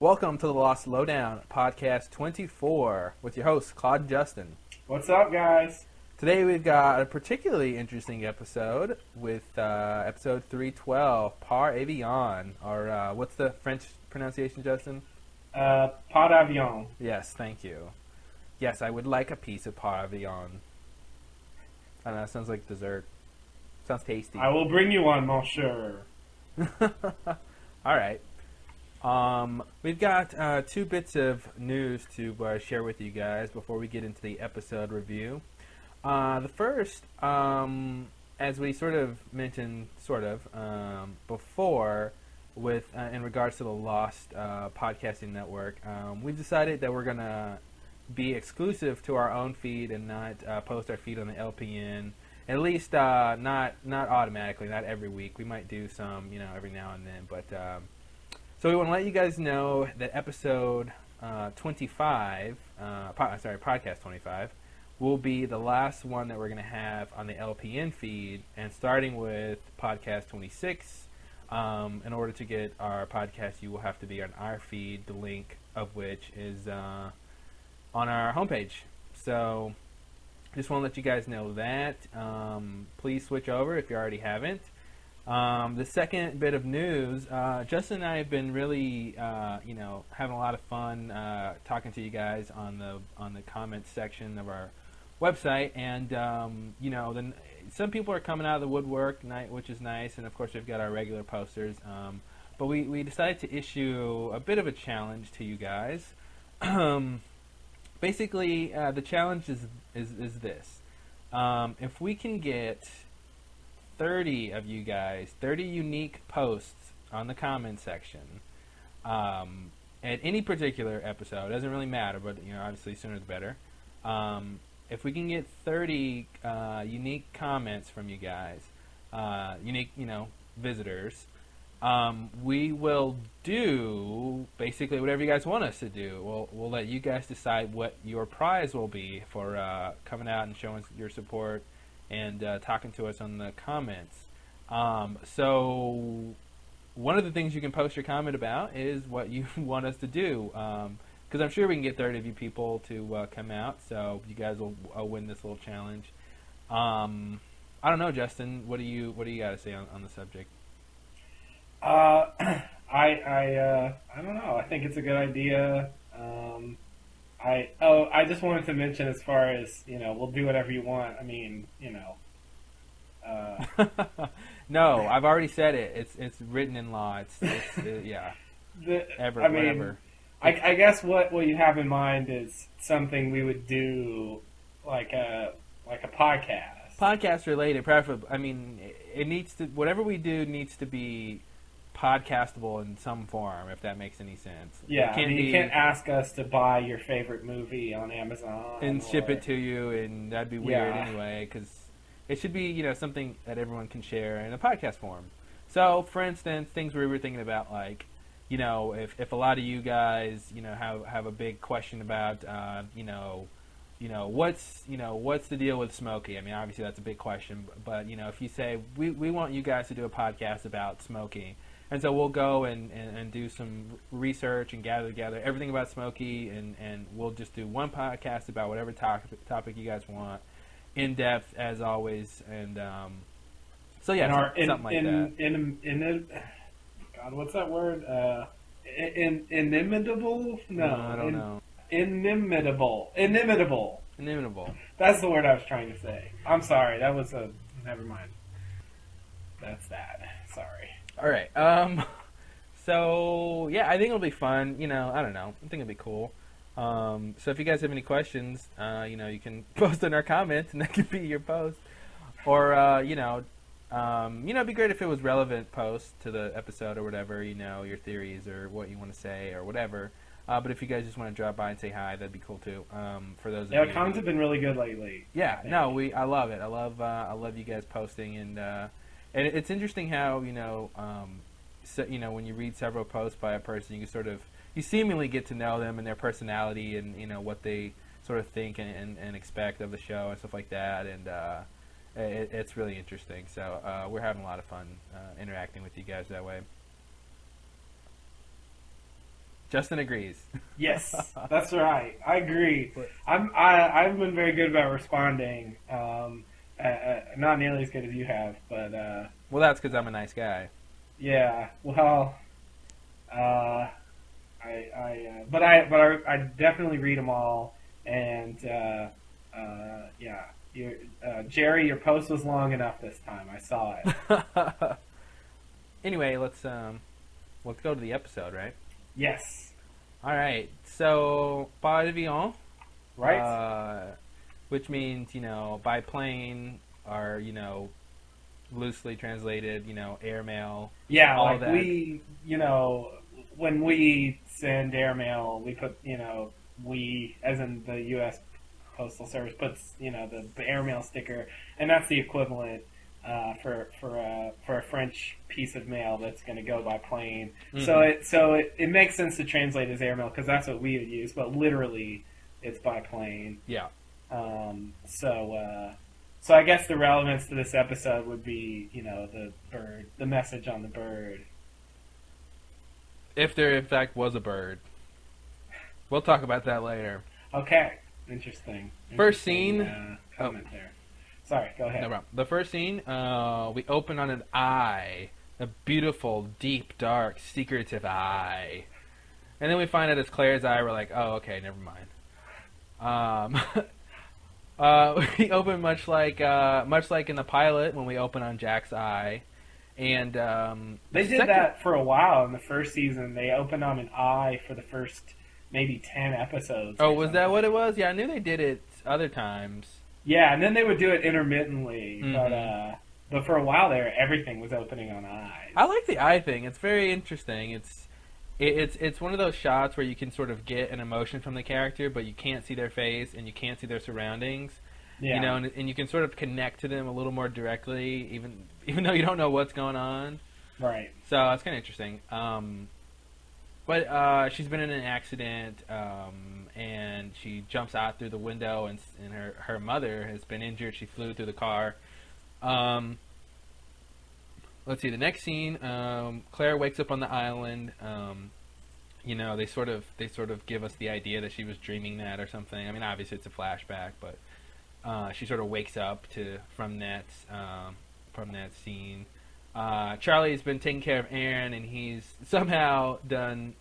Welcome to the Lost Lowdown, podcast 24, with your hosts, Claude and Justin. What's up, guys? Today we've got a particularly interesting episode with episode 312, Par Avion, or what's the French pronunciation, Justin? Pot avion. Yes, thank you. Yes, I would like a piece of Par Avion. I don't know, it sounds like dessert. Sounds tasty. I will bring you one, monsieur. All right. We've got two bits of news to share with you guys before we get into the episode review. The first, as we sort of mentioned, before, with in regards to the Lost podcasting network, we've decided that we're gonna be exclusive to our own feed and not post our feed on the LPN. At least not automatically, not every week. We might do some, every now and then, but. So we want to let you guys know that episode 25, podcast 25, will be the last one that we're going to have on the LPN feed, and starting with podcast 26, in order to get our podcast, you will have to be on our feed, the link of which is on our homepage. So just want to let you guys know that. Please switch over if you already haven't. The second bit of news, Justin and I have been really, having a lot of fun talking to you guys on the comments section of our website, and then some people are coming out of the woodwork, which is nice, and of course we've got our regular posters. But we decided to issue a bit of a challenge to you guys. Basically, the challenge is this: if we can get 30 of you guys, 30 unique posts on the comment section at any particular episode. It doesn't really matter, but obviously sooner the better. If we can get 30 unique comments from you guys, unique visitors, we will do basically whatever you guys want us to do. We'll let you guys decide what your prize will be for coming out and showing your support and talking to us on the comments. So one of the things you can post your comment about is what you want us to do, because I'm sure we can get 30 of you people to come out, so you guys will win this little challenge. I don't know, Justin, what do you got to say on the subject? I don't know. I think it's a good idea. I just wanted to mention, as far as, we'll do whatever you want. I mean, No, I've already said it. It's written in law. Yeah. Whatever. I guess what you have in mind is something we would do like a podcast. Podcast related, preferably. I mean, it needs to, whatever we do needs to be podcastable in some form, if that makes any sense. Yeah, you can't ask us to buy your favorite movie on Amazon and ship it to you, and that'd be weird anyway, because it should be something that everyone can share in a podcast form. So, for instance, things we were thinking about, like, if a lot of you guys have a big question about what's the deal with smoking? I mean, obviously that's a big question, but if you say we want you guys to do a podcast about smoking. And so we'll go and do some research and gather together everything about Smokey, and we'll just do one podcast about whatever topic you guys want, in depth as always. And so yeah, something like that. God, what's that word? Inimitable? No, I don't know. Inimitable. That's the word I was trying to say. I'm sorry. That was never mind. That's that. Sorry. All right. So yeah, I think it'll be fun. I don't know. I think it'll be cool. So if you guys have any questions, you can post in our comments, and that could be your post. Or it'd be great if it was relevant post to the episode or whatever. Your theories or what you want to say or whatever. But if you guys just want to drop by and say hi, that'd be cool too. For those of you. Yeah, comments have been really good lately. Yeah. No, I love it. I love you guys posting, and it's interesting how when you read several posts by a person, you seemingly get to know them and their personality, and what they sort of think and expect of the show and stuff like that, and it's really interesting. So we're having a lot of fun interacting with you guys that way. Justin agrees. Yes, that's right. I agree. I've been very good about responding. Not nearly as good as you have, but well, that's because I'm a nice guy. Yeah. Well, but I definitely read them all, and yeah. Jerry, your post was long enough this time. I saw it. Anyway, let's go to the episode, right? Yes. All right. So, pas d'avion, right? Which means by plane, or loosely translated, airmail. Yeah, all like that. We, when we send airmail, we put, we, as in the U.S. Postal Service puts, the airmail sticker, and that's the equivalent for a French piece of mail that's going to go by plane. Mm-hmm. So it makes sense to translate as airmail because that's what we would use, but literally it's by plane. Yeah. So I guess the relevance to this episode would be, the bird, the message on the bird. If there in fact was a bird. We'll talk about that later. Okay. Interesting. First scene. Comment there. Sorry, go ahead. No problem. The first scene, we open on an eye. A beautiful, deep, dark, secretive eye. And then we find out it's Claire's eye. We're like, oh, okay, never mind. We open much like in the pilot when we open on Jack's eye. And they did that for a while in the first season. They opened on an eye for the first maybe 10 episodes. Oh, was that what it was? Yeah, I knew they did it other times. Yeah, and then they would do it intermittently, mm-hmm. But for a while there, everything was opening on eyes. I like the eye thing. It's very interesting. It's one of those shots where you can sort of get an emotion from the character, but you can't see their face and you can't see their surroundings. Yeah. And you can sort of connect to them a little more directly, even though you don't know what's going on. Right. So it's kind of interesting. But she's been in an accident, and she jumps out through the window, and her mother has been injured. She flew through the car. Let's see, the next scene, Claire wakes up on the island. They sort of give us the idea that she was dreaming that or something. I mean, obviously it's a flashback, but she sort of wakes up from that scene. Charlie's been taking care of Aaron, and he's somehow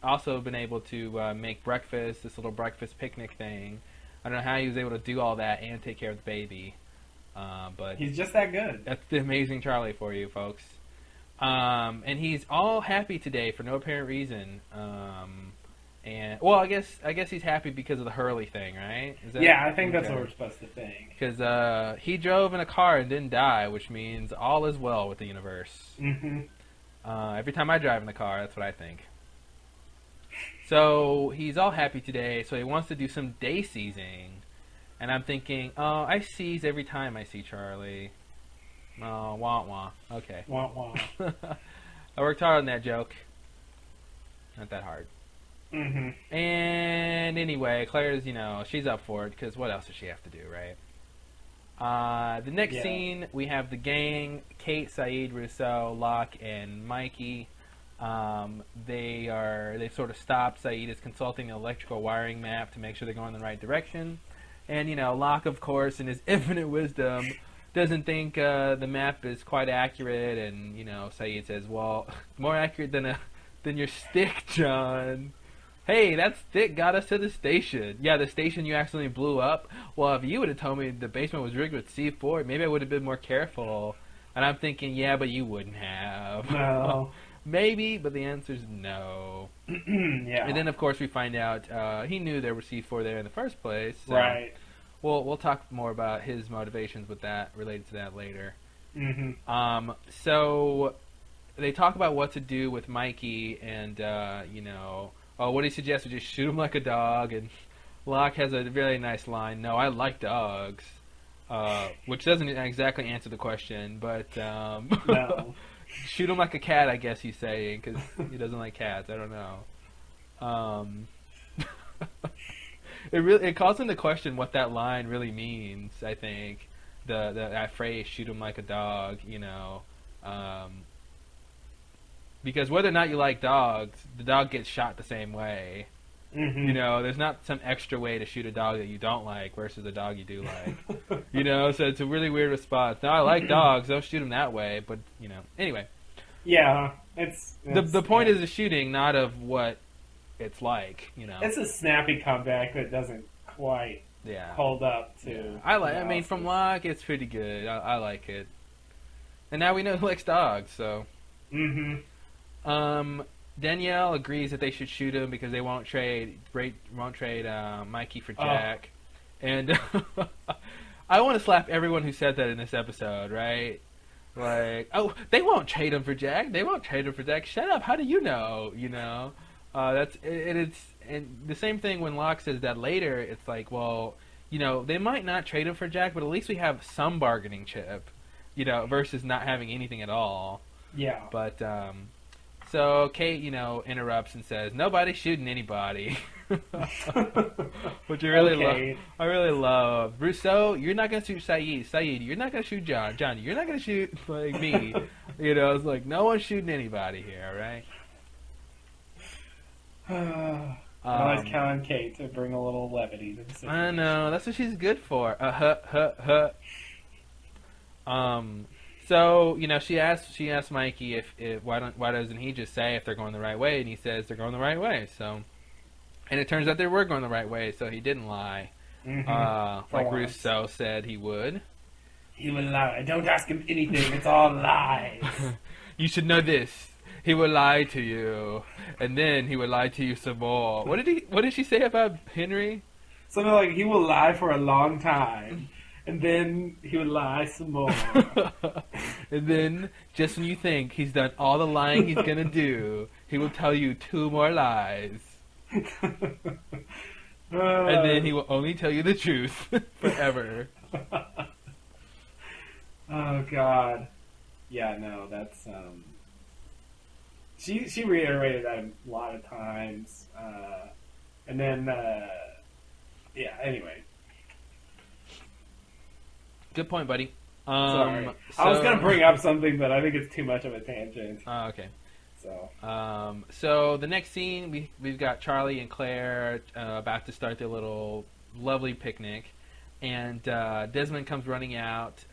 also been able to make breakfast, this little breakfast picnic thing. I don't know how he was able to do all that and take care of the baby, but he's just that good. That's the amazing Charlie for you, folks. And he's all happy today for no apparent reason. And I guess he's happy because of the Hurley thing, right? Yeah, I think that's what we're supposed to think. Because he drove in a car and didn't die, which means all is well with the universe. Mm-hmm. Every time I drive in the car, that's what I think. So he's all happy today, so he wants to do some day seizing. And I'm thinking, oh, I seize every time I see Charlie. Oh, wah wah. Okay. Wah wah. I worked hard on that joke. Not that hard. Mm-hmm. And anyway, Claire's, she's up for it, because what else does she have to do, right? The next scene, we have the gang, Kate, Saeed, Rousseau, Locke, and Mikey. They've sort of stopped. Saeed is consulting the electrical wiring map to make sure they're going in the right direction. And, Locke, of course, in his infinite wisdom, doesn't think the map is quite accurate. And, Saeed says, well, more accurate than your stick, John. Hey, that stick got us to the station. Yeah, the station you accidentally blew up. Well, if you would have told me the basement was rigged with C4, maybe I would have been more careful. And I'm thinking, yeah, but you wouldn't have. No. Maybe, but the answer's no. Yeah. And then, of course, we find out he knew there was C4 there in the first place. So right. We'll talk more about his motivations with that, related to that later. Mm-hmm. So they talk about what to do with Mikey, and, what he suggests is just shoot him like a dog, and Locke has a really nice line, no, I like dogs, which doesn't exactly answer the question, but no. Shoot him like a cat, I guess he's saying, because he doesn't like cats, I don't know. It calls into question what that line really means, I think, that phrase, shoot him like a dog, because whether or not you like dogs, the dog gets shot the same way. Mm-hmm. You know, there's not some extra way to shoot a dog that you don't like versus a dog you do like. You know, so it's a really weird response. Now, I like dogs. Don't shoot them that way. But, you know, anyway. Yeah. The point is the shooting, not of what it's like, you know. It's a snappy comeback that doesn't quite hold up to... Yeah. I mean, from Locke, it's pretty good. I like it. And now we know who likes dogs, so... Mm-hmm. Danielle agrees that they should shoot him because they won't trade Mikey for Jack. And I want to slap everyone who said that in this episode, right? Like, oh, they won't trade him for Jack. They won't trade him for Jack. Shut up. How do you know? You know, it's the same thing when Locke says that later. It's like, well, you know, they might not trade him for Jack, but at least we have some bargaining chip, you know, versus not having anything at all. Yeah. But so Kate, you know, interrupts and says, "Nobody's shooting anybody," which I really love. Rousseau, you're not gonna shoot Saeed. Saeed, you're not gonna shoot John. John, you're not gonna shoot like me. You know, it's like no one's shooting anybody here, right? I always count on Kate to bring a little levity to the situation. I know, that's what she's good for. So, you know, she asked Mikey if why doesn't he just say if they're going the right way, and he says they're going the right way. So, and it turns out they were going the right way, so he didn't lie, like Rousseau said he would. He would lie. Don't ask him anything. It's all lies. You should know this. He will lie to you, and then he will lie to you some more. What did she say about Henry? Something like he will lie for a long time. And then he would lie some more. And then, just when you think he's done all the lying he's going to do, he will tell you 2 more lies. And then he will only tell you the truth forever. Oh, God. Yeah, no, that's... She reiterated that a lot of times. And then, yeah, anyway. Good point, buddy. Sorry. I was going to bring up something, but I think it's too much of a tangent. Oh, okay. So, so the next scene, we've got Charlie and Claire about to start their little lovely picnic, and Desmond comes running out.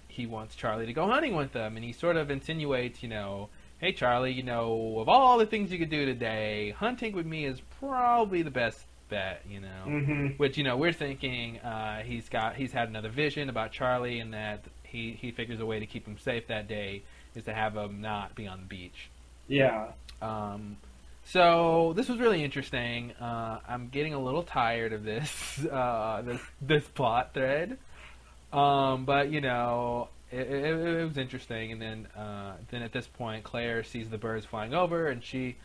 He wants Charlie to go hunting with them, and he sort of insinuates, you know, hey, Charlie, you know, of all the things you could do today, hunting with me is probably the best bet, you know, which, you know, we're thinking he's had another vision about Charlie, and that he figures a way to keep him safe that day is to have him not be on the beach. Yeah. So this was really interesting. I'm getting a little tired of this this plot thread, but you know, it was interesting. And then at this point, Claire sees the birds flying over, and she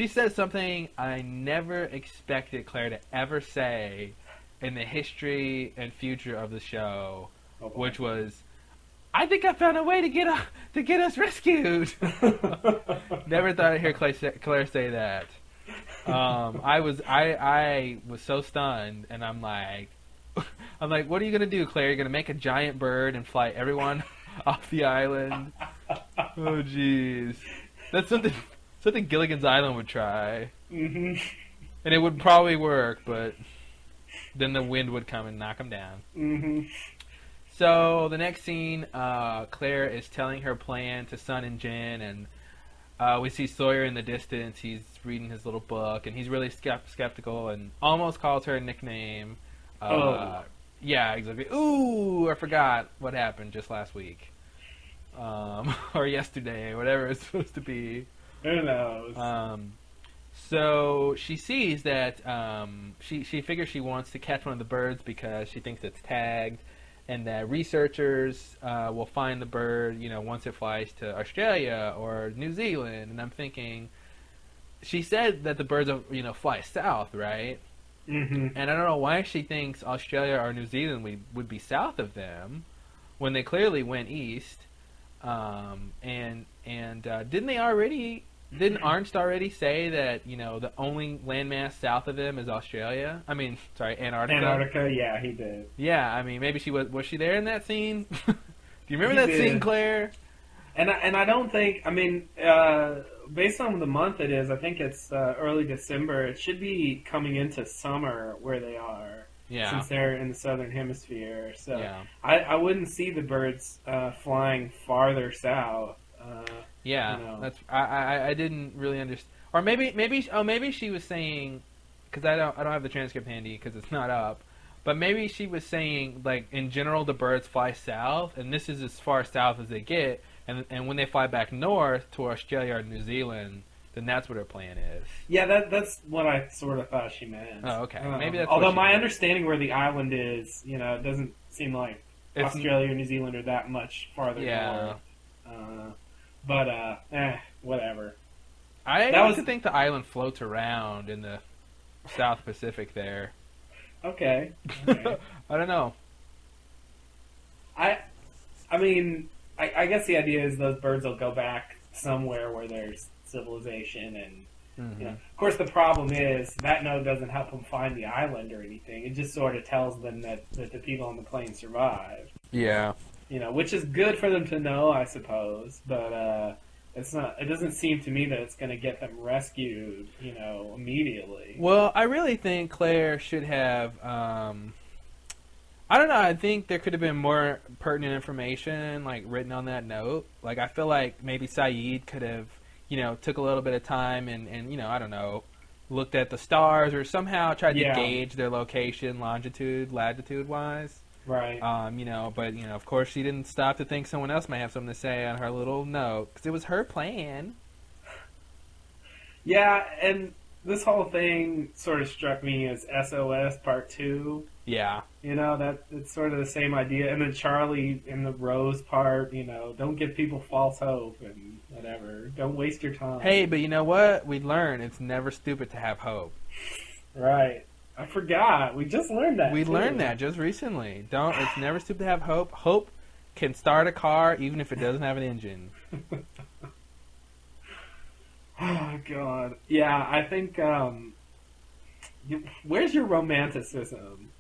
says something I never expected Claire to ever say in the history and future of the show, which was, "I think I found a way to get us rescued." Never thought I'd hear Claire say that. I was so stunned, and I'm like, what are you gonna do, Claire? You're gonna make a giant bird and fly everyone off the island? Oh, jeez, that's something Gilligan's Island would try, and it would probably work, but then the wind would come and knock them down. So the next scene, Claire is telling her plan to Sun and Jen, and we see Sawyer in the distance. He's reading his little book, and he's really skeptical and almost calls her a nickname. Yeah, exactly. Ooh, I forgot what happened just last week, or yesterday, whatever it's supposed to be. Who knows? So she sees that she figures she wants to catch one of the birds because she thinks it's tagged, and that researchers will find the bird, you know, once it flies to Australia or New Zealand. And I'm thinking, she said that the birds, you know, fly south, right? And I don't know why she thinks Australia or New Zealand would be south of them when they clearly went east. And didn't Arnst already say that, you know, the only landmass south of them is Australia? I mean, sorry, Antarctica. Antarctica, yeah, he did. Yeah, I mean, maybe she was she there in that scene? Do you remember that scene, Claire? And I don't think, I mean, based on the month it is, I think it's early December. It should be coming into summer where they are, since they're in the southern hemisphere. So Yeah. I wouldn't see the birds flying farther south. Yeah, You know. that's I didn't really understand, or maybe she was saying, because I don't have the transcript handy because it's not up, but maybe she was saying like in general the birds fly south, and this is as far south as they get, and when they fly back north to Australia or New Zealand, then that's what her plan is. Yeah, that's what I sort of thought she meant. Oh, okay, maybe that's. Although what she my meant. understanding where the island is, it doesn't seem like It's- Australia or New Zealand are that much farther Yeah. north. But whatever. I That like was- to think the island floats around in the South Pacific there. Okay. I don't know. I mean, I guess the idea is those birds will go back somewhere where there's civilization, and Mhm. of course the problem is that note doesn't help them find the island or anything. It just sort of tells them that the people on the plane survived. Yeah. Which is good for them to know, I suppose, but it's not. It doesn't seem to me that it's going to get them rescued, immediately. Well, I really think Claire should have. I don't know. I think there could have been more pertinent information, like written on that note. Like I feel like maybe Saeed could have, took a little bit of time and I don't know, looked at the stars or somehow tried to gauge their location, latitude wise. Right. But of course she didn't stop to think someone else might have something to say on her little note because it was her plan. Yeah, and this whole thing sort of struck me as SOS Part 2. Yeah. That it's sort of the same idea. And then Charlie in the Rose part, don't give people false hope and whatever. Don't waste your time. Hey, but you know what? We learned it's never stupid to have hope. Right. I forgot. We just learned that. We too. learned that just recently. It's never stupid to have hope. Hope can start a car even if it doesn't have an engine. Oh, God. Yeah, I think, where's your romanticism?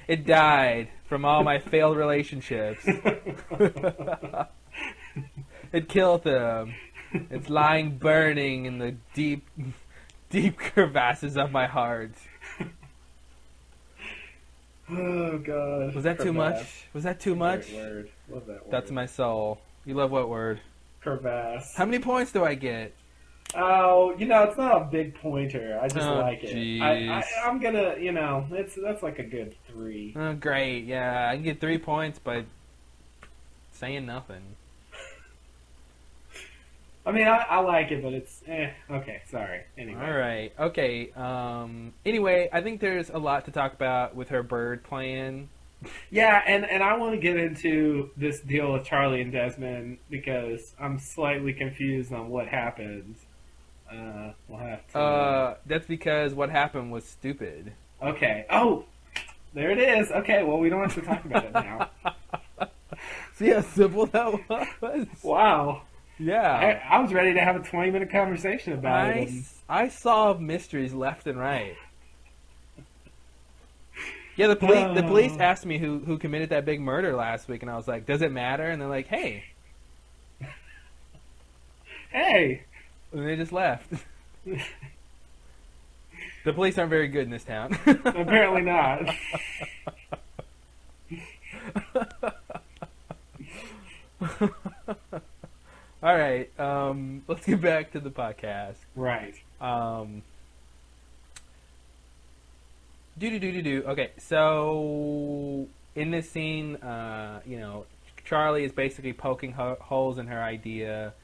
It died from all my failed relationships. It killed them. It's lying burning in the deep crevasses of my heart. Oh, God. Was that too much? Was that too much? Great word. Love that word. That's my soul. You love what word? Crevasse. How many points do I get? Oh, it's not a big pointer. I just like it. Jeez. I'm gonna, that's like a good 3. Oh, great. Yeah, I can get 3 points by saying nothing. I mean, I like it, but it's, okay, sorry. Anyway. All right. Okay. Anyway, I think there's a lot to talk about with her bird plan. Yeah, and I want to get into this deal with Charlie and Desmond because I'm slightly confused on what happened. We'll have to... That's because what happened was stupid. Okay. Oh, there it is. Okay, well, we don't have to talk about it now. See how simple that was? Wow. Yeah. I was ready to have a 20-minute conversation about it. I solve mysteries left and right. Yeah, the police asked me who committed that big murder last week, and I was like, "Does it matter?" And they're like, "Hey." Hey. And they just left. The police aren't very good in this town. Apparently not. All right, let's get back to the podcast. Right. Okay, so in this scene, Charlie is basically poking holes in her idea.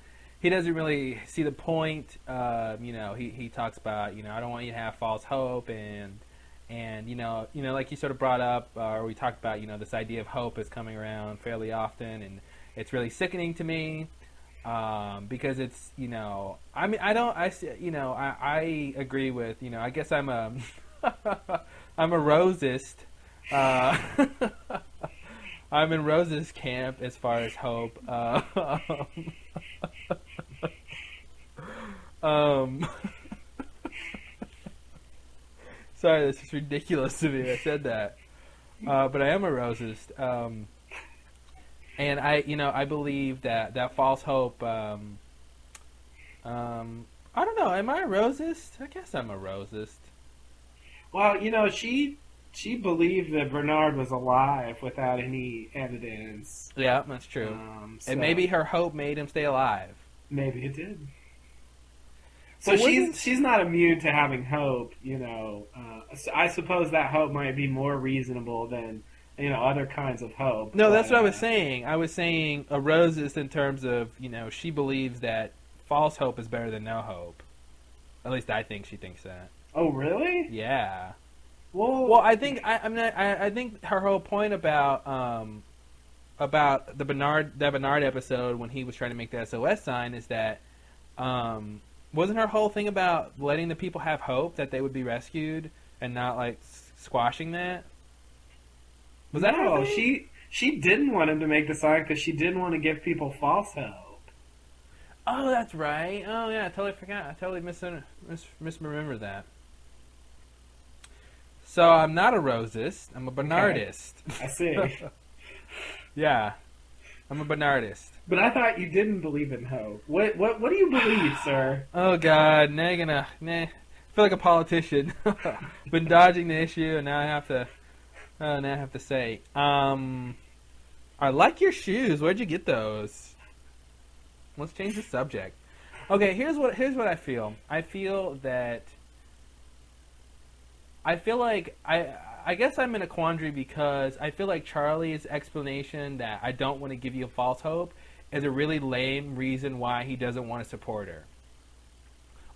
He doesn't really see the point. He talks about, I don't want you to have false hope, and like you sort of brought up, or we talked about, this idea of hope is coming around fairly often, and it's really sickening to me. Because it's, I agree with, I guess I'm a, I'm a Rosist. I'm in Rose's camp as far as hope. Sorry, that's just ridiculous to me. I said that. But I am a Rosist. And I believe that false hope, I don't know. Am I a rosist? I guess I'm a rosist. Well, she believed that Bernard was alive without any evidence. Yeah, that's true. So And maybe her hope made him stay alive. maybe it did. So she's not immune to having hope, So I suppose that hope might be more reasonable than other kinds of hope. No, that's what I was saying. I was saying a rosist in terms of she believes that false hope is better than no hope. At least I think she thinks that. Oh, really? Yeah. Well, I think I think her whole point about the Bernard episode when he was trying to make the SOS sign is that wasn't her whole thing about letting the people have hope that they would be rescued and not like squashing that? Was that her thing? She didn't want him to make the sign because she didn't want to give people false hope. Oh, that's right. Oh, yeah, I totally forgot. I totally misremembered that. So I'm not a rosist. I'm a Bernardist. Okay. I see. Yeah, I'm a Bernardist. But I thought you didn't believe in hope. What do you believe, sir? Oh God, now you're gonna I feel like a politician. Been dodging the issue, and now I have to say, I like your shoes. Where'd you get those? Let's change the subject. Okay, here's what I feel. I feel like I guess I'm in a quandary because I feel like Charlie's explanation that I don't want to give you a false hope is a really lame reason why he doesn't want to support her.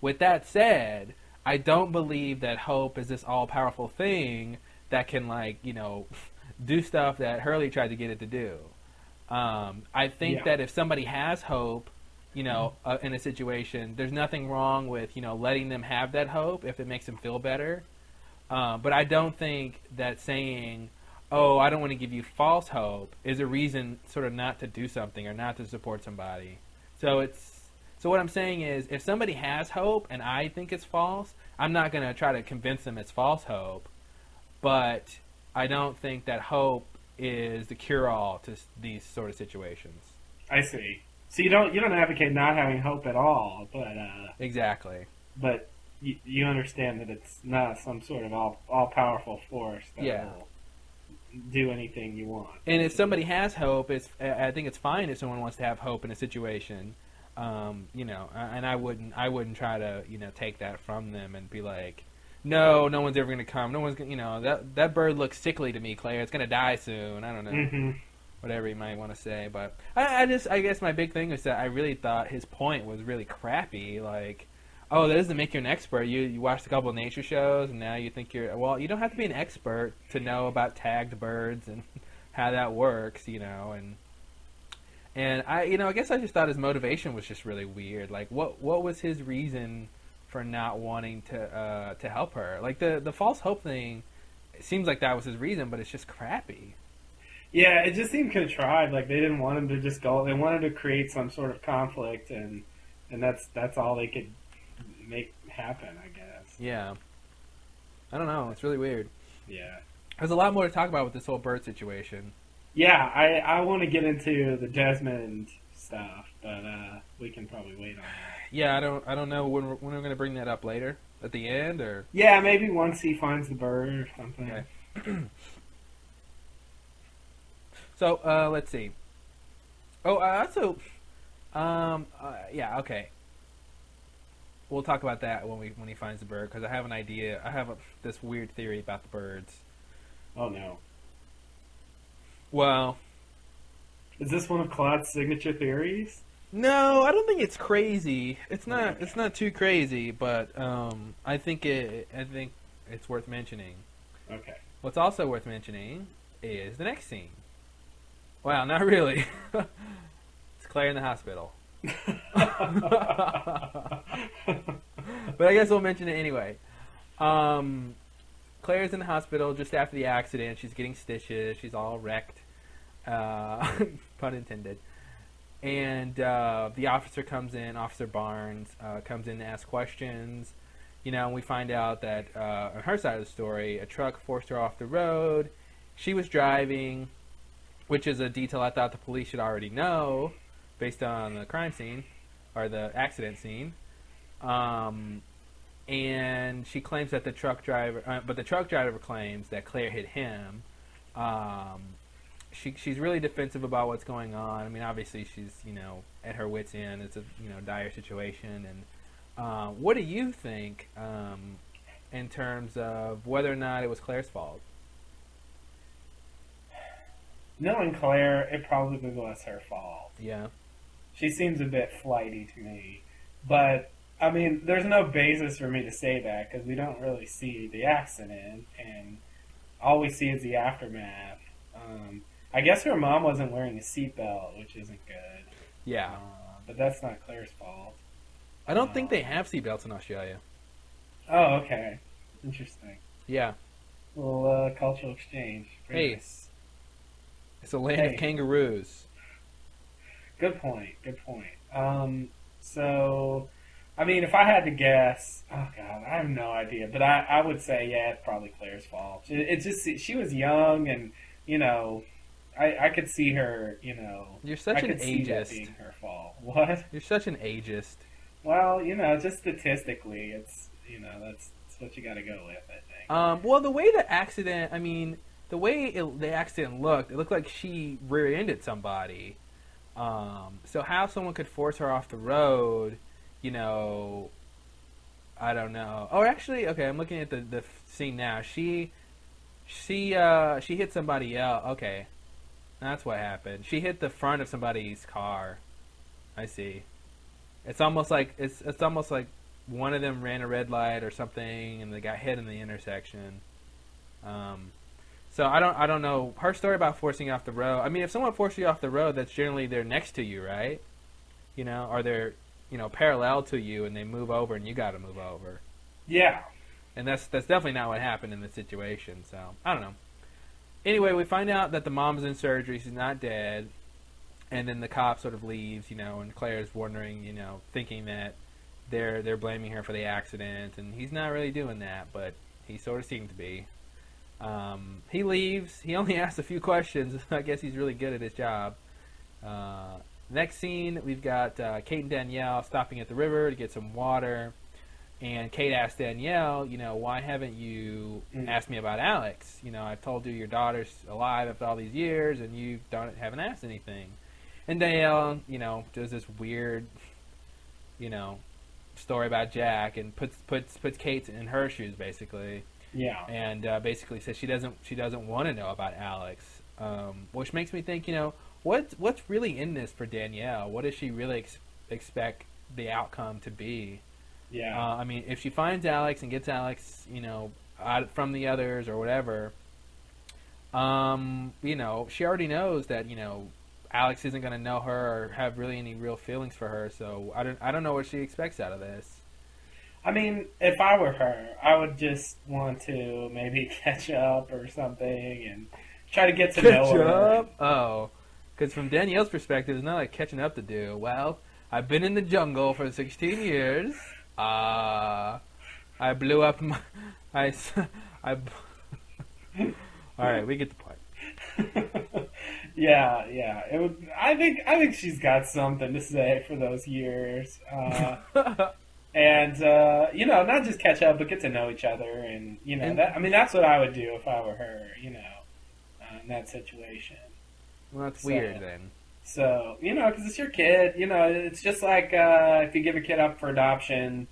With that said, I don't believe that hope is this all-powerful thing that can, do stuff that Hurley tried to get it to do. I think that if somebody has hope, in a situation, there's nothing wrong with, letting them have that hope if it makes them feel better. But I don't think that saying, oh, I don't want to give you false hope is a reason sort of not to do something or not to support somebody. So what I'm saying is if somebody has hope and I think it's false, I'm not going to try to convince them it's false hope. But I don't think that hope is the cure-all to these sort of situations. I see. So you don't advocate not having hope at all, but exactly. But you understand that it's not some sort of all-powerful force that will do anything you want. And if somebody has hope, I think it's fine if someone wants to have hope in a situation. And I wouldn't try to take that from them and be like, no one's ever going to come. No one's gonna, that bird looks sickly to me, Claire. It's going to die soon. I don't know. Mm-hmm. Whatever you might want to say, but I guess my big thing was that I really thought his point was really crappy. Like, oh, that doesn't make you an expert. You watched a couple of nature shows, and now you think you don't have to be an expert to know about tagged birds and how that works, and I guess I just thought his motivation was just really weird. Like, what was his reason for not wanting to help her? Like the false hope thing, it seems like that was his reason, but it's just crappy. Yeah, it just seemed contrived. Like they didn't want him to just go. They wanted to create some sort of conflict, and that's all they could make happen, I guess. Yeah. I don't know. It's really weird. Yeah. There's a lot more to talk about with this whole bird situation. Yeah, I want to get into the Desmond stuff, but we can probably wait on that. Yeah, I don't know when we're going to bring that up later, at the end, or. Yeah, maybe once he finds the bird or something. Okay. So let's see. Oh, yeah, okay. We'll talk about that when he finds the bird, because I have an idea. I have this weird theory about the birds. Oh no. Well, is this one of Claude's signature theories? No, I don't think it's crazy. It's not. Okay. It's not too crazy, but I think it's worth mentioning. Okay. What's also worth mentioning is the next scene. Well, not really. It's Claire in the hospital. But I guess we'll mention it anyway. Claire's in the hospital just after the accident. She's getting stitches. She's all wrecked. Pun intended. And the officer comes in, Officer Barnes, comes in to ask questions. And we find out that on her side of the story, a truck forced her off the road. She was driving, which is a detail I thought the police should already know based on the crime scene. or the accident scene. And she claims that the truck driver, but the truck driver claims that Claire hit him. She's really defensive about what's going on. I mean, obviously she's at her wit's end. It's a dire situation. And what do you think in terms of whether or not it was Claire's fault? Knowing Claire, it probably was her fault. Yeah. She seems a bit flighty to me. But, I mean, there's no basis for me to say that because we don't really see the accident, and all we see is the aftermath. I guess her mom wasn't wearing a seatbelt, which isn't good. Yeah. But that's not Claire's fault. I don't think they have seatbelts in Australia. Oh, okay. Interesting. Yeah. Little cultural exchange. Hey. Nice. It's a land of kangaroos. Good point. So, I mean, if I had to guess, oh God, I have no idea. But I would say, yeah, it's probably Claire's fault. It's just, she was young and, I could see her, You're such an I could see that ageist. being her fault. What? You're such an ageist. Well, just statistically, it's, that's what you got to go with, I think. Well, the way the accident, the way the accident looked, it looked like she rear-ended somebody. So how someone could force her off the road, I don't know. Oh, actually, okay, I'm looking at the scene now. She hit somebody else. Okay, that's what happened. She hit the front of somebody's car. I see. It's almost like it's almost like one of them ran a red light or something, and they got hit in the intersection. So I don't know her story about forcing you off the road. I mean, if someone forces you off the road, that's generally they're next to you, right? Or they're parallel to you, and they move over, and you got to move over. Yeah. And that's definitely not what happened in the situation. So I don't know. Anyway, we find out that the mom's in surgery; she's not dead. And then the cop sort of leaves, and Claire's wondering, thinking that they're blaming her for the accident, and he's not really doing that, but he sort of seemed to be. He leaves. He only asks a few questions. I guess he's really good at his job. Next scene, we've got Kate and Danielle stopping at the river to get some water. And Kate asks Danielle, why haven't you asked me about Alex? I've told you your daughter's alive after all these years, and you haven't asked anything. And Danielle, does this weird, story about Jack and puts Kate in her shoes, basically. Yeah. And basically says she doesn't want to know about Alex, which makes me think, what's really in this for Danielle? What does she really expect the outcome to be? Yeah. If she finds Alex and gets Alex, out from the others or whatever, she already knows that Alex isn't going to know her or have really any real feelings for her. So I don't know what she expects out of this. If I were her, I would just want to maybe catch up or something and try to get to know her. Catch up? Oh, because from Danielle's perspective, it's not like catching up to do. Well, I've been in the jungle for 16 years. I blew up my... All right, we get the point. Yeah. It would. I think she's got something to say for those years. And, not just catch up, but get to know each other. And, that's what I would do if I were her, in that situation. Well, that's weird then. So, because it's your kid, it's just like if you give a kid up for adoption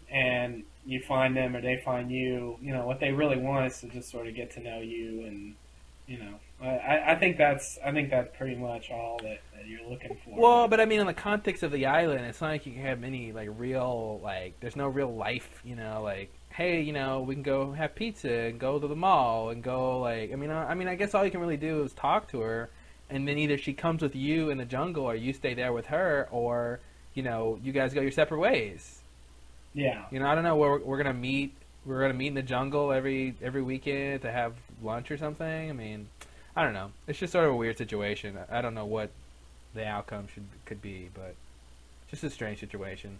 and you find them or they find you, what they really want is to just sort of get to know you. And, I think that's pretty much all that you're looking for. Well, but in the context of the island, it's not like you can have any real there's no real life, hey, we can go have pizza and go to the mall and go I guess all you can really do is talk to her, and then either she comes with you in the jungle or you stay there with her, or you guys go your separate ways. Yeah. I don't know where we're gonna meet. We're gonna meet in the jungle every weekend to have lunch or something. I don't know. It's just sort of a weird situation. I don't know what the outcome could be, but just a strange situation.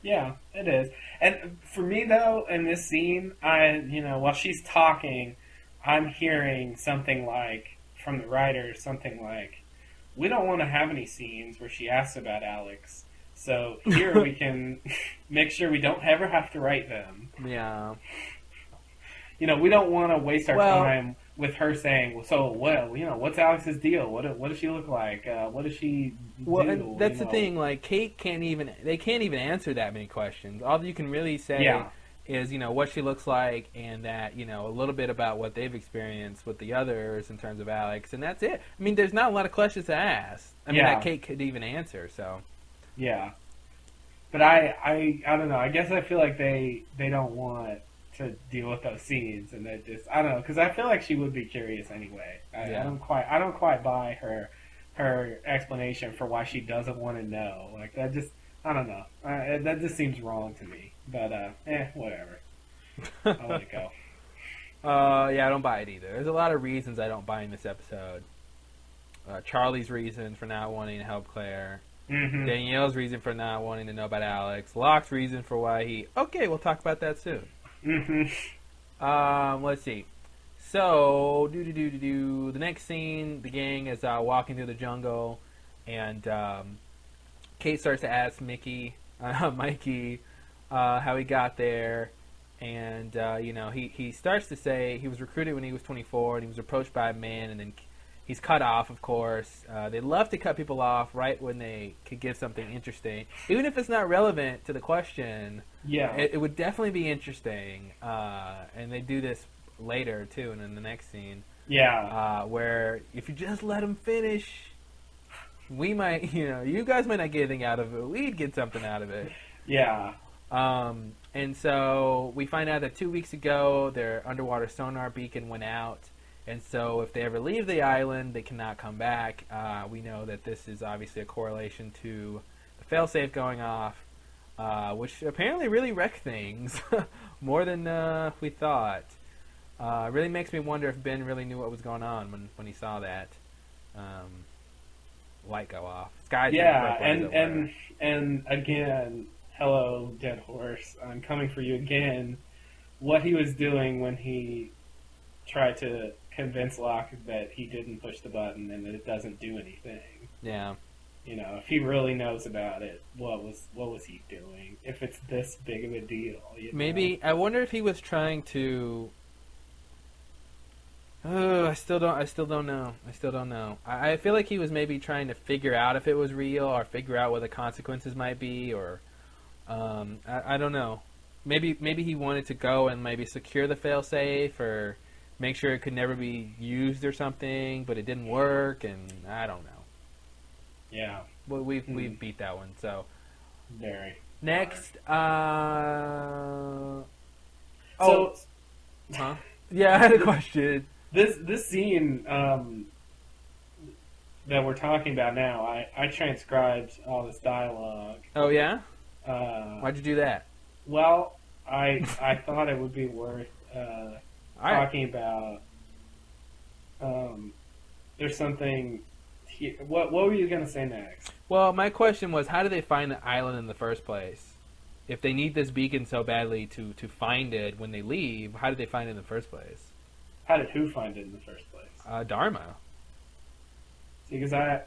Yeah, it is. And for me though, in this scene, while she's talking, I'm hearing something like from the writer, something like, "We don't want to have any scenes where she asks about Alex. So here we can make sure we don't ever have to write them. Yeah. You know, we don't want to waste our time with her saying, "So, well, you know, what's Alex's deal? What does she look like? What does she do?" Well, and that's the thing. Like, Kate can't even answer that many questions. All you can really say is, you know, what she looks like, and that, you know, a little bit about what they've experienced with the others in terms of Alex, and that's it. I mean, there's not a lot of questions to ask. I mean, that Kate could even answer. So. Yeah. But I don't know. I guess I feel like they don't want to deal with those scenes, and they just, I don't know, because I feel like she would be curious anyway. I don't quite buy her explanation for why she doesn't want to know. Like, that just, I don't know. That just seems wrong to me. But whatever. I'll let it go. Yeah, I don't buy it either. There's a lot of reasons I don't buy in this episode. Charlie's reasons for not wanting to help Claire. Mm-hmm. Danielle's reason for not wanting to know about Alex. Locke's reason for why he... Okay, we'll talk about that soon. Mm-hmm. Let's see. So, the next scene, the gang is walking through the jungle, and Kate starts to ask Mikey, how he got there, and you know, he starts to say he was recruited when he was 24, and he was approached by a man, and then he's cut off, of course. They love to cut people off right when they could give something interesting, even if it's not relevant to the question. Yeah, it would definitely be interesting, and they do this later too, and in the next scene. Yeah, where if you just let him finish, we might, you know, you guys might not get anything out of it. We'd get something out of it. Yeah. And so we find out that 2 weeks ago their underwater sonar beacon went out, and so if they ever leave the island, they cannot come back. We know that this is obviously a correlation to the failsafe going off, which apparently really wrecked things more than we thought. Really makes me wonder if Ben really knew what was going on when he saw that light go off. Sky and again, hello, dead horse. I'm coming for you again. What he was doing when he tried to convince Locke that he didn't push the button and that it doesn't do anything. Yeah. You know, if he really knows about it, what was he doing? If it's this big of a deal, you know? Maybe I wonder if he was trying to. Oh, I still don't know. I feel like he was maybe trying to figure out if it was real, or figure out what the consequences might be, or I don't know. Maybe he wanted to go and maybe secure the failsafe, or make sure it could never be used or something, but it didn't work, and I don't know. Yeah. Well, we've beat that one. So very next. Huh? Yeah, I had a question. This scene that we're talking about now, I transcribed all this dialogue. Oh yeah? Why'd you do that? Well, I thought it would be worth talking about. There's something here. What were you gonna say next? Well, my question was, how did they find the island in the first place? If they need this beacon so badly to find it when they leave, how did they find it in the first place? How did who find it in the first place? Dharma. See, because I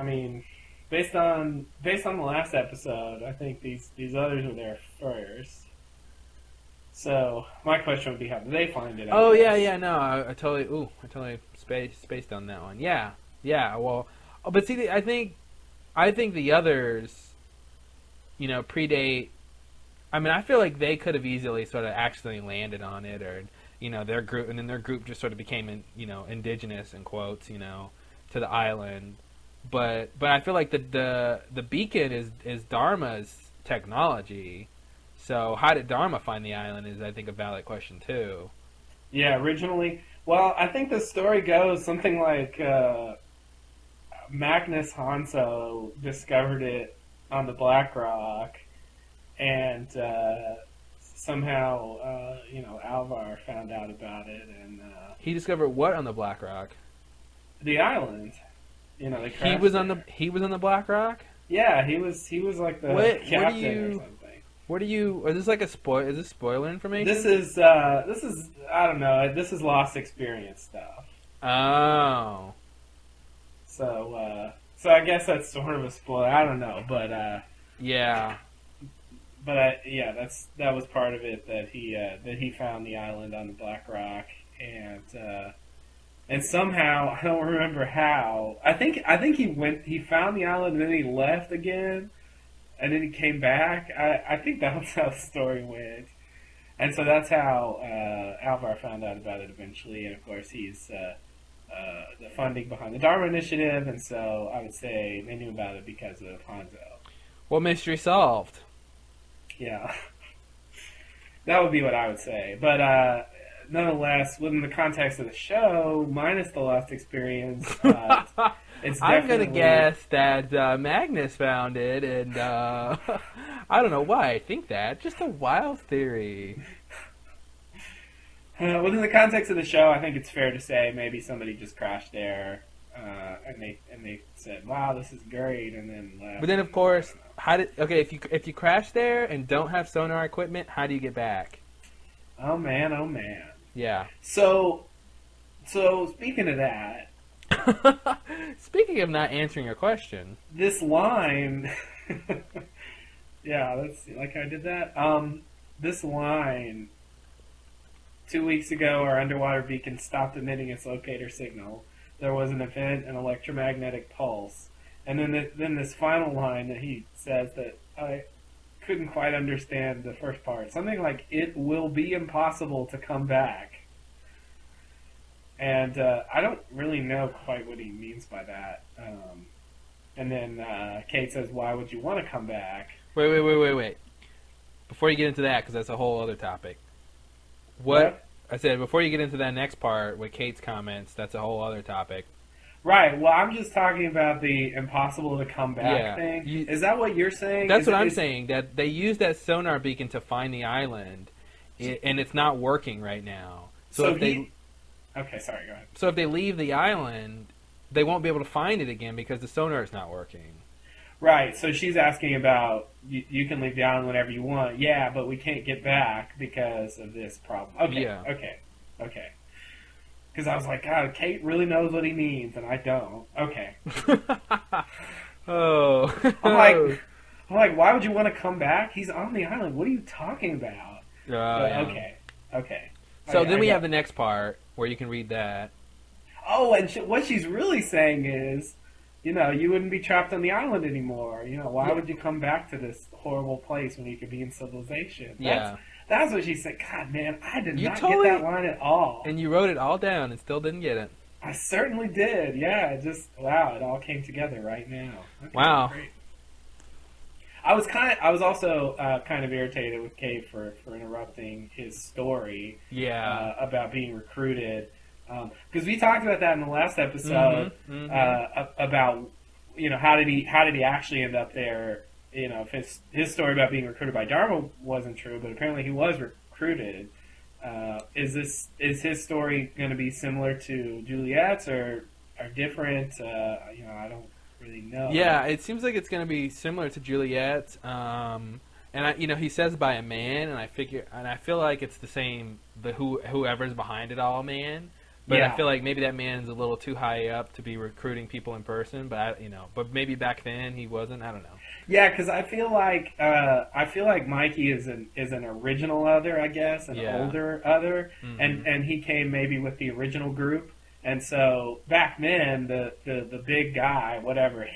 mean, based on the last episode, I think these others were there first. So my question would be, how did they find it? Oh yeah, no, I totally spaced on that one. Yeah. Well, but see, I think the others, you know, predate. I mean, I feel like they could have easily sort of accidentally landed on it, or, you know, their group, and then their group just sort of became, you know, indigenous in quotes, you know, to the island. But I feel like the beacon is Dharma's technology. So how did Dharma find the island is, I think, a valid question too. Yeah, originally, well, I think the story goes something like Magnus Hanso discovered it on the Black Rock, and somehow, you know, Alvar found out about it, and he discovered what on the Black Rock? The island. You know, he was on the Black Rock. Yeah, he was like the captain or something. What do you? Is this like a spoil? Is this spoiler information? This is I don't know. This is lost experience stuff. Oh. So I guess that's sort of a spoiler. I don't know, but Yeah. But that was part of it, that he found the island on the Black Rock, and somehow, I don't remember how. I think he found the island and then he left again, and then he came back. I think that was how the story went, and so that's how Alvar found out about it eventually. And of course, he's the funding behind the Dharma Initiative, and so I would say they knew about it because of Hanzo. Well, mystery solved. Yeah, that would be what I would say. But nonetheless, within the context of the show, minus the lost experience, it's I'm going to guess that Magnus found it, and I don't know why I think that. Just a wild theory. Within the context of the show, I think it's fair to say maybe somebody just crashed there, and they said, "Wow, this is great," and then left. But then, of course, if you crash there and don't have sonar equipment, how do you get back? Oh man. Yeah. So speaking of that, speaking of not answering your question, this line, yeah, let's see, like I did that. This line. 2 weeks ago, our underwater beacon stopped emitting its locator signal. There was an event, an electromagnetic pulse. And then this final line that he says that I couldn't quite understand the first part. Something like, "It will be impossible to come back." And I don't really know quite what he means by that. And then Kate says, "Why would you want to come back?" Wait. Before you get into that, because that's a whole other topic. What? I said, before you get into that next part with Kate's comments, that's a whole other topic. Right. Well, I'm just talking about the impossible to come back thing. Is that what you're saying? That's what I'm saying. That they use that sonar beacon to find the island, and it's not working right now. Okay, sorry, go ahead. So if they leave the island, they won't be able to find it again because the sonar is not working. Right, so she's asking about, you can leave the island whenever you want. Yeah, but we can't get back because of this problem. Okay, yeah. Okay. Because I was like, God, Kate really knows what he means, and I don't. Okay. Oh. I'm like, why would you want to come back? He's on the island. What are you talking about? Yeah. Okay. So then we have the next part where you can read that. Oh, and what she's really saying is, you wouldn't be trapped on the island anymore. Why would you come back to this horrible place when you could be in civilization? That's what she said. God, man, I did not get that line at all. And you wrote it all down and still didn't get it. I certainly did. Yeah, it all came together right now. Okay, wow. Great. I was also kind of irritated with Kate for interrupting his story. Yeah. About being recruited. Because we talked about that in the last episode, about how did he actually end up there? If his story about being recruited by Dharma wasn't true, but apparently he was recruited. Is his story going to be similar to Juliet's or different? I don't really know. Yeah, it seems like it's going to be similar to Juliet's. And he says by a man, and I feel like it's the same. Whoever's behind it all, man. But I feel like maybe that man's a little too high up to be recruiting people in person. But but maybe back then he wasn't. I don't know. Yeah, because I feel like Mikey is an original other, I guess, an older other, and he came maybe with the original group. And so back then, the big guy, whatever,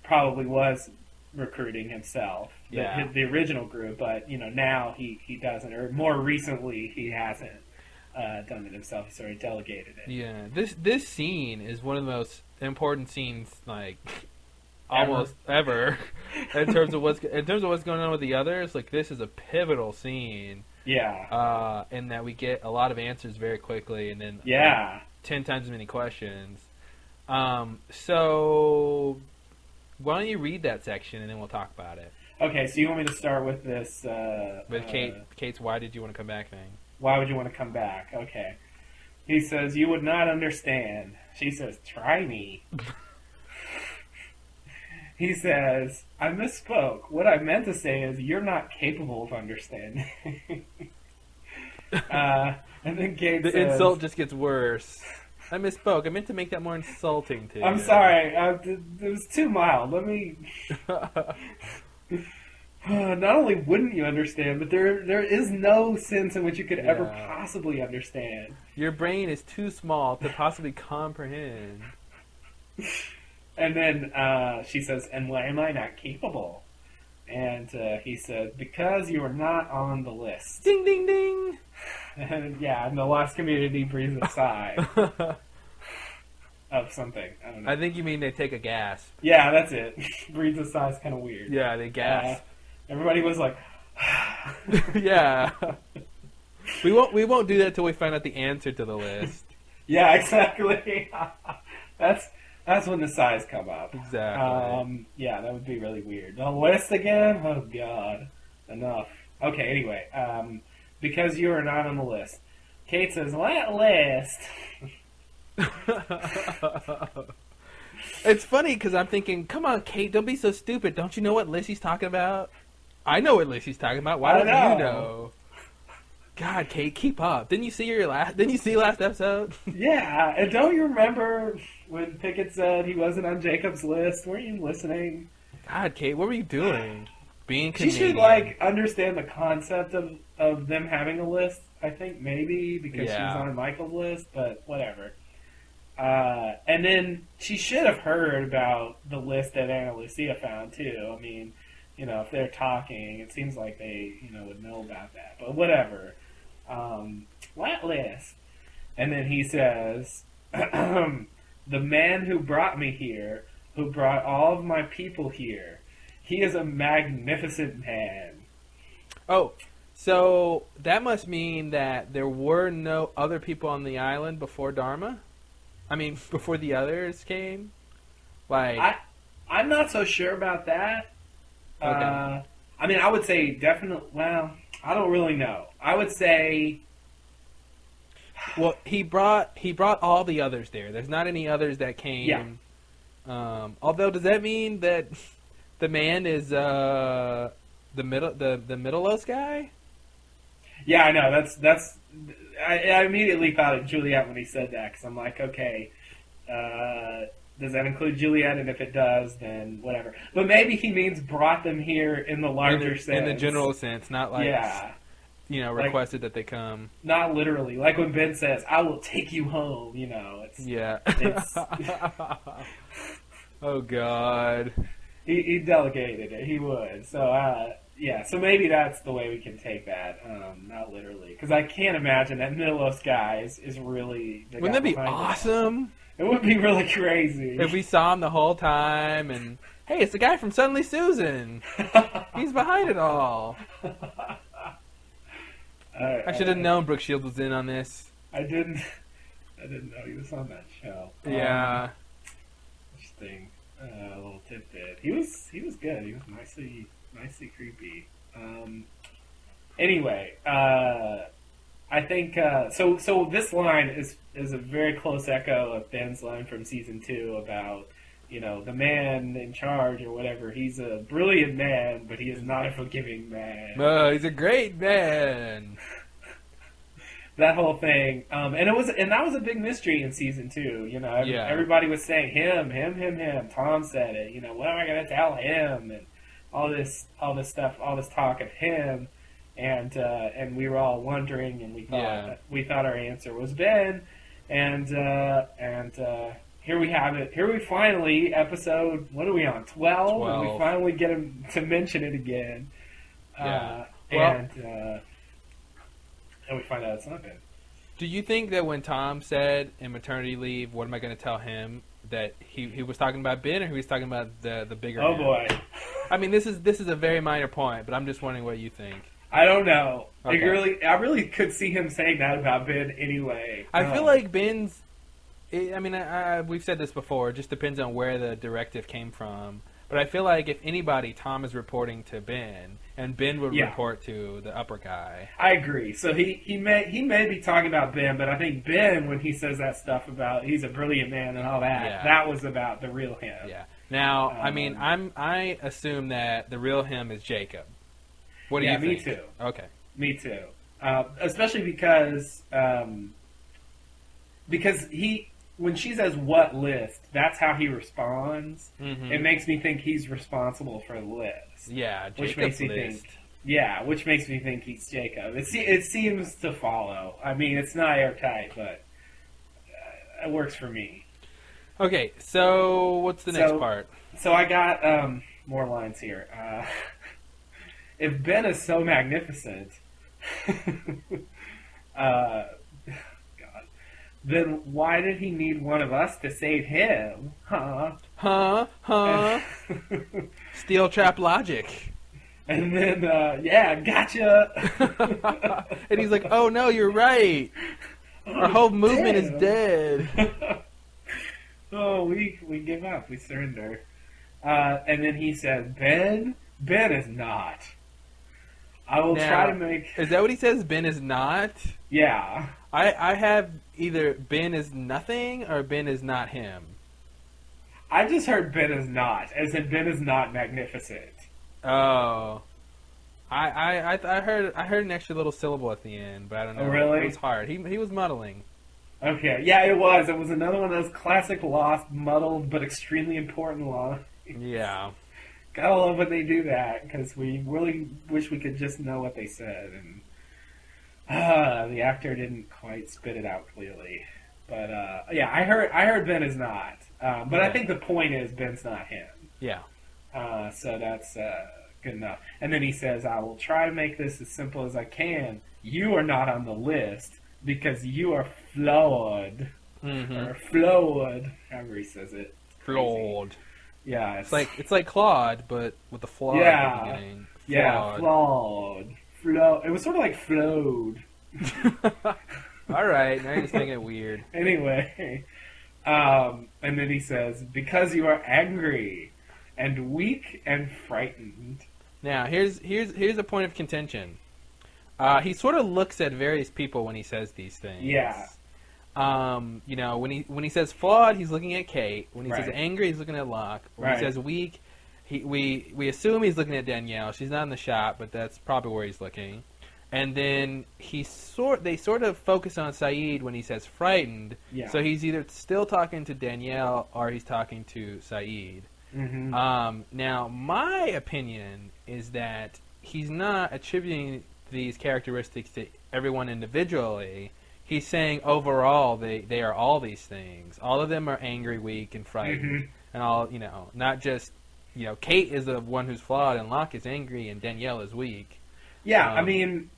probably was recruiting himself, the original group. But now he doesn't, or more recently he hasn't. Done it himself. He sort of delegated it. Yeah, this scene is one of the most important scenes, almost ever, in terms of what's going on with the others. Like, this is a pivotal scene. Yeah. In that we get a lot of answers very quickly, and then 10 times as many questions. So why don't you read that section and then we'll talk about it. Okay, so you want me to start with this? With Kate's "Why did you want to come back" thing. Why would you want to come back? Okay. He says, "You would not understand." She says, "Try me." He says, "I misspoke. What I meant to say is you're not capable of understanding." And then Kate says... The insult just gets worse. I misspoke. I meant to make that more insulting to you. I'm sorry. It was too mild. Let me... Not only wouldn't you understand, but there is no sense in which you could ever possibly understand. Your brain is too small to possibly comprehend. And then she says, and why am I not capable? And he said, because you are not on the list. Ding, ding, ding. And and the lost community breathes a sigh. Of something. I don't know. I think you mean they take a gasp. Yeah, that's it. Breathes a sigh is kind of weird. Yeah, they gasp. Everybody was like... Yeah. We won't do that till we find out the answer to the list. Yeah, exactly. That's when the sighs come up. Exactly. Yeah, that would be really weird. The list again? Oh, God. Enough. Okay, anyway. Because you are not on the list. Kate says, what list? It's funny because I'm thinking, come on, Kate, don't be so stupid. Don't you know what list he's talking about? I know what list he's talking about. Why don't you know? God, Kate, keep up. Didn't you see last episode? Yeah, and don't you remember when Pickett said he wasn't on Jacob's list? Weren't you listening? God, Kate, what were you doing? Being She Canadian. should understand the concept of them having a list. I think maybe because she's on Michael's list, but whatever. And then she should have heard about the list that Ana Lucia found too. I mean, if they're talking, it seems like they would know about that. But whatever. What list? And then he says, the man who brought me here, who brought all of my people here, he is a magnificent man. Oh, so that must mean that there were no other people on the island before Dharma? I mean, before the others came? I'm not so sure about that. Okay. I mean, I would say definitely, well, I don't really know. I would say... Well, he brought all the others there. There's not any others that came. Yeah. Although, does that mean that the man is the middlemost guy? Yeah, I know. That's. I immediately thought of Juliet when he said that because I'm like, okay, does that include Juliet? And if it does, then whatever. But maybe he means brought them here in the larger sense, in the general sense, not like requested that they come. Not literally, like when Ben says, "I will take you home." It's It's, oh God. He delegated it. He would. So so maybe that's the way we can take that, not literally, because I can't imagine that Milos guy is really. Wouldn't that be awesome? It would be really crazy if we saw him the whole time, and hey, it's the guy from Suddenly Susan. He's behind it all. I should have known Brooke Shields was in on this. I didn't know he was on that show. Yeah. Interesting. A little tidbit. He was good. He was nicely creepy. Anyway, I think so this line is a very close echo of Ben's line from season 2 about the man in charge or whatever. He's a brilliant man, but he is not a forgiving man. He's a great man. That whole thing, and that was a big mystery in season 2. Everybody was saying him. Tom said it. What am I going to tell him? And all this stuff, all this talk of him, and we were all wondering, and we thought our answer was Ben, and here we have it. Here we finally, episode, what are we on, 12? And we finally get him to mention it again. Yeah. And we find out it's not Ben. Do you think that when Tom said in maternity leave, what am I going to tell him, that he was talking about Ben, or he was talking about the bigger Oh, man? boy. I mean, this is a very minor point, but I'm just wondering what you think. I don't know. Okay. I really could see him saying that about Ben anyway. I feel like Ben's... I mean, we've said this before. It just depends on where the directive came from. But I feel like if anybody, Tom is reporting to Ben, and Ben would report to the upper guy. I agree. So he may be talking about Ben, but I think Ben, when he says that stuff about he's a brilliant man and all that, that was about the real him. Yeah. Now, I mean, I assume that the real him is Jacob. What do you think? Me too. Okay. Me too. Especially because when she says what list, that's how he responds. Mm-hmm. It makes me think he's responsible for the list. Yeah, which Jacob's makes me list. think. Yeah, which makes me think he's Jacob. It seems to follow. I mean, it's not airtight, but it works for me. Okay, so what's the next part? So I got more lines here. If Ben is so magnificent, God, then why did he need one of us to save him? Huh? Steel trap logic. And then, yeah, gotcha. And he's like, oh no, you're right. Our whole movement is dead. Oh, we give up. We surrender. And then he says, Ben is not. I will try to make... Is that what he says? Ben is not? Yeah. I have either Ben is nothing or Ben is not him. I just heard Ben is not, as in Ben is not magnificent. Oh. I heard an extra little syllable at the end, but I don't know. Oh, really? It was hard. He was muddling. Okay, yeah, it was. It was another one of those classic lost, muddled, but extremely important lines. Yeah. Gotta love when they do that, because we really wish we could just know what they said, and the actor didn't quite spit it out clearly. But yeah, I heard Ben is not, but I think the point is Ben's not him. Yeah. So that's good enough. And then he says, "I will try to make this as simple as I can. You are not on the list because you are flawed, or flawed, however he says it. Flawed. Yeah, it's like Claude, but with the flaw at the beginning. Flawed. Yeah, flawed. It was sort of like flowed. All right, now you're just making it weird. Anyway, and then he says, "Because you are angry and weak and frightened." Now here's a point of contention. He sort of looks at various people when he says these things. Yeah. You know, when he says flawed, he's looking at Kate. When he says Right. angry, he's looking at Locke. When Right. he says weak, we assume he's looking at Danielle. She's not in the shop, but that's probably where he's looking. And then they sort of focus on Saeed when he says frightened. Yeah. So he's either still talking to Danielle or he's talking to Saeed. Mm-hmm. Now, my opinion is that he's not attributing these characteristics to everyone individually. He's saying overall they are all these things. All of them are angry, weak, and frightened. And all, you know, not just, you know, Kate is the one who's flawed and Locke is angry and Danielle is weak. Yeah, I mean,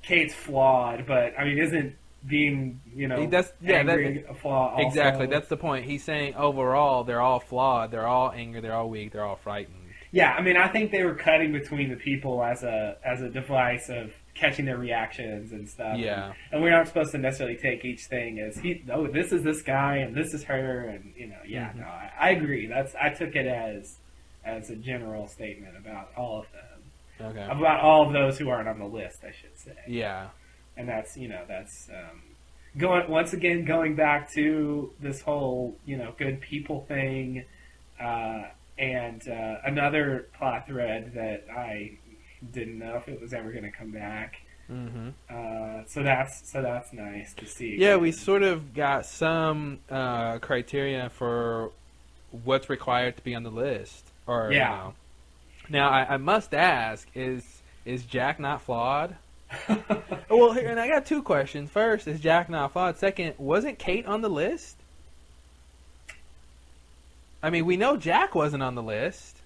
Kate's flawed, but I mean, isn't being, you know, angry a flaw also? Exactly, that's the point. He's saying overall they're all flawed, they're all angry, they're all weak, they're all frightened. Yeah, I mean, I think they were cutting between the people as a device of catching their reactions and stuff. Yeah. And we're not supposed to necessarily take each thing as this is this guy and this is her, and you know, yeah, no, I agree. I took it as a general statement about all of them. Okay. About all of those who aren't on the list, I should say. Yeah. And that's going back to this whole, you know, good people thing, and another plot thread that I didn't know if it was ever going to come back. So that's nice to see. Yeah, we sort of got some criteria for what's required to be on the list. Or, yeah. You know. Now, I must ask, is Jack not flawed? Well, and I got two questions. First, is Jack not flawed? Second, wasn't Kate on the list? I mean, we know Jack wasn't on the list.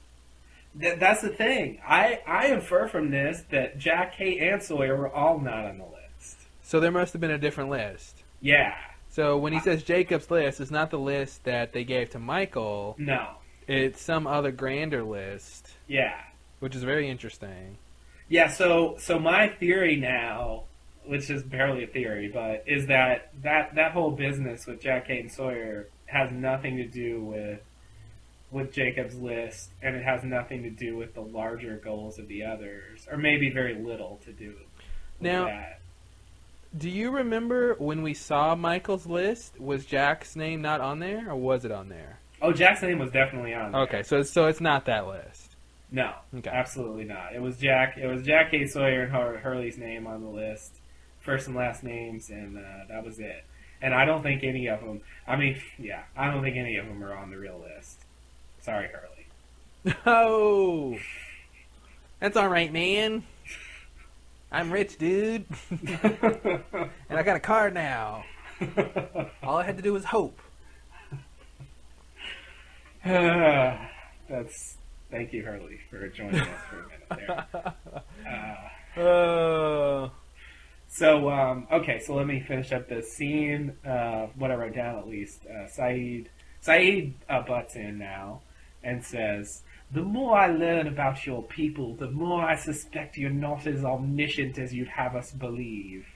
That's the thing. I infer from this that Jack, Kate, and Sawyer were all not on the list. So there must have been a different list. Yeah. So when he says Jacob's list, it's not the list that they gave to Michael. No. It's some other grander list. Yeah. Which is very interesting. Yeah, so my theory now, which is barely a theory, but is that whole business with Jack, Kate, and Sawyer has nothing to do with Jacob's list, and it has nothing to do with the larger goals of the others, or maybe very little to do with that. Do you remember when we saw Michael's list? Was Jack's name not on there, or was it on there? Oh, Jack's name was definitely on there. Okay, so it's not that list. No, okay. Absolutely not. It was Jack, Kate, Sawyer, and Hurley's name on the list, first and last names, and that was it. and I don't think any of them. I mean, yeah, I don't think any of them are on the real list. Sorry, Hurley. Oh, that's all right, man. I'm rich, dude, and I got a car now. All I had to do was hope. Thank you, Hurley, for joining us for a minute there. Okay, so let me finish up the scene. What I wrote down, at least. Saeed butts in now and says, "The more I learn about your people, the more I suspect you're not as omniscient as you'd have us believe.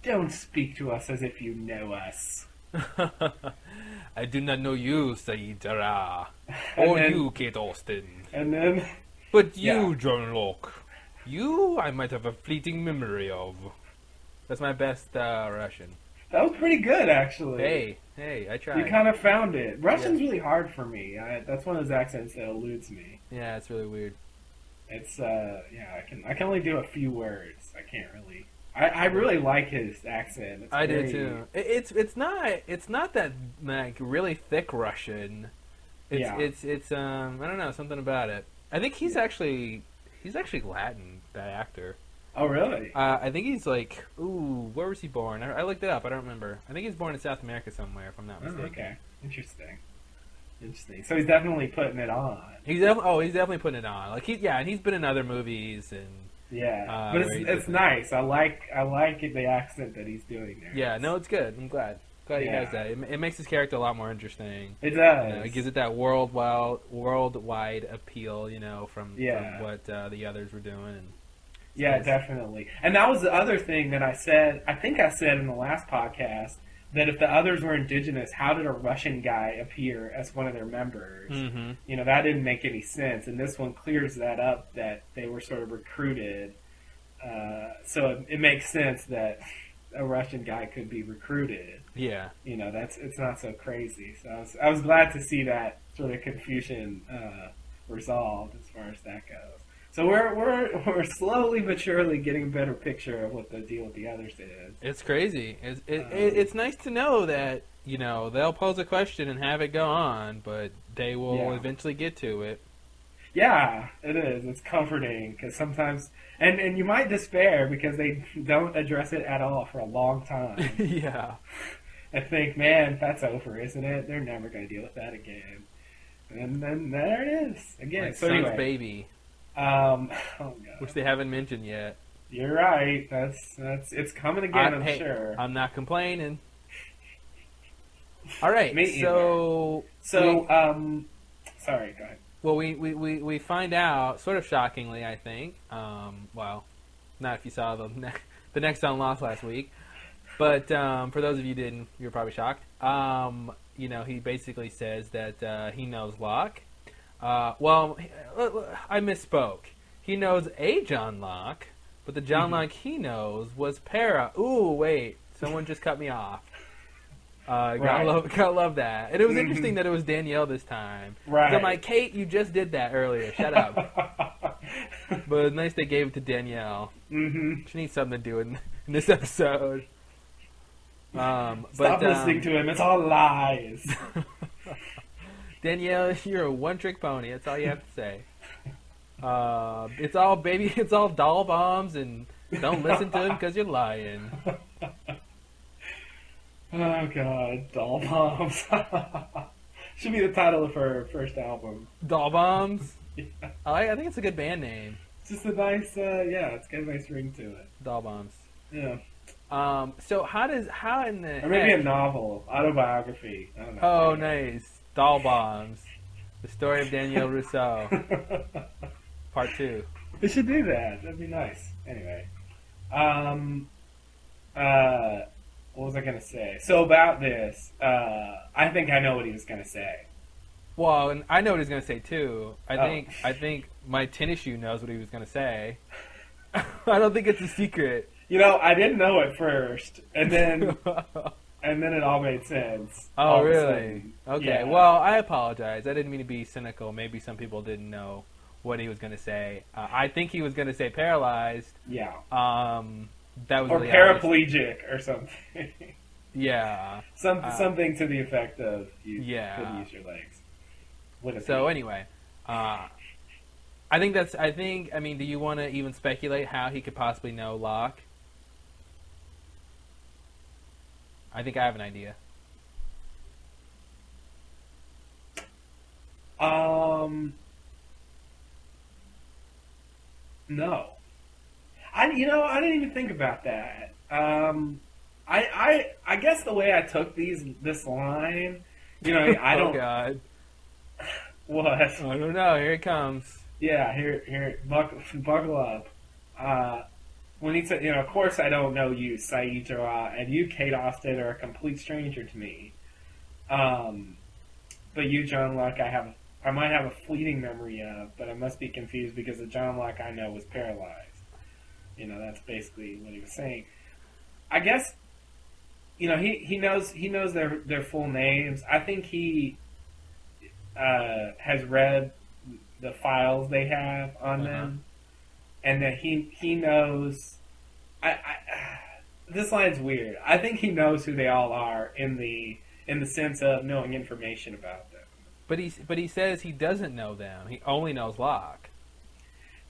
Don't speak to us as if you know us." I do not know you, Saeed Jarrah, or you, Kate Austen. And then... But you, John Locke, you I might have a fleeting memory of. That's my best Russian. That was pretty good, actually. Hey, I tried. You kind of found it. Russian's really hard for me. That's one of those accents that eludes me. Yeah, it's really weird. It's I can only do a few words. I can't really. I really like his accent. I do too. It's not that like really thick Russian. It's I don't know, something about it. I think he's actually Latin, that actor. Oh really? I think he's like, where was he born? I looked it up. I don't remember. I think he's born in South America somewhere, if I'm not mistaken. Oh, okay, interesting. So he's definitely putting it on. He's definitely putting it on. Like and he's been in other movies and. Yeah, but it's nice. I like the accent that he's doing there. Yeah, no, it's good. I'm glad he has that. It makes his character a lot more interesting. It does. It gives it that worldwide appeal, from what the others were doing. Yeah, definitely. And that was the other thing that I said. I think I said in the last podcast that if the others were indigenous, how did a Russian guy appear as one of their members? Mm-hmm. That didn't make any sense. And this one clears that up, that they were sort of recruited. So it makes sense that a Russian guy could be recruited. Yeah. It's not so crazy. So I was glad to see that sort of confusion resolved as far as that goes. So we're slowly but surely getting a better picture of what the deal with the others is. It's crazy. It's nice to know that they'll pose a question and have it go on, but they will eventually get to it. Yeah, it is. It's comforting because sometimes, and you might despair because they don't address it at all for a long time. Yeah. I think, man, that's over, isn't it? They're never going to deal with that again. And then there it is again. Like so Son's anyway. baby. Oh God. Which they haven't mentioned yet. You're right. That's it's coming again. I'm sure. I'm not complaining. All right. Sorry. Go ahead. Well, we find out sort of shockingly, I think. Well, not if you saw the next on Lost last week, but for those of you who didn't, you're probably shocked. He basically says that he knows Locke. Well, I misspoke. He knows a John Locke, but the John Locke he knows was Para. Ooh, wait. Someone just cut me off. Gotta love that. And it was interesting that it was Danielle this time. Right. So I'm like, Kate, you just did that earlier. Shut up. But it's nice they gave it to Danielle. Mm-hmm. She needs something to do in this episode. Stop listening to him. It's all lies. Danielle, you're a one-trick pony. That's all you have to say. It's all doll bombs, and don't listen to him because you're lying. Oh God, doll bombs. Should be the title of her first album. Doll bombs. Yeah. I think it's a good band name. It's just a nice, it's got a nice ring to it. Doll bombs. Yeah. So how in the or maybe a novel, autobiography. I don't know. Oh, nice. Doll bombs. The story of Danielle Rousseau. Part 2. They should do that. That'd be nice. Anyway. What was I going to say? So about this, I think I know what he was going to say. Well, and I know what he's going to say too. I think my tennis shoe knows what he was going to say. I don't think it's a secret. I didn't know at first, and then it all made sense. Oh, really? Okay. Yeah. Well, I apologize. I didn't mean to be cynical. Maybe some people didn't know what he was going to say. I think he was going to say paralyzed. Yeah. That was or really paraplegic obvious. Or something. Yeah. Something to the effect of you Yeah. could use your legs. With a So P. anyway, I mean, do you want to even speculate how he could possibly know Locke? I think I have an idea. No. I didn't even think about that. I guess the way I took this line, I Oh don't. God. What? I don't know. Here it comes. Yeah, here, buckle up. When he said, of course I don't know you, Saeed Jarrah, and you, Kate Austin, are a complete stranger to me. But you, John Locke, I might have a fleeting memory of, but I must be confused because the John Locke I know was paralyzed. That's basically what he was saying. I guess, he knows their full names. I think he has read the files they have on them, and that he knows. This line's weird. I think he knows who they all are in the sense of knowing information about them. But he says he doesn't know them. He only knows Locke.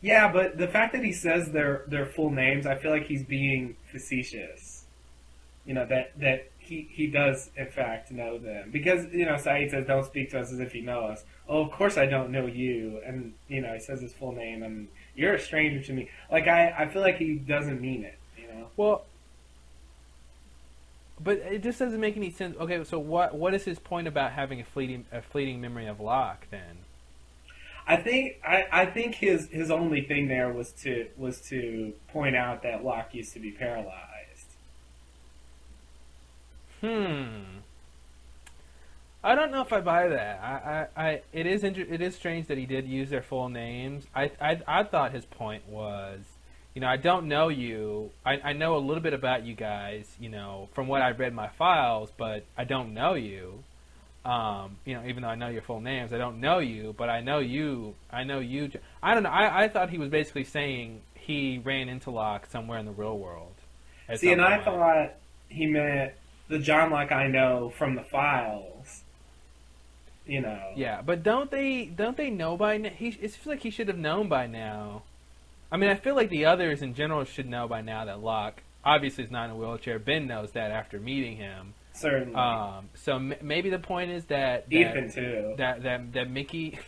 Yeah, but the fact that he says their full names, I feel like he's being facetious. That he does in fact know them, because Saeed says, "Don't speak to us as if you know us." Oh, of course I don't know you, and he says his full name, and you're a stranger to me. Like I feel like he doesn't mean it. Well, but it just doesn't make any sense. Okay, so what is his point about having a fleeting memory of Locke then? I think his only thing there was to point out that Locke used to be paralyzed. I don't know if I buy that. It is strange that he did use their full names. I thought his point was, I don't know you. I know a little bit about you guys, from what I've read in my files, but I don't know you. Even though I know your full names, I don't know you, but I know you. I don't know. I thought he was basically saying he ran into Locke somewhere in the real world. See, and I thought he meant the John Locke I know from the files. Yeah, but don't they know by now? It feels like he should have known by now. I mean, I feel like the others in general should know by now that Locke obviously is not in a wheelchair. Ben knows that after meeting him. Certainly. So maybe the point is that Ethan too. That Mickey,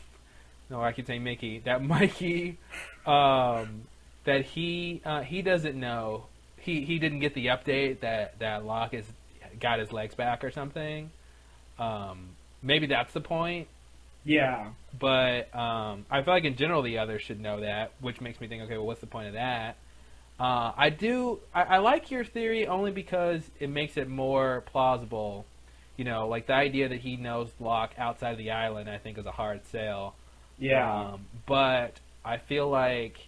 no, I keep saying Mickey. That Mikey, that he doesn't know. He didn't get the update that Locke has got his legs back or something. Maybe that's the point. Yeah. But I feel like in general the others should know that, which makes me think, okay, well, what's the point of that? I like your theory only because it makes it more plausible. Like the idea that he knows Locke outside of the island, I think is a hard sell. Yeah. But I feel like,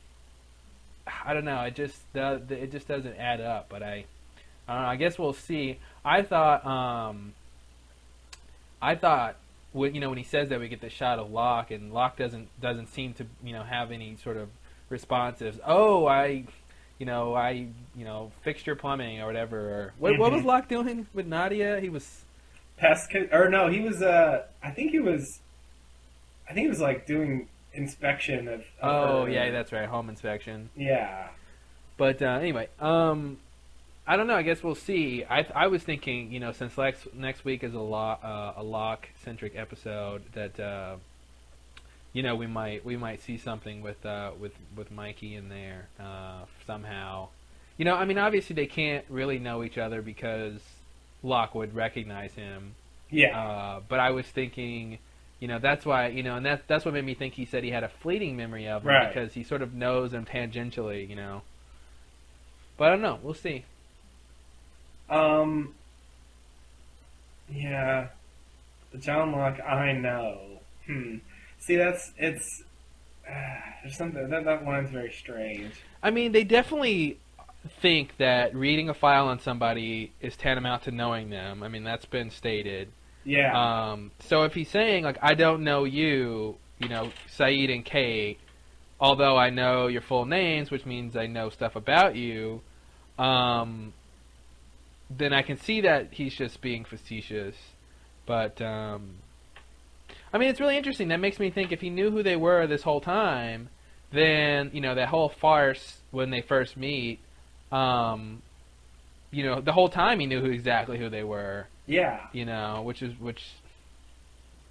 I don't know, it just doesn't add up. But I don't know. I guess we'll see. I thought when he says that, we get the shot of Locke, and Locke doesn't seem to have any sort of responsives. Oh, I fixed your plumbing or whatever. Or what was Locke doing with Nadia? He was he was I think he was like doing inspection of her. Yeah, that's right, home inspection. Yeah. But anyway, I don't know. I guess we'll see. I was thinking, since next week is a Locke centric episode, that we might see something with Mikey in there somehow. I mean, obviously they can't really know each other because Locke would recognize him. Yeah. But I was thinking, that's why, and that's what made me think he said he had a fleeting memory of him, right, because he sort of knows him tangentially, But I don't know. We'll see. Yeah. The John Locke I know. See, there's something that line's very strange. I mean, they definitely think that reading a file on somebody is tantamount to knowing them. I mean, that's been stated. Yeah. So if he's saying, like, I don't know you, Saeed and Kate, although I know your full names, which means I know stuff about you, then I can see that he's just being facetious. But I mean, it's really interesting. That makes me think if he knew who they were this whole time, then that whole farce when they first meet, the whole time he knew exactly who they were. Yeah. Which is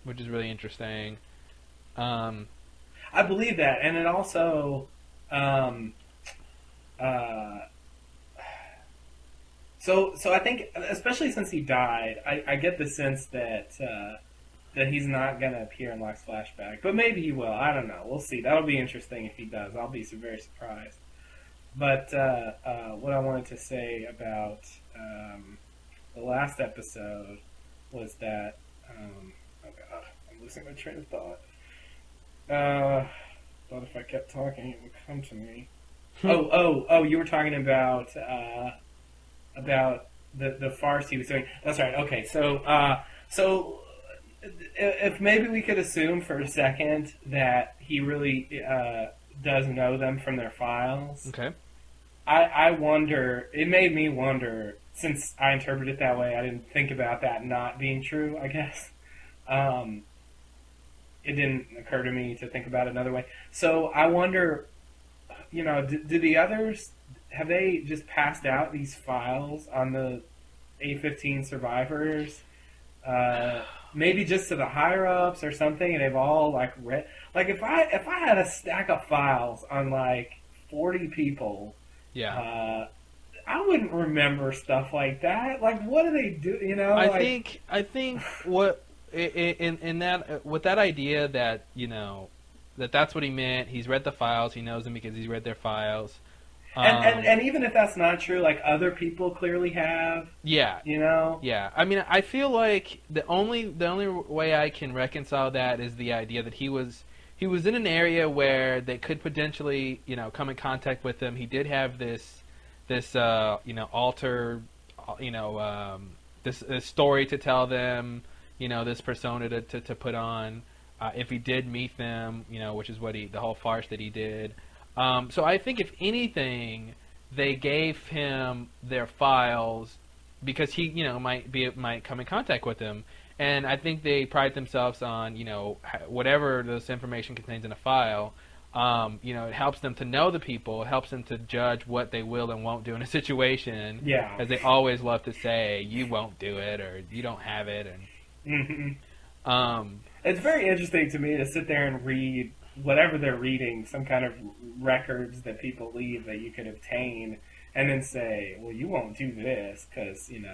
really interesting. I believe that, and it also, so I think, especially since he died, I get the sense that he's not gonna appear in Locke's flashback, but maybe he will. I don't know. We'll see. That'll be interesting if he does. I'll be very surprised. But what I wanted to say about the last episode was that, oh god, I'm losing my train of thought. Thought if I kept talking, it would come to me. Oh! You were talking about the farce he was doing. That's right. Okay, so if maybe we could assume for a second that he really does know them from their files. Okay. I wonder. It made me wonder, since I interpret it that way. I didn't think about that not being true, I guess. It didn't occur to me to think about it another way. So I wonder, do the others, have they just passed out these files on the A-15 survivors? Maybe just to the higher-ups or something, and they've all, read... if I had a stack of files on, 40 people, yeah, I wouldn't remember stuff like that. What do they do, I think what... In that, with that idea that that's what he meant. He's read the files. He knows them because he's read their files. And even if that's not true, other people clearly have. Yeah. Yeah. I mean, I feel like the only way I can reconcile that is the idea that he was in an area where they could potentially come in contact with him. He did have this alter this story to tell them. This persona to put on if he did meet them, which is what the whole farce that he did. So I think if anything, they gave him their files because he, might come in contact with them. And I think they pride themselves on, whatever this information contains in a file, it helps them to know the people. It helps them to judge what they will and won't do in a situation. Yeah. As they always love to say, you won't do it or you don't have it. And it's very interesting to me to sit there and read whatever they're reading, some kind of records that people leave that you could obtain, and then say, well, you won't do this because you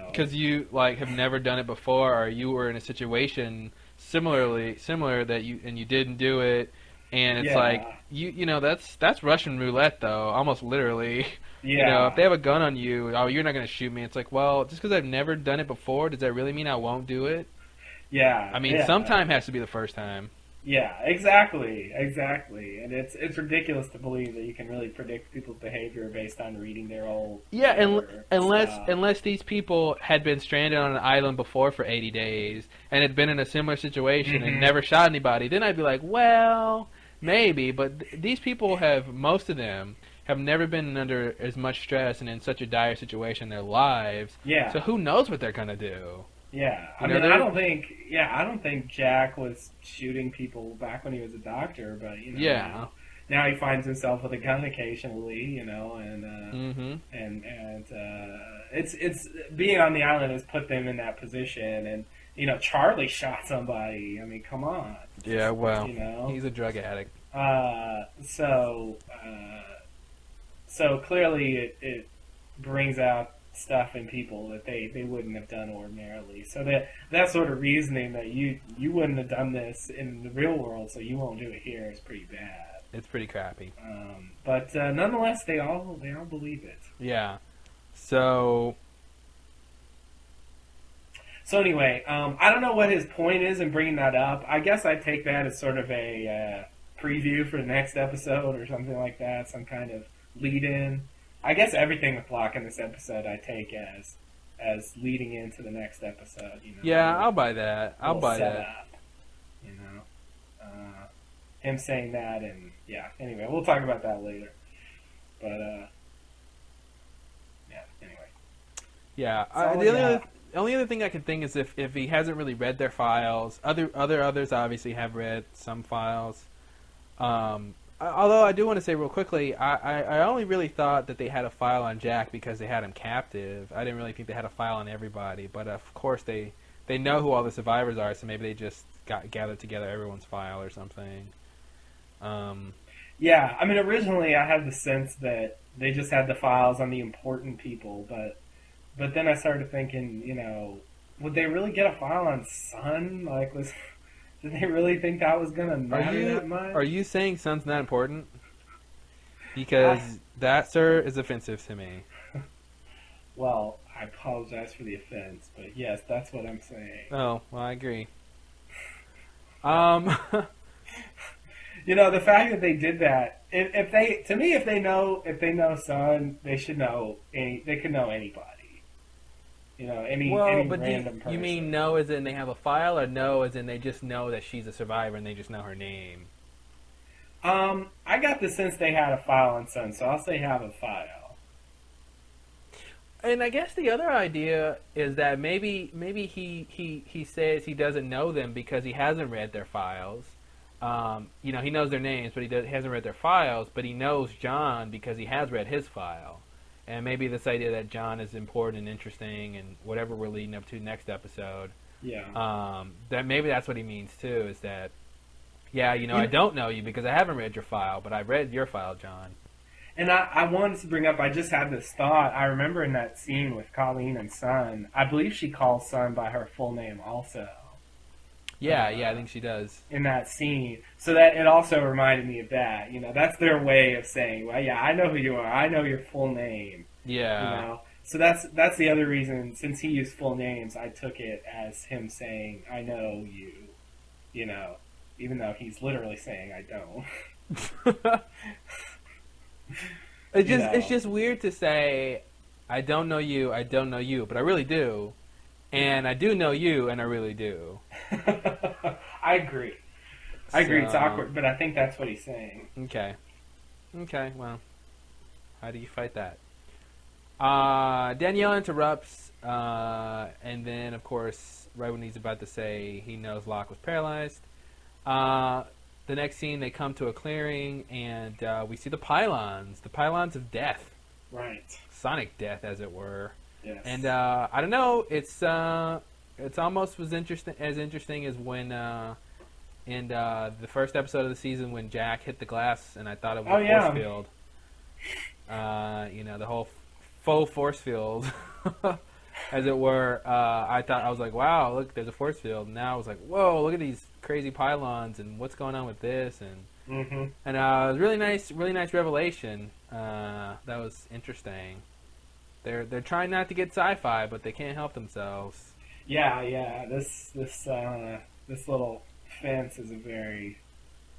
have never done it before, or you were in a situation similar that you didn't do it, and it's that's Russian roulette though, almost literally. Yeah. If they have a gun on you, you're not going to shoot me. It's well, just because I've never done it before, does that really mean I won't do it? Yeah. I mean, sometime has to be the first time. Yeah, exactly. And it's ridiculous to believe that you can really predict people's behavior based on reading their old. Yeah, unless these people had been stranded on an island before for 80 days and had been in a similar situation and never shot anybody, then I'd be like, well, maybe. But these people most of them have never been under as much stress and in such a dire situation in their lives. Yeah. So who knows what they're gonna do? Yeah, I don't think Jack was shooting people back when he was a doctor, but now he finds himself with a gun occasionally, and it's being on the island has put them in that position, and Charlie shot somebody. I mean, come on. Yeah, well, he's a drug addict. So clearly it brings out stuff in people that they wouldn't have done ordinarily. So that sort of reasoning that you wouldn't have done this in the real world, so you won't do it here, is pretty bad. It's pretty crappy. But nonetheless, they all believe it. Yeah. So anyway, I don't know what his point is in bringing that up. I guess I'd take that as sort of a preview for the next episode or something like that, some kind of lead-in. I guess everything with Locke in this episode I take as leading into the next episode. Yeah, I'll buy that. I'll buy that. Up, him saying that, and anyway, we'll talk about that later. But anyway. Yeah. So, The only other thing I could think is if he hasn't really read their files. Others obviously have read some files. Although I do want to say real quickly, I only really thought that they had a file on Jack because they had him captive. I didn't really think they had a file on everybody. But of course they know who all the survivors are, so maybe they just gathered together everyone's file or something. Yeah, I mean, originally I had the sense that they just had the files on the important people, but then I started thinking, would they really get a file on Sun? Like, did they really think that was gonna matter that much? Are you saying Sun's not important? Because that, sir, is offensive to me. Well, I apologize for the offense, but yes, that's what I'm saying. Oh, well, I agree. The fact that they did that, if they know Sun, they should know they could know anybody. Any random person. You mean know as in they have a file, or know as in they just know that she's a survivor and they just know her name? I got the sense they had a file on Sun, so I'll say have a file. And I guess the other idea is that maybe he says he doesn't know them because he hasn't read their files. He knows their names, but he hasn't read their files. But he knows John because he has read his file. And maybe this idea that John is important and interesting, and whatever we're leading up to next episode. Yeah. That maybe that's what he means too. Is that, I don't know you because I haven't read your file, but I read your file, John. And I wanted to bring up, I just had this thought. I remember in that scene with Colleen and Sun, I believe she calls Sun by her full name also. Yeah, I think she does. In that scene. So that it also reminded me of that. That's their way of saying, well, yeah, I know who you are. I know your full name. Yeah. So that's the other reason, since he used full names, I took it as him saying, I know you. Even though he's literally saying, I don't. It's just weird to say, I don't know you, but I really do. And I do know you, and I really do. I agree. It's awkward, but I think that's what he's saying. Okay, well, how do you fight that? Danielle interrupts, and then, of course, right when he's about to say he knows Locke was paralyzed, the next scene, they come to a clearing, and we see the pylons of death. Right. Sonic death, as it were. Yes. And I don't know, it's almost as interesting as when in the first episode of the season when Jack hit the glass and I thought it was a force field. The whole faux force field, as it were. I was like, wow, look, there's a force field. And now I was like, whoa, look at these crazy pylons and what's going on with this, and it was really nice revelation. That was interesting. They're trying not to get sci-fi, but they can't help themselves. Yeah. This little fence is a very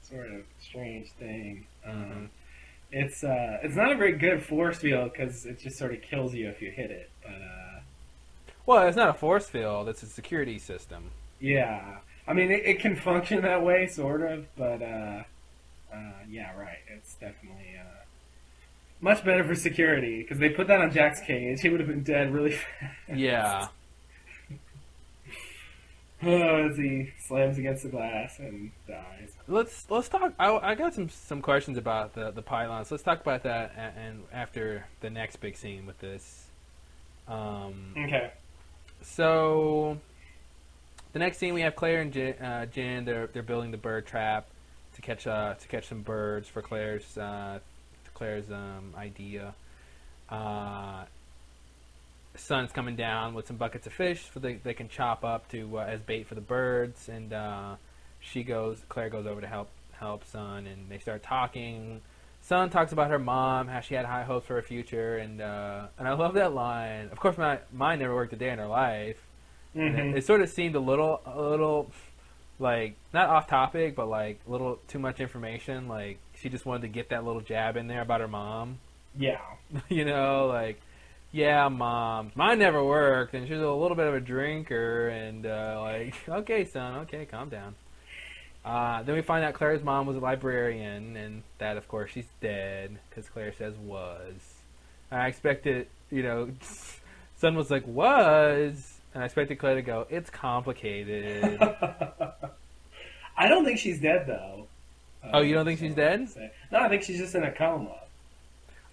sort of strange thing. It's not a very good force field because it just sort of kills you if you hit it. But well, it's not a force field; it's a security system. Yeah, I mean it can function that way, sort of. But yeah, right. It's definitely. Much better for security, because they put that on Jack's cage. He would have been dead really fast. Yeah. As he slams against the glass and dies. Let's talk. I got some questions about the pylons. Let's talk about that and after the next big scene with this. Okay. So the next scene, we have Claire and Jen. They're building the bird trap to catch some birds for Claire's idea. Sun's coming down with some buckets of fish so they can chop up to as bait for the birds, and Claire goes over to help Sun, and they start talking. Sun talks about her mom, how she had high hopes for her future, and I love that line. Of course, mine never worked a day in her life. And it sort of seemed a little like, not off topic, but like a little too much information. Like she just wanted to get that little jab in there about her mom. Yeah. Yeah, mine never worked, and she's a little bit of a drinker, and okay, son, okay, calm down. Then we find out Claire's mom was a librarian, and that, of course, she's dead, because Claire says was. I expected, Son was like, was, and I expected Claire to go, it's complicated. I don't think she's dead, though. Oh, you don't think she's dead? No, I think she's just in a coma.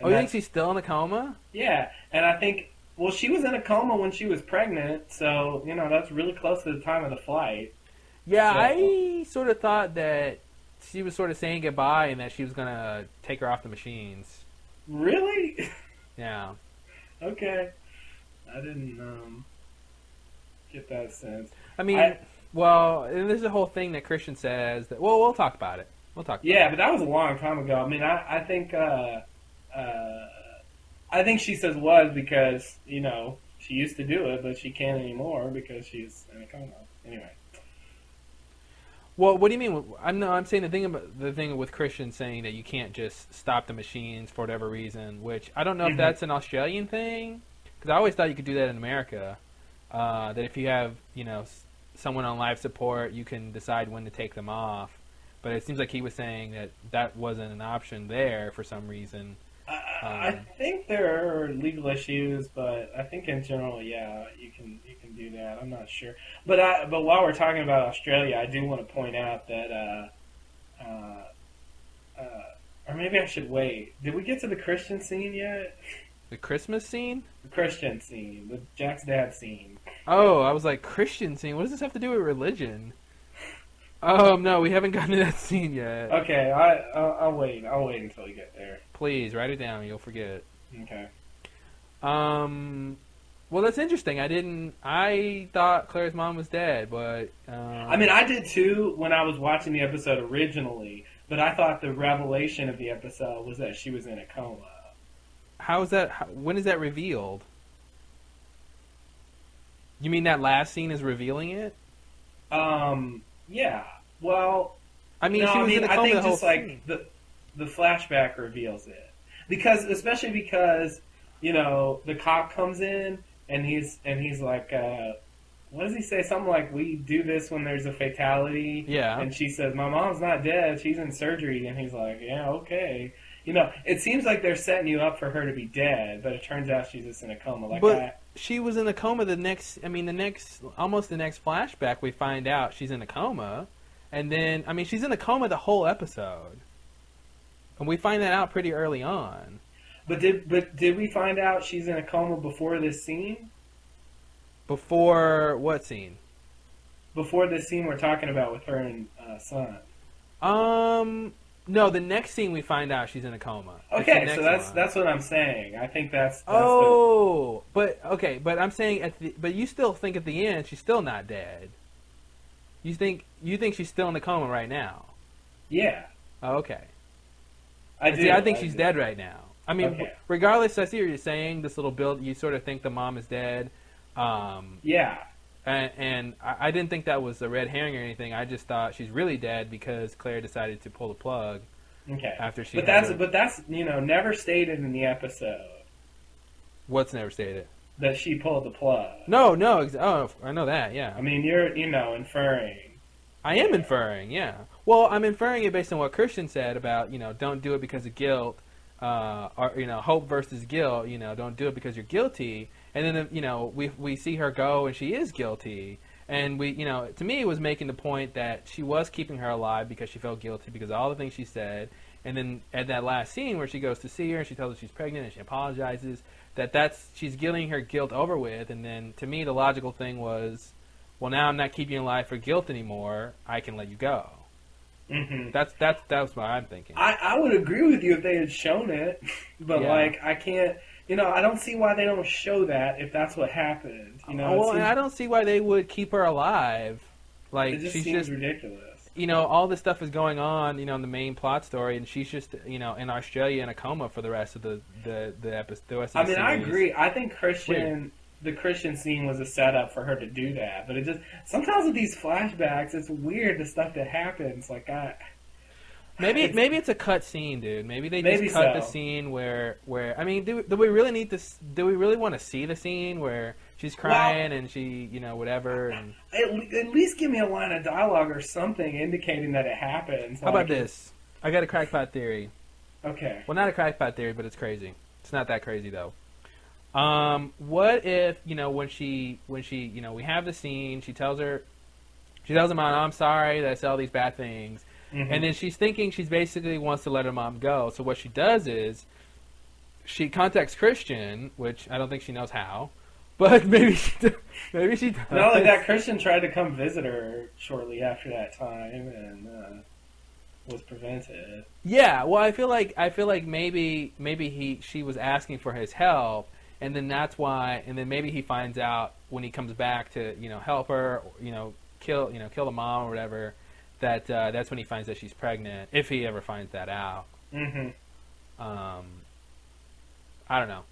Oh, you think she's still in a coma? Yeah, and I think, well, she was in a coma when she was pregnant, so, that's really close to the time of the flight. Yeah, So. I sort of thought that she was sort of saying goodbye and that she was going to take her off the machines. Really? Yeah. Okay. I didn't get that sense. I mean, well, and there's a whole thing that Christian says that, well, we'll talk about it. Yeah, but that was a long time ago. I mean, I think she says was because, she used to do it, but she can't anymore because she's in a coma. Anyway. Well, what do you mean? I'm saying the thing with Christian saying that you can't just stop the machines for whatever reason, which I don't know if that's an Australian thing, because I always thought you could do that in America. That if you have, someone on life support, you can decide when to take them off. But it seems like he was saying that wasn't an option there for some reason. I think there are legal issues, but I think in general, yeah, you can do that. I'm not sure, but while we're talking about Australia, I do want to point out that, or maybe I should wait. Did we get to the Christian scene yet? The Christmas scene? The Christian scene, the Jack's dad scene. Oh, I was like, Christian scene? What does this have to do with religion? No, we haven't gotten to that scene yet. Okay, I'll wait. I'll wait until we get there. Please, write it down. You'll forget. Okay. Well, that's interesting. I thought Claire's mom was dead, but... I mean, I did too when I was watching the episode originally, but I thought the revelation of the episode was that she was in a coma. How is that... When is that revealed? You mean that last scene is revealing it? Yeah. Well... I mean, she was in a coma I think the whole just like the flashback reveals it. Especially because, the cop comes in and he's like, what does he say? Something like, we do this when there's a fatality. Yeah. And she says, my mom's not dead. She's in surgery. And he's like, yeah, okay. It seems like they're setting you up for her to be dead, but it turns out she's just in a coma. But she was in a coma almost the next flashback we find out she's in a coma. And then, she's in a coma the whole episode. And we find that out pretty early on. But did we find out she's in a coma before this scene? Before what scene? Before this scene we're talking about with her and son. No, the next scene we find out she's in a coma. Okay, so that's what I'm saying. I think that's but I'm saying but you still think at the end she's still not dead. You think she's still in a coma right now? Yeah. Oh, okay. I think she's dead right now. Regardless, I see what you're saying. This little build, you sort of think the mom is dead. Yeah. And I didn't think that was a red herring or anything. I just thought she's really dead because Claire decided to pull the plug. Okay. After she. But that's never stated in the episode. What's never stated? That she pulled the plug. No. I know that. Yeah. I mean, you're inferring. I am inferring. Yeah. Well, I'm inferring it based on what Christian said about don't do it because of guilt, or hope versus guilt. Don't do it because you're guilty. And then we see her go and she is guilty. And we to me it was making the point that she was keeping her alive because she felt guilty because of all the things she said. And then at that last scene where she goes to see her and she tells her she's pregnant and she apologizes, she's getting her guilt over with. And then to me the logical thing was, well, now I'm not keeping you alive for guilt anymore. I can let you go. Mm-hmm. That's what I'm thinking. I would agree with you if they had shown it, but I can't. I don't see why they don't show that if that's what happened. And I don't see why they would keep her alive. Like it she's seems ridiculous. All this stuff is going on, in the main plot story, and she's just, in Australia in a coma for the rest of the episode. The rest of the series. I agree. I think the Christian scene was a setup for her to do that, but it just sometimes with these flashbacks, it's weird the stuff that happens. Maybe it's a cut scene, dude. Maybe they just cut the scene where do we really need this? Do we really want to see the scene where she's crying and she whatever? And at least give me a line of dialogue or something indicating that it happens. How about this? I got a crackpot theory. Okay. Well, not a crackpot theory, but it's crazy. It's not that crazy though. What if when she we have the scene, she tells her mom, I'm sorry that I said all these bad things, and then she's thinking she's basically wants to let her mom go. So what she does is she contacts Christian, which I don't think she knows how, but maybe maybe she does. Not only that, Christian tried to come visit her shortly after that time and was prevented. Yeah, well, I feel like maybe she was asking for his help, and then that's why, and then maybe he finds out when he comes back to help her, kill the mom or whatever, that that's when he finds that she's pregnant, if he ever finds that out. I don't know.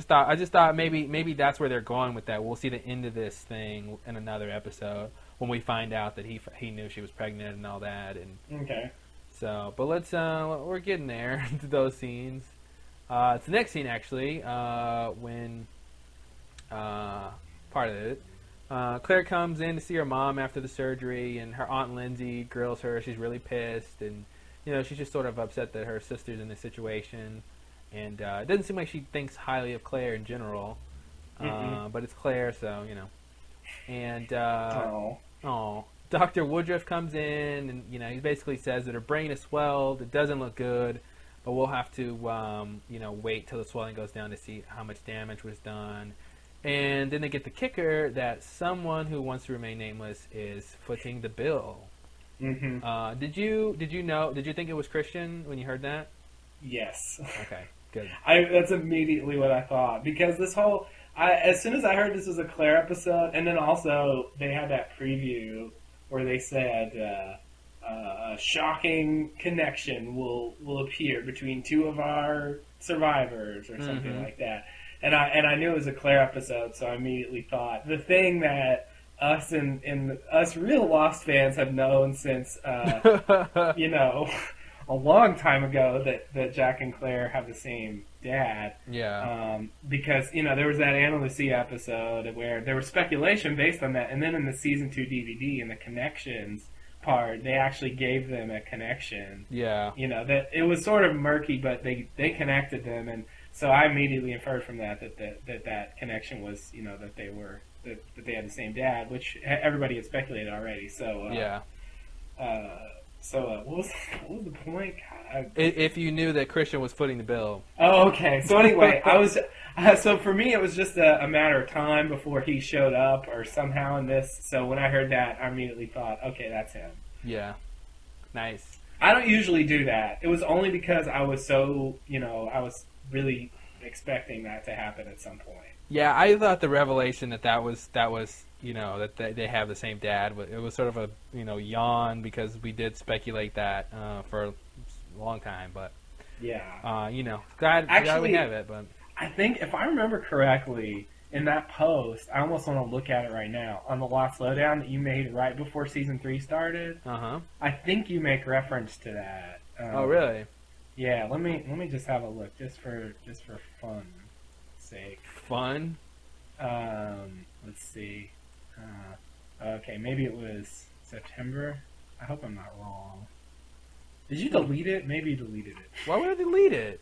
I just thought maybe that's where they're going with that. We'll see the end of this thing in another episode when we find out that he knew she was pregnant and all that. And okay. So, but we're getting there to those scenes. It's the next scene actually when part of it. Claire comes in to see her mom after the surgery, and her Aunt Lindsay grills her. She's really pissed, and she's just sort of upset that her sister's in this situation. And it doesn't seem like she thinks highly of Claire in general, but it's Claire, so And Dr. Woodruff comes in, and he basically says that her brain is swelled. It doesn't look good, but we'll have to wait till the swelling goes down to see how much damage was done. And then they get the kicker that someone who wants to remain nameless is footing the bill. Did you think it was Christian when you heard that? Yes. Okay. Good. That's immediately what I thought, because this whole, as soon as I heard this was a Claire episode, and then also they had that preview where they said a shocking connection will appear between two of our survivors or something like that, and I knew it was a Claire episode, so I immediately thought the thing that us and us real Lost fans have known since a long time ago that Jack and Claire have the same dad. Yeah. Because, there was that Anna Lucia episode where there was speculation based on that, and then in the season 2 DVD, in the connections part, they actually gave them a connection. Yeah. That it was sort of murky, but they connected them, and so I immediately inferred from that connection was, that they had the same dad, which everybody had speculated already. So yeah. So what was the point? God, if you knew that Christian was footing the bill. Oh, okay. So anyway, so for me it was just a matter of time before he showed up or somehow in this. So when I heard that, I immediately thought, okay, that's him. Yeah. Nice. I don't usually do that. It was only because I was so, I was really expecting that to happen at some point. Yeah, I thought the revelation that was that they have the same dad. It was sort of a yawn, because we did speculate that for a long time. But yeah, glad we have it. But I think if I remember correctly, in that post, I almost want to look at it right now on the Lost Lowdown that you made right before season 3 started. I think you make reference to that. Oh, really? Yeah. Let me just have a look, just for fun sake. Fun. Let's see. Okay, maybe it was September. I hope I'm not wrong. Did you delete it? Maybe you deleted it. Why would I delete it?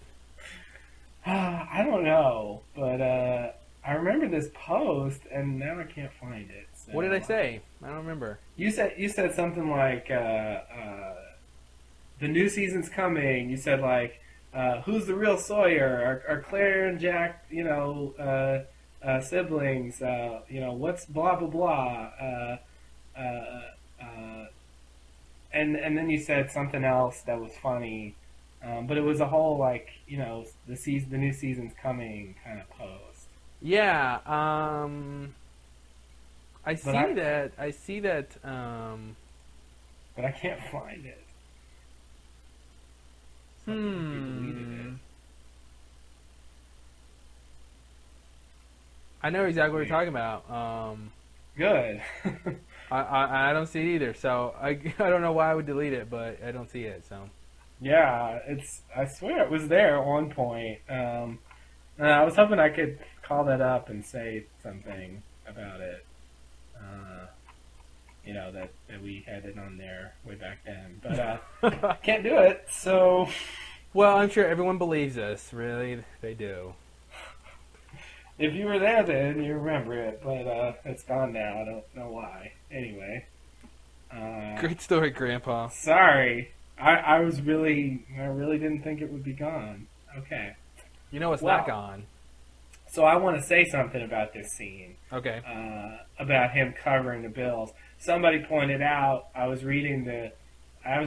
I don't know, but I remember this post, and now I can't find it. So, what did I say? I don't remember. You said something like the new season's coming. You said like, who's the real Sawyer? Are Claire and Jack, siblings? What's blah blah blah? And then you said something else that was funny, but it was a whole the new season's coming kind of post. Yeah, I see that. But I can't find it. So I think you deleted it. I know exactly what you're talking about. Good. I don't see it either, so I don't know why I would delete it, but I don't see it. So yeah, I swear it was there at one point. I was hoping I could call that up and say something about it. That we had it on there way back then, but can't do it. So, well, I'm sure everyone believes us. Really, they do. If you were there then, you remember it, but it's gone now. I don't know why. Anyway. Great story, Grandpa. Sorry. I really didn't think it would be gone. Okay. You know it's not gone. So I want to say something about this scene. Okay. About him covering the bills. Somebody pointed out I was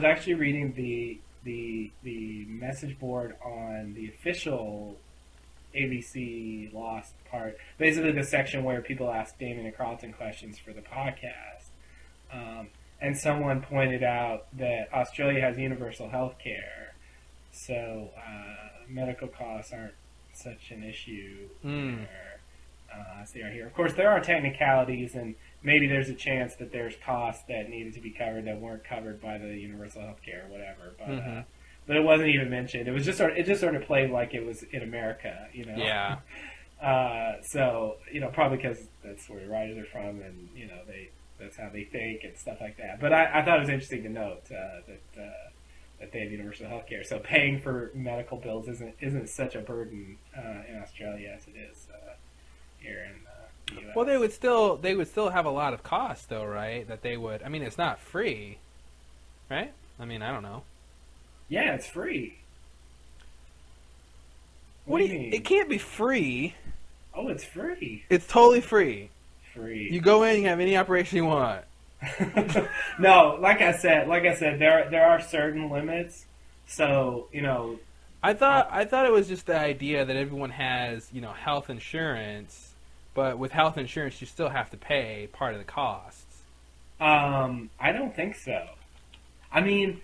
actually reading the message board on the official ABC Lost part. Basically the section where people ask Damon and Carlton questions for the podcast. And someone pointed out that Australia has universal health care, so medical costs aren't such an issue there, as they are here. Of course, there are technicalities, and maybe there's a chance that there's costs that needed to be covered that weren't covered by the universal health care or whatever. But it wasn't even mentioned. It was just sort of played like it was in America, you know. Yeah. So probably because that's where the writers are from, and that's how they think and stuff like that. But I thought it was interesting to note that they have universal health care. So paying for medical bills isn't such a burden in Australia as it is here in the U.S. Well, they would still have a lot of costs, though, right? That they would. I mean, it's not free, right? I mean, I don't know. Yeah, it's free. What do you mean? It can't be free. Oh, it's free. It's totally free. Free. You go in, you have any operation you want. No, like I said, there are certain limits. So I thought it was just the idea that everyone has health insurance, but with health insurance you still have to pay part of the costs. I don't think so. I mean,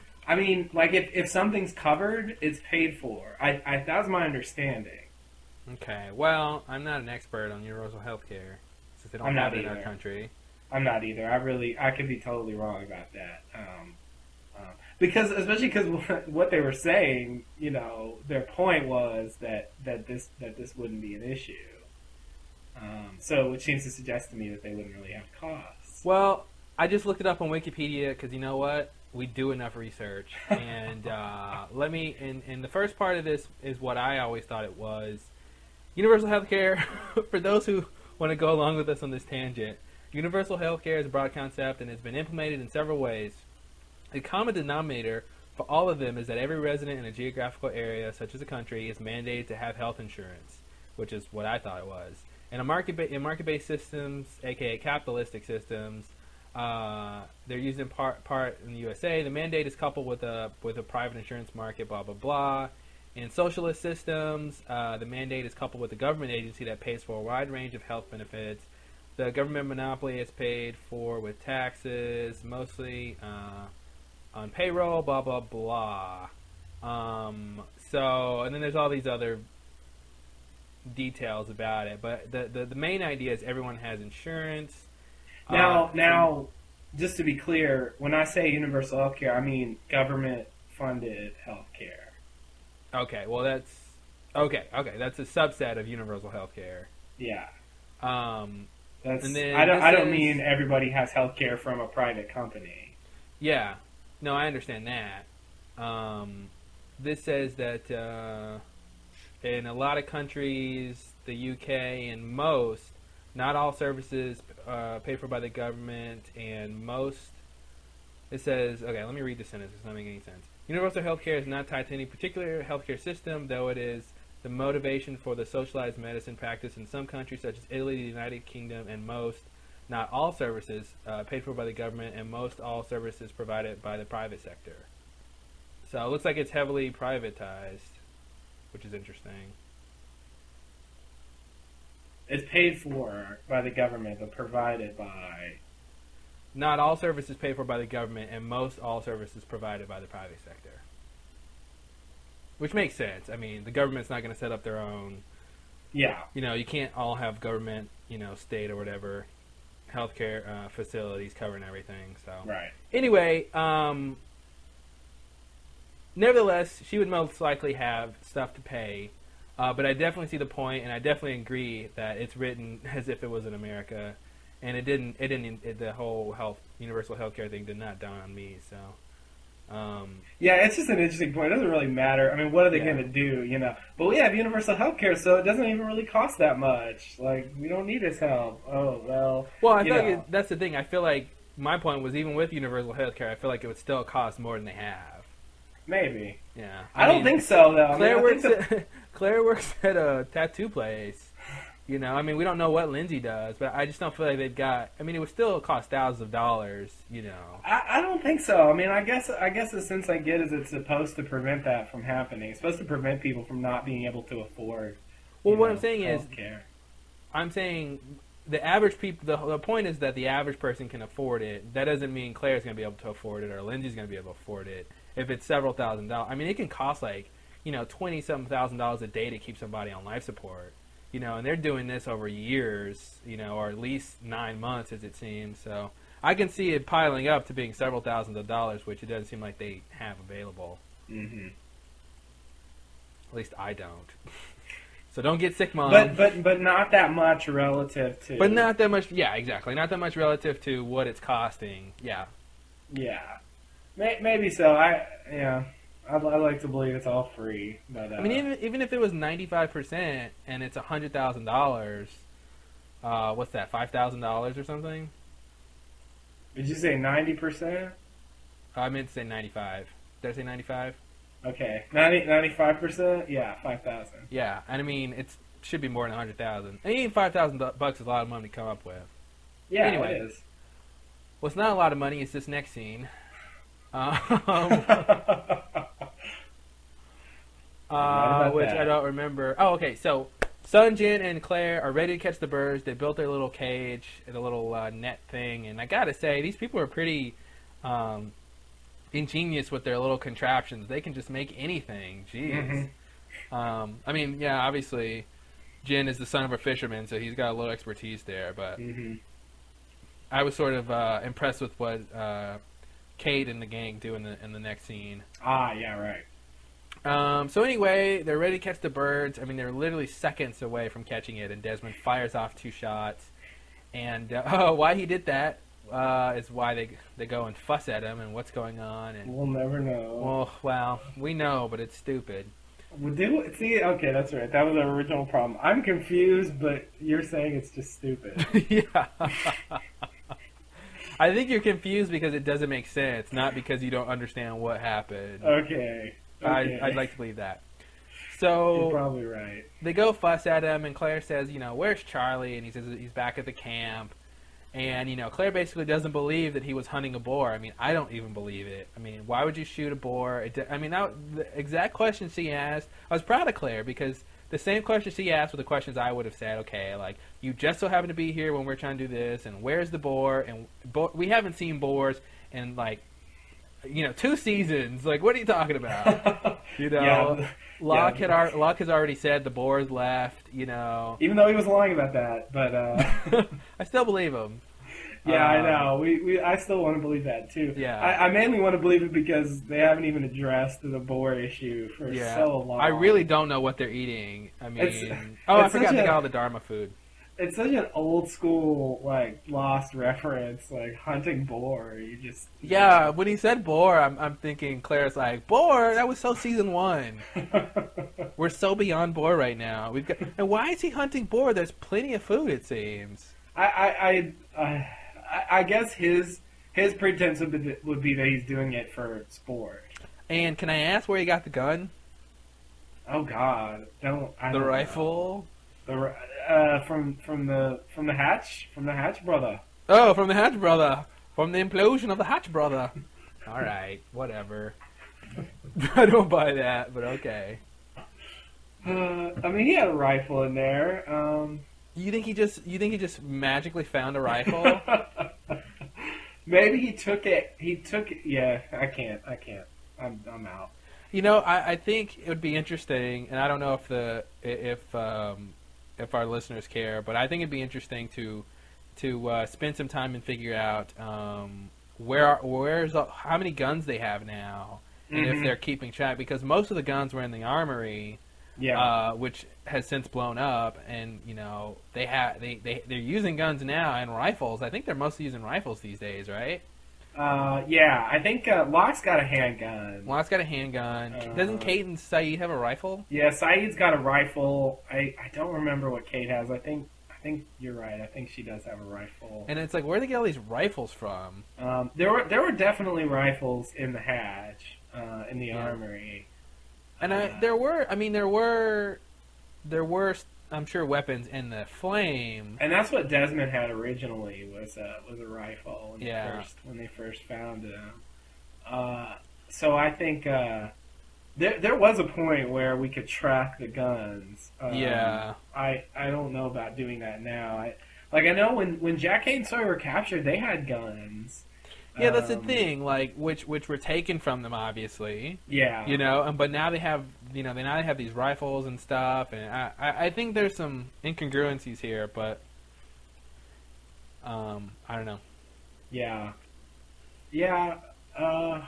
like if something's covered, it's paid for. That was my understanding. Okay. Well, I'm not an expert on universal health care. Since they don't have it in our country. I'm not either. I could be totally wrong about that. Especially because what they were saying, their point was that this wouldn't be an issue. So it seems to suggest to me that they wouldn't really have costs. Well, I just looked it up on Wikipedia because you know what? We do enough research. And and the first part of this is what I always thought it was. Universal health care, for those who want to go along with us on this tangent, universal health care is a broad concept and has been implemented in several ways. The common denominator for all of them is that every resident in a geographical area, such as a country, is mandated to have health insurance, which is what I thought it was. In market-based systems, aka capitalistic systems, they're used in part in the USA. The mandate is coupled with a private insurance market, blah blah blah. In socialist systems, the mandate is coupled with a government agency that pays for a wide range of health benefits. The government monopoly is paid for with taxes, mostly on payroll, blah, blah, blah. And then there's all these other details about it. But the main idea is everyone has insurance. Now, just to be clear, when I say universal health care, I mean government-funded health care. Okay, well that's a subset of universal health care. Yeah. I don't mean everybody has health care from a private company. Yeah. No, I understand that. This says that in a lot of countries, the UK and most, not all services paid for by the government, and most. It says, okay, let me read the sentence. It's not making any sense. Universal health care is not tied to any particular healthcare system, though it is the motivation for the socialized medicine practice in some countries, such as Italy, the United Kingdom, and most, not all services paid for by the government, and most all services provided by the private sector. So it looks like it's heavily privatized, which is interesting. It's paid for by the government, but provided by... Not all services paid for by the government, and most all services provided by the private sector. Which makes sense. I mean, the government's not going to set up their own... Yeah. You can't all have government, state or whatever, healthcare facilities covering everything. So. Right. Anyway, nevertheless, she would most likely have stuff to pay. But I definitely see the point, and I definitely agree that it's written as if it was in America. And the whole universal healthcare thing did not dawn on me. So, Yeah, it's just an interesting point. It doesn't really matter. I mean, what are they Yeah. going to do, you know? But we have universal health care, so it doesn't even really cost that much. Like, we don't need his help. Oh, well, Well, I you feel know. like that's the thing. I feel like my point was even with universal health care, I feel like it would still cost more than they have. Maybe. Yeah. I don't think so, though. Claire I mean, works at Claire works at a tattoo place. You know, I mean, we don't know what Lindsay does, but I just don't feel like they've got. I mean, it would still cost thousands of dollars. You know. I don't think so. I mean, I guess the sense I get is it's supposed to prevent that from happening. It's supposed to prevent people from not being able to afford. Well, what I'm saying is, healthcare. I'm saying the average people. The point is that the average person can afford it. That doesn't mean Claire's going to be able to afford it or Lindsay's going to be able to afford it. If it's several $1,000s, I mean, it can cost like $20,000 a day to keep somebody on life support. You know, and they're doing this over years, or at least 9 months, as it seems. So I can see it piling up to being several thousands of dollars, which it doesn't seem like they have available. Mm-hmm. At least I don't. So don't get sick, Mom. But not that much relative to. But not that much. Yeah, exactly. Not that much relative to what it's costing. Yeah. Yeah. Maybe so. I'd like to believe it's all free, but I mean, even if it was 95% and it's $100,000, what's that? $5,000 or something? Did you say 90%? I meant to say 95. Did I say 95? Okay, 95%. Yeah, 5,000. Yeah, and I mean it should be more than 100,000. I mean, $5,000 is a lot of money to come up with. Yeah, Anyway. it is. Well, it's not a lot of money. It's this next scene. Which I don't remember. Oh, okay. So Sun, Jin, and Claire are ready to catch the birds. They built their little cage and a little net thing. And I gotta say, these people are pretty ingenious with their little contraptions. They can just make anything. Jeez. Mm-hmm. I mean, yeah, obviously, Jin is the son of a fisherman, so he's got a little expertise there. But Mm-hmm. I was sort of impressed with what Kate and the gang do in the next scene. Ah, yeah, right. So anyway, they're ready to catch the birds. I mean, they're literally seconds away from catching it, and Desmond fires off 2 shots. And why he did that is why they go and fuss at him and what's going on. And We'll never know. well, we know, but it's stupid. See, okay, that's right. That was our original problem. I'm confused, but you're saying it's just stupid. Yeah. I think you're confused because it doesn't make sense, not because you don't understand what happened. Okay. I'd like to believe that. So You're probably right. they go fuss at him, and Claire says, where's Charlie? And he says he's back at the camp. And, Claire basically doesn't believe that he was hunting a boar. I mean, I don't even believe it. I mean, why would you shoot a boar? The exact question she asked, I was proud of Claire because the same question she asked were the questions I would have said. Okay, like, you just so happen to be here when we're trying to do this, and where's the boar? And we haven't seen boars in, 2 seasons. Like, what are you talking about? Yeah. Locke has already said the boar's left, Even though he was lying about that, but I still believe him. yeah, I know. I still want to believe that too. Yeah. I mainly want to believe it because they haven't even addressed the boar issue for so long. I really don't know what they're eating. I mean, I it's forgot such they a- got all the Dharma food. It's such an old school, Lost reference, hunting boar. You just Yeah, when he said boar, I'm thinking Claire's like, boar? That was so season 1. We're so beyond boar right now. And why is he hunting boar? There's plenty of food, it seems. I guess his pretense would be that he's doing it for sport. And can I ask where he got the gun? Oh God, I don't The know. rifle? From the Hatch brother. Oh, from the Hatch brother. From the implosion of the Hatch brother. All right, whatever. I don't buy that, but okay. I mean, he had a rifle in there. You think he just magically found a rifle? Maybe he took it. Yeah, I can't. I'm out. I think it would be interesting, and I don't know if our listeners care, but I think it'd be interesting to spend some time and figure out how many guns they have now, and if they're keeping track, because most of the guns were in the armory, which has since blown up, and they're using guns now and rifles. I think they're mostly using rifles these days, right? Yeah, I think Locke's got a handgun. Locke's got a handgun. Doesn't Kate and Saeed have a rifle? Yeah, Saeed's got a rifle. I don't remember what Kate has. I think you're right. I think she does have a rifle. And it's like, where do they get all these rifles from? There were definitely rifles in the hatch, in the armory. And there were, I'm sure, weapons in the flame. And that's what Desmond had originally was a rifle when they first found him. So I think there was a point where we could track the guns. I don't know about doing that now. I know when Jack, Kate, and Sawyer were captured, they had guns. Yeah, that's the thing. Like, which were taken from them, obviously. Yeah. You know, but now they have, they have these rifles and stuff, and I think there's some incongruencies here, but I don't know. Yeah. Yeah. I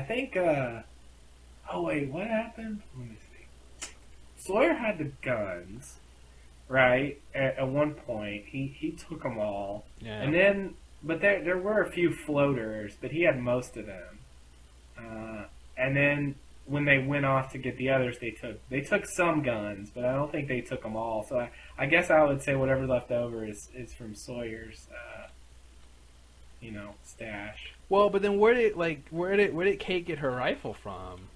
think. Oh wait, what happened? Let me see. Sawyer had the guns, right? At one point, he took them all, and then. But there were a few floaters, but he had most of them. And then when they went off to get the others, they took some guns, but I don't think they took them all. So I guess I would say whatever left over is from Sawyer's, stash. Well, but then where did Kate get her rifle from?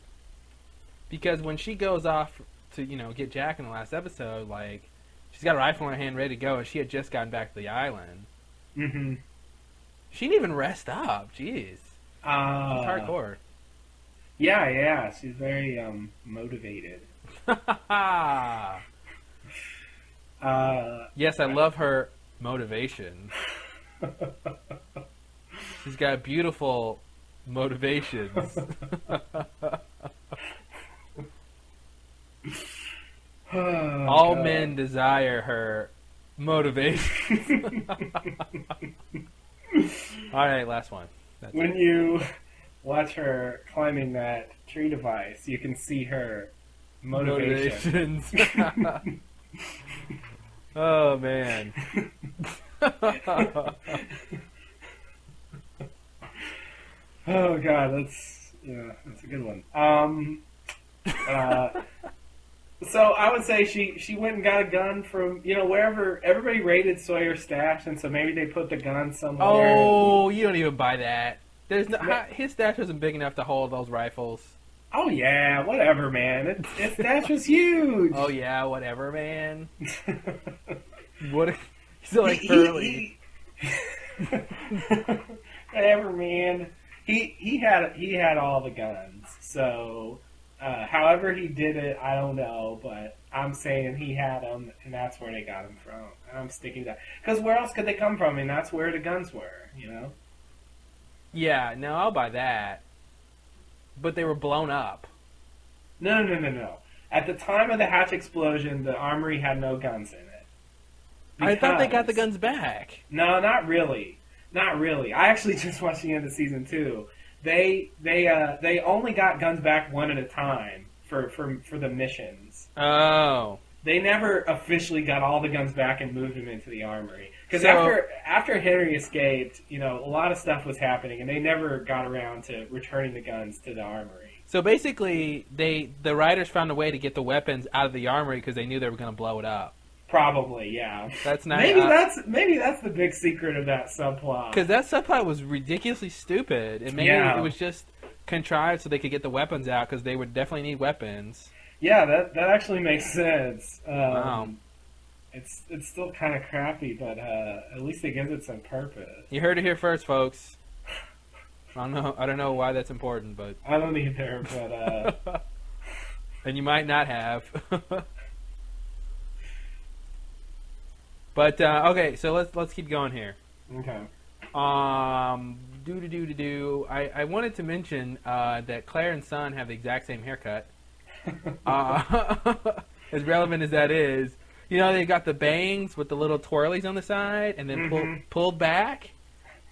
Because when she goes off to get Jack in the last episode, like she's got a rifle in her hand ready to go, and she had just gotten back to the island. Mm-hmm. She didn't even rest up. Jeez. She's hardcore. Yeah. She's very motivated. Yes, I love her motivation. She's got beautiful motivations. All men desire her motivation. All right, last one. That's when you watch her climbing that tree device, you can see her motivations. Oh man. Oh god, that's a good one. So I would say she went and got a gun from wherever everybody raided Sawyer's stash, and so maybe they put the gun somewhere. Oh, you don't even buy that. His stash wasn't big enough to hold those rifles. Oh yeah, whatever, man. His stash was huge. Oh yeah, whatever, man. What? He's like Hurley. Whatever, man. He had all the guns, so. However he did it, I don't know, but I'm saying he had them, and that's where they got them from. And I'm sticking to that. Because where else could they come from? And that's where the guns were, Yeah, no, I'll buy that. But they were blown up. No. At the time of the hatch explosion, the armory had no guns in it. I thought they got the guns back. No, not really. Not really. I actually just watched the end of season 2. They only got guns back one at a time for the missions. Oh. They never officially got all the guns back and moved them into the armory. Because after Henry escaped, a lot of stuff was happening, and they never got around to returning the guns to the armory. So basically, the writers found a way to get the weapons out of the armory because they knew they were going to blow it up. Probably, yeah. That's nice. Maybe that's the big secret of that subplot. Because that subplot was ridiculously stupid, and maybe it was just contrived so they could get the weapons out because they would definitely need weapons. Yeah, that actually makes sense. Wow. It's still kind of crappy, but at least it gives it some purpose. You heard it here first, folks. I don't know why that's important, but I don't either. But and you might not have. But okay, so let's keep going here. Okay. I wanted to mention that Claire and Son have the exact same haircut. As relevant as that is, they got the bangs with the little twirlies on the side, and then pulled back.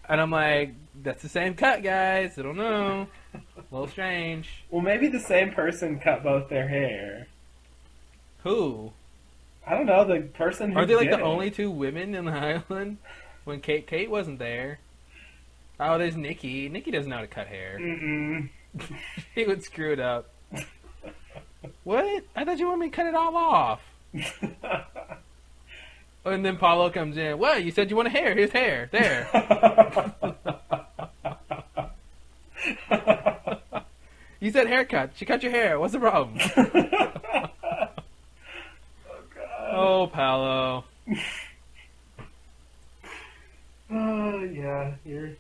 And I'm like, that's the same cut, guys. I don't know. A little strange. Well, maybe the same person cut both their hair. Who? I don't know, the person who Are they like did the it. only two women in the island when Kate wasn't there? Oh, there's Nikki. Nikki doesn't know how to cut hair. Mm-mm. He would screw it up. What? I thought you wanted me to cut it all off. And then Paulo comes in. What? You said you want a hair. Here's hair. There. You said haircut. She cut your hair. What's the problem? Oh, God. Oh, Paulo. Oh, yeah. You're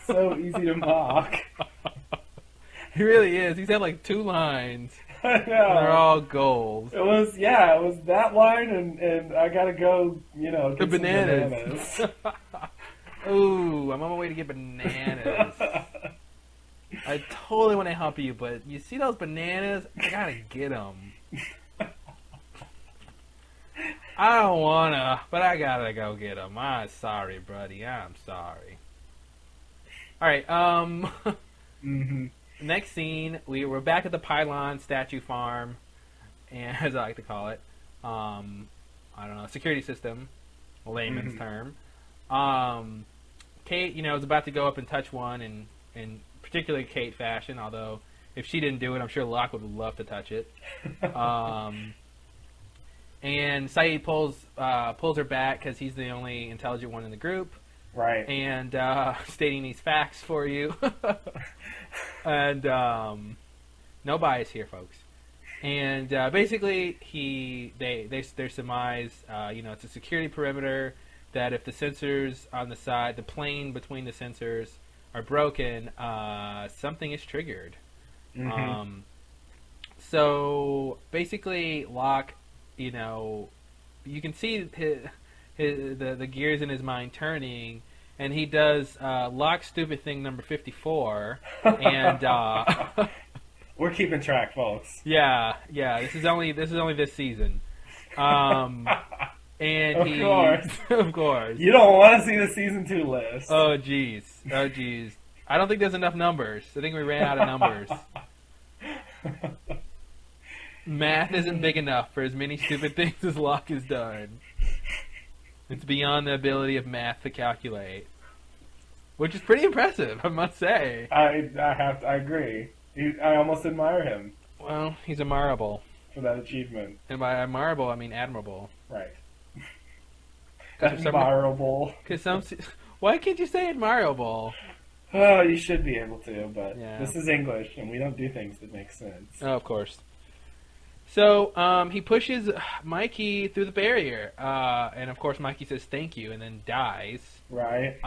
so easy to mock. He really is. He's had like 2 lines. I know. They're all goals. It was that line, and I gotta go, get The some bananas. Ooh, I'm on my way to get bananas. I totally want to help you, but you see those bananas? I gotta get them. I don't wanna, but I gotta go get them. I'm sorry, buddy. I'm sorry. Alright, Mm-hmm. next scene, we're back at the Pylon Statue Farm, and as I like to call it, I don't know, security system, layman's term. Kate, is about to go up and touch one, in particularly Kate fashion, although if she didn't do it, I'm sure Locke would love to touch it. And Saeed pulls her back because he's the only intelligent one in the group. Right. And stating these facts for you. And no bias here, folks. And basically, they surmise, it's a security perimeter, that if the sensors on the side, the plane between the sensors are broken, something is triggered. Mm-hmm. So basically, Locke, you can see the gears in his mind turning, and he does Locke stupid thing number 54, and we're keeping track, folks. Yeah. This is only this season, and of course, you don't want to see the season 2 list. Oh jeez. I don't think there's enough numbers. I think we ran out of numbers. Math isn't big enough for as many stupid things as Locke has done. It's beyond the ability of math to calculate, which is pretty impressive, I must say. I agree. I almost admire him. Well, he's admirable for that achievement. And by admirable, I mean admirable. Right. Admirable. Why can't you say admirable? Oh, you should be able to, but yeah. This is English, and we don't do things that make sense. Oh, of course. So he pushes Mikey through the barrier, and of course Mikey says thank you, and then dies. Right.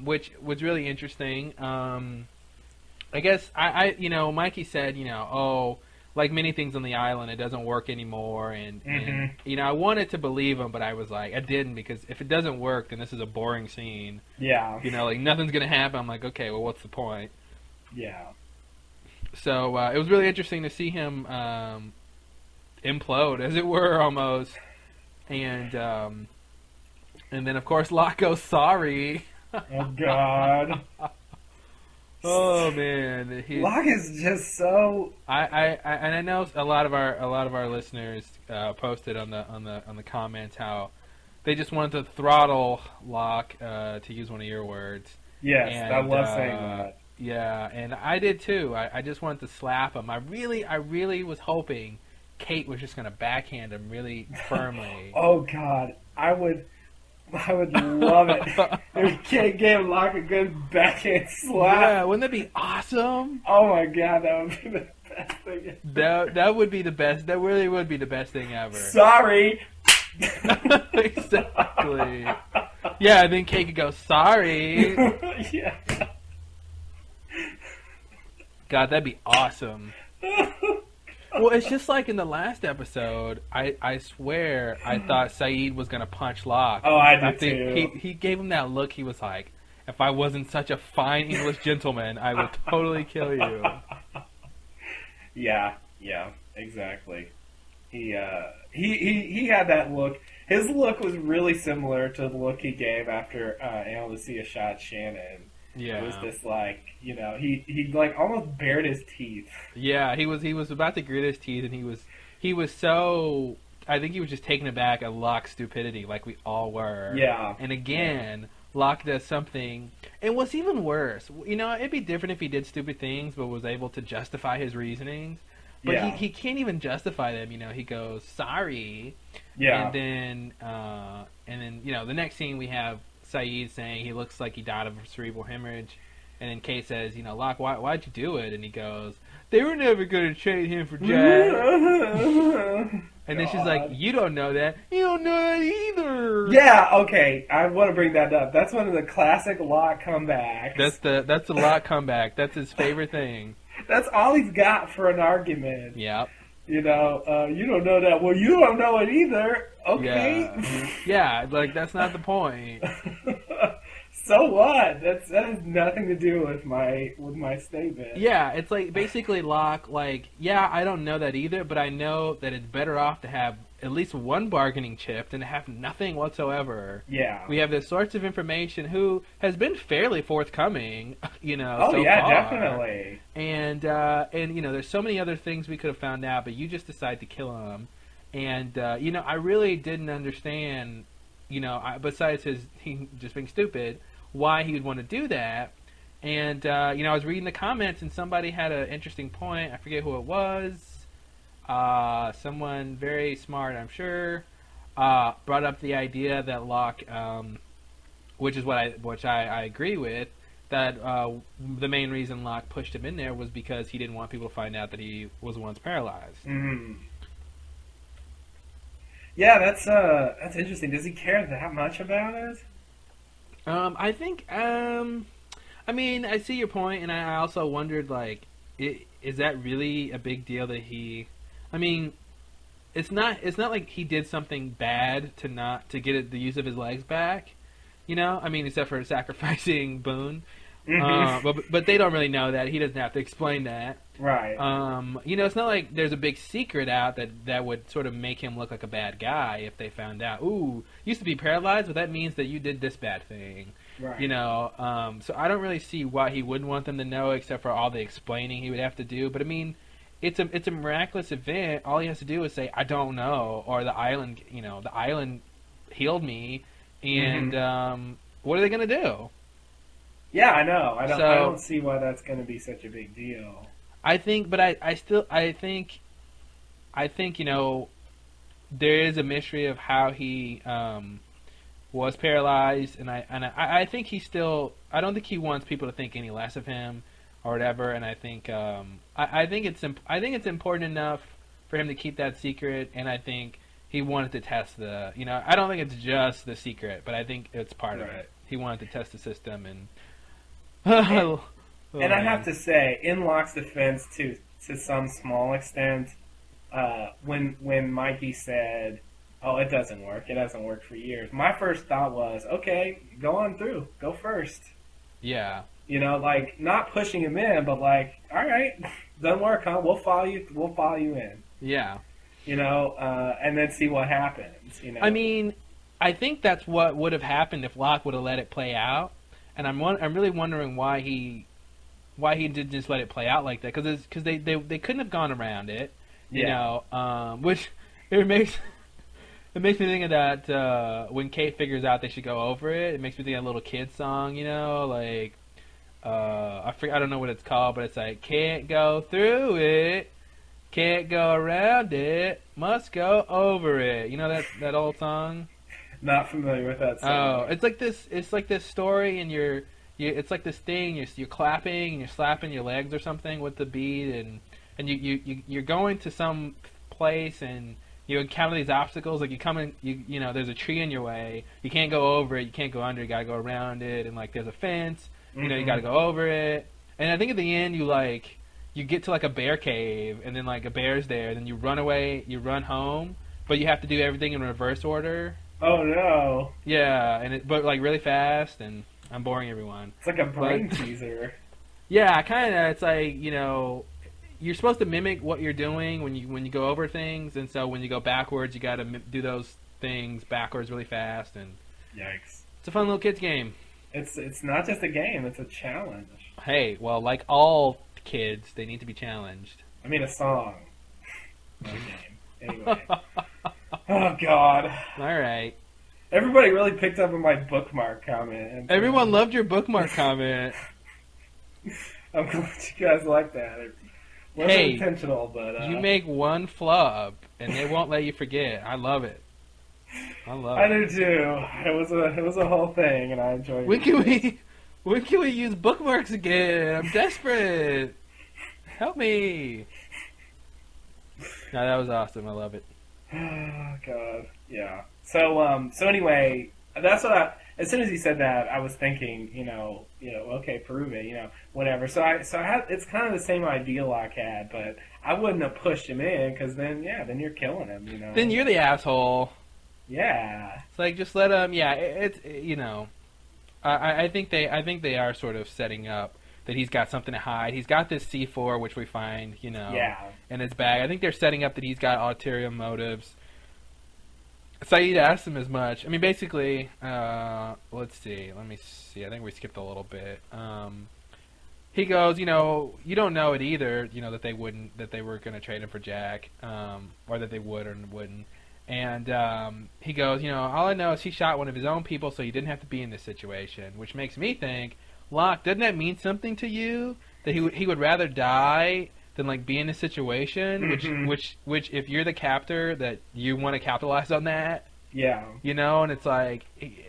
Which was really interesting. I guess Mikey said, like many things on the island, it doesn't work anymore, and I wanted to believe him, but I was like, I didn't, because if it doesn't work, then this is a boring scene. Yeah. Like nothing's gonna happen. I'm like, okay, well, what's the point? Yeah. So it was really interesting to see him implode, as it were, almost, and then of course Locke goes sorry. Oh God. Oh man, Locke is just so. I know a lot of our listeners posted on the comments how they just wanted to throttle Locke, to use one of your words. Yes, and, I love saying that. Yeah, and I did too. I just wanted to slap him. I really was hoping Kate was just gonna backhand him really firmly. Oh God, I would love it if Kate gave Locke a good backhand slap. Yeah, wouldn't that be awesome? Oh my God, that would be the best thing ever. That would be the best. That really would be the best thing ever. Sorry. Exactly. Yeah, and then Kate could go, sorry. Yeah. God, that'd be awesome. Well, it's just like in the last episode, I swear I thought Saeed was going to punch Locke. Oh, I did too. He gave him that look. He was like, if I wasn't such a fine English gentleman, I would totally kill you. Yeah, exactly. He had that look. His look was really similar to the look he gave after Alicia shot Shannon. Yeah. It was just like, he like almost bared his teeth. Yeah, he was about to grit his teeth, and he was so, I think he was just taken aback at Locke's stupidity, like we all were. Yeah. And again, Locke does something, and what's even worse, it'd be different if he did stupid things, but was able to justify his reasonings. But Yeah. he can't even justify them. He goes sorry, Yeah. and then the next scene we have Saeed saying he looks like he died of a cerebral hemorrhage, and then Kate says, Locke, why'd you do it? And he goes, they were never going to trade him for Jack. And then she's like, you don't know that. You don't know that either. Yeah, okay. I want to bring that up. That's one of the classic Locke comebacks. That's the Locke comeback. That's his favorite thing. That's all he's got for an argument. Yep. You don't know that. Well, you don't know it either. Okay. Yeah, like that's not the point. So what? That has nothing to do with my statement. Yeah, it's like basically Locke, I don't know that either, but I know that it's better off to have at least one bargaining chip than to have nothing whatsoever. Yeah. We have this source of information who has been fairly forthcoming, Oh so yeah, far. definitely. And there's so many other things we could have found out, but you just decide to kill him. And I really didn't understand, besides he just being stupid, why he would want to do that. And I was reading the comments, and somebody had an interesting point. I forget who it was. Someone very smart, I'm sure, brought up the idea that Locke, which I agree with, that the main reason Locke pushed him in there was because he didn't want people to find out that he was once paralyzed. Mm. Yeah, that's interesting. Does he care that much about it? I think, I see your point, and I also wondered, is that really a big deal that he... it's not like he did something bad to get the use of his legs back, except for sacrificing Boone. Mm-hmm. But they don't really know that. He doesn't have to explain that. Right. It's not like there's a big secret out that would sort of make him look like a bad guy if they found out, ooh, you used to be paralyzed, but that means that you did this bad thing. Right. So I don't really see why he wouldn't want them to know, except for all the explaining he would have to do. But it's a miraculous event. All he has to do is say, I don't know, or the island healed me, and what are they going to do? Yeah, I know. I don't see why that's going to be such a big deal. I think there is a mystery of how he was paralyzed, and I think he still. I don't think he wants people to think any less of him or whatever. And I think I think it's important enough for him to keep that secret, and I think he wanted to test the. I don't think it's just the secret, but I think it's part of it. He wanted to test the system and. And I have to say, in Locke's defense, to some small extent, when Mikey said, "Oh, it doesn't work. It hasn't worked for years," my first thought was, "Okay, go on through. Go first." Yeah. Not pushing him in, but all right, doesn't work, huh? We'll follow you. We'll follow you in. Yeah. And then see what happens. I think that's what would have happened if Locke would have let it play out. And I'm really wondering why he didn't just let it play out like that, because they couldn't have gone around it, which it makes me think of that when Kate figures out they should go over it. It makes me think of a little kid song, I don't know what it's called, but it's like, can't go through it, can't go around it, must go over it. That old song. Not familiar with that song. Oh, it's like this story, and it's like this thing. You're clapping and you're slapping your legs or something with the beat, and you're going to some place and you encounter these obstacles. Like there's a tree in your way. You can't go over it. You can't go under. You gotta go around it. And there's a fence. You gotta go over it. And I think at the end you get to a bear cave, and then a bear's there. And then you run away. You run home, but you have to do everything in reverse order. Oh no! Yeah, but really fast, and I'm boring everyone. It's like a brain teaser. Yeah, kind of. It's like you're supposed to mimic what you're doing when you go over things, and so when you go backwards, you got to do those things backwards really fast. And yikes! It's a fun little kids game. It's not just a game; it's a challenge. Hey, well, like all kids, they need to be challenged. A song, not a game. Anyway. Oh, God. All right. Everybody really picked up on my bookmark comment. Everyone loved your bookmark comment. I'm glad you guys like that. It wasn't intentional, but you make one flub, and they won't let you forget. I love it. I do too. It was a whole thing, and I enjoyed it. When can we use bookmarks again? I'm desperate. Help me. No, that was awesome. I love it. Oh God, yeah. So anyway, that's what as soon as he said that, I was thinking, okay, prove it, whatever. So I had, it's kind of the same idea Locke had, but I wouldn't have pushed him in, because then you're killing him, Then you're the asshole. Yeah. It's like, just let him. Yeah, I think they are sort of setting up that he's got something to hide. He's got this C4, which we find, in his bag. I think they're setting up that he's got ulterior motives. Saeed asked him as much. I mean, basically, let's see. Let me see. I think we skipped a little bit. He goes, you don't know it either, that they were going to trade him for Jack, or that they would or wouldn't. And he goes, all I know is he shot one of his own people, so he didn't have to be in this situation, which makes me think, Locke, doesn't that mean something to you? That he would rather die than be in a situation, mm-hmm. which if you're the captor, that you want to capitalize on that. Yeah. And it's like,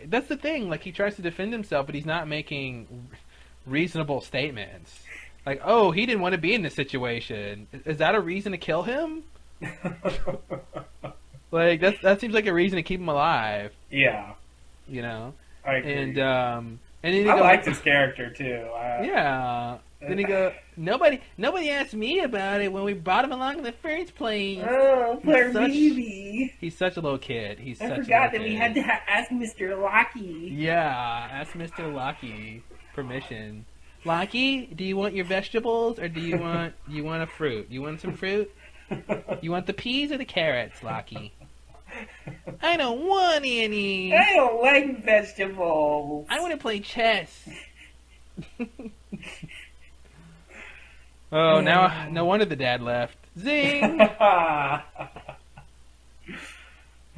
that's the thing. He tries to defend himself, but he's not making reasonable statements. Like, oh, he didn't want to be in this situation. Is that a reason to kill him? That seems like a reason to keep him alive. Yeah. I agree. And then I liked his character too. Yeah. Then he goes, nobody asked me about it when we brought him along in the first place. Oh, poor baby. He's such a little kid. I forgot that we had to ask Mr. Lockie. Yeah, ask Mr. Lockie permission. Lockie, do you want your vegetables, or do you want a fruit? You want some fruit? You want the peas or the carrots, Lockie? I don't want any. I don't like vegetables. I want to play chess. Oh, now no wonder the dad left. Zing!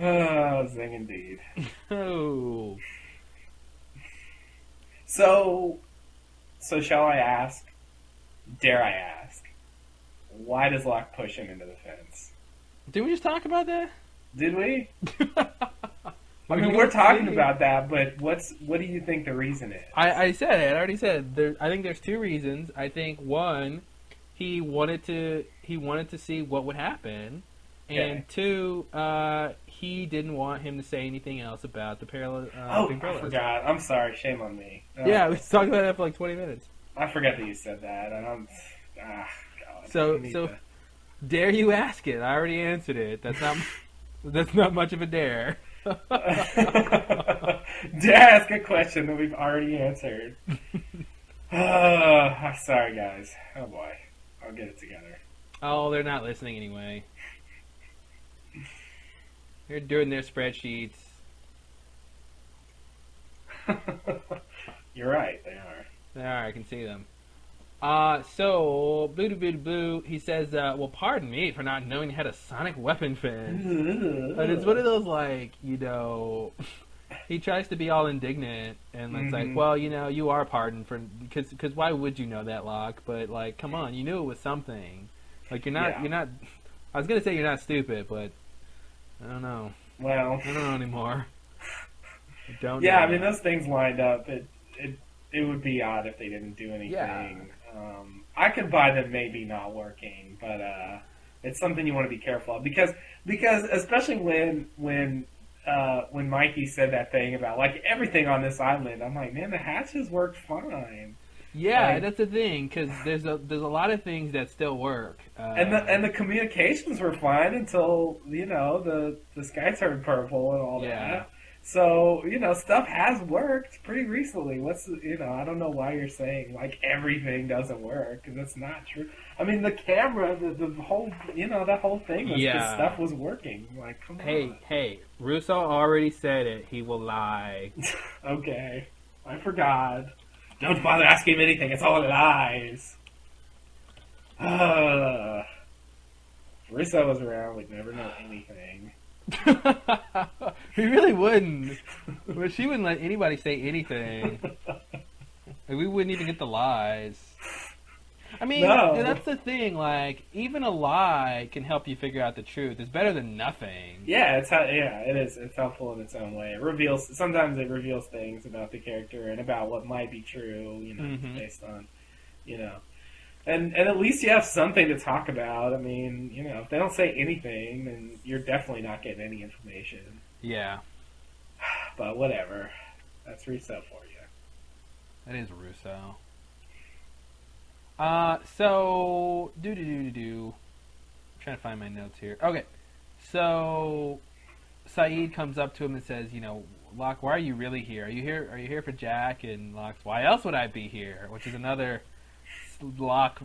Oh, zing indeed. Oh. So shall I ask? Dare I ask? Why does Locke push him into the fence? Did we just talk about that? Did we? I mean, we're talking about that, but what do you think the reason is? I said it. I already said. I think there's two reasons. I think one, he wanted to see what would happen, and two, he didn't want him to say anything else about the parallel. I forgot. I'm sorry. Shame on me. Yeah, we talked about that for 20 minutes. I forgot that you said that, and I'm. God. So, dare you ask it? I already answered it. That's not much of a dare. Dare ask a question that we've already answered. I'm sorry, guys. Oh boy, I'll get it together. Oh, they're not listening anyway. They're doing their spreadsheets. You're right, they are. They are, I can see them. So, blue, he says, well, pardon me for not knowing he had a sonic weapon fence. And it's one of those, he tries to be all indignant, and it's like, well, you are pardoned for, because why would you know that, Locke? But, come on, you knew it was something. You're not, I was going to say you're not stupid, but I don't know. Well. I don't know anymore. I don't Yeah, know. I mean, those things lined up. It would be odd if they didn't do anything. Yeah. I could buy them maybe not working, but it's something you want to be careful of because especially when Mikey said that thing about everything on this island, I'm like, man, the hatches worked fine. Yeah, that's the thing, because there's a lot of things that still work. And the communications were fine until the sky turned purple and all that. So, stuff has worked pretty recently. I don't know why you're saying, everything doesn't work, because that's not true. I mean, the camera, the whole, that whole thing was, this stuff was working. Come on. Hey, Russo already said it. He will lie. Okay. I forgot. Don't bother asking him anything. It's all lies. If Russo was around, we'd never know anything. We really wouldn't. But she wouldn't let anybody say anything. Like, we wouldn't even get the lies. I mean, No. that's the thing. Like, even a lie can help you figure out the truth. It's better than nothing. Yeah, it is. It's helpful in its own way. Sometimes it reveals things about the character and about what might be true, based on, and at least you have something to talk about. I mean, if they don't say anything, then you're definitely not getting any information. Yeah. But whatever. That's Russo for you. That is Russo. So, I'm trying to find my notes here. Okay. So, Saeed comes up to him and says, Locke, why are you really here? Are you here for Jack? And Locke's, why else would I be here? Which is another Locke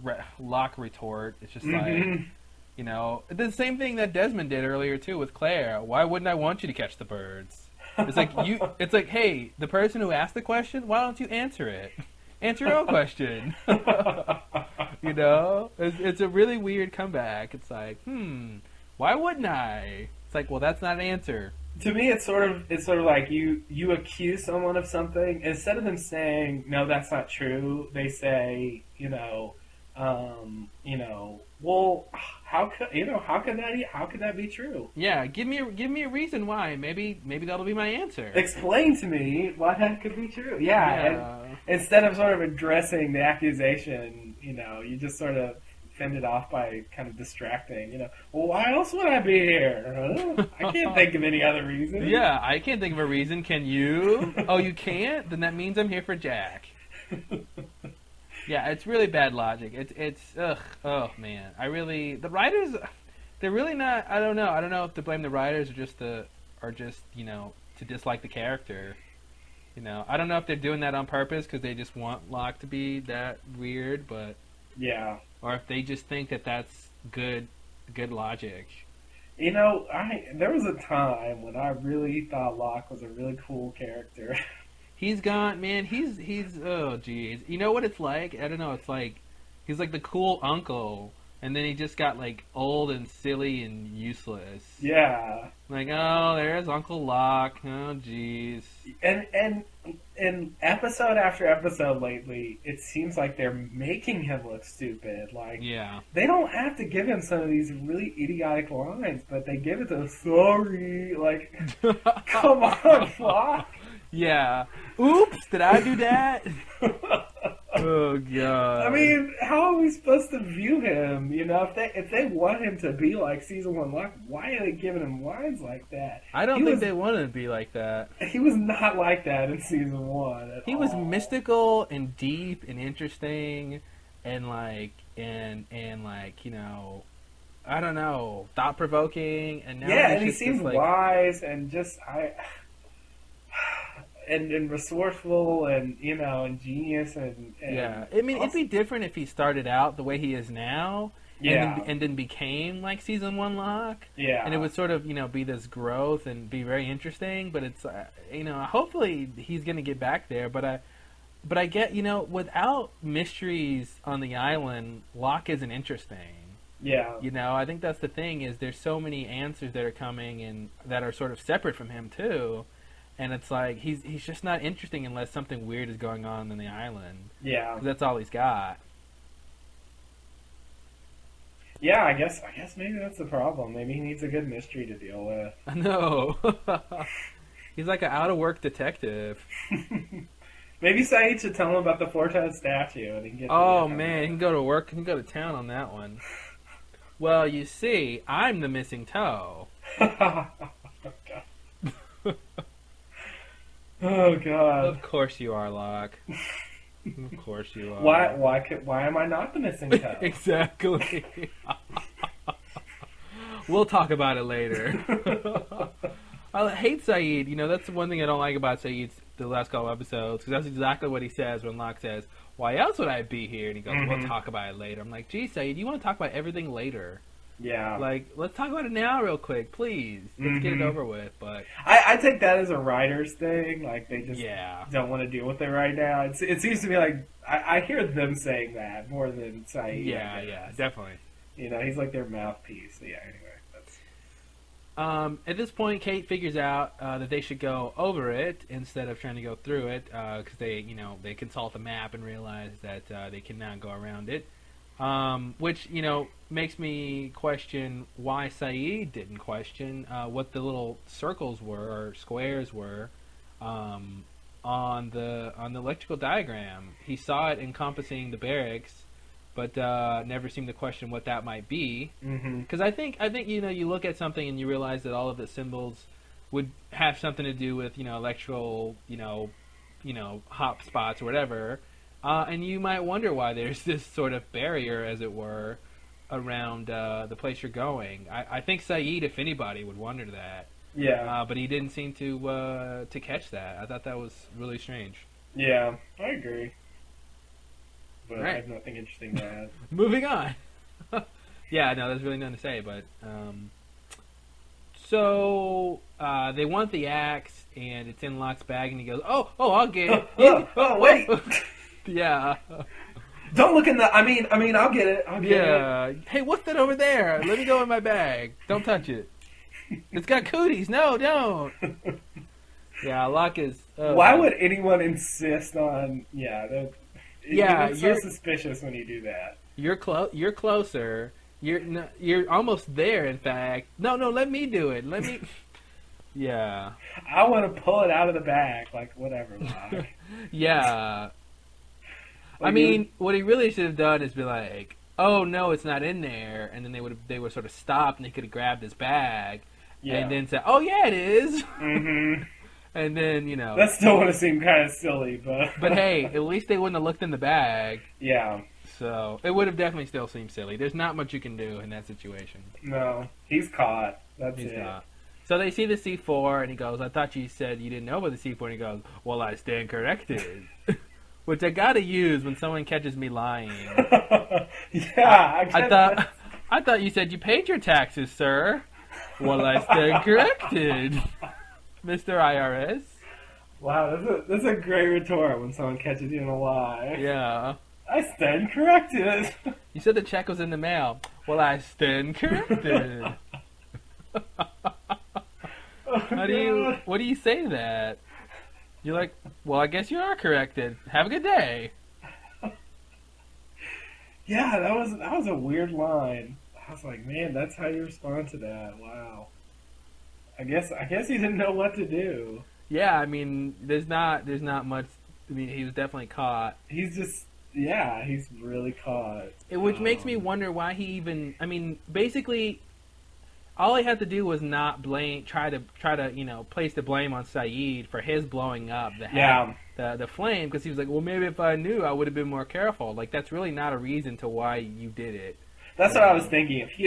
retort. It's just like, the same thing that Desmond did earlier too with Claire. Why wouldn't I want you to catch the birds? It's like it's like, hey, the person who asked the question, why don't you answer it? Answer your own question. It's a really weird comeback. It's like, why wouldn't I? It's like, well, that's not an answer. To me, it's sort of like you accuse someone of something, instead of them saying no, that's not true. They say, well, how could that be true? Yeah, give me a reason why. Maybe that'll be my answer. Explain to me why that could be true. Yeah. And instead of sort of addressing the accusation, you just sort of fend it off by kind of distracting. Well, why else would I be here? I can't think of any other reason. Yeah, I can't think of a reason. Can you? Oh, you can't? Then that means I'm here for Jack. Yeah, it's really bad logic. It's oh man. The writers, they're really not. I don't know if to blame the writers or just to dislike the character. I don't know if they're doing that on purpose because they just want Locke to be that weird, but yeah. Or if they just think that that's good logic. There was a time when I really thought Locke was a really cool character. He's gone, man. He's oh geez. You know what it's like? I don't know. It's like he's like the cool uncle, and then he just got like old and silly and useless. Yeah. Like, oh, there's Uncle Locke. Oh geez. And episode after episode lately, it seems like they're making him look stupid. Like, yeah, they don't have to give him some of these really idiotic lines, but they give it to him. Sorry, like, come on, Locke. Yeah. Oops, did I do that? Oh god. I mean, how are we supposed to view him? If they want him to be like season 1 Locke, why are they giving him lines like that? I don't think they wanted to be like that. He was not like that in season 1 at He all. was mystical and deep and interesting and like I don't know, thought provoking, and now and he seems wise and just and resourceful and ingenious and yeah. I mean, it'd be different if he started out the way he is now, and then became like season 1 Locke. Yeah, and it would sort of be this growth and be very interesting. But it's hopefully he's gonna get back there. But I get without mysteries on the island, Locke isn't interesting. Yeah, I think that's the thing is there's so many answers that are coming and that are sort of separate from him too. And it's like he's just not interesting unless something weird is going on the island. Yeah, 'cause that's all he's got. Yeah, I guess maybe that's the problem. Maybe he needs a good mystery to deal with. I know. He's like an out of work detective. Maybe Saeed should tell him about the 4-toed statue, and he can get. Oh man, he can go to work. He can go to town on that one. Well, you see, I'm the missing toe. Oh God! Of course you are, Locke. Of course you are. Why am I not the missing toe? Exactly. We'll talk about it later. I hate Saeed. That's the one thing I don't like about Saeed the last couple episodes, because that's exactly what he says when Locke says, "Why else would I be here?" And he goes, "We'll talk about it later." I'm like, "Gee, Saeed, you want to talk about everything later?" Yeah. Like, let's talk about it now real quick, please. Let's get it over with. But I take that as a writer's thing. Like, they just don't want to deal with it right now. It seems to me like I hear them saying that more than Saeed. Yeah, definitely. He's like their mouthpiece. Yeah, anyway. That's... At this point, Kate figures out that they should go over it instead of trying to go through it because they consult the map and realize that they cannot go around it. Which makes me question why Saeed didn't question what the little circles were or squares were on the electrical diagram. He saw it encompassing the barracks, but never seemed to question what that might be. Because I think you look at something and you realize that all of the symbols would have something to do with electrical hot spots or whatever, and you might wonder why there's this sort of barrier, as it were, around the place you're going. I think Saeed, if anybody, would wonder that. Yeah. But he didn't seem to catch that. I thought that was really strange. Yeah, I agree. But Right. I have nothing interesting to add. Moving on. Yeah, no, there's really nothing to say, but so they want the axe, and it's in Locke's bag, and he goes, "Oh, I'll get it." Oh, wait! Yeah. Don't look in the. I mean, I'll get it. I'll get it. Yeah. Hey, what's that over there? Let me go in my bag. Don't touch it. It's got cooties. No, don't. Yeah, Locke is. Why would anyone insist on? Yeah, it's so suspicious when you do that. You're closer. You're almost there. In fact, no. Let me do it. Let me. Yeah. I want to pull it out of the bag, like whatever. Locke. Yeah. Like I mean, what he really should have done is be like, "Oh no, it's not in there," and then they would sort of stop, and he could have grabbed his bag, and then say, "Oh yeah, it is." Mm-hmm. And then that still would have seemed kind of silly, but but hey, at least they wouldn't have looked in the bag. Yeah. So it would have definitely still seemed silly. There's not much you can do in that situation. No, he's caught. That's He's it. not. So they see the C4, and he goes, "I thought you said you didn't know about the C4." And he goes, "Well, I stand corrected." Which I gotta use when someone catches me lying. Yeah, I thought you said you paid your taxes, sir. Well, I stand corrected, Mr. IRS. Wow, that's a great retort when someone catches you in a lie. Yeah. I stand corrected. You said the check was in the mail. Well, I stand corrected. What do you say to that? You're like, well, I guess you are corrected. Have a good day. Yeah, that was a weird line. I was like, man, that's how you respond to that. Wow. I guess he didn't know what to do. Yeah, I mean, there's not much. I mean, he was definitely caught. He's really caught. Which makes me wonder why he even. I mean, basically, all he had to do was not try to place the blame on Saeed for his blowing up the flame, because he was like, well, maybe if I knew, I would have been more careful. Like, that's really not a reason to why you did it. That's what I was thinking. If he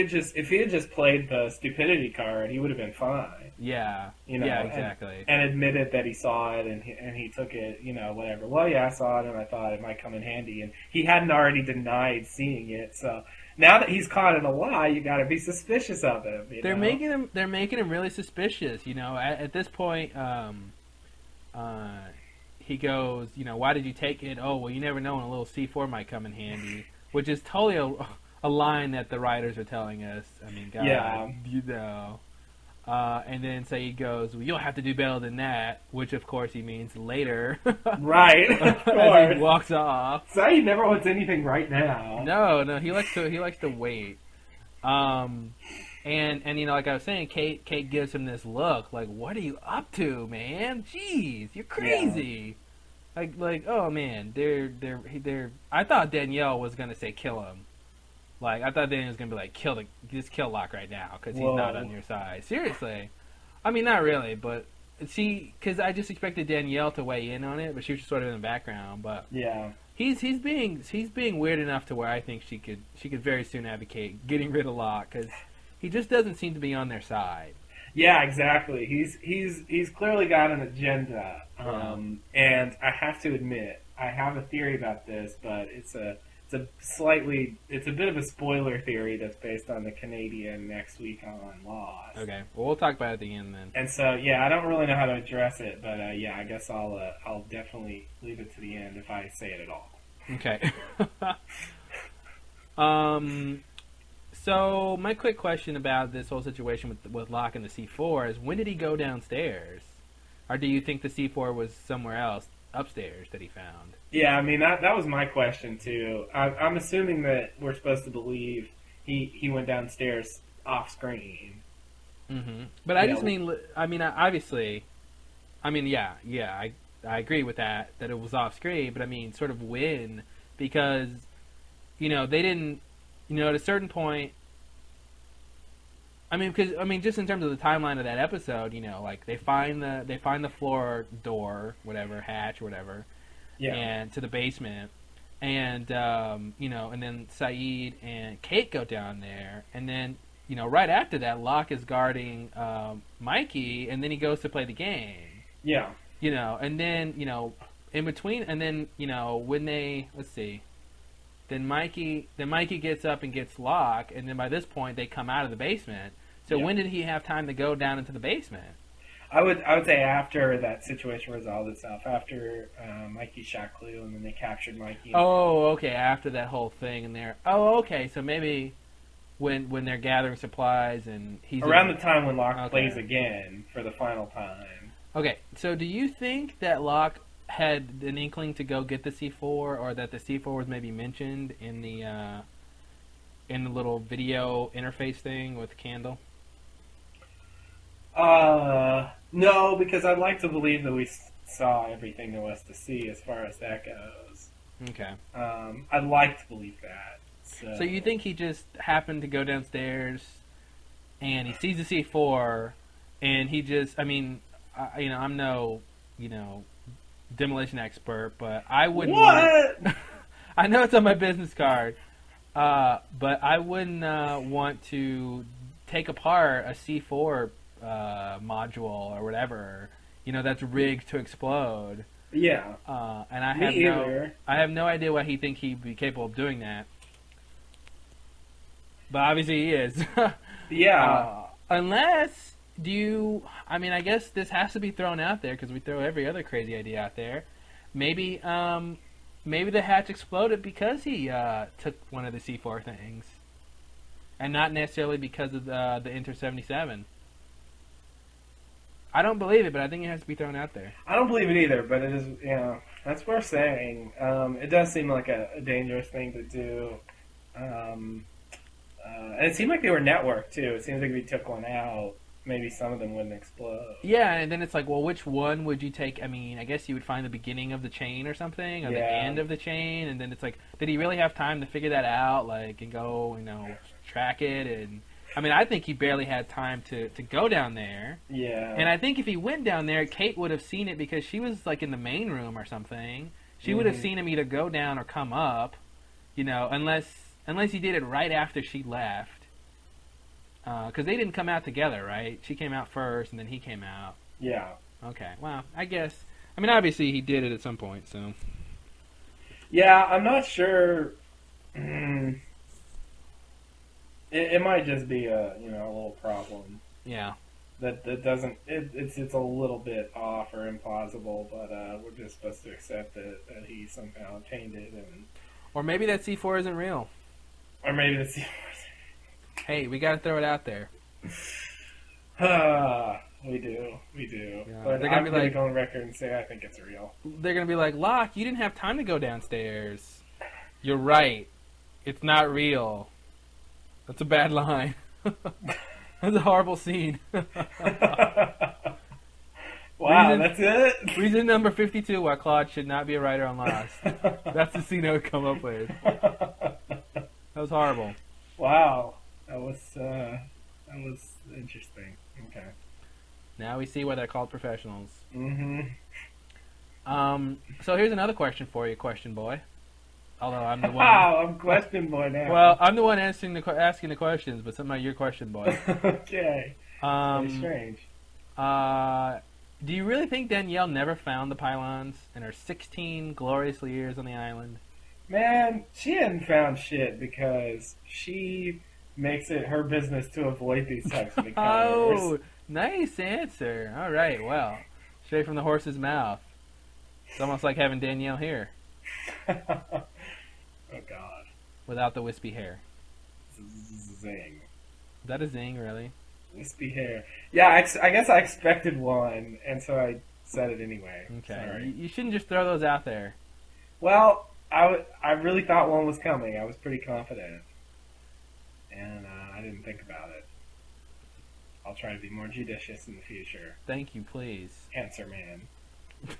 had just played the stupidity card, he would have been fine. Yeah. Yeah, exactly. And admitted that he saw it and he took it, whatever. Well, yeah, I saw it and I thought it might come in handy. And he hadn't already denied seeing it, so now that he's caught in a lie, you got to be suspicious of him. They're making him really suspicious. At this point, he goes, why did you take it? Oh, well, you never know when a little C4 might come in handy, which is totally a line that the writers are telling us. I mean, God, yeah. And then Saeed goes, well, you'll have to do better than that, which of course he means later. Right, of course. As he walks off. Saeed never wants anything right now. No, he likes to wait. And like I was saying, Kate gives him this look, like, what are you up to, man? Jeez, you're crazy. Yeah. Like, oh man, they're. I thought Danielle was gonna say kill him. Like, I thought Danielle was gonna be like, just kill Locke right now, because he's not on your side. Seriously. I mean, not really, but because I just expected Danielle to weigh in on it, but she was just sort of in the background. But yeah, he's being weird enough to where I think she could very soon advocate getting rid of Locke, because he just doesn't seem to be on their side. Yeah, exactly. He's clearly got an agenda, and I have to admit, I have a theory about this, but it's a bit of a spoiler theory that's based on the Canadian Next Week on Lost. Okay, well, we'll talk about it at the end then. And so, yeah, I don't really know how to address it, but yeah, I guess I'll definitely leave it to the end if I say it at all. Okay. So my quick question about this whole situation with Locke and the C4 is, when did he go downstairs, or do you think the C4 was somewhere else upstairs that he found? Yeah, I mean that was my question too. I'm assuming that we're supposed to believe he went downstairs off screen. Mm-hmm. But I just mean, obviously, yeah, I agree with that it was off screen. But I mean, sort of when, because they didn't, at a certain point. Just in terms of the timeline of that episode, like they find the floor door, whatever, hatch or whatever, yeah, and to the basement, and and then Saeed and Kate go down there, and then right after that, Locke is guarding Mikey, and then he goes to play the game. Yeah, and then in between, and then when they then Mikey gets up and gets Locke, and then by this point they come out of the basement. So when did he have time to go down into the basement? I would say after that situation resolved itself, after Mikey shot Clue, and then they captured Mikey. Oh, okay. After that whole thing, and they're okay. So maybe when they're gathering supplies, and he's around the time when Locke plays again for the final time. Okay. So do you think that Locke had an inkling to go get the C4, or that the C4 was maybe mentioned in the little video interface thing with Candle? No, because I'd like to believe that we saw everything there was to see as far as that goes. Okay. I'd like to believe that. So you think he just happened to go downstairs and he sees the C4 and he just, I'm no, demolition expert, but I wouldn't. What? I know it's on my business card, but I wouldn't want to take apart a C4 module or whatever, that's rigged to explode. Yeah. And I have no idea why he think he'd be capable of doing that. But obviously he is. Yeah. Unless, I guess this has to be thrown out there because we throw every other crazy idea out there. Maybe the hatch exploded because he took one of the C4 things, and not necessarily because of the Inter 77. I don't believe it, but I think it has to be thrown out there. I don't believe it either, but it is, that's worth saying. It does seem like a dangerous thing to do. And it seemed like they were networked, too. It seems like if you took one out, maybe some of them wouldn't explode. Yeah, and then it's like, well, which one would you take? I guess you would find the beginning of the chain or something, or the end of the chain, and then it's like, did he really have time to figure that out, and go, track it? And I think he barely had time to go down there. Yeah. And I think if he went down there, Kate would have seen it because she was, in the main room or something. She would have seen him either go down or come up, unless he did it right after she left. Because they didn't come out together, right? She came out first, and then he came out. Yeah. Okay, well, I guess... obviously he did it at some point, so... Yeah, I'm not sure... It might just be a little problem. Yeah. That doesn't... It's a little bit off or implausible, but we're just supposed to accept that he somehow obtained it. Or maybe that C4 isn't real. Or maybe the C4 Hey, we gotta throw it out there. We do. Yeah, But I'm going to go on record and say I think it's real. They're gonna be like, Locke, you didn't have time to go downstairs. You're right. It's not real. That's a bad line. That's a horrible scene. Wow, that's it? Reason number 52 why Claude should not be a writer on Lost. That's the scene I would come up with. That was horrible. Wow. That was interesting. Okay. Now we see why they're called professionals. Mm-hmm. So here's another question for you, question boy. Although I'm the one. Wow, I'm question boy now. Well, I'm the one asking the questions, but somehow you're question boy. Okay. Very strange. Do you really think Danielle never found the pylons in her 16 glorious years on the island? Man, she hadn't found shit because she makes it her business to avoid these types of encounters. Oh, nice answer. All right, well, straight from the horse's mouth. It's almost like having Danielle here. Oh, God. Without the wispy hair. This Zing. Is that a zing, really? Wispy hair. Yeah, I guess I expected one, and so I said it anyway. Okay. Sorry. You shouldn't just throw those out there. Well, I really thought one was coming. I was pretty confident. And I didn't think about it. I'll try to be more judicious in the future. Thank you, please. Answer man.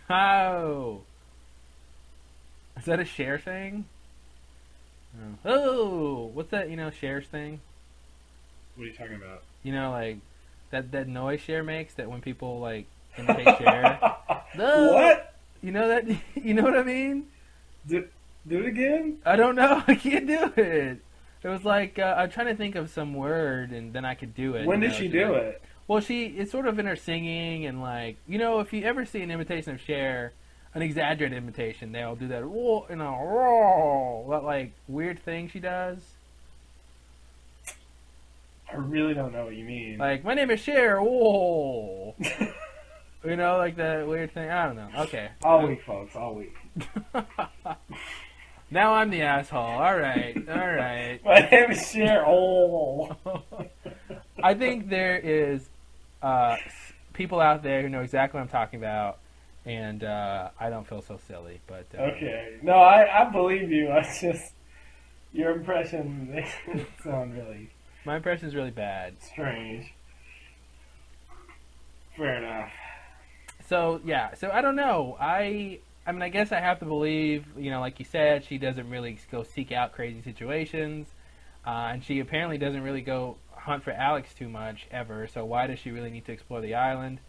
Oh! Is that a share thing? Oh! What's that, shares thing? What are you talking about? Like, that noise Cher makes, that when people, like, imitate Cher. No! What? You know that? You know what I mean? Do it again? I don't know. I can't do it. It was like, I'm trying to think of some word, and then I could do it. When did she do it? Well, it's sort of in her singing, and like, if you ever see an imitation of Cher, an exaggerated imitation, they'll do that, that like weird thing she does. I really don't know what you mean. Like, my name is Cher, whoa. Like that weird thing. I don't know. Okay. All week, folks, all week. Now I'm the asshole. All right. My name is Cher. Oh. I think there is people out there who know exactly what I'm talking about, and I don't feel so silly. But okay. No, I believe you. I just your impression makes it sound really. My impression is really bad. Strange. Fair enough. So I don't know. I mean, I guess I have to believe, like you said, she doesn't really go seek out crazy situations, and she apparently doesn't really go hunt for Alex too much ever. So why does she really need to explore the island?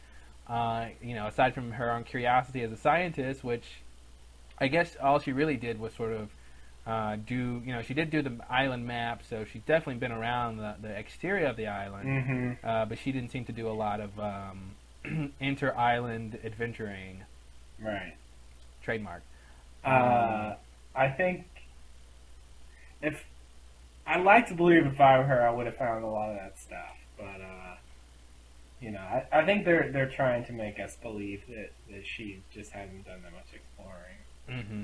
Aside from her own curiosity as a scientist, which I guess all she really did was sort of she did do the island map, so she's definitely been around the exterior of the island, but she didn't seem to do a lot of inter-island adventuring. Right. Trademark. I think if I'd like to believe if I were her, I would have found a lot of that stuff. But I think they're trying to make us believe that she just hasn't done that much exploring. Mm-hmm.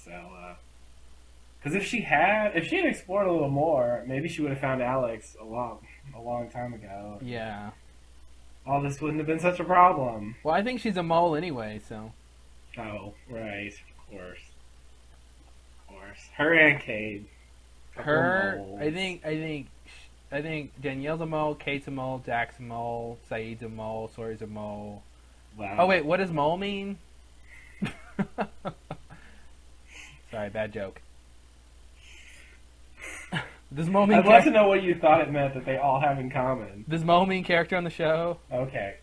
So, because if she had explored a little more, maybe she would have found Alex a long time ago. Yeah. All this wouldn't have been such a problem. Well, I think she's a mole anyway, so. Oh, right. Of course. Her and Cade. I think Danielle's a mole, Kate's a mole, Jack's a mole, Saeed's a mole, Sawyer's a mole. Wow. Oh, wait, what does mole mean? Sorry, bad joke. Does mole mean I'd love to know what you thought it meant that they all have in common. Does mole mean character on the show? Okay.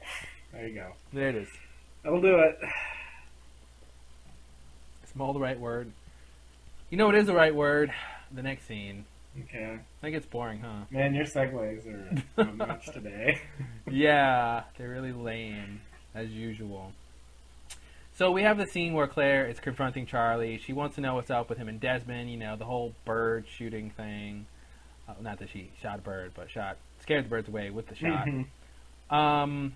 There you go. There it is. That'll do it. Is mole the right word? You know what is the right word? The next scene. Okay. I think it's boring, huh? Man, your segues are not much today. Yeah, they're really lame, as usual. So we have the scene where Claire is confronting Charlie. She wants to know what's up with him and Desmond, the whole bird shooting thing. Not that she shot a bird, but scared the birds away with the shot. Mm-hmm.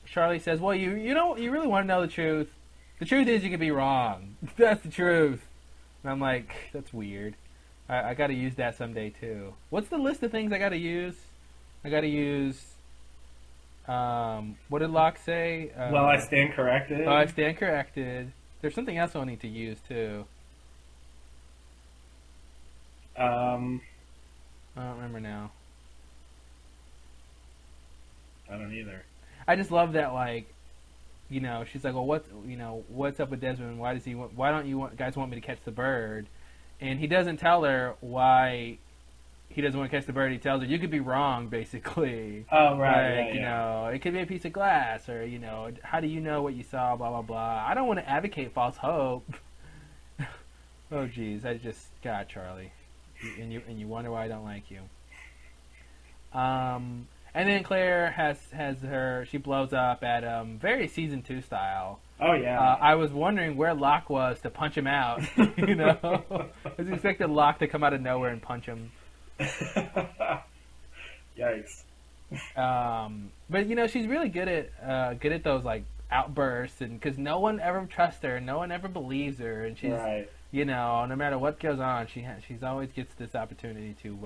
Charlie says, well, you really want to know the truth. The truth is you can be wrong. That's the truth. And I'm like, that's weird. I got to use that someday, too. What's the list of things I got to use? I got to use... what did Locke say? Well, I stand corrected. Oh, I stand corrected. There's something else I'll need to use, too. I don't remember now. I don't either. I just love that, like, she's like, well, what's up with Desmond? Why don't you guys want me to catch the bird? And he doesn't tell her why he doesn't want to catch the bird. He tells her, you could be wrong, basically. Oh, right. Like, it could be a piece of glass, or, how do you know what you saw, blah, blah, blah. I don't want to advocate false hope. Oh, geez. God, Charlie. And you wonder why I don't like you. And then Claire she blows up at, very season 2 style. Oh, yeah. I was wondering where Locke was to punch him out, I was expecting Locke to come out of nowhere and punch him. Yikes. But she's really good at those like outbursts, and because no one ever trusts her, no one ever believes her, and she's, Right. no matter what goes on, she's always gets this opportunity to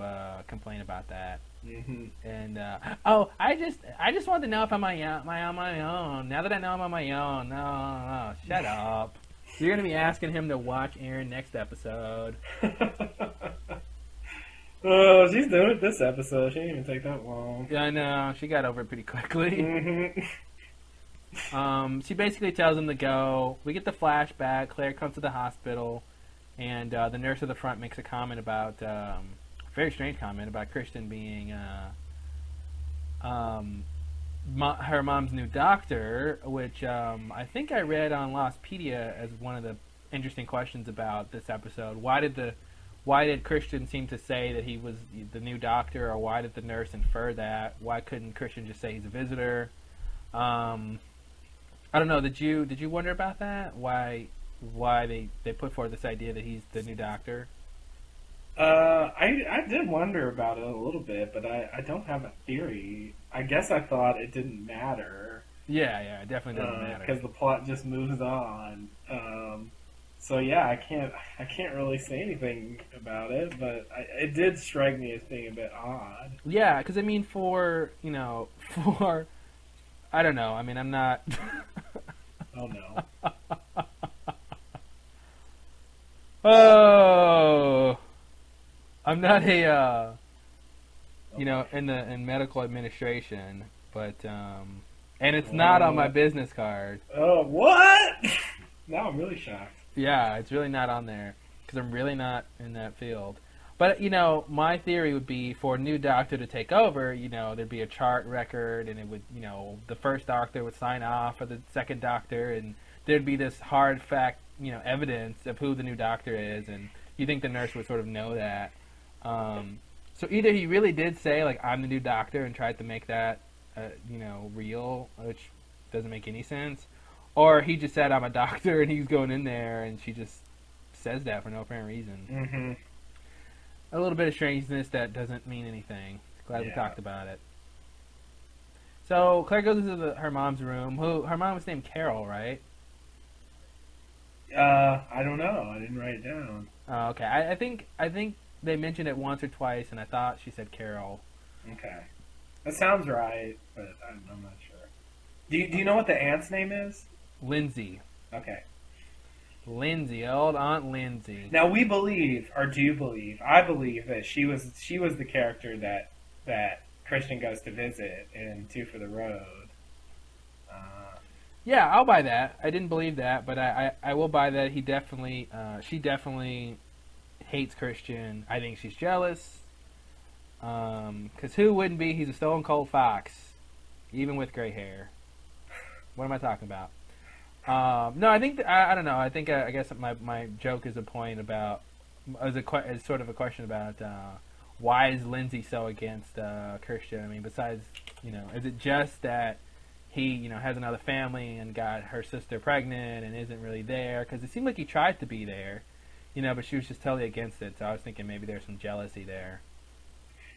complain about that. Mm-hmm. And I just want to know if I'm on my own. Now that I know I'm on my own, no, shut up. You're gonna be asking him to watch Aaron next episode. Oh, she's doing it this episode. She didn't even take that long. Yeah, I know. She got over it pretty quickly. Mm-hmm. She basically tells him to go. We get the flashback. Claire comes to the hospital, and the nurse at the front makes a comment about very strange comment about Kristen being her mom's new doctor, which I think I read on Lostpedia as one of the interesting questions about this episode. Why did Christian seem to say that he was the new doctor, or why did the nurse infer that? Why couldn't Christian just say he's a visitor? I don't know. Did you wonder about that? Why they put forward this idea that he's the new doctor? I did wonder about it a little bit, but I don't have a theory. I guess I thought it didn't matter. Yeah, it definitely doesn't matter because the plot just moves on. So yeah, I can't really say anything about it, but it did strike me as being a bit odd. Yeah, because I mean, for I don't know. I mean, I'm not. Oh no. Oh, I'm not a in medical administration, but and it's not on my business card. Oh, what? Now I'm really shocked. Yeah, it's really not on there because I'm really not in that field. But my theory would be for a new doctor to take over. There'd be a chart record, and it would, the first doctor would sign off for the second doctor, and there'd be this hard fact, evidence of who the new doctor is, and you think the nurse would sort of know that. So either he really did say, like, I'm the new doctor and tried to make that, real, which doesn't make any sense, or he just said, I'm a doctor, and he's going in there, and she just says that for no apparent reason. Mm-hmm. A little bit of strangeness that doesn't mean anything. Glad we talked about it. So Claire goes into her mom's room. Her mom was named Carol, right? I don't know. I didn't write it down. Oh, okay. I think they mentioned it once or twice, and I thought she said Carol. Okay, that sounds right, but I'm not sure. Do you know what the aunt's name is? Lindsay. Okay. Lindsay, old Aunt Lindsay. Now we believe, or do you believe? I believe that she was the character that Christian goes to visit in Two for the Road. Yeah, I'll buy that. I didn't believe that, but I will buy that. She definitely hates Christian. I think she's jealous. Because who wouldn't be? He's a stone cold fox, even with gray hair. What am I talking about? No, I think I don't know. I think I guess my joke is a point about is sort of a question about why is Lindsay so against Christian? I mean, besides is it just that he has another family and got her sister pregnant and isn't really there? Because it seemed like he tried to be there, but she was just totally against it. So I was thinking maybe there's some jealousy there.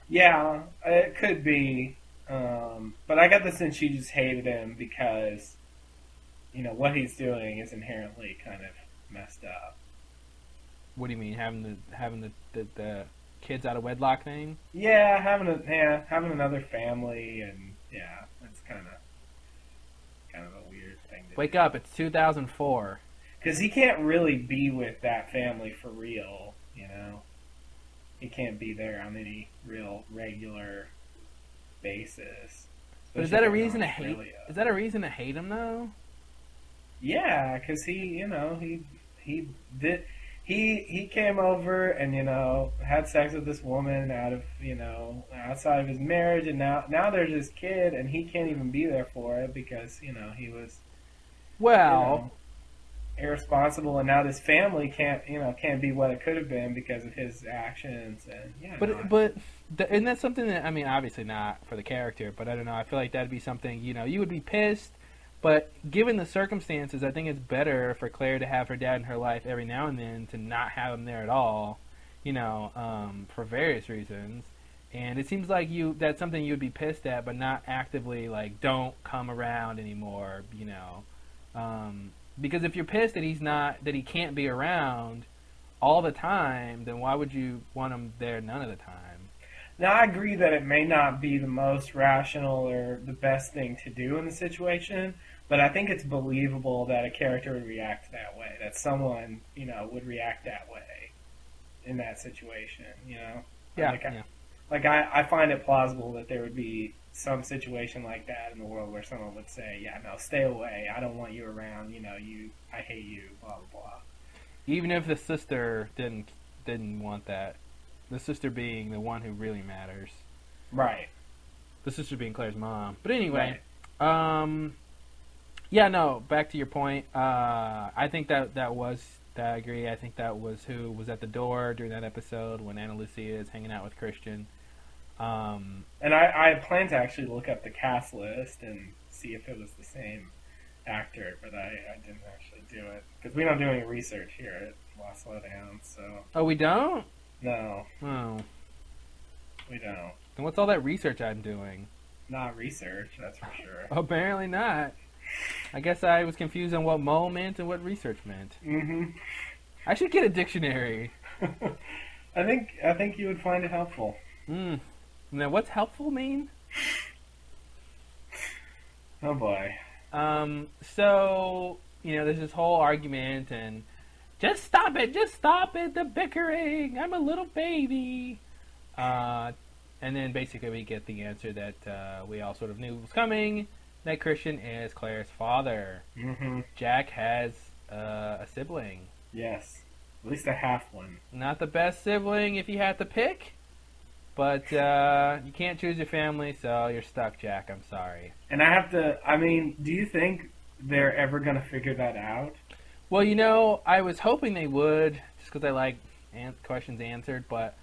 Yeah, it could be, but I got the sense she just hated him because what he's doing is inherently kind of messed up. What do you mean, having the kids out of wedlock thing? Yeah, having another family, and that's kind of a weird thing to Wake do. up! It's 2004. Because he can't really be with that family for real, He can't be there on any real regular basis. But is that a reason to hate? Is that a reason to hate him though? Yeah, because he came over and had sex with this woman outside of his marriage, and now there's this kid, and he can't even be there for it because he was irresponsible, and now this family can't be what it could have been because of his actions, and isn't that something that, I mean, obviously not for the character, but I don't know, I feel like that'd be something you would be pissed. But given the circumstances, I think it's better for Claire to have her dad in her life every now and then to not have him there at all, for various reasons. And it seems like that's something you would be pissed at, but not actively, like, don't come around anymore, Because if you're pissed that he can't be around all the time, then why would you want him there none of the time? Now, I agree that it may not be the most rational or the best thing to do in the situation, but I think it's believable that a character would react that way, that someone, would react that way in that situation, Yeah. I find it plausible that there would be some situation like that in the world where someone would say, yeah, no, stay away, I don't want you around, I hate you, blah, blah, blah. Even if the sister didn't want that. The sister being the one who really matters. Right. The sister being Claire's mom. But anyway, right. Yeah, no, back to your point. I think that was, I agree, I think that was who was at the door during that episode when Ana Lucia is hanging out with Christian. And I plan to actually look up the cast list and see if it was the same actor, but I didn't actually do it. Because we don't do any research here at Lowdown, so... Oh, we don't? No. Oh. We don't. Then what's all that research I'm doing? Not research, that's for sure. Apparently not. I guess I was confused on what mole meant and what research meant. Mm-hmm. I should get a dictionary. I think you would find it helpful. Now, what's helpful mean? Oh boy. So, there's this whole argument and just stop it, the bickering, I'm a little baby. And then basically we get the answer that we all sort of knew was coming, that Christian is Claire's father. Mm-hmm. Jack has a sibling. Yes, at least a half one. Not the best sibling if you had to pick, but you can't choose your family, so you're stuck, Jack. I'm sorry. And do you think they're ever going to figure that out? Well, I was hoping they would, just because I like questions answered, but,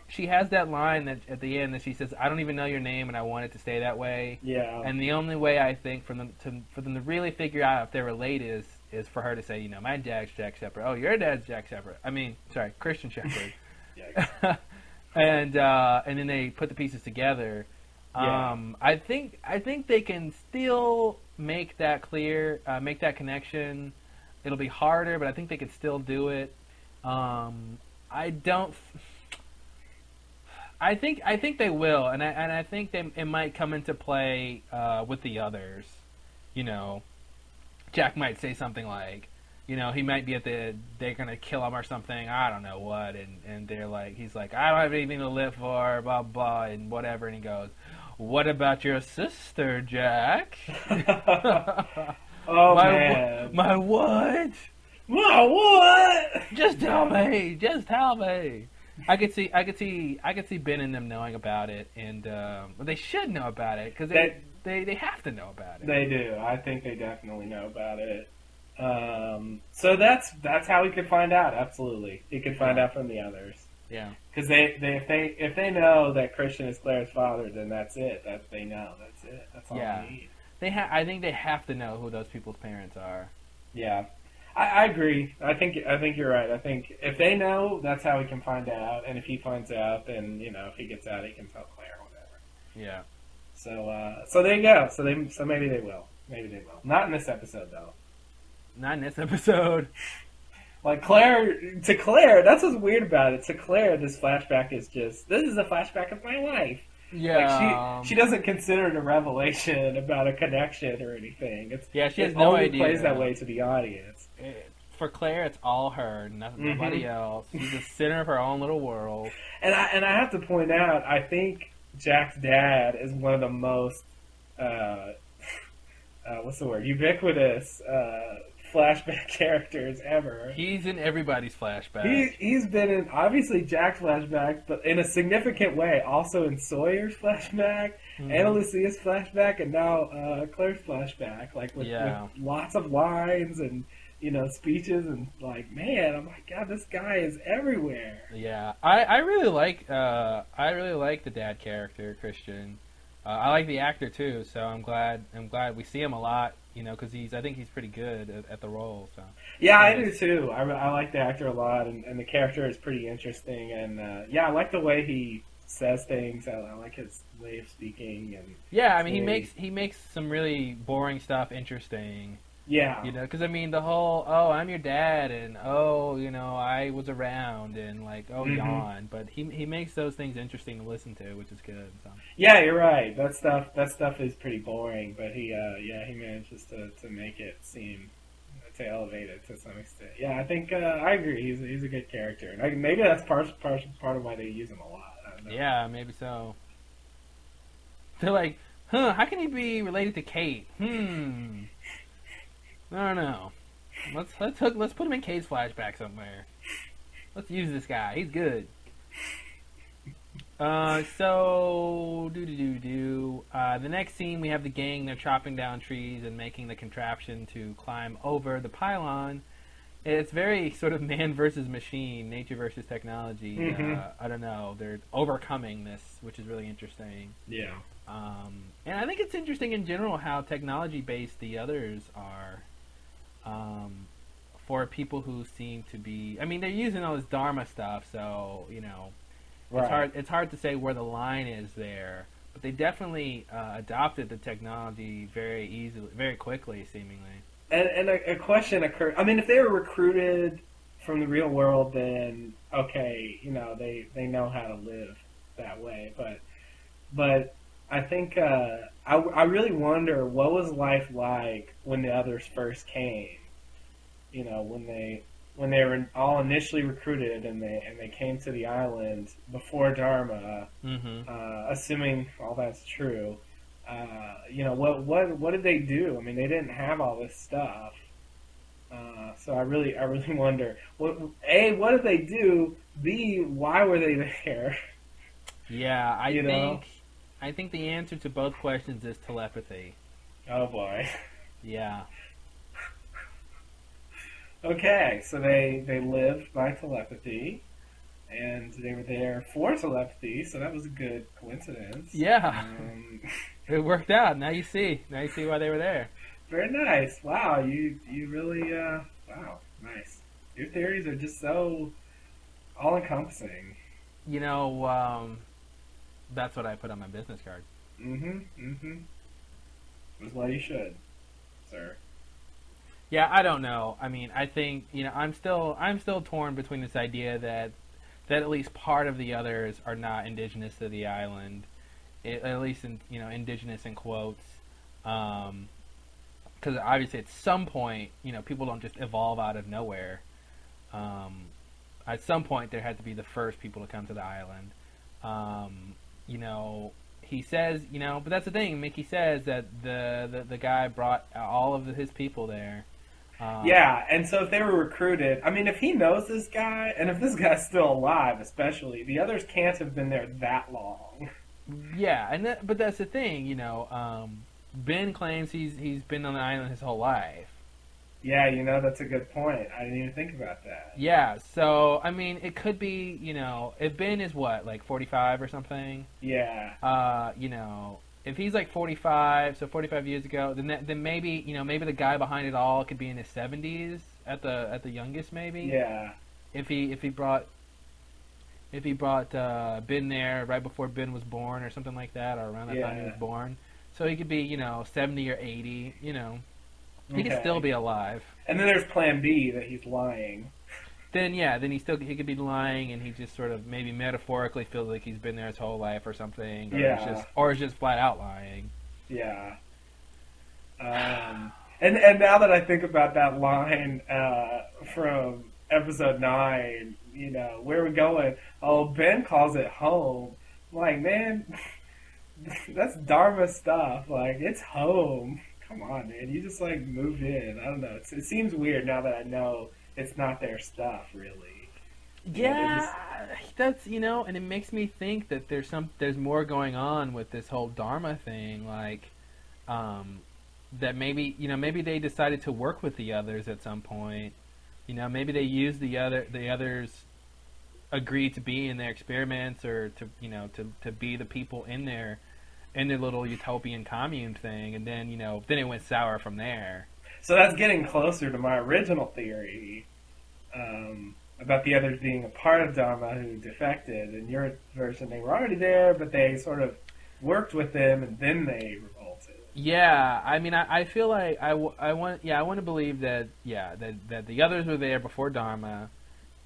she has that line that at the end that she says, I don't even know your name and I want it to stay that way. Yeah. And the only way I think for them to really figure out if they're related is for her to say, my dad's Jack Shepherd. Oh, your dad's Jack Shepherd. Christian Shepherd. Yeah. And then they put the pieces together. Yeah. I think they can still make that clear, make that connection. It'll be harder, but I think they can still do it. I think they will, and I think it might come into play with the others. Jack might say something like, he might be they're gonna kill him or something. I don't know what, and they're like, he's like, I don't have anything to live for, blah blah, and whatever, and he goes, what about your sister, Jack? Oh man, my what? My what? Just tell me. I could see Ben and them knowing about it, and they should know about it because they have to know about it. They do. I think they definitely know about it. So that's how we could find out. Absolutely, he could find out from the others. Yeah, because if they know that Christian is Claire's father, then that's it. That they know. That's it. That's all they need. I think they have to know who those people's parents are. Yeah. I agree. I think you're right. I think if they know, that's how we can find out. And if he finds out, then if he gets out, he can tell Claire or whatever. Yeah. So there you go. So maybe they will. Maybe they will. Not in this episode though. Not in this episode. Like to Claire, that's what's weird about it. To Claire, this flashback is this is a flashback of my life. Yeah. Like she doesn't consider it a revelation about a connection or anything. She has no idea. It plays that way to the audience. For Claire, it's all her, nobody else. She's the center of her own little world. And I have to point out, I think Jack's dad is one of the most ubiquitous flashback characters ever. He's in everybody's flashback. He's been in, obviously, Jack's flashback, but in a significant way, also in Sawyer's flashback, Ana Lucia's flashback, and now Claire's flashback, with lots of lines and speeches, and man, I'm like, God, this guy is everywhere. Yeah, I really like the dad character, Christian. I like the actor too, so I'm glad we see him a lot. Because I think he's pretty good at the role. So yeah, I do too. I like the actor a lot, and the character is pretty interesting. And I like the way he says things. I like his way of speaking. And yeah, I mean, he makes some really boring stuff interesting. Yeah. You know, because I mean, the whole "oh, I'm your dad" and "oh, you know, I was around" and like "oh, yawn," but he makes those things interesting to listen to, which is good. So. Yeah, you're right. That stuff is pretty boring, but he manages to make it seem to elevate it to some extent. Yeah, I think I agree. He's a good character, and maybe that's part of why they use him a lot. I don't know. Yeah, maybe so. They're like, huh? How can he be related to Kate? I don't know. Let's put him in Kate's flashback somewhere. Let's use this guy. He's good. So the next scene we have the gang. They're chopping down trees and making the contraption to climb over the pylon. It's very sort of man versus machine, nature versus technology. I don't know. They're overcoming this, which is really interesting. Yeah. And I think it's interesting in general how technology-based the others are. For people who seem to be, I mean, they're using all this Dharma stuff, so you know, Right. it's hard to say where the line is there. But they definitely adopted the technology very easily, very quickly, seemingly. And a question occurred. I mean, if they were recruited from the real world, then okay, they know how to live that way. But I think I really wonder what was life like when the others first came. You know, when they were all initially recruited and they came to the island before Dharma, assuming all that's true. What did they do? I mean, they didn't have all this stuff. So I really wonder. What did they do? B, why were they there? Yeah, I think the answer to both questions is telepathy. Oh boy. Yeah. Okay, so they lived by telepathy, and they were there for telepathy, so that was a good coincidence. Yeah. It worked out. Now you see why they were there. Very nice. Wow, you really wow, nice. Your theories are just so all encompassing. You know, that's what I put on my business card. That's why you should, sir. Yeah, I don't know. I mean, I think I'm still torn between this idea that at least part of the others are not indigenous to the island, at least indigenous in quotes, because obviously at some point people don't just evolve out of nowhere. At some point there had to be the first people to come to the island. He says, but that's the thing. Mickey says that the guy brought all of his people there. Yeah, and so if they were recruited, I mean, if he knows this guy, and if this guy's still alive, especially, the others can't have been there that long. Yeah, but that's the thing, Ben claims he's been on the island his whole life. Yeah, that's a good point. I didn't even think about that. Yeah, so, I mean, it could be, if Ben is what, like 45 or something? Yeah. If he's like 45, so 45 years ago, then maybe maybe the guy behind it all could be in his 70s at the youngest, maybe. Yeah. If he brought Ben there right before Ben was born or something like that, or around that time he was born, so he could be 70 or 80. He could still be alive. And then there's Plan B that he's lying. Then he could be lying, and he just sort of maybe metaphorically feels like he's been there his whole life or something. Or it's just flat out lying. Yeah. And now that I think about that line from episode 9, where are we going? Oh, Ben calls it home. I'm like, man, that's Dharma stuff. Like, it's home. Come on, man. You just like moved in. I don't know. It seems weird now that I know it's not their stuff, really. Yeah, that's and it makes me think that there's more going on with this whole Dharma thing, like, that maybe they decided to work with the others at some point. Maybe they used the others agreed to be in their experiments or to be the people in their little utopian commune thing, and then it went sour from there. So that's getting closer to my original theory about the others being a part of Dharma who defected. In your version, they were already there, but they sort of worked with them, and then they revolted. Yeah, I mean, I feel like I want I want to believe that that the others were there before Dharma,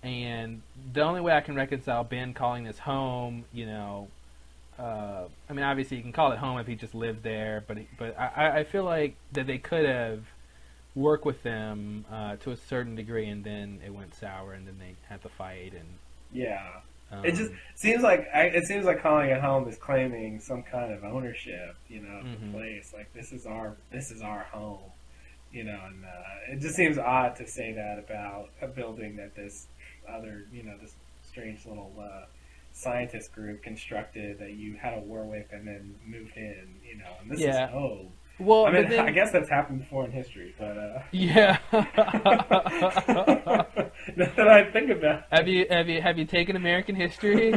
and the only way I can reconcile Ben calling this home, I mean, obviously you can call it home if he just lives there, but I feel like that they could have worked with them to a certain degree, and then it went sour, and then they had to fight, and Yeah. It just seems like calling it home is claiming some kind of ownership, of the place. Like this is our home, and it just seems odd to say that about a building that this other, this strange little scientist group constructed that you had a war with and then moved in, and this is home. Well, I mean, I guess that's happened before in history, but yeah. now that I think about it. Have you taken American history?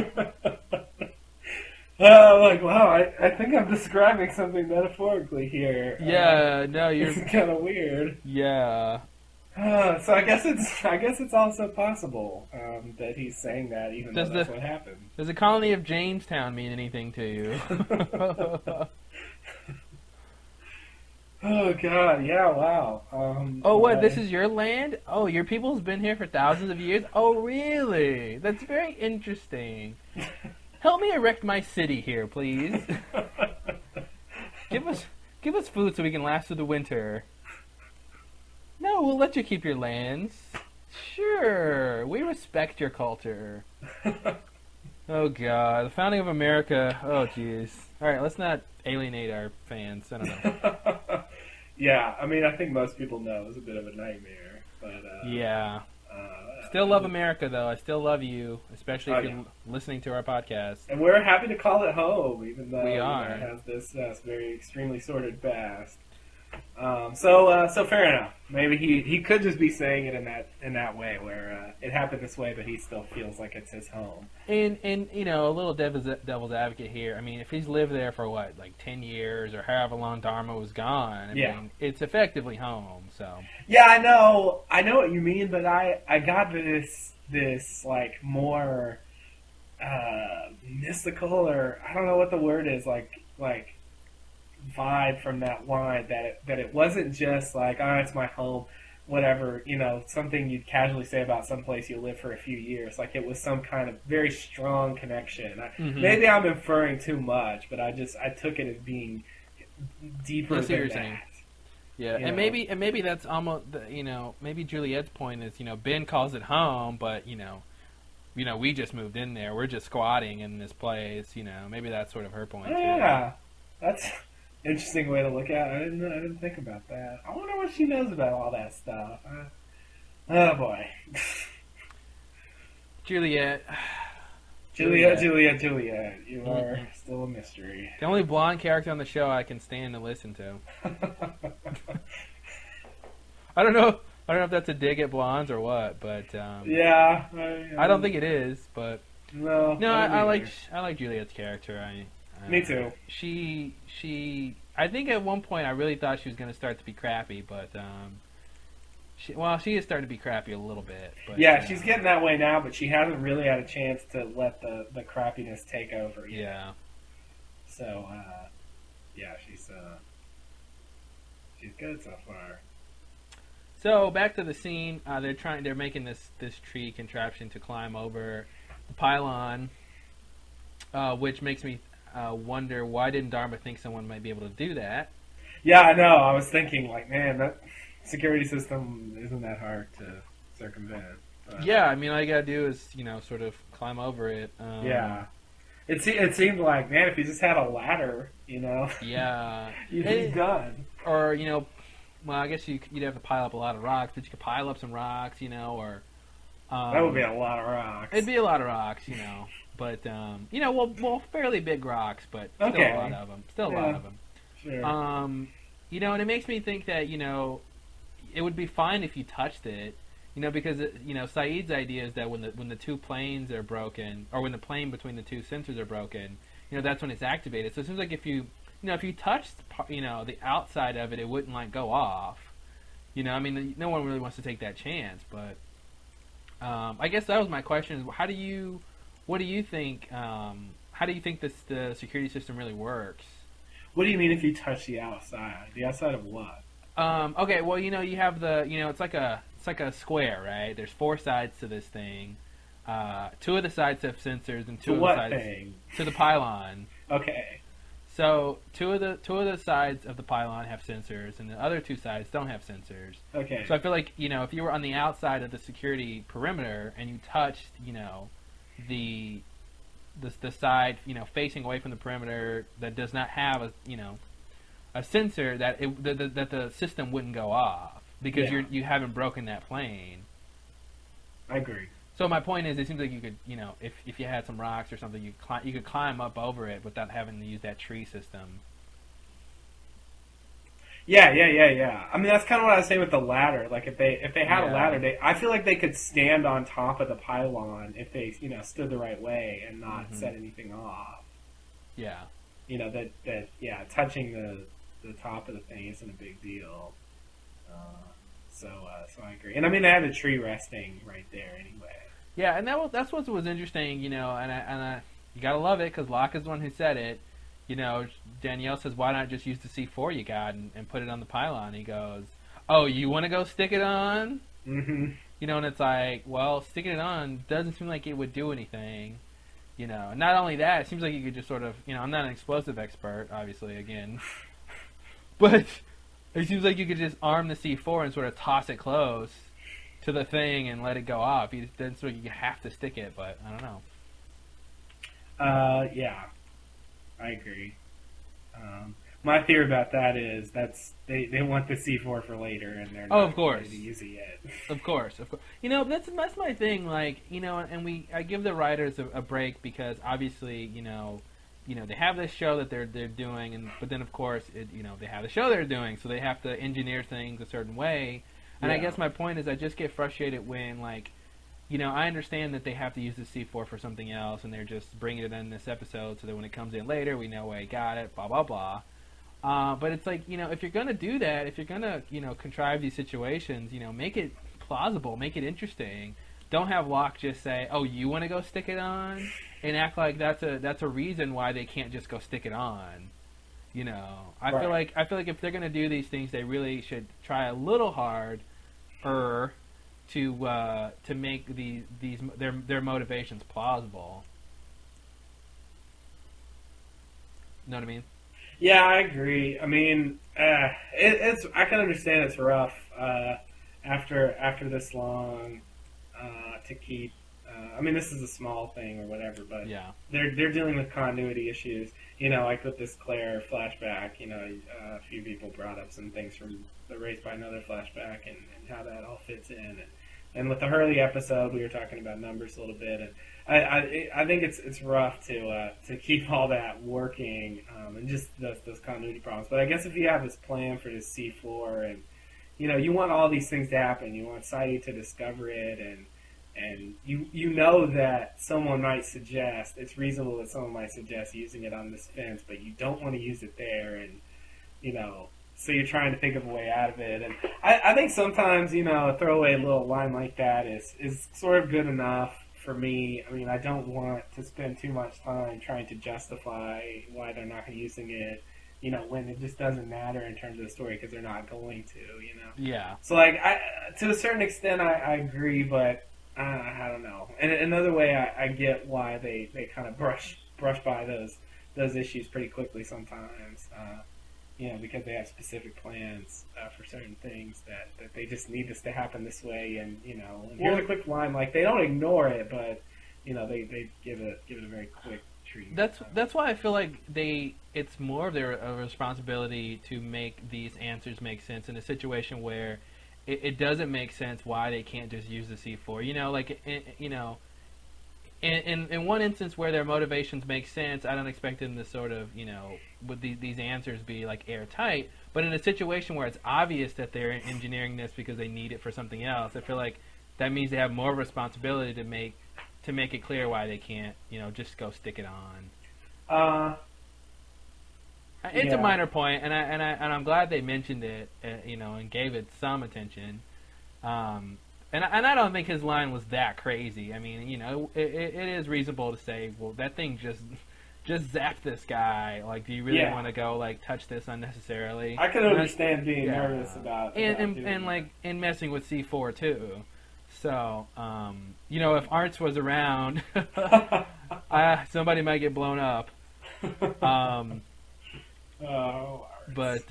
Like, wow, I think I'm describing something metaphorically here. Yeah, no, you're it's kind of weird. Yeah. So I guess it's also possible that he's saying that, even though that's what happened. Does the colony of Jamestown mean anything to you? Oh God, yeah, wow. What? This is your land? Oh, your people's been here for thousands of years? Oh, really? That's very interesting. Help me erect my city here, please. Give us food so we can last through the winter. No, we'll let you keep your lands. Sure, we respect your culture. Oh God, the founding of America. Oh jeez. All right, let's not alienate our fans. I don't know. Yeah, I mean, I think most people know it was a bit of a nightmare, but yeah. Still love America, though. I still love you, especially if you're listening to our podcast. And we're happy to call it home, even though we are. It has this very extremely sordid past. So fair enough. Maybe he could just be saying it in that way, where it happened this way, but he still feels like it's his home. And a little devil's advocate here. I mean, if he's lived there for what, like 10 years or however long Dharma was gone, I mean, it's effectively home. So yeah, I know what you mean, but I got this like more mystical, or I don't know what the word is, like vibe from that line that it wasn't just like, oh, it's my home, whatever, something you'd casually say about some place you live for a few years. Like it was some kind of very strong connection. Maybe I'm inferring too much, but I took it as being deeper than that. Yeah, and maybe that's almost maybe Juliet's point is Ben calls it home, but we just moved in there. We're just squatting in this place. Maybe that's sort of her point. Yeah, that's interesting way to look at it. I didn't think about that. I wonder what she knows about all that stuff. Oh boy. Juliet. You are still a mystery. The only blonde character on the show I can stand to listen to. I don't know if that's a dig at blondes or what, but yeah. I don't think it is, but no. I like Juliet's character. Me too. She I think at one point I really thought she was going to start to be crappy, but she is starting to be crappy a little bit. But, yeah, she's getting that way now, but she hasn't really had a chance to let the crappiness take over yet. Yeah. So, yeah, she's good so far. So back to the scene. They're making this tree contraption to climb over the pylon, which makes me wonder, why didn't Dharma think someone might be able to do that? Yeah, I know. I was thinking, like, man, that security system isn't that hard to circumvent. Yeah, I mean, all you gotta do is, sort of climb over it. Yeah. It seemed like, man, if you just had a ladder, Yeah. you'd be done. Or, well, I guess you'd have to pile up a lot of rocks, but you could pile up some rocks, or... that would be a lot of rocks. It'd be a lot of rocks, But, well, fairly big rocks, but still a lot of them. Still a lot of them. Sure. And it makes me think that, it would be fine if you touched it, because, Saeed's idea is that when the two planes are broken, or when the plane between the two sensors are broken, that's when it's activated. So it seems like if you touched, the outside of it, it wouldn't, like, go off. I mean, no one really wants to take that chance, but I guess that was my question. What do you think? How do you think the security system really works? What do you mean if you touch the outside? The outside of what? Okay, well, you have it's like a square, right? There's four sides to this thing. Two of the sides have sensors, and two To of the what sides thing? to the pylon. Okay. So two of the sides of the pylon have sensors, and the other two sides don't have sensors. Okay. So I feel like if you were on the outside of the security perimeter and you touched the side facing away from the perimeter that does not have a sensor, that the system wouldn't go off because you haven't broken that plane. I agree. So my point is, it seems like you could, if you had some rocks or something, you could climb up over it without having to use that tree system. Yeah. I mean, that's kind of what I was saying with the ladder. Like, if they had a ladder, I feel like they could stand on top of the pylon if they, stood the right way and not set anything off. Yeah. Touching the top of the thing isn't a big deal. So I agree. And I mean, they have a tree resting right there anyway. Yeah, and that's what was interesting, and I you gotta love it because Locke is the one who said it. Danielle says, "Why not just use the C4 you got and put it on the pylon?" He goes, "Oh, you want to go stick it on?" Mm-hmm. And it's like, well, sticking it on doesn't seem like it would do anything. Not only that, it seems like you could just sort of, I'm not an explosive expert, obviously, again, but it seems like you could just arm the C4 and sort of toss it close to the thing and let it go off. You then sort of you have to stick it, but I don't know. Yeah, I agree. My theory about that is they want the C4 for later, and they're not of course ready to use it yet. Of course. That's my thing. Like, and I give the writers a break because obviously, they have this show that they're doing, but then of course, they have the show they're doing, so they have to engineer things a certain way. And I guess my point is, I just get frustrated when, like, I understand that they have to use the C4 for something else, and they're just bringing it in this episode so that when it comes in later, we know where he got it, blah, blah, blah. But it's like, if you're going to do that, if you're going to, contrive these situations, make it plausible, make it interesting. Don't have Locke just say, "Oh, you want to go stick it on?" and act like that's a reason why they can't just go stick it on. I feel like if they're going to do these things, they really should try a little harder to make their motivations plausible. Know what I mean? Yeah, I agree. I mean, it's I can understand it's rough after this long to keep. I mean, this is a small thing or whatever, but they're dealing with continuity issues. Like with this Claire flashback. A few people brought up some things from the Raised by Another flashback and how that all fits in. And with the Hurley episode, we were talking about numbers a little bit, and I think it's rough to keep all that working and just those continuity problems. But I guess if you have this plan for this C4 and you want all these things to happen, you want Saidi to discover it, and you know that someone might suggest it's reasonable that someone might suggest using it on this fence, but you don't want to use it there, and so you're trying to think of a way out of it. And I think sometimes, a throwaway little line like that is sort of good enough for me. I mean, I don't want to spend too much time trying to justify why they're not using it, when it just doesn't matter in terms of the story because they're not going to, Yeah. So, like, to a certain extent, I agree, but I don't know. And another way I get why they kind of brush by those issues pretty quickly sometimes. Because they have specific plans for certain things that they just need this to happen this way, and here's a quick line. Like, they don't ignore it, but they give it a very quick treat. That's why I feel like it's more of their responsibility to make these answers make sense in a situation where it doesn't make sense why they can't just use the C4. In one instance where their motivations make sense, I don't expect them to sort of, with these answers be like airtight. But in a situation where it's obvious that they're engineering this because they need it for something else, I feel like that means they have more responsibility to make it clear why they can't, just go stick it on. It's a minor point, and I'm glad they mentioned it, and gave it some attention. And I don't think his line was that crazy. I mean, it is reasonable to say, well, that thing just, just zap this guy. Like, do you really want to go like touch this unnecessarily? I can understand being nervous about and messing with C4 too. So, if Arts was around, somebody might get blown up. But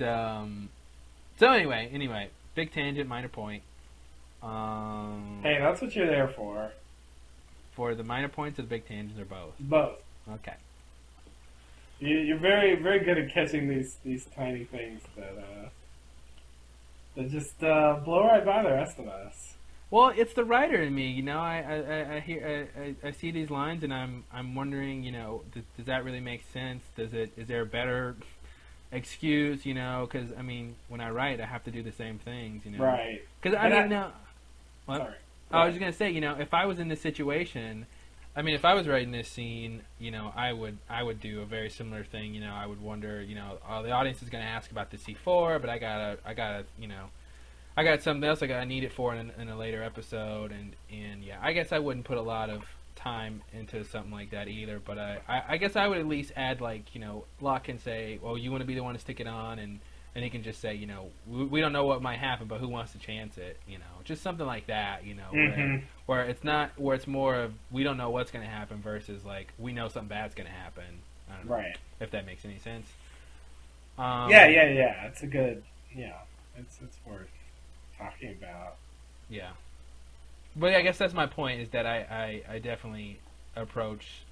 so anyway, big tangent, minor point. Hey, that's what you're there for. For the minor points or the big tangents, or both? Both. Okay. You're very, very good at catching these tiny things that just blow right by the rest of us. Well, it's the writer in me, I see these lines and I'm wondering, does that really make sense? Is there a better excuse? Because I mean, when I write, I have to do the same things, Right. Because what? Sorry. I was just gonna say, if I was in this situation, I mean, if I was writing this scene, I would do a very similar thing. I would wonder, the audience is gonna ask about the C4, but I got something else I need it for in a later episode, and yeah, I guess I wouldn't put a lot of time into something like that either, but I guess I would at least add, like, Locke can say, well, you want to be the one to stick it on, and he can just say, we don't know what might happen, but who wants to chance it, just something like that, where it's more of, we don't know what's going to happen versus, like, we know something bad's going to happen. I don't know, right. If that makes any sense. Yeah, it's a good, it's worth talking about. Yeah. But I guess that's my point, is that I definitely approach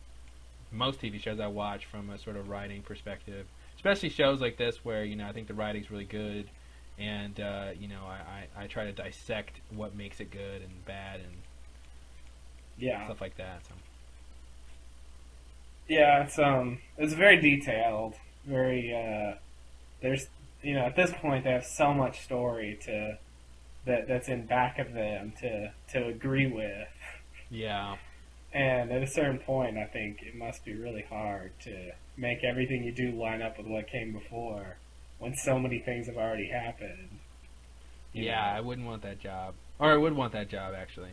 most TV shows I watch from a sort of writing perspective, especially shows like this where, I think the writing's really good, and, I try to dissect what makes it good and bad and stuff like that. So. Yeah, it's very detailed, very, there's, at this point they have so much story that's in back of them to agree with. Yeah. And at a certain point, I think it must be really hard to make everything you do line up with what came before when so many things have already happened. You know? I wouldn't want that job. Or I would want that job, actually.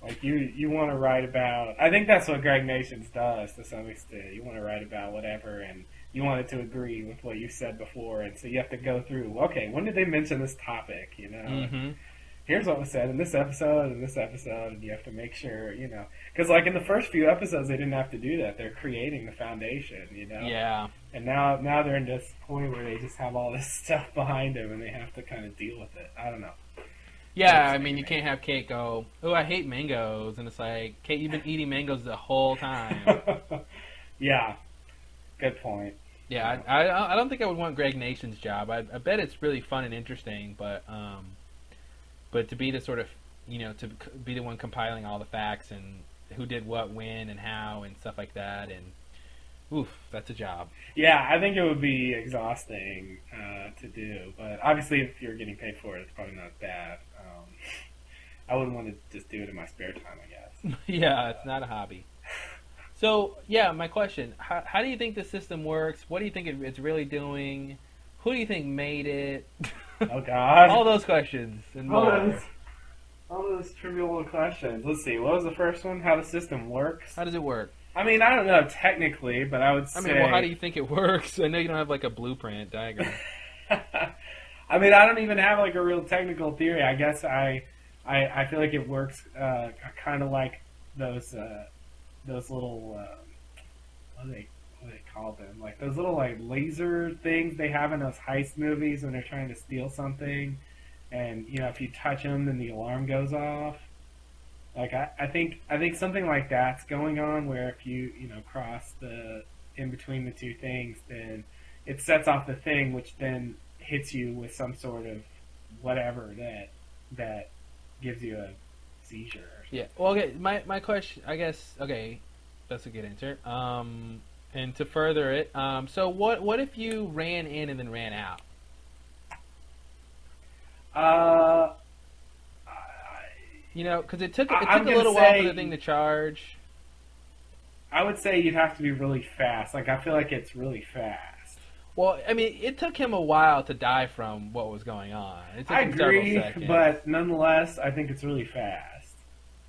Like, you want to write about... I think that's what Greg Nations does, to some extent. You want to write about whatever, and you want it to agree with what you said before, and so you have to go through, okay, when did they mention this topic, Mm-hmm. Here's what was said in this episode, and you have to make sure, because like in the first few episodes, they didn't have to do that. They're creating the foundation, Yeah. And now they're in this point where they just have all this stuff behind them, and they have to kind of deal with it. I don't know. Yeah, I mean, you can't have Kate go, oh, I hate mangoes, and it's like, Kate, you've been eating mangoes the whole time. Yeah, good point. Yeah, I don't think I would want Greg Nation's job. I bet it's really fun and interesting, but to be the sort of, to be the one compiling all the facts and who did what, when, and how, and stuff like that, and oof, that's a job. Yeah, I think it would be exhausting to do, but obviously if you're getting paid for it, it's probably not bad. I wouldn't want to just do it in my spare time, I guess. Yeah, it's not a hobby. So, yeah, my question, how do you think the system works? What do you think it's really doing? Who do you think made it? Oh, God. All those questions. And more. All those trivial little questions. Let's see, what was the first one? How the system works? How does it work? I mean, I don't know technically, but I would say... I mean, well, how do you think it works? I know you don't have, like, a blueprint diagram. I mean, I don't even have, like, a real technical theory. I guess I feel like it works kind of like those little... what do they call them? Like, those little, like, laser things they have in those heist movies when they're trying to steal something. And, if you touch them, then the alarm goes off. Like, I think something like that's going on, where if you, cross in between the two things, then it sets off the thing, which then hits you with some sort of whatever that gives you a seizure. Yeah. Well, okay, my question, I guess, okay, that's a good answer. And to further it, so what if you ran in and then ran out? Because it took a little while for the thing to charge. I would say you'd have to be really fast. Like, I feel like it's really fast. Well, I mean, it took him a while to die from what was going on. It took I him agree, several seconds. But nonetheless, I think it's really fast.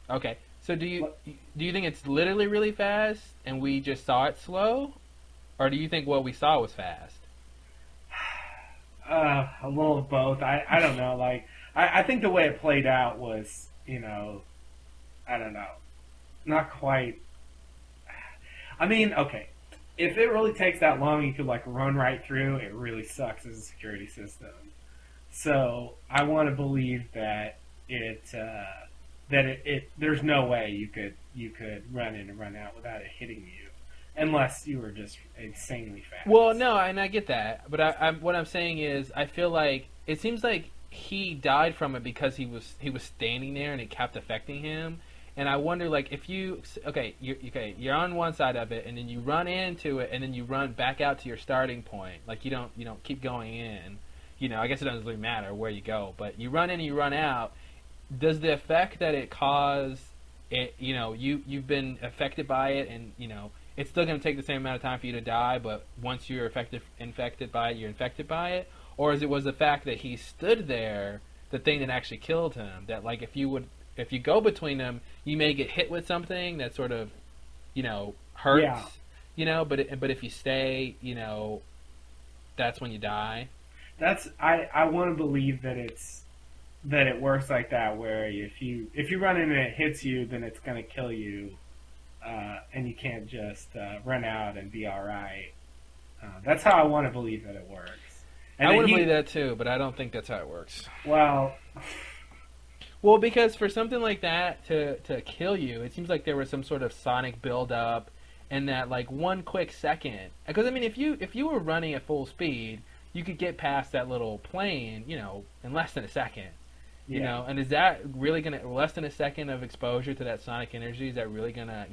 Okay, so do you think it's literally really fast, and we just saw it slow, Or do you think what we saw was fast? A little of both. I don't know. Like, I think the way it played out was, I don't know. Not quite. I mean, okay. If it really takes that long, you could, like, run right through, it really sucks as a security system. So, I want to believe that there's no way you could run in and run out without it hitting you. Unless you were just insanely fast. Well, no, and I get that, but what I'm saying is, I feel like it seems like he died from it because he was standing there and it kept affecting him. And I wonder, like, if you're on one side of it, and then you run into it, and then you run back out to your starting point. Like, you don't keep going in. I guess it doesn't really matter where you go, but you run in and you run out. Does the effect that it caused, you've been affected by it, and it's still going to take the same amount of time for you to die, but once you're infected by it, you're infected by it? Or was the fact that he stood there the thing that actually killed him? That, like, if you go between them, you may get hit with something that sort of, hurts, but if you stay, that's when you die. I want to believe that it works like that, where if you run in and it hits you, then it's going to kill you. And you can't just run out and be all right. That's how I want to believe that it works. And I want to believe that too, but I don't think that's how it works. Well, because for something like that to kill you, it seems like there was some sort of sonic build-up, and that, like, one quick second. Because, I mean, if you were running at full speed, you could get past that little plane, in less than a second. And is that really going to, less than a second of exposure to that sonic energy, is that really going to,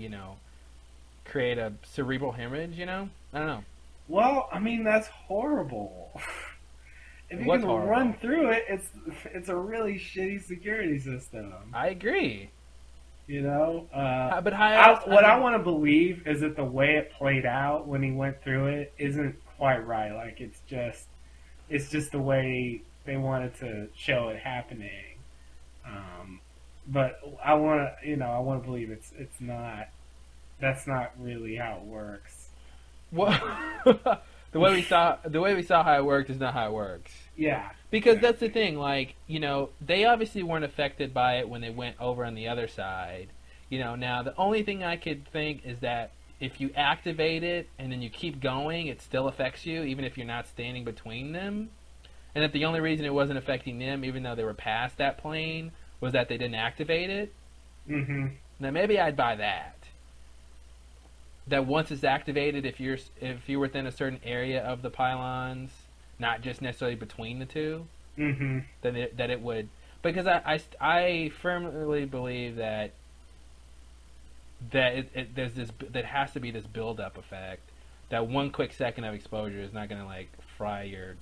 create a cerebral hemorrhage, I don't know. Well, I mean, that's horrible. If you What's can horrible? run through it, it's a really shitty security system. I agree. But what I want to believe is that the way it played out when he went through it isn't quite right. Like, it's just the way they wanted to show it happening. But I want to believe it's not. That's not really how it works. What? the way we saw how it worked is not how it works. Yeah. Because that's the thing. Like, they obviously weren't affected by it when they went over on the other side. Now the only thing I could think is that if you activate it and then you keep going, it still affects you, even if you're not standing between them. And that the only reason it wasn't affecting them, even though they were past that plane, was that they didn't activate it. Mm-hmm. Now maybe I'd buy that. That once it's activated, if you're within a certain area of the pylons, not just necessarily between the two, mm-hmm. that it would. Because I firmly believe that there's this, that has to be this build-up effect. That one quick second of exposure is not going to, like, fry your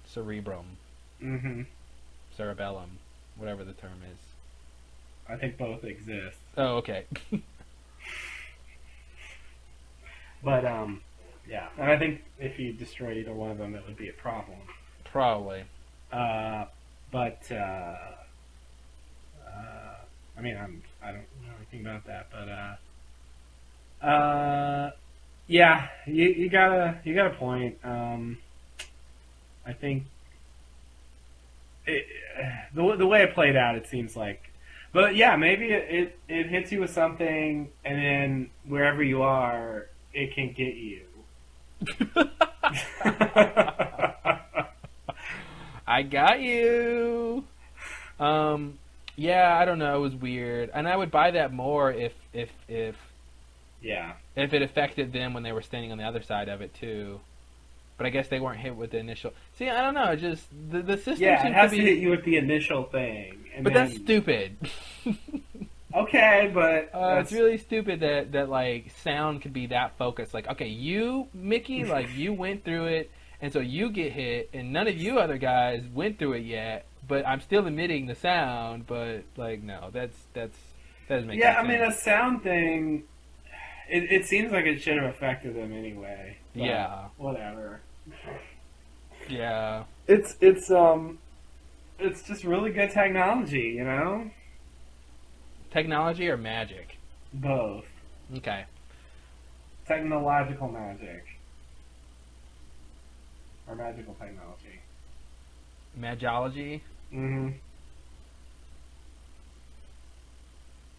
cerebrum, mm-hmm. cerebellum, whatever the term is. I think both exist. Oh, okay. But, yeah. And I think if you destroyed either one of them, it would be a problem. Probably. I mean, I don't know anything about that, but, yeah, you got a point. I think the way it played out, it seems like, but yeah, maybe it hits you with something, and then wherever you are, it can get you. I got you. Yeah, I don't know. It was weird, and I would buy that more if it affected them when they were standing on the other side of it too. But I guess they weren't hit with the initial. See, I don't know. Just the system. Yeah, it has to hit you with the initial thing. But that's stupid. Okay, but it's really stupid that like sound could be that focused. Like, okay, you, Mickey, like you went through it, and so you get hit, and none of you other guys went through it yet. But I'm still emitting the sound. But like, no, that doesn't make sense. Yeah, I mean, a sound thing. It seems like it should have affected them anyway. Yeah. Whatever. Yeah. It's just really good technology, you know? Technology or magic? Both. Okay. Technological magic. or magical technology. Magology? Mm-hmm.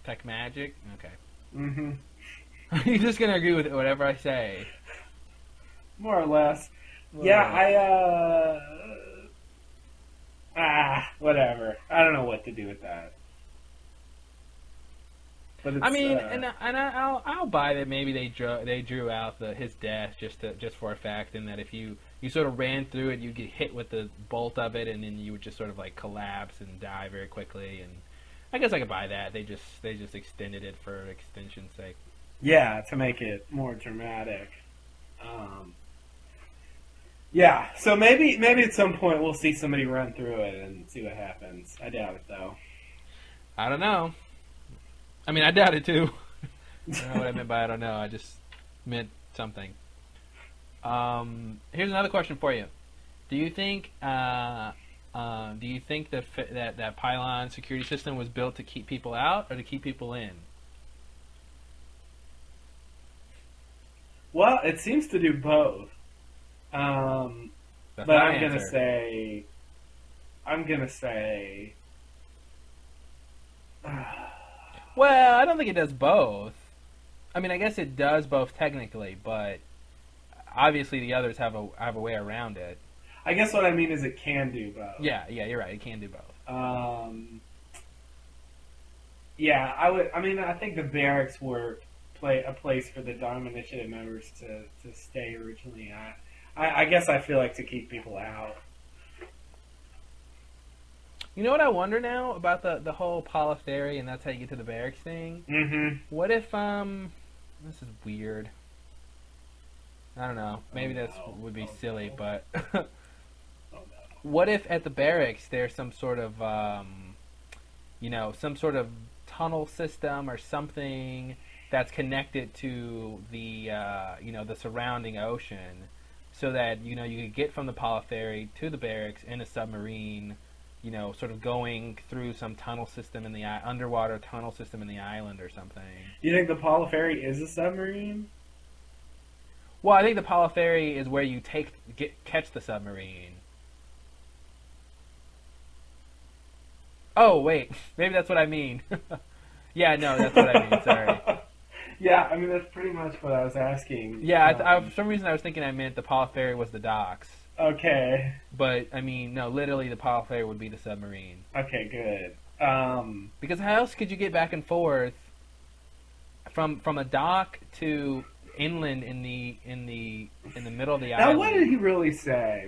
Tech magic? Okay. Mm-hmm. You're just gonna agree with whatever I say. More or less. Well, Yeah, whatever. I don't know what to do with that. But it's, I mean, I'll buy that maybe they drew out his death just for a fact, and that if you sort of ran through it, you'd get hit with the bolt of it, and then you would just sort of like collapse and die very quickly. And I guess I could buy that. They just extended it for extension's sake. yeah, to make it more dramatic. Yeah, so maybe at some point we'll see somebody run through it and see what happens. I doubt it though. I don't know. I mean, I doubt it too. I don't know what I meant by I don't know. I just meant something. Here's another question for you. Do you think that pylon security system was built to keep people out or to keep people in? Well, it seems to do both. That's But my I'm gonna answer. say. Well, I don't think it does both. I mean, I guess it does both technically, but obviously the others have a way around it. I guess what I mean is it can do both. Yeah, you're right. It can do both. Yeah, I think the barracks were a place for the Dharma Initiative members to stay originally at. I guess I feel like to keep people out. You know what I wonder now about the whole polytheory and that's how you get to the barracks thing? Mm-hmm. What if this is weird. I don't know. Maybe would be silly, but what if at the barracks there's some sort of some sort of tunnel system or something that's connected to the the surrounding ocean, so that you could get from the polytheory to the barracks in a submarine, sort of going through some tunnel system in the underwater tunnel system in the island or something. You think the polyferry is a submarine? Well, I think the polyferry is where you catch the submarine. Oh, wait. Maybe that's what I mean. Yeah, no, that's what I mean. Sorry. Yeah, I mean, that's pretty much what I was asking. Yeah, for some reason I was thinking I meant the polyferry was the docks. Okay. But, I mean, no, literally the polyferry would be the submarine. Okay, good. Because how else could you get back and forth from a dock to inland in the middle of the island? Now, what did he really say?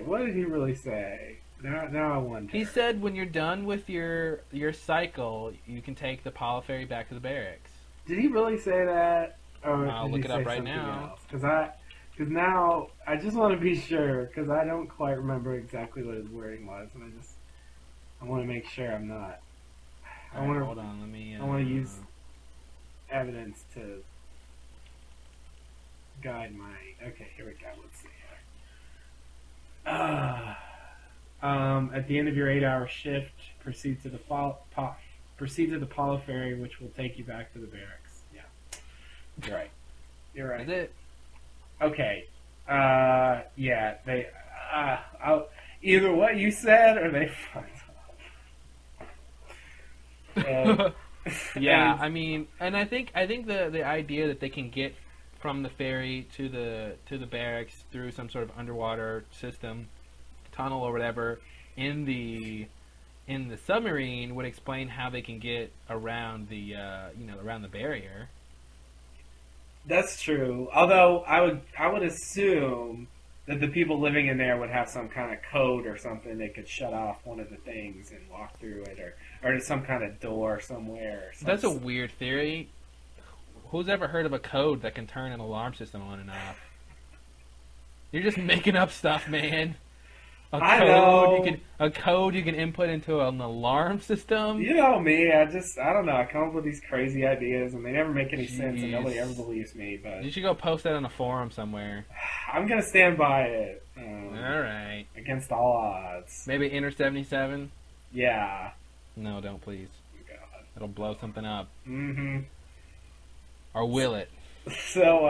Now I wonder. He said when you're done with your cycle, you can take the polyferry back to the barracks. Did he really say that? Or I'll did look he it up say right something now. else? Because now I just want to be sure, because I don't quite remember exactly what his wording was, and I want to make sure I'm not. Hold on, let me. I want to use evidence to guide my. Okay, here we go. Let's see here. At the end of your 8-hour shift, proceed to the polyferry, which will take you back to the barracks. Yeah, you're right. Is it? Okay. Yeah. They. Either what you said or they fucked up. Yeah, I mean, and I think the idea that they can get from the ferry to the barracks through some sort of underwater system, tunnel or whatever, in the submarine would explain how they can get around the around the barrier. That's true. Although I would assume that the people living in there would have some kind of code or something that could shut off one of the things and walk through it, or some kind of door somewhere. That's a weird theory. Who's ever heard of a code that can turn an alarm system on and off? You're just making up stuff, man. I know. A code you can input into an alarm system. You know me. I don't know. I come up with these crazy ideas, and they never make any sense, and Jeez. nobody ever believes me. But You should go post that on a forum somewhere. I'm gonna stand by it. All right. Against all odds. Maybe Enter 77? Yeah. No, don't please. God. It'll blow something up. Mm-hmm. Or will it? So,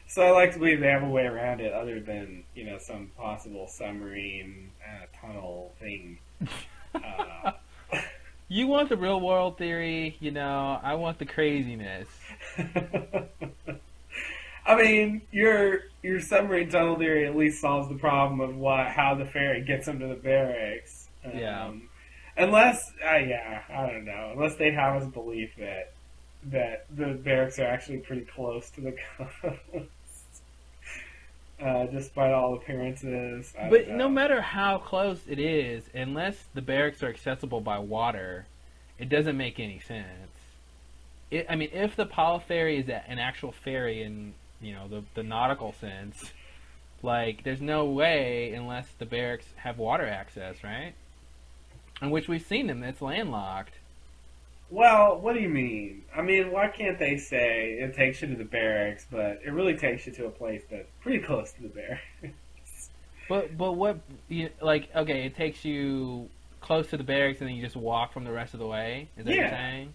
So I like to believe they have a way around it other than, some possible submarine tunnel thing. Uh, You want the real world theory, I want the craziness. I mean, your submarine tunnel theory at least solves the problem of how the ferry gets them to the barracks. Yeah. Unless, I don't know. Unless they have us believe that the barracks are actually pretty close to the coast, despite all appearances. But no matter how close it is, unless the barracks are accessible by water, it doesn't make any sense. If the Polyferry is an actual ferry in the nautical sense, there's no way unless the barracks have water access, right? In which we've seen them, it's landlocked. Well, what do you mean? Why can't they say it takes you to the barracks, but it really takes you to a place that's pretty close to the barracks? But what okay, it takes you close to the barracks and then you just walk from the rest of the way? Is that what you're saying?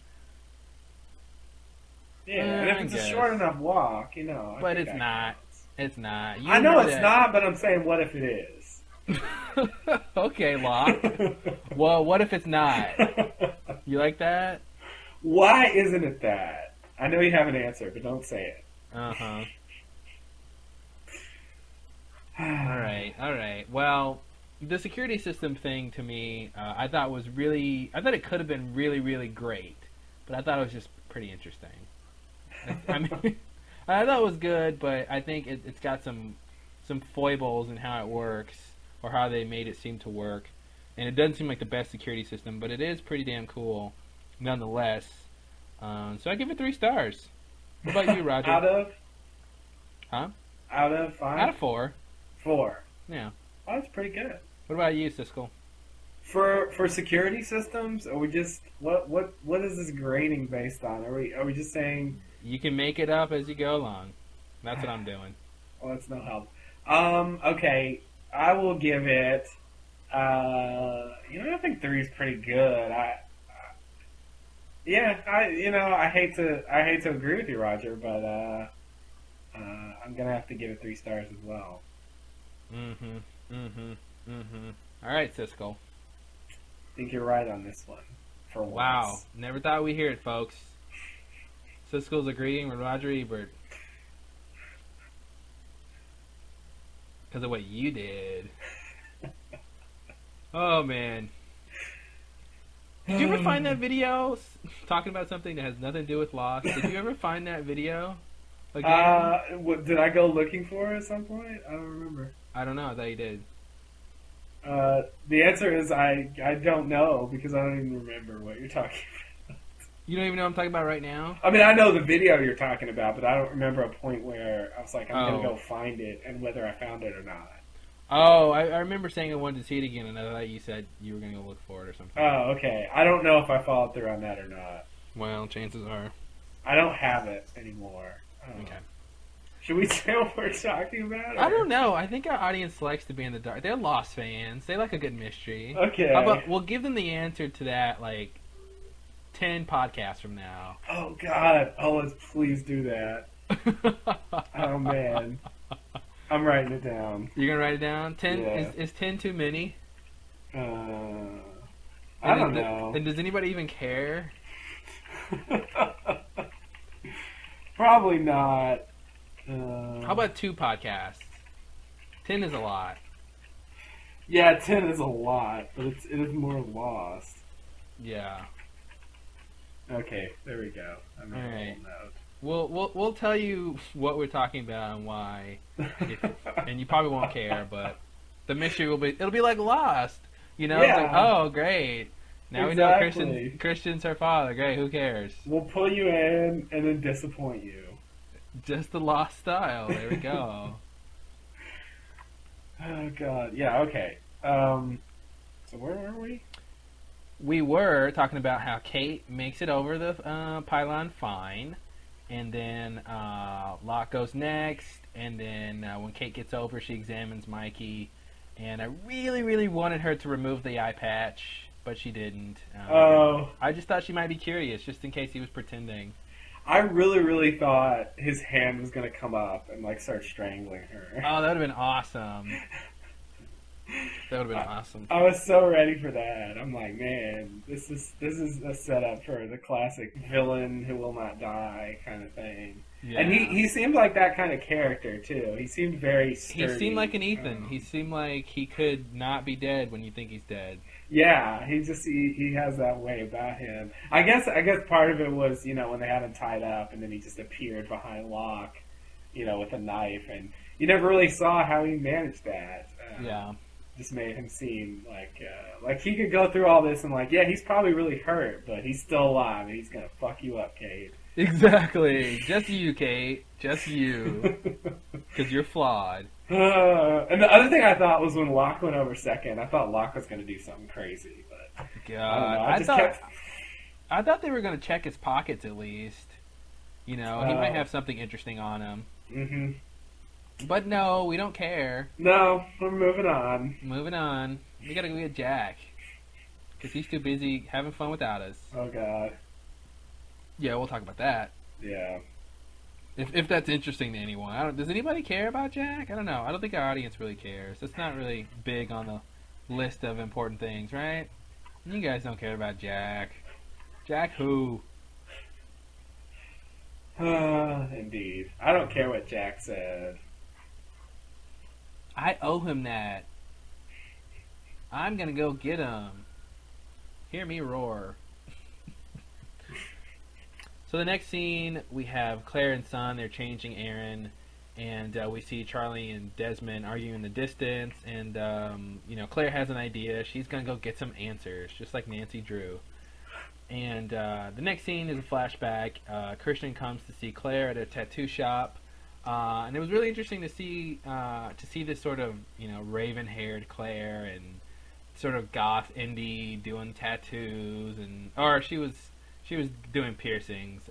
Yeah, and if it's a short enough walk, But it's not. It's not. I know it's not, but I'm saying, what if it is? Okay, Locke. Well, what if it's not? You like that? Why isn't it that? I know you have an answer, but don't say it. Uh-huh. All right. Well, the security system thing to me, I thought it could have been really, really great, but I thought it was just pretty interesting. I thought it was good, but I think it's got some foibles in how it works, or how they made it seem to work. And it doesn't seem like the best security system, but it is pretty damn cool, nonetheless. So I give it 3 stars. What about you, Roger? Out of? Huh? Out of 5? Out of 4. 4. Yeah. Oh, that's pretty good. What about you, Siskel? For security systems, are we just what is this grading based on? Are we just saying you can make it up as you go along? That's what I'm doing. Well, that's no help. Okay, I will give it. I think 3 is pretty good. I hate to agree with you, Roger, but I'm gonna have to give it 3 stars as well. All right, Siskel. I think you're right on this one. For once. Wow, never thought we'd hear it, folks. Siskel's agreeing with Roger Ebert because of what you did. Oh man. Did you ever find that video talking about something that has nothing to do with Lost? Did you ever find that video again? Did I go looking for it at some point? I don't remember. I don't know. I thought you did. The answer is I don't know because I don't even remember what you're talking about. You don't even know what I'm talking about right now? I know the video you're talking about, but I don't remember a point where I was like, I'm going to go find it and whether I found it or not. Oh, I remember saying I wanted to see it again, and I thought you said you were going to go look for it or something. Oh, okay. I don't know if I followed through on that or not. Well, chances are. I don't have it anymore. Okay. Should we say what we're talking about? Or? I don't know. I think our audience likes to be in the dark. They're Lost fans. They like a good mystery. Okay. How about we'll give them the answer to that, 10 podcasts from now. Oh, God. Oh, let's please do that. Oh, man. I'm writing it down. You're going to write it down? 10? Yeah. Is 10 too many? I don't know. And does anybody even care? Probably not. How about 2 podcasts? 10 is a lot. Yeah, 10 is a lot, but it is more Lost. Yeah. Okay, there we go. I made a little note. We'll tell you what we're talking about and why, and you probably won't care. But the mystery it'll be like Lost, Yeah. It's like, oh, great! Now exactly. We know Christian's her father. Great, who cares? We'll pull you in and then disappoint you. Just the Lost style. There we go. Oh God, yeah, okay. So where were we? We were talking about how Kate makes it over the pylon fine. And then Locke goes next, and then when Kate gets over, she examines Mikey. And I really, really wanted her to remove the eye patch, but she didn't. I just thought she might be curious, just in case he was pretending. I really, really thought his hand was gonna come up and like start strangling her. Oh, that would have been awesome. That would have been awesome. I was so ready for that. I'm like, man, this is a setup for the classic villain who will not die kind of thing. Yeah. And he seemed like that kind of character too. He seemed very sturdy. He seemed like an Ethan. He seemed like he could not be dead when you think he's dead. Yeah, he has that way about him. I guess part of it was, when they had him tied up and then he just appeared behind Locke, with a knife, and you never really saw how he managed that. Yeah. Just made him seem like he could go through all this and yeah, he's probably really hurt, but he's still alive and he's gonna fuck you up, Kate. Exactly. Just you, Kate. Just you. Because you're flawed. And the other thing I thought was when Locke went over second, I thought Locke was gonna do something crazy, but God, I thought they were gonna check his pockets at least. He might have something interesting on him. Mm-hmm. But no, we don't care. No, we're moving on. Moving on. We gotta go get Jack. Because he's too busy having fun without us. Oh, God. Yeah, we'll talk about that. Yeah. If that's interesting to anyone. Does anybody care about Jack? I don't know. I don't think our audience really cares. It's not really big on the list of important things, right? You guys don't care about Jack. Jack who? Indeed. I don't care what Jack said. I owe him that. I'm gonna go get him. Hear me roar. So the next scene, we have Claire and Son. They're changing Aaron, and we see Charlie and Desmond arguing in the distance. And Claire has an idea. She's gonna go get some answers, just like Nancy Drew. And the next scene is a flashback. Christian comes to see Claire at a tattoo shop. And it was really interesting to see this sort of raven-haired Claire and sort of goth indie doing tattoos, or she was doing piercings.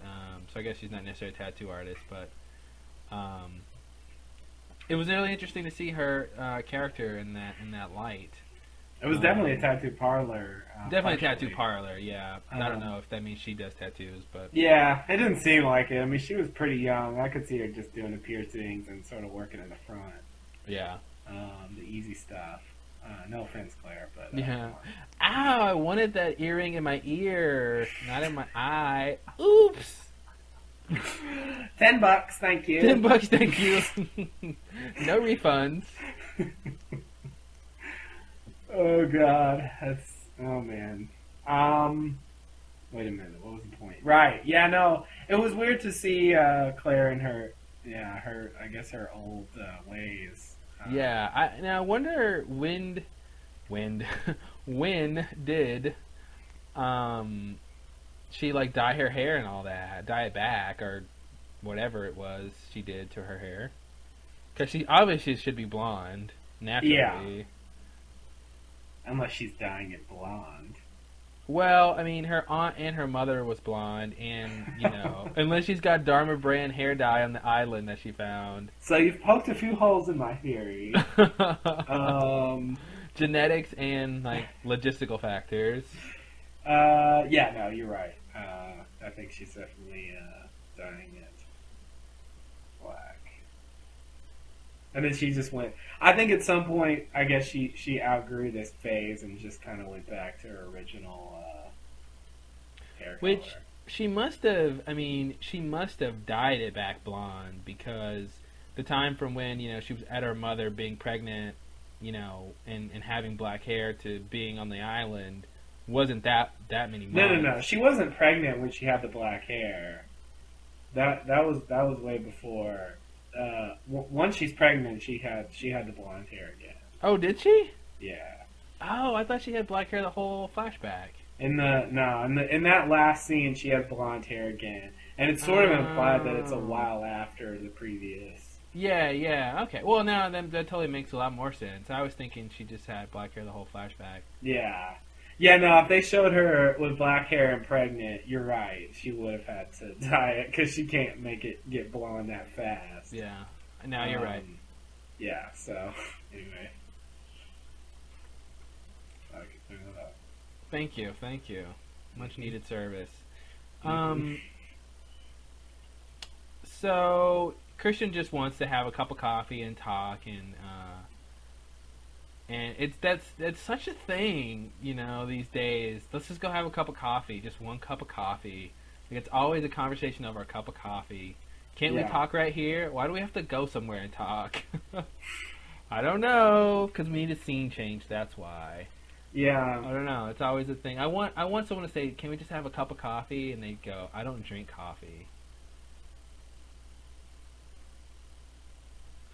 So I guess she's not necessarily a tattoo artist, but it was really interesting to see her character in that light. It was definitely a tattoo parlor. Definitely a tattoo parlor, yeah. I don't know if that means she does tattoos, but... Yeah, it didn't seem like it. I mean, she was pretty young. I could see her just doing the piercings and sort of working in the front. Yeah. The easy stuff. No offense, Claire, but... Yeah. Ow, I wanted that earring in my ear, not in my eye. Oops! $10, thank you. $10, thank you. No refunds. Oh, God. Oh, man. Wait a minute. What was the point? Right. Yeah, no. It was weird to see Claire in her old ways. Yeah. I wonder when did she dye her hair and all that, dye it back or whatever it was she did to her hair? Because she obviously should be blonde naturally. Yeah. Unless she's dyeing it blonde. Well, I mean, her aunt and her mother was blonde, and, unless she's got Dharma brand hair dye on the island that she found. So you've poked a few holes in my theory. Genetics and, logistical factors. Yeah, no, you're right. I think she's definitely dyeing it black. And then she just went... I think at some point, I guess she outgrew this phase and just kind of went back to her original hair color. Which she must have dyed it back blonde, because the time from when, she was at her mother being pregnant, and having black hair to being on the island wasn't that many months. No. She wasn't pregnant when she had the black hair. That was way before. Once she's pregnant, she had the blonde hair again. Oh, did she? Yeah. Oh, I thought she had black hair the whole flashback. In that last scene, she has blonde hair again, and it's sort of implied that it's a while after the previous. Yeah. Okay. Well, now that totally makes a lot more sense. I was thinking she just had black hair the whole flashback. Yeah. Yeah, no, if they showed her with black hair and pregnant, you're right. She would have had to dye it because she can't make it get blonde that fast. Yeah. No, you're right. Yeah, so, anyway. I can clear that up. Thank you. Much needed service. So Christian just wants to have a cup of coffee and talk, and that's such a thing, these days. Let's just go have a cup of coffee, just one cup of coffee. Like, it's always a conversation over a cup of coffee. Can't we talk right here? Why do we have to go somewhere and talk? I don't know, because we need a scene change. That's why. Yeah. I don't know. It's always a thing. I want someone to say, "Can we just have a cup of coffee?" And they go, "I don't drink coffee."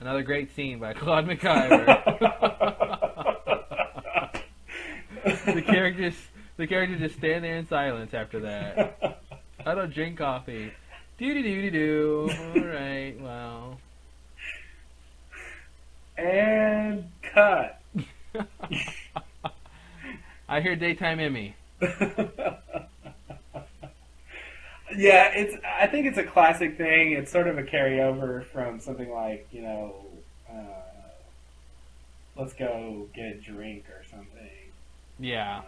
Another great scene by Claude McIver. the characters just stand there in silence after that. I don't drink coffee. Doo-doo-doo-doo-doo. All right, well. And cut. I hear Daytime Emmy. Yeah, I think it's a classic thing. It's sort of a carryover from something like, let's go get a drink or something. Yeah.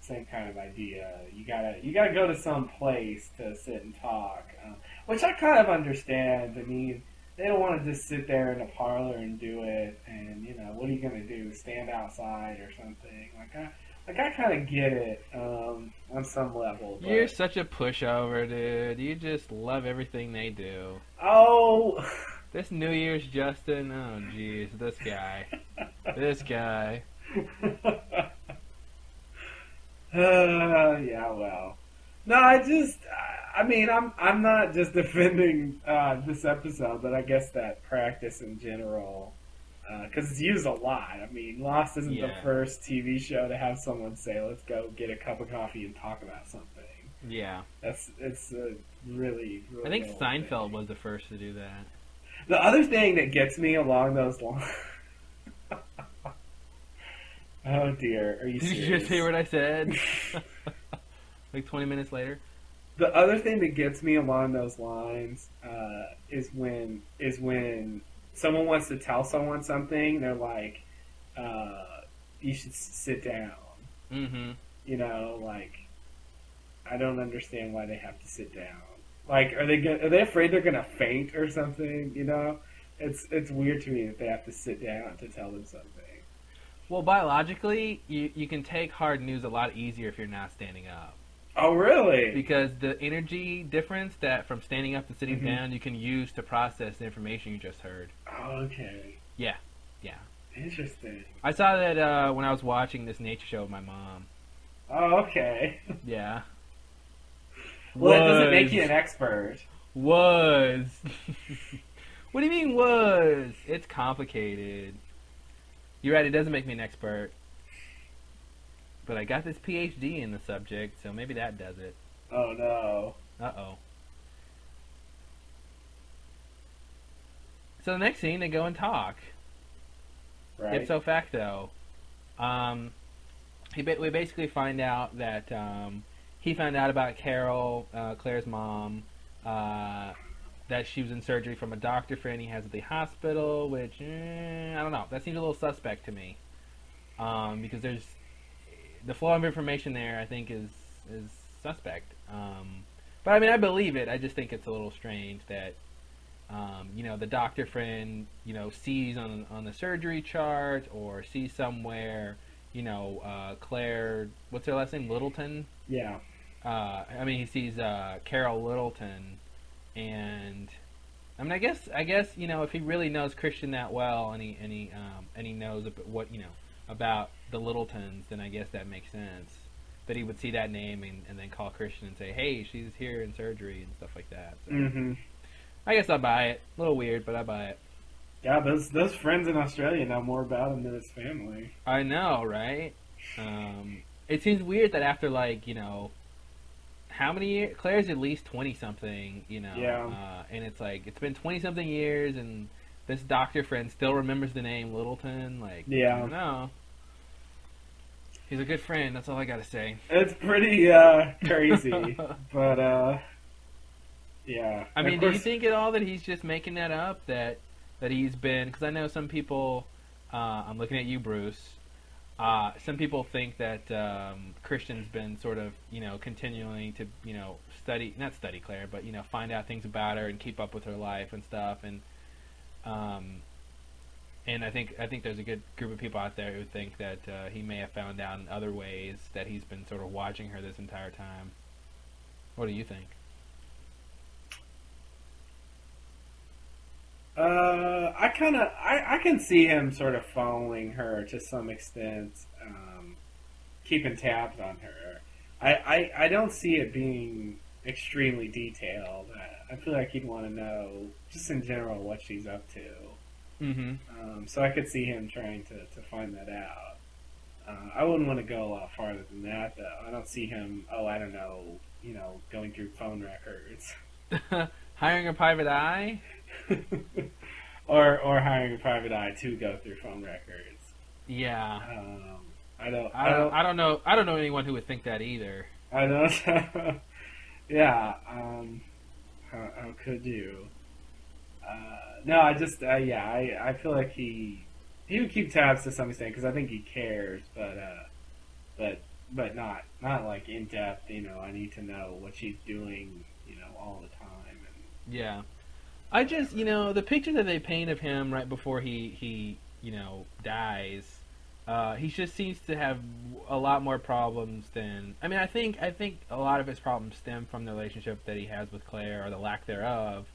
Same kind of idea. You gotta go to some place to sit and talk, which I kind of understand. I mean, they don't want to just sit there in a parlor and do it. And what are you gonna do? Stand outside or something? I kind of get it on some level. But... You're such a pushover, dude. You just love everything they do. Oh. This New Year's Justin. Oh, jeez, this guy. This guy. Yeah, well. No, I'm not just defending this episode, but I guess that practice in general, because it's used a lot. I mean, Lost isn't the first TV show to have someone say, "Let's go get a cup of coffee and talk about something." Yeah. It's a really, really I think old Seinfeld thing. was the first to do that. The other thing that gets me along those lines... Oh dear, are you serious? Did you just hear what I said? Like 20 minutes later? The other thing that gets me along those lines is when someone wants to tell someone something, they're like, you should sit down. Mm-hmm. I don't understand why they have to sit down. Like, are they afraid they're gonna faint or something? It's weird to me that they have to sit down to tell them something. Well, biologically, you can take hard news a lot easier if you're not standing up. Oh, really? Because the energy difference that from standing up and sitting down, you can use to process the information you just heard. Oh, okay. Yeah. Interesting. I saw that when I was watching this nature show with my mom. Oh, okay. Yeah. Well, that doesn't make you an expert. Was. What do you mean was? It's complicated. You're right, it doesn't make me an expert. But I got this PhD in the subject, so maybe that does it. Oh, no. Uh-oh. So the next scene, they go and talk. Right. Ipso facto. We basically find out that he found out about Carol, Claire's mom, that she was in surgery from a doctor friend he has at the hospital, which, I don't know. That seems a little suspect to me. Because there's... The flow of information there, I think, is suspect. But, I mean, I believe it. I just think it's a little strange that, the doctor friend, sees on the surgery chart or sees somewhere, Claire... What's her last name? Littleton? Yeah. He sees Carol Littleton, and I guess if he really knows Christian that well, and he knows about the Littletons, then I guess that makes sense that he would see that name and then call Christian and say, "Hey, she's here in surgery," and stuff like that. So, I guess I buy it. A little weird, but I buy it. Yeah, those friends in Australia know more about him than his family. I know, right? It seems weird that after how many years? Claire's at least 20-something, Yeah. And it's it's been 20-something years, and this doctor friend still remembers the name Littleton. Yeah. I don't know. He's a good friend, that's all I gotta say. It's pretty crazy, but yeah. I mean, do you think at all that he's just making that up? That he's been... Because I know some people... I'm looking at you, Bruce. Some people think that Christian's been sort of, continuing to, not study Claire, but, find out things about her and keep up with her life and stuff. And I think there's a good group of people out there who think that he may have found out in other ways that he's been sort of watching her this entire time. What do you think? I can see him sort of following her to some extent, keeping tabs on her. I don't see it being extremely detailed. I feel like he'd want to know, just in general, what she's up to. Mm-hmm. So I could see him trying to find that out. I wouldn't want to go a lot farther than that, though. I don't see him, going through phone records. Hiring a private eye? or hiring a private eye to go through phone records. Yeah. I don't know. I don't know anyone who would think that either. I don't. Yeah. How could you? No, I just I feel like he would keep tabs to some extent because I think he cares, but not like in depth. I need to know what she's doing. All the time. And yeah. I just, the picture that they paint of him right before he dies, he just seems to have a lot more problems than. I mean, I think a lot of his problems stem from the relationship that he has with Claire or the lack thereof.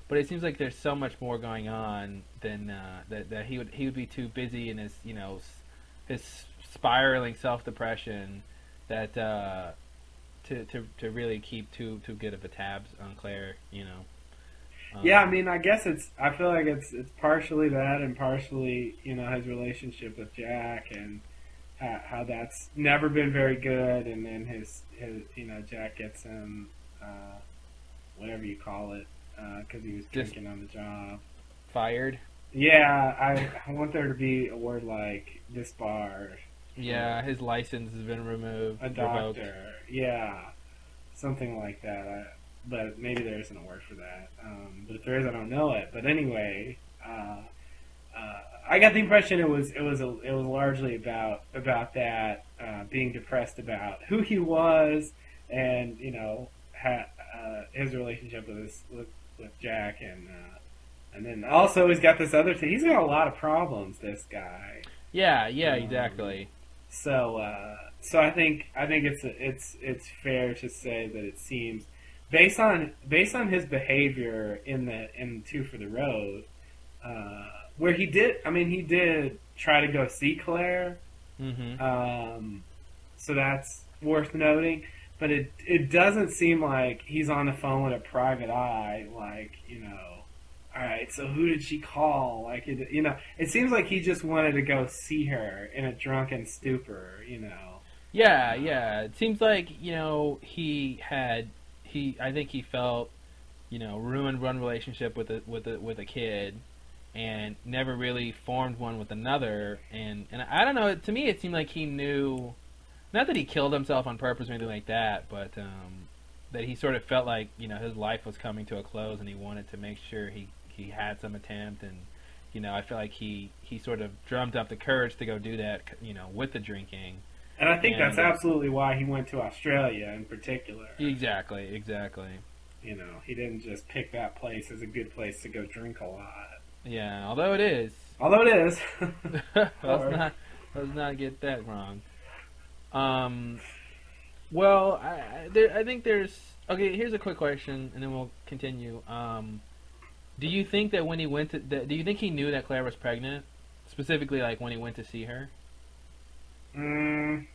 But it seems like there's so much more going on than that he would be too busy in his his spiraling self-depression that to really keep too good of a tabs on Claire. Yeah, I mean, I guess I feel like it's partially that and partially, his relationship with Jack and how that's never been very good. And then his Jack gets him, whatever you call it, because he was drinking on the job. Fired? Yeah, I want there to be a word like disbarred. Yeah, his license has been removed. A doctor. Revoked. Yeah, something like that. But maybe there isn't a word for that. But if there is, I don't know it. But anyway, I got the impression it was largely about that, being depressed about who he was, and his relationship with Jack, and then also he's got this other thing. He's got a lot of problems. This guy. Yeah, exactly. So I think it's fair to say that it seems. Based on his behavior in Two for the Road, where he did try to go see Claire, so that's worth noting. But it doesn't seem like he's on the phone with a private eye, like all right, so who did she call? Like it seems like he just wanted to go see her in a drunken stupor, Yeah, it seems like I think he felt, ruined one relationship with a kid, and never really formed one with another. And I don't know. To me, it seemed like he knew, not that he killed himself on purpose or anything like that, but that he sort of felt like his life was coming to a close, and he wanted to make sure he had some attempt. And I feel like he sort of drummed up the courage to go do that, with the drinking. And I think that's absolutely why he went to Australia in particular. Exactly. He didn't just pick that place as a good place to go drink a lot. Yeah, although it is. let's not get that wrong. Well, I think there's. Okay, here's a quick question, and then we'll continue. Do you think that when he went to, do you think he knew that Claire was pregnant, specifically like when he went to see her? I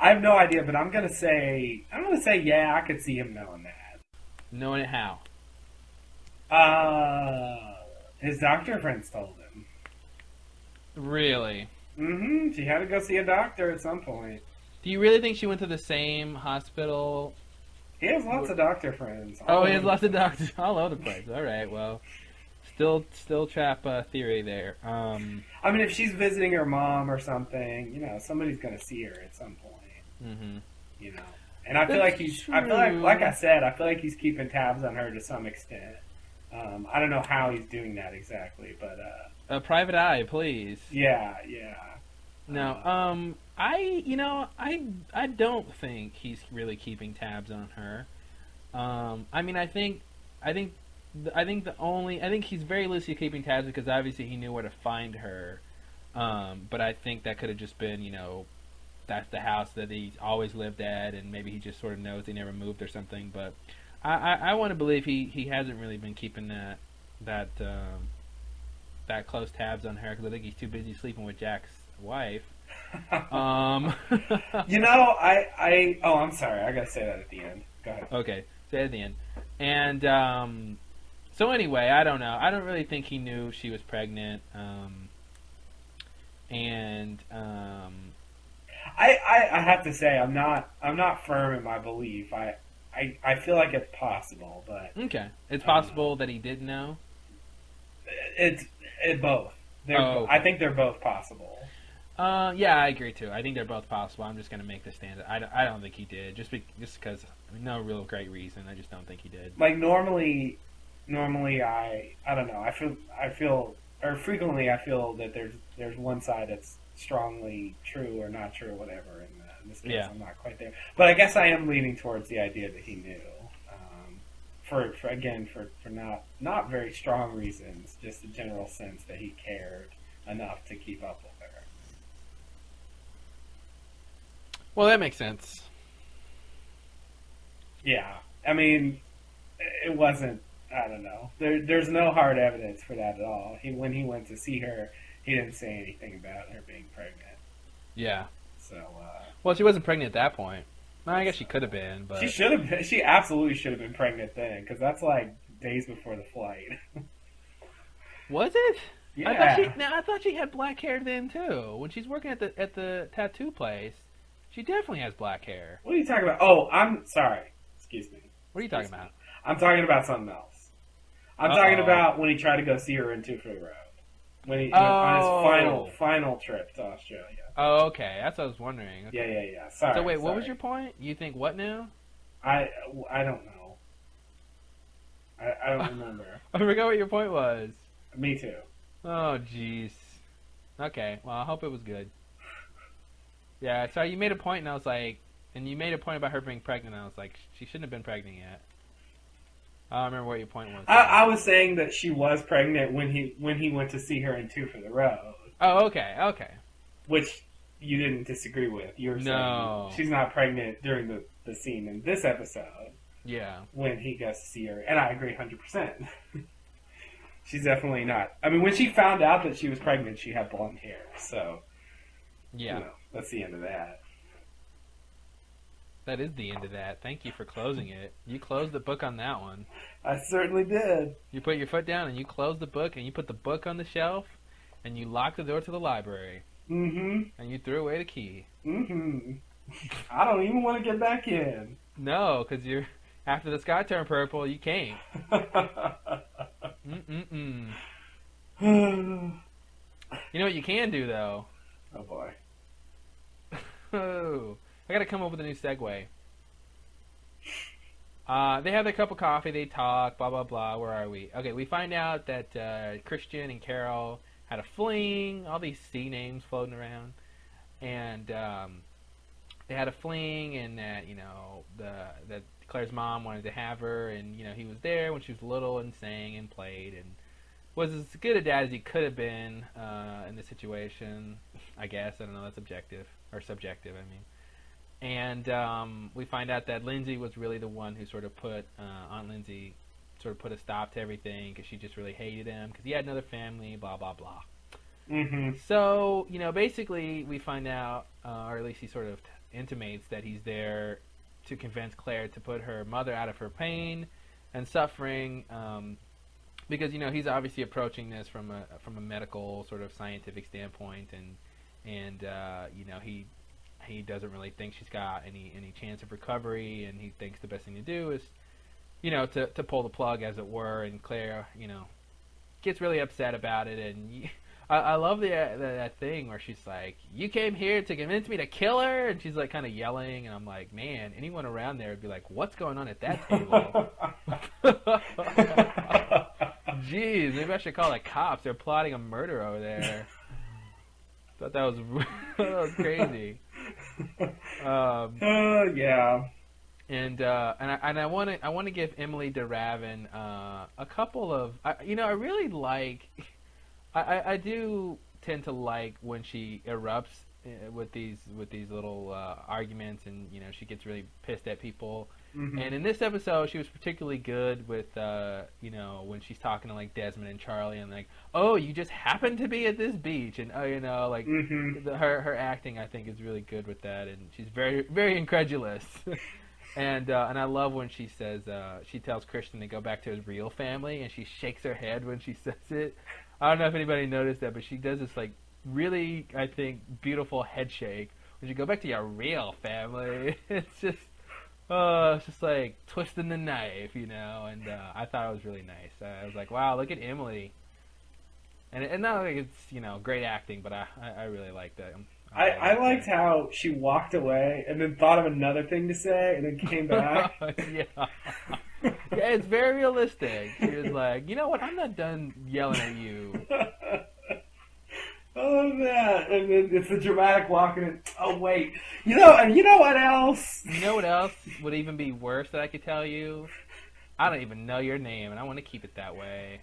have no idea, but I'm gonna say yeah, I could see him knowing that. Knowing it how? His doctor friends told him. Really? She had to go see a doctor at some point. Do you really think she went to the same hospital? He has lots of doctor friends. Oh, he has lots of doctors all over the place. All right, well, still trap theory there. I mean, if she's visiting her mom or something, somebody's gonna see her at some point. And I feel like I feel like I said, I feel like he's keeping tabs on her to some extent. I don't know how he's doing that exactly, but A private eye, please. yeah. No, I don't think he's really keeping tabs on her. I mean, I think he's very loosely keeping tabs because obviously he knew where to find her. But I think that could have just been, that's the house that he's always lived at, and maybe he just sort of knows they never moved or something. But I want to believe he hasn't really been keeping that close tabs on her because I think he's too busy sleeping with Jack's wife. I'm sorry. I gotta say that at the end. Go ahead. Okay, say it at the end. And so anyway, I don't know. I don't really think he knew she was pregnant. I have to say I'm not firm in my belief. I feel like it's possible, but okay, it's possible that he did know. It's both. Okay. I think they're both possible. Yeah, I agree too. I think they're both possible. I'm just gonna make the stand. I don't think he did, just because no real great reason. I just don't think he did. Like normally I don't know. I feel or frequently I feel that there's one side that's strongly true or not true or whatever. In this case, I'm not quite there. But I guess I am leaning towards the idea that he knew. For not very strong reasons, just a general sense that he cared enough to keep up with her. Well, that makes sense. Yeah, I mean, it wasn't. I don't know. There's no hard evidence for that at all. When he went to see her, he didn't say anything about her being pregnant. Yeah. So. Well, she wasn't pregnant at that point. Well, I guess she could have been, but she should have been. She absolutely should have been pregnant then, because that's like days before the flight. Was it? Yeah. I thought she had black hair then too. When she's working at the tattoo place, she definitely has black hair. What are you talking about? Oh, I'm sorry. Excuse me. What are you talking about? I'm talking about something else. I'm talking about when he tried to go see her in Two for the Road. When he on his final trip to Australia. Oh, okay. That's what I was wondering. Okay. Yeah. Sorry. So wait, what was your point? You think what now? I don't know. I don't remember. I forgot what your point was. Me too. Oh, jeez. Okay. Well, I hope it was good. Yeah. So you made a point, and I was like, and you made a point about her being pregnant. And I was like, she shouldn't have been pregnant yet. I don't remember what your point was. I was saying that she was pregnant when he went to see her in Two for the Road. Oh, okay. Which you didn't disagree with. You were saying she's not pregnant during the scene in this episode. Yeah. When he goes to see her. And I agree 100%. She's definitely not. I mean, when she found out that she was pregnant, she had blonde hair. So, yeah. That's the end of that. That is the end of that. Thank you for closing it. You closed the book on that one. I certainly did. You put your foot down and you closed the book and you put the book on the shelf and you locked the door to the library. Mm-hmm. And you threw away the key. Mm-hmm. I don't even want to get back in. No, because you're after the sky turned purple, you can't. Mm-mm-mm. You know what you can do, though? Oh, boy. Oh. I gotta come up with a new segue. They have their cup of coffee, they talk, blah, blah, blah. Where are we? Okay, we find out that Christian and Carol had a fling, all these C names floating around. And they had a fling, and that, that Claire's mom wanted to have her, and, he was there when she was little and sang and played and was as good a dad as he could have been in this situation, I guess. I don't know, that's objective. Or subjective, I mean. And we find out that Lindsay was really the one who sort of put, Aunt Lindsay sort of put a stop to everything because she just really hated him because he had another family, blah, blah, blah. Mm-hmm. So, basically we find out, or at least he sort of intimates that he's there to convince Claire to put her mother out of her pain and suffering because, he's obviously approaching this from a medical sort of scientific standpoint and he doesn't really think she's got any chance of recovery, and he thinks the best thing to do is, to pull the plug, as it were. And Claire, gets really upset about it. And I love that thing where she's like, "You came here to convince me to kill her," and she's like kind of yelling. And I'm like, man, anyone around there would be like, "What's going on at that table?" Jeez, maybe I should call the cops. They're plotting a murder over there. Thought that was that was crazy. Yeah. And I want to give Emily DeRavin a couple of I really like I do tend to like when she erupts with these little arguments, and she gets really pissed at people. Mm-hmm. And in this episode, she was particularly good with when she's talking to like Desmond and Charlie, and like, oh, you just happened to be at this beach, and like Mm-hmm. her acting, I think, is really good with that, and she's very very incredulous. And I love when she says she tells Christian to go back to his real family, and she shakes her head when she says it. I don't know if anybody noticed that, but she does this like really, I think, beautiful head shake when you go back to your real family. It's just like twisting the knife, and I thought it was really nice. I was like, wow, look at Emily. And not like it's great acting, but I really liked that. I liked how she walked away and then thought of another thing to say and then came back. Yeah, it's very realistic. She was like, you know what? I'm not done yelling at you. Oh man! And then it's a dramatic walk, and oh wait, you know what else? You know what else would even be worse that I could tell you? I don't even know your name, and I want to keep it that way.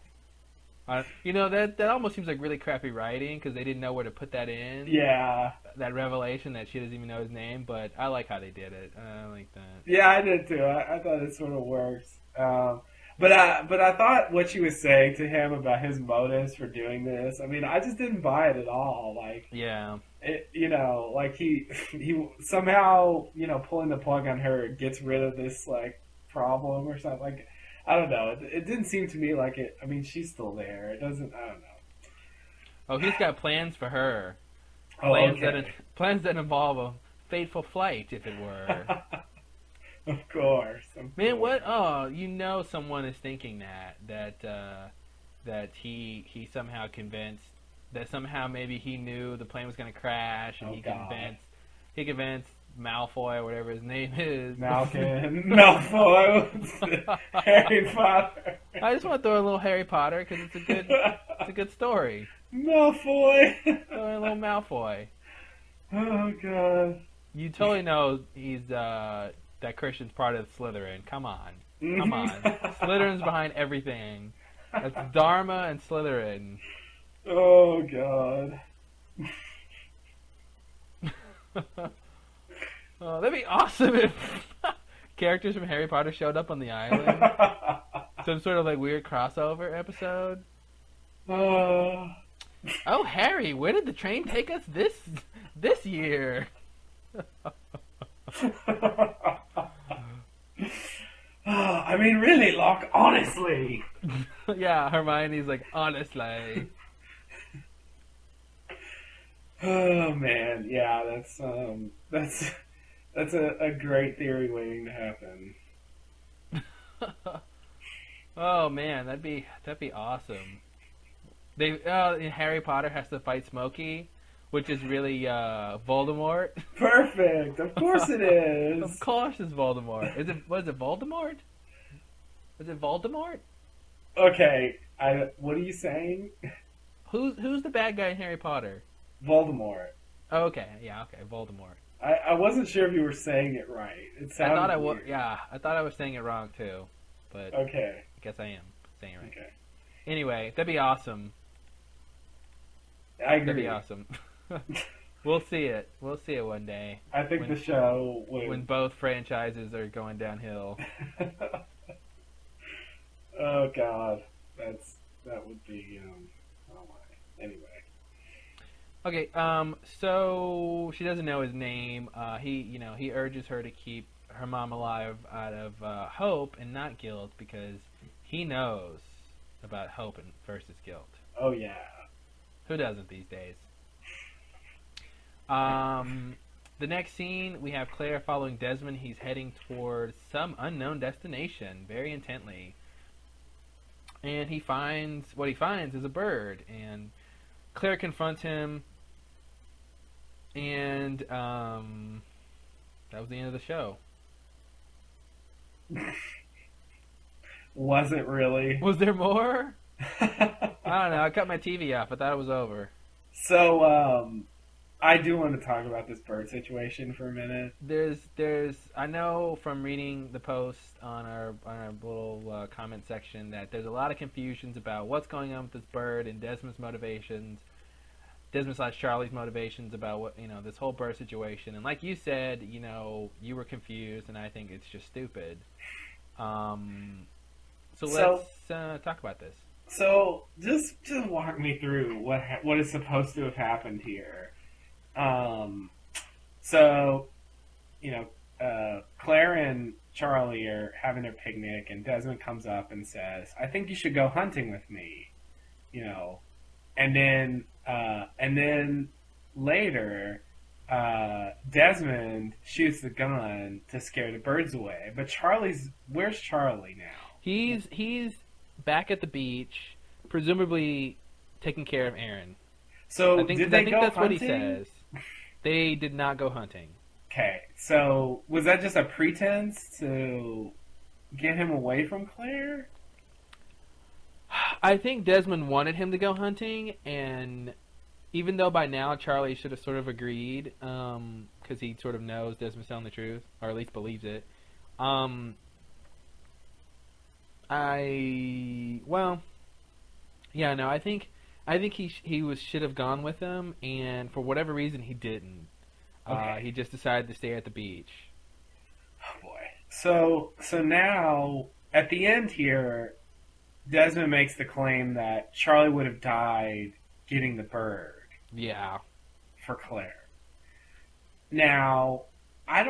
That almost seems like really crappy writing because they didn't know where to put that in. Yeah. That revelation that she doesn't even know his name, but I like how they did it. I like that. Yeah, I did too. I thought it sort of works. But I thought what she was saying to him about his motives for doing this, I mean, I just didn't buy it at all. Like, yeah, like he somehow, pulling the plug on her gets rid of this like problem or something. Like, I don't know. It didn't seem to me like it. I mean, she's still there. It doesn't. I don't know. Oh, he's got plans for her. Oh, Plans that involve a fateful flight, if it were. Of course. Man, what? Oh, someone is thinking that he somehow convinced that somehow maybe he knew the plane was going to crash, and he convinced Malfoy or whatever his name is. Malfoy. Harry Potter. I just want to throw a little Harry Potter because it's a good story. Malfoy. Throw a little Malfoy. Oh god. You totally know he's that Christian's part of Slytherin. Come on. Slytherin's behind everything. That's Dharma and Slytherin. Oh god. Oh, that'd be awesome if characters from Harry Potter showed up on the island. Some sort of like weird crossover episode. Oh, Harry, where did the train take us this year? I mean, really, Locke, honestly. Yeah, Hermione's like, honestly. Oh man, yeah, that's a great theory waiting to happen. Oh man, that'd be awesome. Harry Potter has to fight Smokey, which is really Voldemort. Perfect. Of course it is. Of course it's Voldemort. Was it Voldemort? Is it Voldemort? Okay, what are you saying? Who's the bad guy in Harry Potter? Voldemort. Oh, okay, yeah, okay, Voldemort. I wasn't sure if you were saying it right. It sounded weird. Yeah, I thought I was saying it wrong too, but okay. I guess I am saying it right. Okay. Anyway, that'd be awesome. I agree. That'd be awesome. We'll see it. We'll see it one day. I think the show when both franchises are going downhill. Oh God, that would be oh my. Anyway. Okay, so she doesn't know his name. He urges her to keep her mom alive out of hope and not guilt because he knows about hope versus guilt. Oh yeah. Who doesn't these days? The next scene, we have Claire following Desmond. He's heading towards some unknown destination very intently. And what he finds is a bird. And Claire confronts him. And that was the end of the show. Was it really? Was there more? I don't know. I cut my TV off. I thought it was over. So, I do want to talk about this bird situation for a minute. There's. I know from reading the post on our little comment section that there's a lot of confusions about what's going on with this bird and Desmond's motivations. Desmond / Charlie's motivations about what this whole bird situation. And like you said, you were confused, and I think it's just stupid. So let's talk about this. So just walk me through what is supposed to have happened here. So Claire and Charlie are having their picnic, and Desmond comes up and says, "I think you should go hunting with me," and then later, Desmond shoots the gun to scare the birds away. But where's Charlie now? He's back at the beach, presumably taking care of Aaron. So I think that's hunting? What he says. They did not go hunting. Okay, so was that just a pretense to get him away from Claire? I think Desmond wanted him to go hunting, and even though by now Charlie should have sort of agreed, because he sort of knows Desmond's telling the truth, or at least believes it. I think he should have gone with him, and for whatever reason he didn't. Okay. He just decided to stay at the beach. Oh boy. So now at the end here, Desmond makes the claim that Charlie would have died getting the bird. Yeah. For Claire. Now,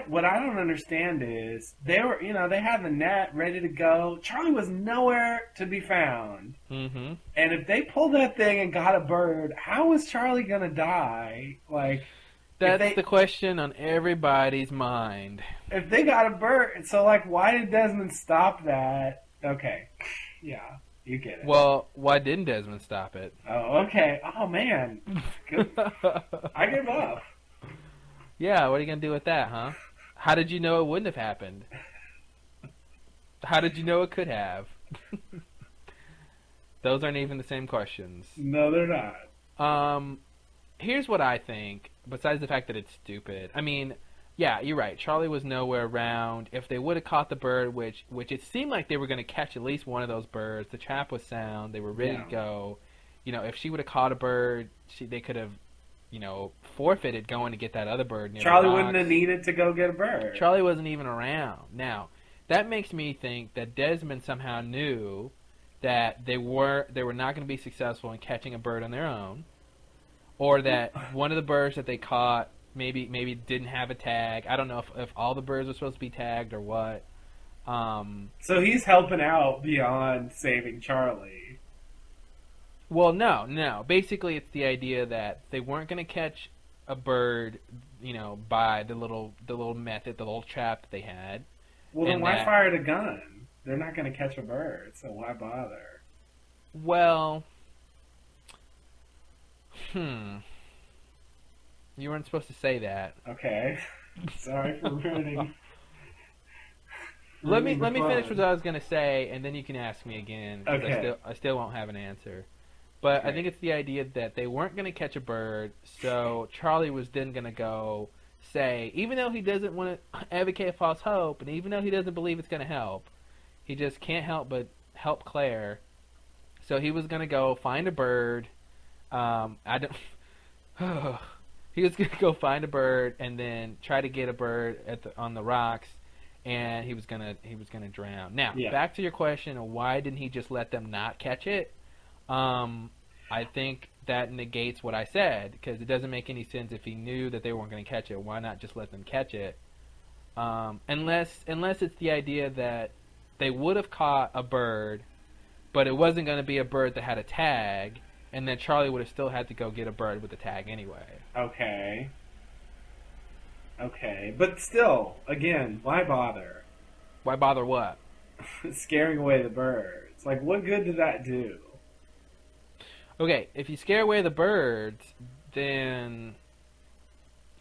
what I don't understand is they had the net ready to go. Charlie was nowhere to be found. Mm-hmm. And if they pulled that thing and got a bird, how was Charlie gonna die? That's the question on everybody's mind. If they got a bird, so why did Desmond stop that? Okay, yeah, you get it. Well, why didn't Desmond stop it? Oh, okay. Oh man, good. I give up. Yeah, what are you gonna do with that, huh? How did you know it wouldn't have happened? How did you know it could have? Those aren't even the same questions. No, they're not. Here's what I think, besides the fact that it's stupid. I mean, yeah, you're right. Charlie was nowhere around. If they would have caught the bird, which it seemed like they were going to catch at least one of those birds, the trap was sound, they were ready to go. If she would have caught a bird, they could have, forfeited going to get that other bird near Charlie the wouldn't have needed to go get a bird. Charlie wasn't even around. Now, that makes me think that Desmond somehow knew that they were not going to be successful in catching a bird on their own, or that one of the birds that they caught maybe didn't have a tag. I don't know if all the birds were supposed to be tagged or what. So he's helping out beyond saving Charlie. Well, no. Basically, it's the idea that they weren't going to catch a bird, by the little method, the little trap that they had. Well, then why fire the gun? They're not going to catch a bird, so why bother? Well, you weren't supposed to say that. Okay. Sorry for ruining. Let me finish what I was going to say, and then you can ask me again. Okay. I still won't have an answer. But okay. I think it's the idea that they weren't going to catch a bird, so Charlie was then going to go say, even though he doesn't want to advocate false hope, and even though he doesn't believe it's going to help, he just can't help but help Claire. So he was going to go find a bird. He was going to go find a bird and then try to get a bird on the rocks, and he was gonna drown. Now, back to your question of why didn't he just let them not catch it? I think that negates what I said, because it doesn't make any sense if he knew that they weren't going to catch it. Why not just let them catch it? Unless it's the idea that they would have caught a bird, but it wasn't going to be a bird that had a tag, and then Charlie would have still had to go get a bird with a tag anyway. Okay. But still, again, why bother? Why bother what? Scaring away the birds. What good did that do? Okay, if you scare away the birds, then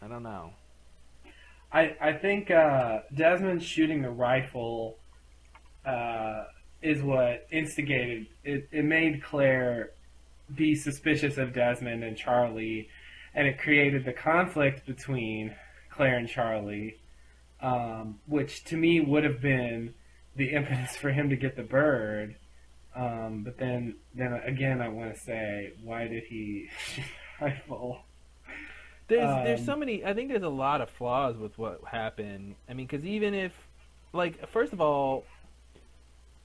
I don't know. I think Desmond shooting the rifle is what instigated it. It made Claire be suspicious of Desmond and Charlie, and it created the conflict between Claire and Charlie, which to me would have been the impetus for him to get the bird. But then again, I want to say, why did he rifle? There's so many. I think there's a lot of flaws with what happened. I mean, because even if, like, first of all,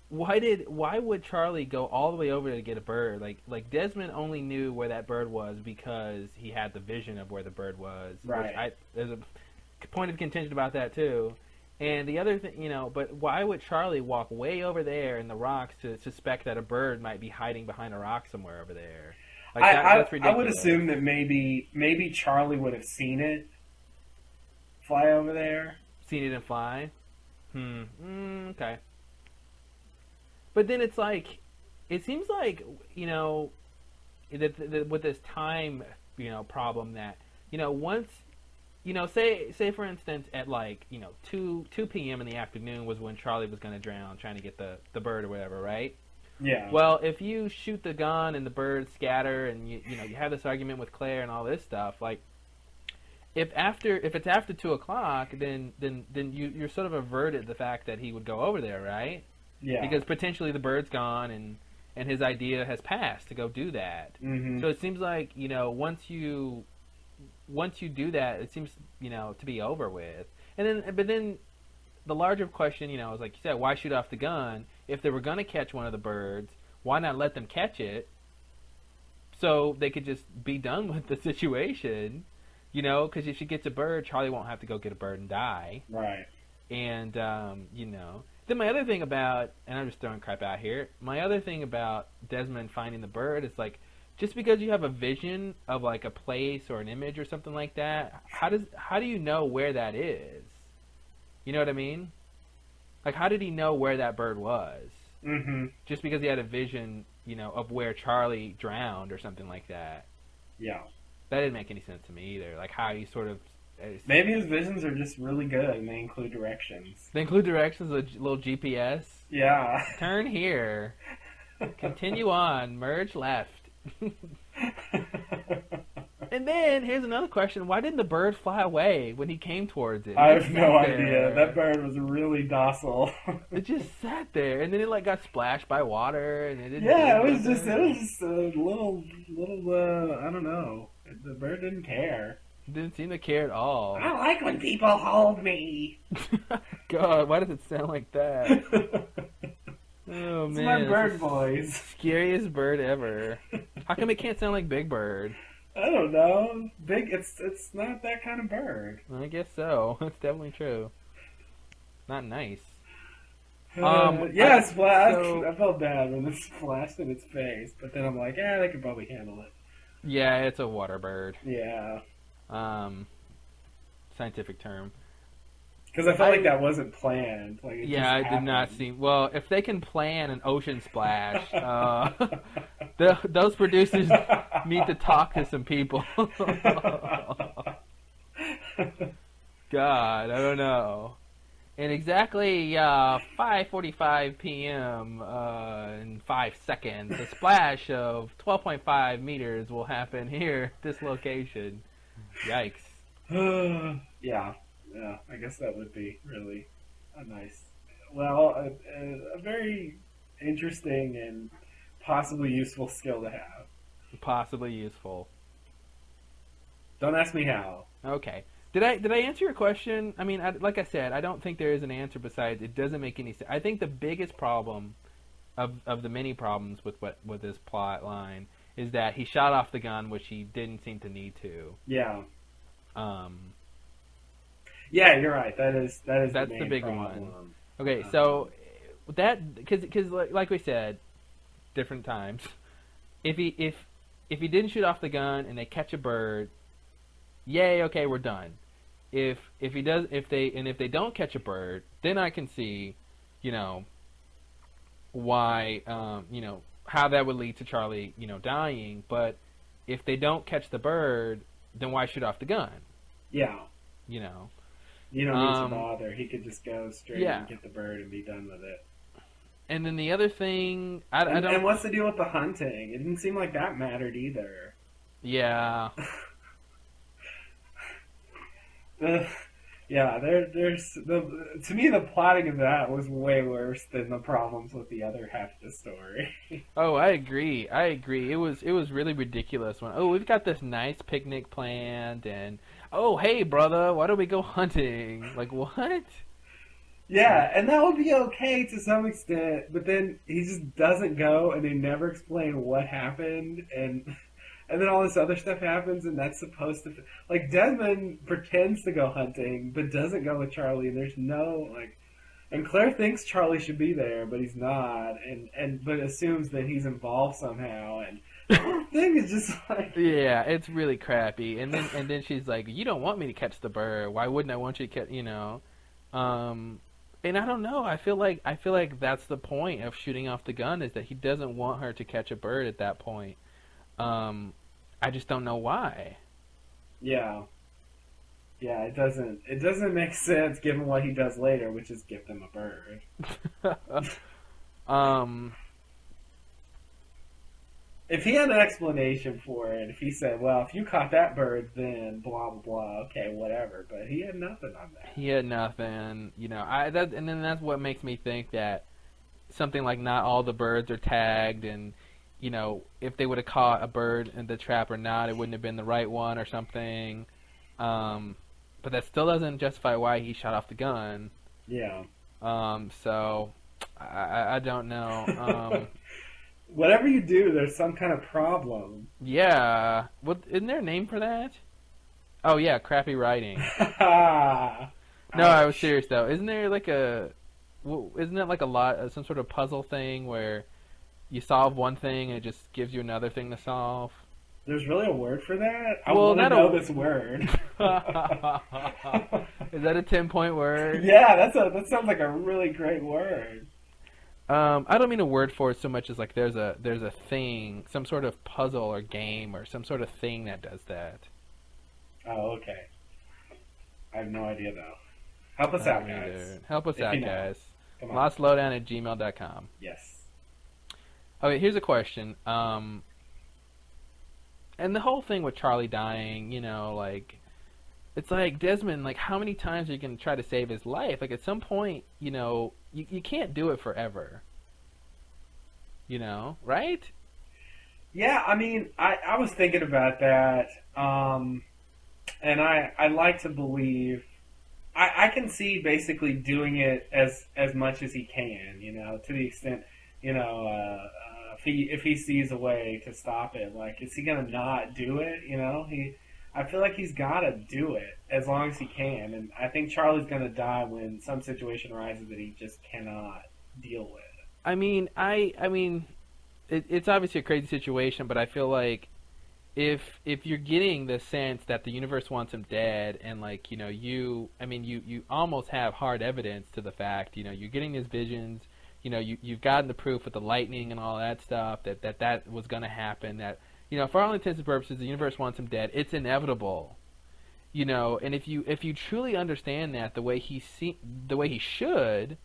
why would Charlie go all the way over to get a bird? Like Desmond only knew where that bird was because he had the vision of where the bird was. Right. There's a point of contention about that too. And the other thing, but why would Charlie walk way over there in the rocks to suspect that a bird might be hiding behind a rock somewhere over there? Like that's ridiculous. I would assume that maybe Charlie would have seen it fly over there. Seen it and fly? Okay. But then it's like, it seems like, that with this time, problem that, once, say for instance at like, 2 p.m. in the afternoon was when Charlie was going to drown trying to get the bird or whatever, right? Yeah. Well, if you shoot the gun and the birds scatter and you have this argument with Claire and all this stuff, like if it's after 2 o'clock, then you're sort of averted the fact that he would go over there, right? Yeah. Because potentially the bird's gone and his idea has passed to go do that. Mm-hmm. So it seems like once you do that, it seems to be over with. But then the larger question, is like you said, why shoot off the gun? If they were going to catch one of the birds, why not let them catch it so they could just be done with the situation? Because if she gets a bird, Charlie won't have to go get a bird and die. Right. And, Then my other thing about, and I'm just throwing crap out here, my other thing about Desmond finding the bird is like, just because you have a vision of like a place or an image or something like that, how do you know where that is? You know what I mean? Like, how did he know where that bird was? Mm-hmm. Just because he had a vision, of where Charlie drowned or something like that. Yeah. That didn't make any sense to me either. Like, how you sort of... Maybe his visions are just really good and they include directions. They include directions, a little GPS. Yeah. Turn here. Continue on. Merge left. And then, here's another question. Why didn't the bird fly away when he came towards it? I have no idea. That bird was really docile. It just sat there, and then it got splashed by water, and it didn't. Yeah, it was just a little. I don't know. The bird didn't care. Didn't seem to care at all. I like when people hold me. God, why does it sound like that? Oh it's man, my bird voice. Scariest bird ever. How come it can't sound like Big Bird? I don't know. It's not that kind of bird. I guess so. That's definitely true. Not nice. Yeah, it splashed. I felt bad when it splashed in its face, but then I'm like, they could probably handle it. Yeah, it's a water bird. Yeah. Scientific term. Because I felt like that wasn't planned. Like it did not seem... Well, if they can plan an ocean splash, those producers need to talk to some people. God, I don't know. In exactly 5:45 p.m. In 5 seconds, a splash of 12.5 meters will happen here at this location. Yikes. Yeah, I guess that would be really nice. Well, a very interesting and possibly useful skill to have. Possibly useful. Don't ask me how. Okay. Did I answer your question? I mean, like I said, I don't think there is an answer besides it doesn't make any sense. I think the biggest problem of the many problems with this plot line is that he shot off the gun, which he didn't seem to need to. Yeah. Yeah, you're right. That's the big problem. one. Okay, so that because like we said, different times. If he didn't shoot off the gun and they catch a bird, yay, okay, we're done. If they don't catch a bird, then I can see, why, how that would lead to Charlie, dying. But if they don't catch the bird, then why shoot off the gun? Yeah. You don't need to bother. He could just go straight and get the bird and be done with it. And then the other thing, I And don't. what's the deal with the hunting? It didn't seem like that mattered either. Yeah. Yeah, there's to me the plotting of that was way worse than the problems with the other half of the story. Oh, I agree. I agree. It was really ridiculous when we've got this nice picnic planned and oh hey brother, why don't we go hunting? Like what? Yeah, and that would be okay to some extent, but then he just doesn't go, and they never explain what happened, and then all this other stuff happens, and that's supposed to like Desmond pretends to go hunting, but doesn't go with Charlie, and there's no like, and Claire thinks Charlie should be there, but he's not, and but assumes that he's involved somehow, and the whole thing is just like Yeah, it's really crappy. And then she's like, "You don't want me to catch the bird. Why wouldn't I want you to catch, you know?" And I don't know. I feel like that's the point of shooting off the gun is that he doesn't want her to catch a bird at that point. I just don't know why. yeah. Yeah, it doesn't make sense given what he does later, which is give them a bird. um, If he had an explanation for it, if he said, "Well, if you caught that bird, then blah blah blah," okay, whatever. But he had nothing on that. he had nothing, and then that's what makes me think that something like not all the birds are tagged, and if they would have caught a bird in the trap or not, it wouldn't have been the right one or something. But that still doesn't justify why he shot off the gun. Yeah. So I don't know. Whatever you do, there's some kind of problem. Yeah. What isn't there a name for that? Oh yeah, crappy writing. No, I was serious though. Isn't there like isn't it like some sort of puzzle thing where you solve one thing and it just gives you another thing to solve? There's really a word for that? I Well, want to not know this word. Is that a 10-point word? Yeah, that sounds like a really great word. I don't mean a word for it so much as like there's a thing, some sort of puzzle or game or some sort of thing that does that. Oh, okay. I have no idea though. Help us out, guys. Help us If out, you know. guys. Come on. LostLowdown@gmail.com. Yes. Okay, here's a question. And the whole thing with Charlie dying, like, it's like, Desmond, like, how many times are you going to try to save his life? Like, at some point, you can't do it forever. Right? Yeah, I mean, I was thinking about that, and I like to believe I can see basically doing it as much as he can, to the extent, if he sees a way to stop it, like, is he gonna not do it? I feel like he's gotta do it as long as he can, and I think Charlie's gonna die when some situation arises that he just cannot deal with. I mean, it's obviously a crazy situation, but I feel like if you're getting the sense that the universe wants him dead, and like you almost have hard evidence to the fact, you're getting these visions, you've gotten the proof with the lightning and all that stuff that was going to happen. That for all intents and purposes, the universe wants him dead. It's inevitable, And if you truly understand that the way he should,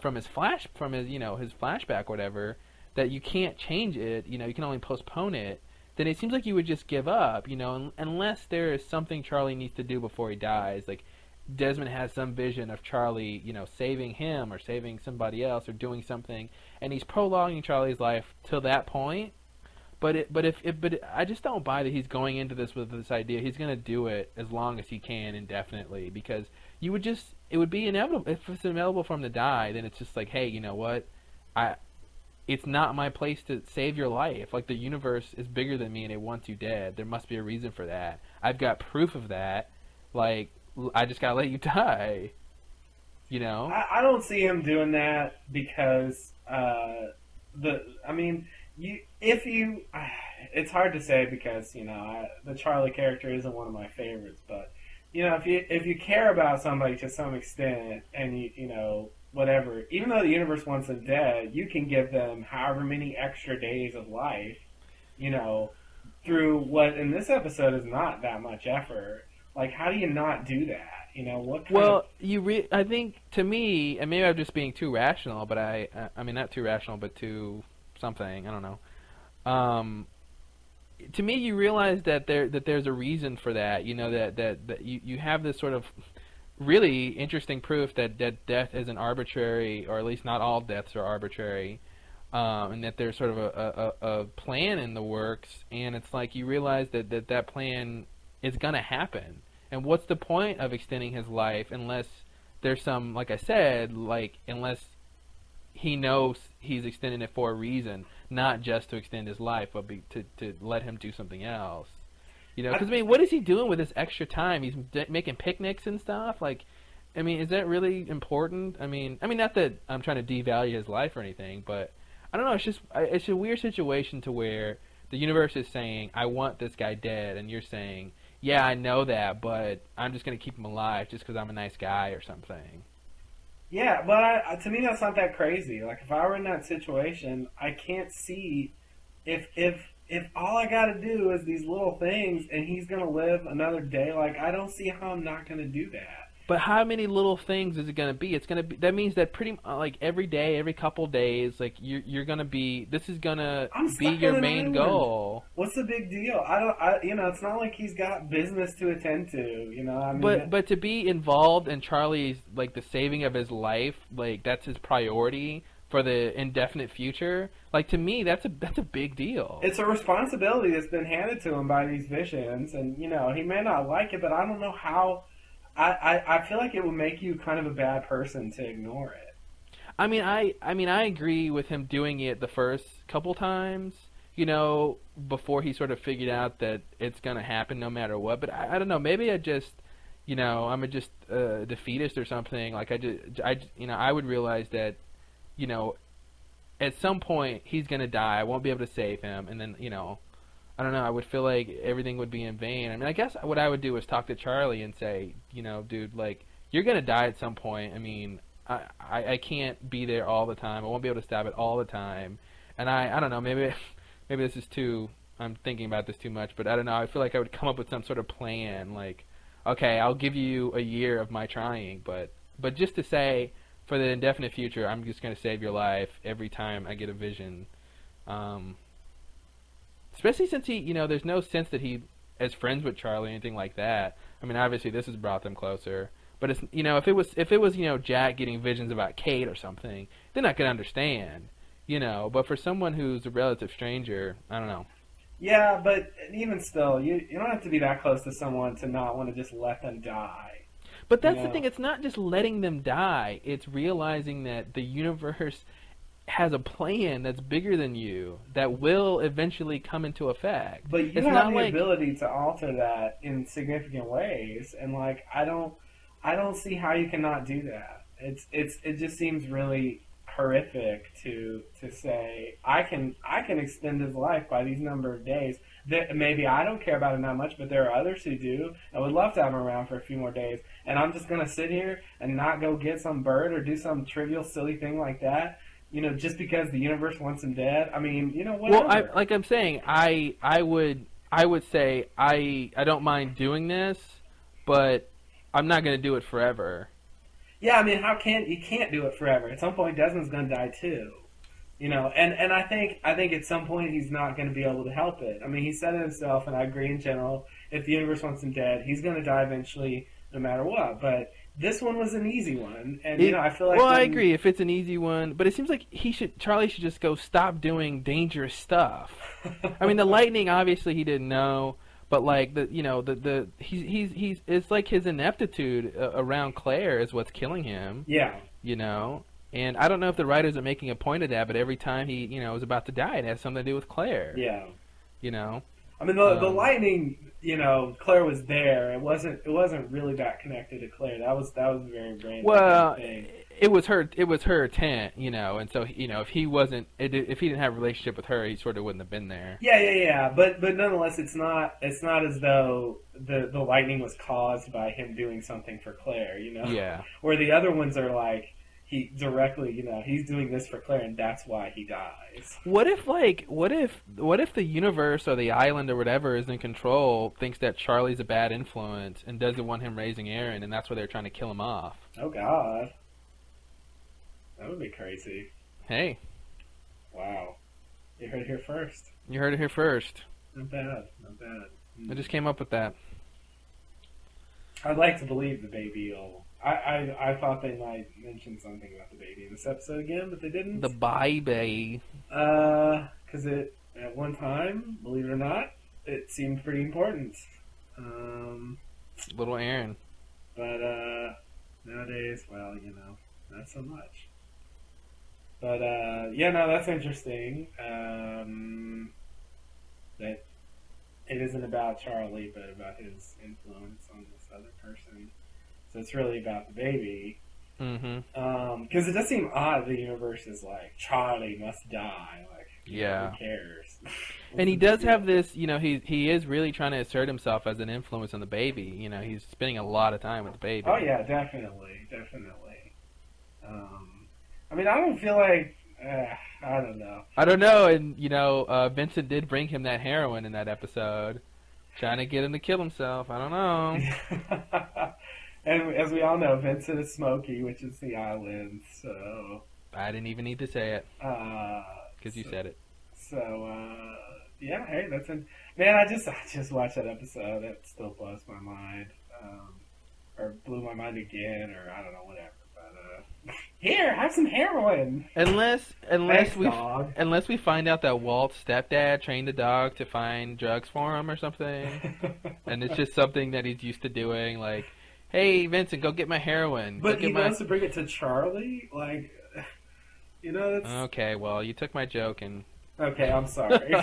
from his his flashback, or whatever, that you can't change it, you can only postpone it. Then it seems like you would just give up, unless there is something Charlie needs to do before he dies. Like Desmond has some vision of Charlie, saving him or saving somebody else or doing something, and he's prolonging Charlie's life till that point. But I just don't buy that he's going into this with this idea he's going to do it as long as he can indefinitely, because it would be inevitable. If it's inevitable for him to die, then it's just like, hey, you know what, it's not my place to save your life. Like, the universe is bigger than me and it wants you dead. There must be a reason for that. I've got proof of that. Like, I just gotta let you die. I don't see him doing that because it's hard to say because the Charlie character isn't one of my favorites, but if you care about somebody to some extent and you whatever, even though the universe wants them dead, you can give them however many extra days of life, through what in this episode is not that much effort. Like, how do you not do that? You know, what kind Well, of... I think to me, and maybe I'm just being too rational, but I mean not too rational, but too something. I don't know. To me, you realize that there's a reason for that. You know that you have this sort of really interesting proof that death isn't arbitrary, or at least not all deaths are arbitrary, and that there's sort of a plan in the works, and it's like you realize that plan is gonna happen. And what's the point of extending his life unless there's some, like I said, unless he knows he's extending it for a reason, not just to extend his life, but to let him do something else. You know, because I mean, what is he doing with his extra time? He's making picnics and stuff. Like, I mean, is that really important? I mean, not that I'm trying to devalue his life or anything, but I don't know. It's a weird situation to where the universe is saying, "I want this guy dead," and you're saying, "Yeah, I know that, but I'm just going to keep him alive just because I'm a nice guy or something." Yeah, but to me that's not that crazy. Like, if I were in that situation, I can't see if all I got to do is these little things and he's going to live another day. Like, I don't see how I'm not going to do that. But how many little things is it going to be? It's going to be, that means that pretty like every day, every couple days, like you're going to be, this is going to be your main goal. What's the big deal? You know, it's not like he's got business to attend to, you know. I mean, but to be involved in Charlie's, like, the saving of his life, like, that's his priority for the indefinite future. Like, to me, that's a big deal. It's a responsibility that's been handed to him by these visions, and, you know, he may not like it, but I don't know how. I feel like it would make you kind of a bad person to ignore it. I mean, I agree with him doing it the first couple times, you know, before he sort of figured out that it's gonna happen no matter what. But I don't know, maybe I just, you know, I'm just a defeatist or something. Like, you know, I would realize that, you know, at some point he's gonna die. I won't be able to save him, and then, you know, I don't know, I would feel like everything would be in vain. I mean, I guess what I would do is talk to Charlie and say, you know, dude, like, you're going to die at some point. I mean, I can't be there all the time. I won't be able to stop it all the time. And I don't know, maybe this is too, I'm thinking about this too much, but I don't know. I feel like I would come up with some sort of plan, like, okay, I'll give you a year of my trying, but just to say, for the indefinite future, I'm just going to save your life every time I get a vision. Especially since he, you know, there's no sense that he is friends with Charlie or anything like that. I mean, obviously this has brought them closer. But it's, you know, if it was, you know, Jack getting visions about Kate or something, then I could understand, you know. But for someone who's a relative stranger, I don't know. Yeah, but even still, you don't have to be that close to someone to not want to just let them die. But that's the thing. It's not just letting them die. It's realizing that the universe has a plan that's bigger than you that will eventually come into effect. But you have the ability to alter that in significant ways, and like I don't see how you cannot do that. It just seems really horrific to say I can extend his life by these number of days. That maybe I don't care about him that much, but there are others who do. I would love to have him around for a few more days, and I'm just gonna sit here and not go get some bird or do some trivial silly thing like that. You know, just because the universe wants him dead. I mean, you know, whatever. Well, like I'm saying, I would say I don't mind doing this, but I'm not going to do it forever. Yeah, I mean, you can't do it forever. At some point, Desmond's going to die too. You know, and I think at some point he's not going to be able to help it. I mean, he said it himself, and I agree in general. If the universe wants him dead, he's going to die eventually, no matter what. But this one was an easy one, and you know, I feel like. Well, I agree if it's an easy one, but it seems like Charlie should just go stop doing dangerous stuff. I mean, the lightning, obviously he didn't know, but like he's it's like his ineptitude around Claire is what's killing him. Yeah. You know, and I don't know if the writers are making a point of that, but every time he, you know, is about to die, it has something to do with Claire. Yeah. You know. I mean, the lightning. You know, Claire was there. It wasn't really that connected to Claire. That was a very random thing. It was her tent, you know, and so, you know, if he didn't have a relationship with her, he sort of wouldn't have been there. Yeah. But nonetheless, it's not as though the lightning was caused by him doing something for Claire, you know. Yeah. Where the other ones are like he directly, he's doing this for Claire, and that's why he dies. What if the universe or the island or whatever is in control thinks that Charlie's a bad influence and doesn't want him raising Aaron, and that's why they're trying to kill him off? Oh God, that would be crazy. Hey, wow, you heard it here first. You heard it here first. Not bad, not bad. I just came up with that. I'd like to believe the baby will. I thought they might mention something about the baby in this episode again, but they didn't. The baby. Because at one time, believe it or not, it seemed pretty important. Little Aaron. But nowadays, well, not so much. But yeah, no, that's interesting. That it isn't about Charlie, but about his influence on this other person. So it's really about the baby. Mm-hmm. Because it does seem odd the universe is like, Charlie must die. Like, yeah. Who cares? And he does have this, he is really trying to assert himself as an influence on the baby. He's spending a lot of time with the baby. Oh, yeah, definitely. I mean, I don't feel like, I don't know. I don't know, and, Vincent did bring him that heroin in that episode, trying to get him to kill himself. I don't know. And as we all know, Vincent is Smokey, which is the island, so... I didn't even need to say it, because you said it. So, yeah, hey, that's it. Man, I just watched that episode. It still blows my mind. Or blew my mind again, or I don't know, whatever. But, here, have some heroin! Unless Thanks, we dog. Unless we find out that Walt's stepdad trained the dog to find drugs for him or something, and it's just something that he's used to doing, like... Hey, Vincent, go get my heroin. But he wants to bring it to Charlie? Like, that's... Okay, well, you took my joke and... Okay, I'm sorry.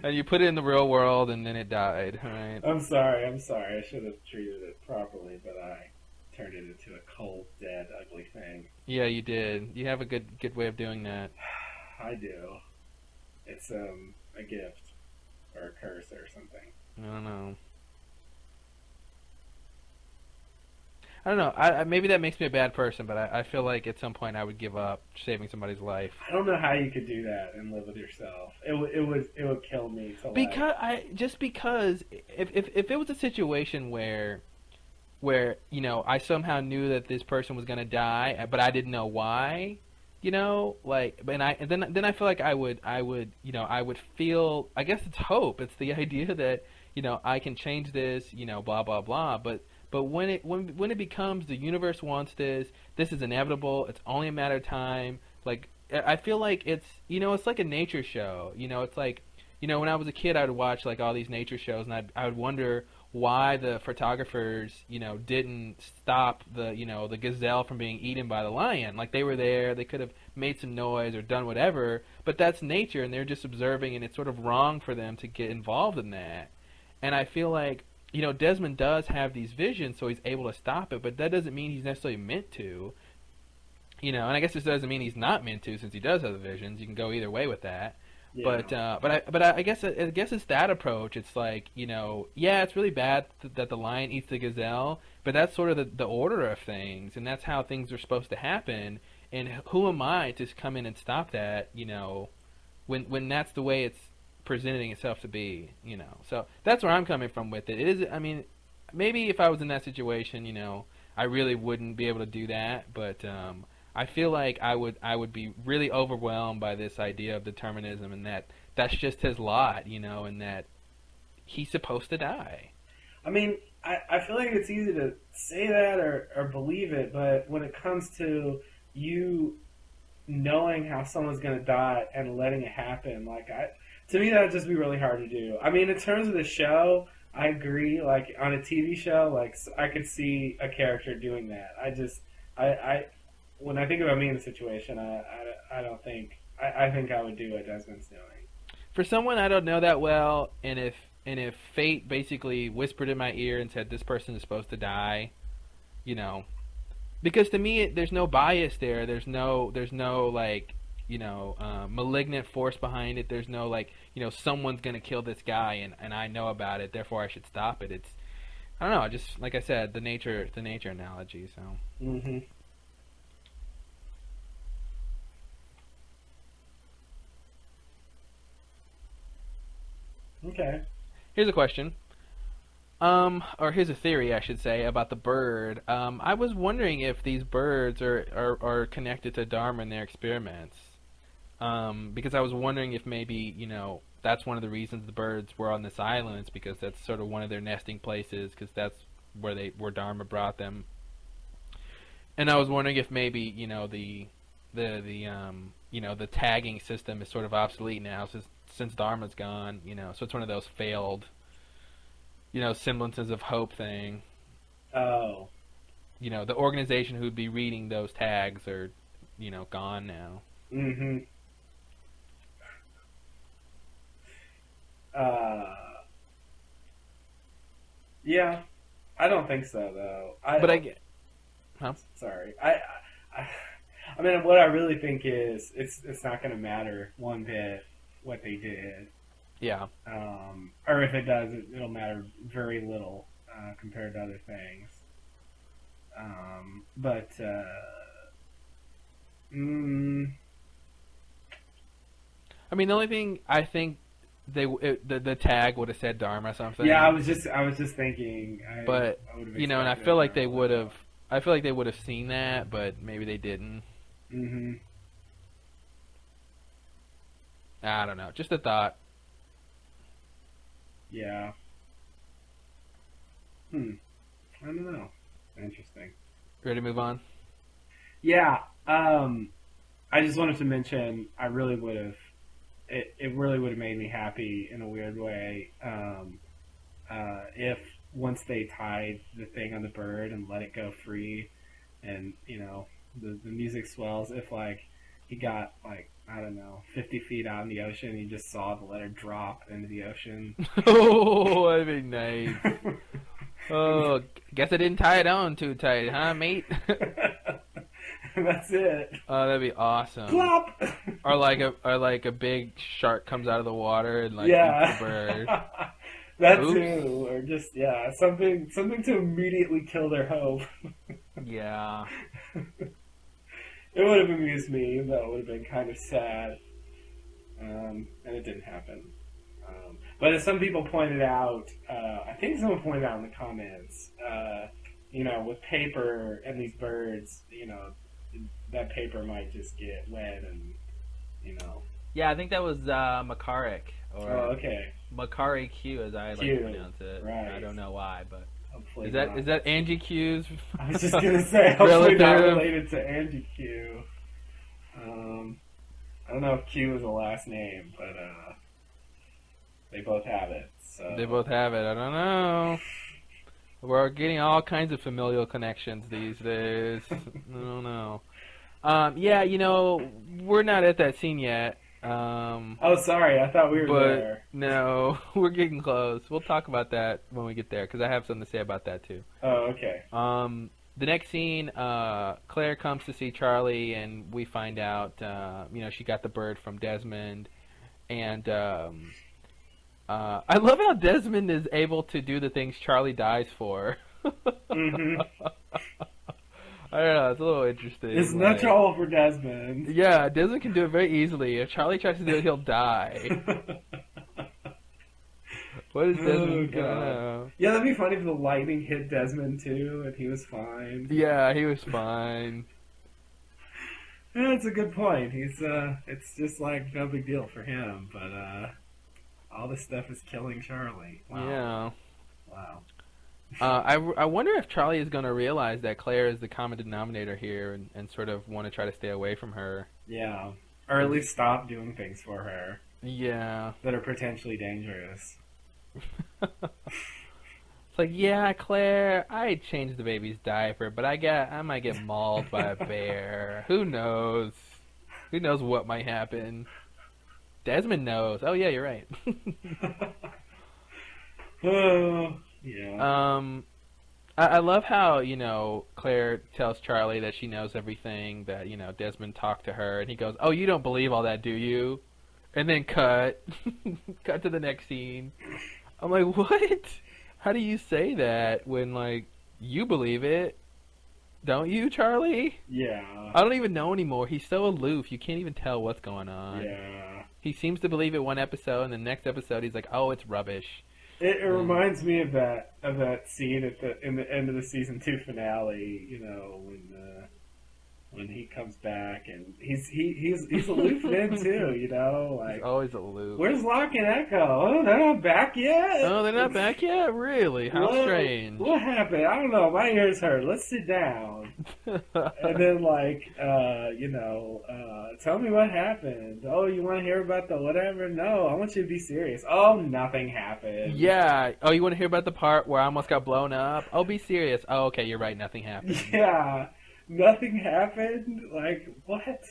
And you put it in the real world and then it died, right? I'm sorry. I should have treated it properly, but I turned it into a cold, dead, ugly thing. Yeah, you did. You have a good way of doing that. I do. It's a gift. Or a curse or something. I don't know. I don't know. Maybe that makes me a bad person, but I feel like at some point I would give up saving somebody's life. I don't know how you could do that and live with yourself. It would kill me to because if it was a situation where I somehow knew that this person was gonna die, but I didn't know why, then I feel like I would feel, I guess it's hope. It's the idea that I can change this, blah blah blah, But when it becomes the universe wants this is inevitable. It's only a matter of time. Like, I feel like it's it's like a nature show. It's like when I was a kid, I would watch like all these nature shows, and I would wonder why the photographers didn't stop the gazelle from being eaten by the lion. Like, they were there, they could have made some noise or done whatever, but that's nature, and they're just observing, and it's sort of wrong for them to get involved in that. And I feel like Desmond does have these visions, so he's able to stop it, but that doesn't mean he's necessarily meant to. And I guess this doesn't mean he's not meant to, since he does have the visions. You can go either way with that. Yeah. But I guess it's that approach. It's like, it's really bad that the lion eats the gazelle, but that's sort of the order of things, and that's how things are supposed to happen. And who am I to come in and stop that? When that's the way it's presenting itself to be, So that's where I'm coming from with it. It is, I mean, maybe if I was in that situation, I really wouldn't be able to do that, but I feel like I would be really overwhelmed by this idea of determinism, and that's just his lot, and that he's supposed to die. I mean, I feel like it's easy to say that or believe it, but when it comes to you knowing how someone's going to die and letting it happen, to me, that would just be really hard to do. I mean, in terms of the show, I agree. Like, on a TV show, I could see a character doing that. When I think about me in the situation, I think I would do what Desmond's doing. For someone I don't know that well, and if fate basically whispered in my ear and said this person is supposed to die, because to me there's no bias there. There's no malignant force behind it. There's no someone's gonna kill this guy and I know about it, therefore I should stop it. It's, I don't know, just like I said, the nature analogy. So Okay. Here's a question. Or here's a theory, I should say, about the bird. I was wondering if these birds are connected to Dharma in their experiments. Because I was wondering if maybe, that's one of the reasons the birds were on this island. It's because that's sort of one of their nesting places, because that's where Dharma brought them. And I was wondering if maybe, the tagging system is sort of obsolete now since Dharma's gone, so it's one of those failed, semblances of hope thing. Oh. The organization who'd be reading those tags are, gone now. Mm-hmm. Yeah, I don't think so though. Sorry, I mean, what I really think is it's not going to matter one bit what they did. Yeah. Or if it does, it'll matter very little compared to other things. I mean, the only thing I think the tag would have said Dharma or something. Yeah, I was just thinking. But and I feel like they would have. I feel like they would have seen that, but maybe they didn't. Mm-hmm. I don't know. Just a thought. Yeah. I don't know. Interesting. Ready to move on? Yeah. I just wanted to mention I really would have. It really would have made me happy in a weird way if once they tied the thing on the bird and let it go free, and the music swells. If he got I don't know 50 feet out in the ocean, and you just saw the letter drop into the ocean. Oh, that'd be nice. Oh, guess I didn't tie it on too tight, huh, mate? That's it. Oh, that'd be awesome. Plop! Or like a big shark comes out of the water and eats the bird. That too, or just something to immediately kill their hope. Yeah. It would have amused me, even though it would have been kind of sad, and it didn't happen. But as some people pointed out, I think someone pointed out in the comments, with paper and these birds, that paper might just get wet and, Yeah, I think that was Makaric. Or okay. Makari Q, as I like to pronounce it. Right. I don't know why, but hopefully is that Angie Q's? I was just gonna say, hopefully not related to Angie Q. I don't know if Q is a last name, but they both have it. So They both have it. I don't know. We're getting all kinds of familial connections these days. I don't know. Yeah, we're not at that scene yet. Oh, sorry. I thought we were there. No, we're getting close. We'll talk about that when we get there, because I have something to say about that, too. Oh, okay. The next scene, Claire comes to see Charlie, and we find out, she got the bird from Desmond. And I love how Desmond is able to do the things Charlie dies for. Mm-hmm. I don't know, it's a little interesting. It's no trouble for Desmond. Yeah, Desmond can do it very easily. If Charlie tries to do it, he'll die. What is Desmond gonna... Yeah, that'd be funny if the lightning hit Desmond too, and he was fine. Yeah, he was fine. Yeah, that's a good point. He's it's just no big deal for him, but all this stuff is killing Charlie. Wow. Yeah. Wow. I wonder if Charlie is going to realize that Claire is the common denominator here and sort of want to try to stay away from her. Yeah. Or at least stop doing things for her. Yeah. That are potentially dangerous. It's like, yeah, Claire, I changed the baby's diaper, but I might get mauled by a bear. Who knows? Who knows what might happen? Desmond knows. Oh, yeah, you're right. Yeah. I love how, Claire tells Charlie that she knows everything, that, Desmond talked to her, and he goes, oh, you don't believe all that, do you? And then cut. Cut to the next scene. I'm like, what? How do you say that when, you believe it? Don't you, Charlie? Yeah. I don't even know anymore. He's so aloof, you can't even tell what's going on. Yeah. He seems to believe it one episode, and the next episode he's like, "Oh, it's rubbish." It reminds me of that scene in the end of the season 2 finale. You know, when he comes back, and he's aloof then too. You know, like he's always aloof. Where's Locke and Echo? Oh, they're not back yet. Oh, they're not back yet. Really? How strange. What happened? I don't know. My ears hurt. Let's sit down. And then tell me what happened. Oh, you want to hear about the whatever? No, I want you to be serious. Oh, nothing happened. Yeah. Oh, you want to hear about the part where I almost got blown up? Oh, be serious. Oh, okay, you're right. Nothing happened. Yeah. Nothing happened? Like, what?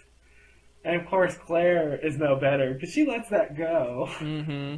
And of course, Claire is no better because she lets that go. Mm-hmm.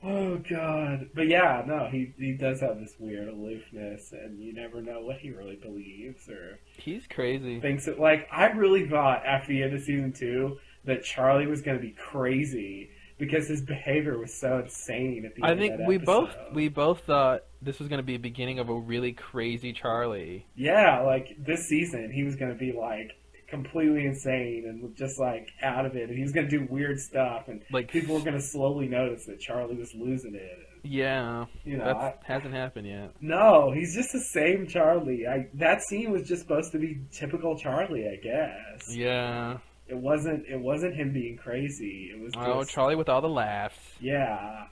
Oh, God. But yeah, no, he does have this weird aloofness, and you never know what he really believes or... He's crazy. Thinks that, like, I really thought after the end of season 2 that Charlie was going to be crazy because his behavior was so insane at the end of that episode. we both thought this was going to be the beginning of a really crazy Charlie. Yeah, like, this season, he was going to be, like, completely insane and just, like, out of it. And he was going to do weird stuff. And like, people were going to slowly notice that Charlie was losing it. And, yeah. You know, that hasn't happened yet. No, he's just the same Charlie. That scene was just supposed to be typical Charlie, I guess. Yeah. It wasn't him being crazy. It was just... Charlie with all the laughs. Yeah.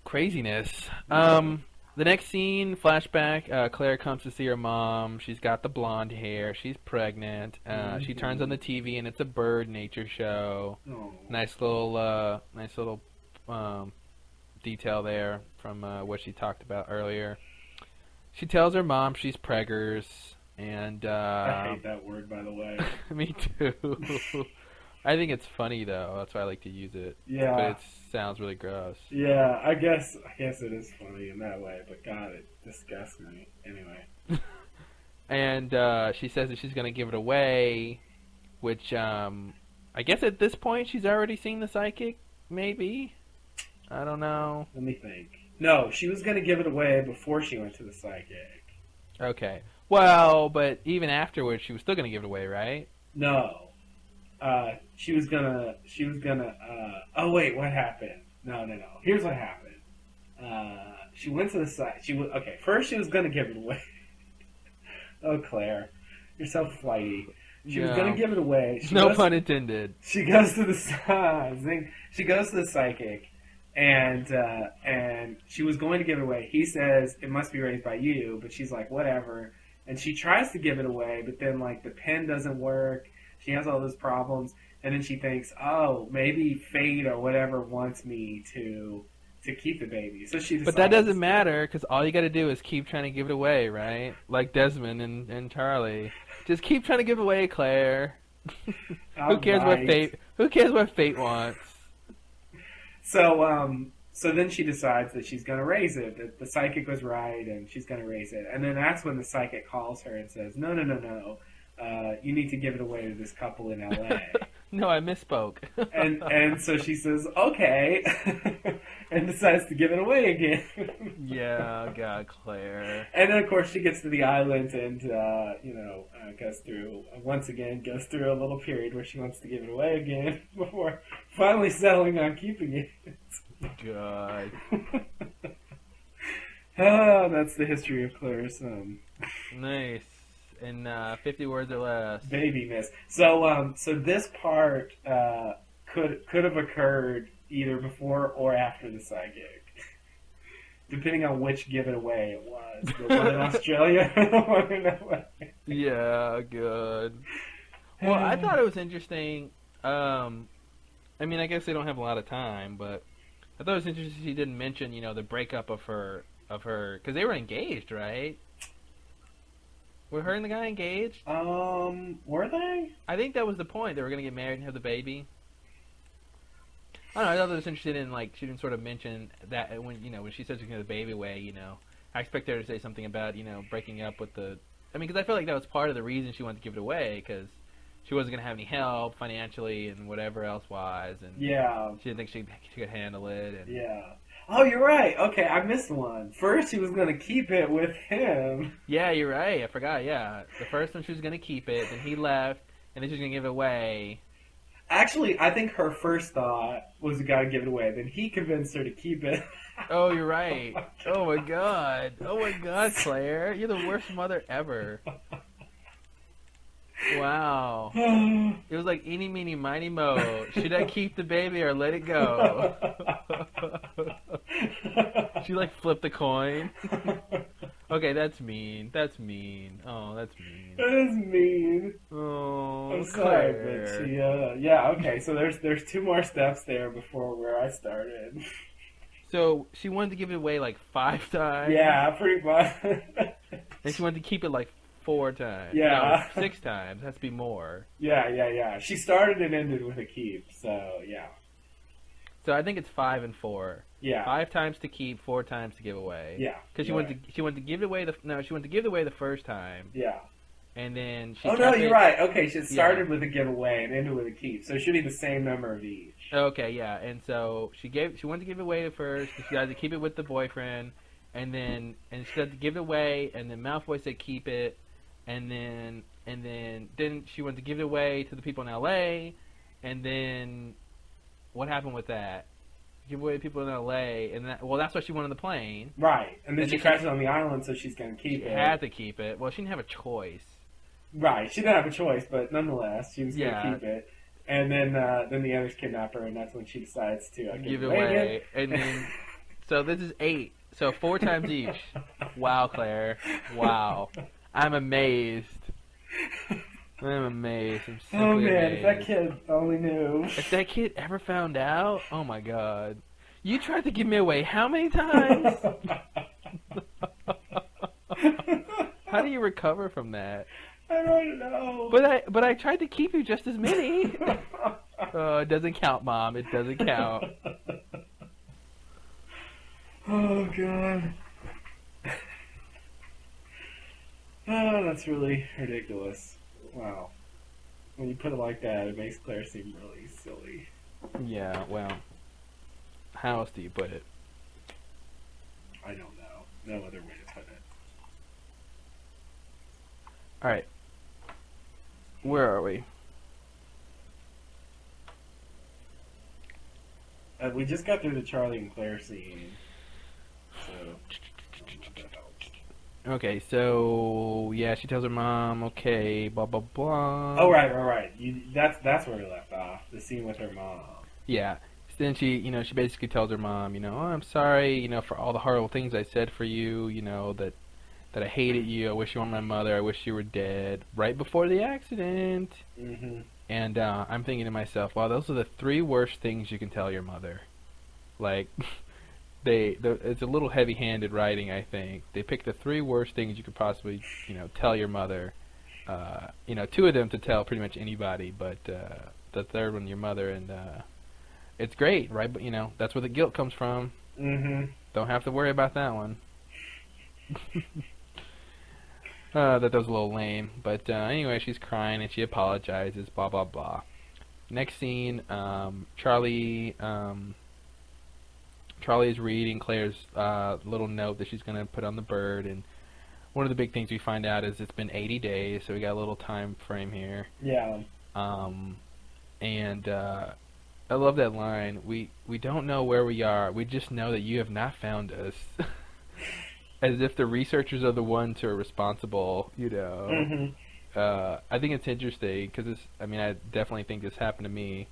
Craziness. The next scene, flashback, Claire comes to see her mom. She's got the blonde hair. She's pregnant. She turns on the TV, and it's a bird nature show. Oh. Nice little detail there from what she talked about earlier. She tells her mom she's preggers. And I hate that word, by the way. Me too. I think it's funny though. That's why I like to use it. Yeah. But it sounds really gross. Yeah, I guess it is funny in that way. But God, it disgusts me. Anyway. And she says that she's going to give it away, which I guess at this point she's already seen the psychic. Maybe. I don't know. Let me think. No, she was going to give it away before she went to the psychic. Okay. Well, but even afterwards, she was still going to give it away, right? No. She was gonna, oh wait, what happened? No. Here's what happened. She went to the site. First she was gonna give it away. Oh, Claire. You're so flighty. She was gonna give it away. No pun intended. She goes to the psychic, and she was going to give it away. He says, it must be raised by you, but she's like, whatever. And she tries to give it away, but then, like, the pen doesn't work. She has all those problems. And then she thinks, oh, maybe fate or whatever wants me to keep the baby. So she decides. But that doesn't matter, because all you got to do is keep trying to give it away, right? Like Desmond and Charlie. Just keep trying to give it away, Claire. Who cares what fate wants? So then she decides that she's going to raise it, that the psychic was right, and she's going to raise it. And then that's when the psychic calls her and says, no, you need to give it away to this couple in L.A. No, I misspoke. and so she says, okay, and decides to give it away again. Yeah, God, Claire. And then, of course, she gets to the island and, goes through a little period where she wants to give it away again before finally settling on keeping it. God. That's the history of Claire's Nice. In 50 words or less. Babyness. So this part could have occurred either before or after the psychic, depending on which give it away it was. The one in Australia, the one in LA. Yeah, good. Well, I thought it was interesting. I mean, I guess they don't have a lot of time, but I thought it was interesting she didn't mention, the breakup of her, because they were engaged, right? Were her and the guy engaged? Were they? I think that was the point. They were going to get married and have the baby. I don't know. I thought it was interesting in, she didn't sort of mention that when she said she's going to give the baby away, I expected her to say something about, breaking up with the... I mean, because I feel like that was part of the reason she wanted to give it away, because she wasn't going to have any help financially and whatever else-wise, and yeah, she didn't think she could handle it. And... Yeah. Oh, you're right. Okay, I missed one. First, she was going to keep it with him. Yeah, you're right. I forgot, yeah. The first one, she was going to keep it, then he left, and then she's gonna give it away. Actually, I think her first thought was we gotta give it away. Then he convinced her to keep it. Oh, you're right. Oh my god. Oh my god, Claire. You're the worst mother ever. Wow. It was like eeny, meeny, miny, mo. Should I keep the baby or let it go? She like flipped the coin. Okay, that's mean. That's mean. Oh, that's mean. That is mean. Oh, I'm sorry, Claire. but she, yeah, okay, so there's 2 more steps there before where I started. So she wanted to give it away like 5 times. Yeah, pretty much. And she wanted to keep it like 4 times. Yeah. No, 6 times. Has to be more. Yeah. She started and ended with a keep, so yeah. So I think it's 5 and 4. Yeah. 5 times to keep, 4 times to give away. Yeah. Because she wanted to give it away she wanted to give it away the first time. Yeah. And then she. Oh no, you're right. Okay, she started with a giveaway and ended with a keep, so it should be the same number of each. Okay, yeah, and so she wanted to give it away at first. She had to keep it with the boyfriend, and she had to give it away, and then Malfoy said keep it, and then she wanted to give it away to the people in L.A., and then what happened with that? Give away to people in L.A., and that's why she went on the plane. Right, and then she crashes on the island, so she's going to keep it. She had to keep it. Well, she didn't have a choice. Right, she didn't have a choice, but nonetheless, she was going to keep it. And then the others kidnap her, and that's when she decides to give it away. And then, so this is 8. So 4 times each. Wow, Claire. Wow. I'm amazed. I'm amazed. I'm simply amazed. If that kid only knew. If that kid ever found out, oh my god. You tried to give me away how many times? How do you recover from that? I don't know. But I tried to keep you just as many. It doesn't count, Mom. It doesn't count. Oh, God. Oh, that's really ridiculous. Wow. When you put it like that, it makes Claire seem really silly. Yeah, well, how else do you put it? I don't know. No other way to put it. Alright. Where are we? We just got through the Charlie and Claire scene. So, okay, so yeah, she tells her mom, okay, blah blah blah. Oh right. That's where we left off. The scene with her mom. Yeah. Then she basically tells her mom, oh, I'm sorry, for all the horrible things I said for you, that I hated you. I wish you weren't my mother. I wish you were dead. Right before the accident. Mm-hmm. And I'm thinking to myself, wow, those are the 3 worst things you can tell your mother. Like, it's a little heavy-handed writing, I think. They picked the 3 worst things you could possibly, tell your mother. 2 of them to tell pretty much anybody, but the third one, your mother, and it's great, right? But that's where the guilt comes from. Mm-hmm. Don't have to worry about that one. That was a little lame, but anyway, she's crying and she apologizes. Blah blah blah. Next scene, Charlie is reading Claire's little note that she's gonna put on the bird, and one of the big things we find out is it's been 80 days, so we got a little time frame here. Yeah. And I love that line. We don't know where we are. We just know that you have not found us. As if the researchers are the ones who are responsible, Mm-hmm. I think it's interesting because I definitely think this happened to me.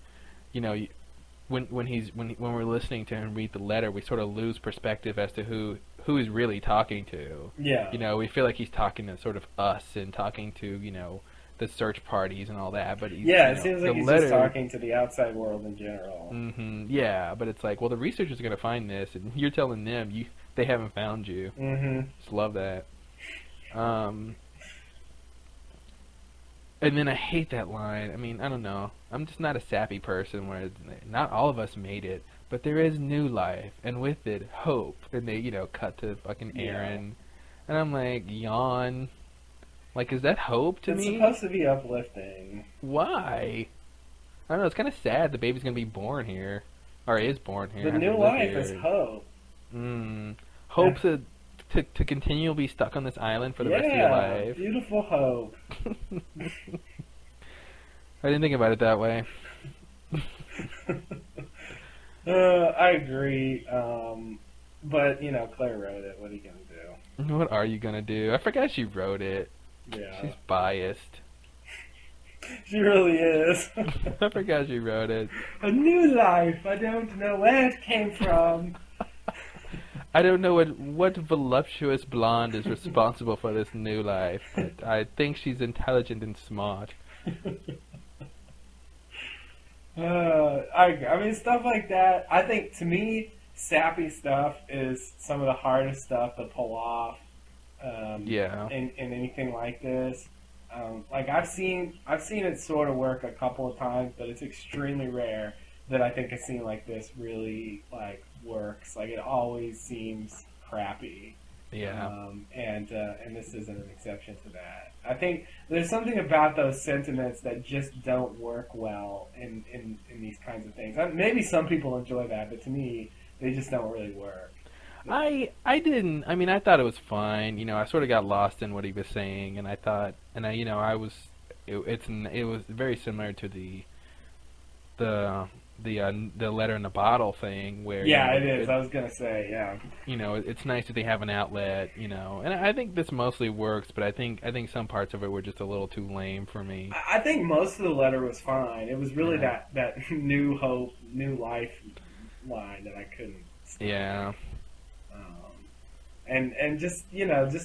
When we're listening to him read the letter, we sort of lose perspective as to who he's really talking to. Yeah. We feel like he's talking to sort of us and talking to the search parties and all that. But it seems like he's just talking to the outside world in general. Mm-hmm. Yeah, but it's like, well, the researchers are going to find this, and you're telling them they haven't found you. Mm-hmm. Just love that. And then I hate that line. I don't know. I'm just not a sappy person where not all of us made it, but there is new life, and with it, hope. And they, cut to fucking Aaron. And I'm like, yawn. Like, is that hope to me? It's supposed to be uplifting. Why? I don't know. It's kind of sad the baby's going to be born here. Or is born here. The new life is hope. Hope to continually be stuck on this island for the rest of your life. Beautiful hope. didn't think about it that way. I agree. But, Claire wrote it. What are you going to do? What are you gonna do? I forgot she wrote it. Yeah. She's biased. She really is. I forgot she wrote it. A new life. I don't know where it came from. I don't know what voluptuous blonde is responsible for this new life, but I think she's intelligent and smart. I mean, stuff like that. I think, to me, sappy stuff is some of the hardest stuff to pull off. Yeah. In anything like this. Like I've seen it sort of work a couple of times, but it's extremely rare that I think a scene like this really works. Like, it always seems crappy. Yeah. And this isn't an exception to that. I think there's something about those sentiments that just don't work well in these kinds of things. Maybe some people enjoy that, but to me, they just don't really work. I didn't. I mean, I thought it was fine. I sort of got lost in what he was saying, and I thought, it was very similar to the letter in the bottle thing, where it is. I was gonna say, yeah. It's nice that they have an outlet, and I think this mostly works, but I think some parts of it were just a little too lame for me. I think most of the letter was fine. It was really that new hope, new life line that I couldn't stand. Yeah. And just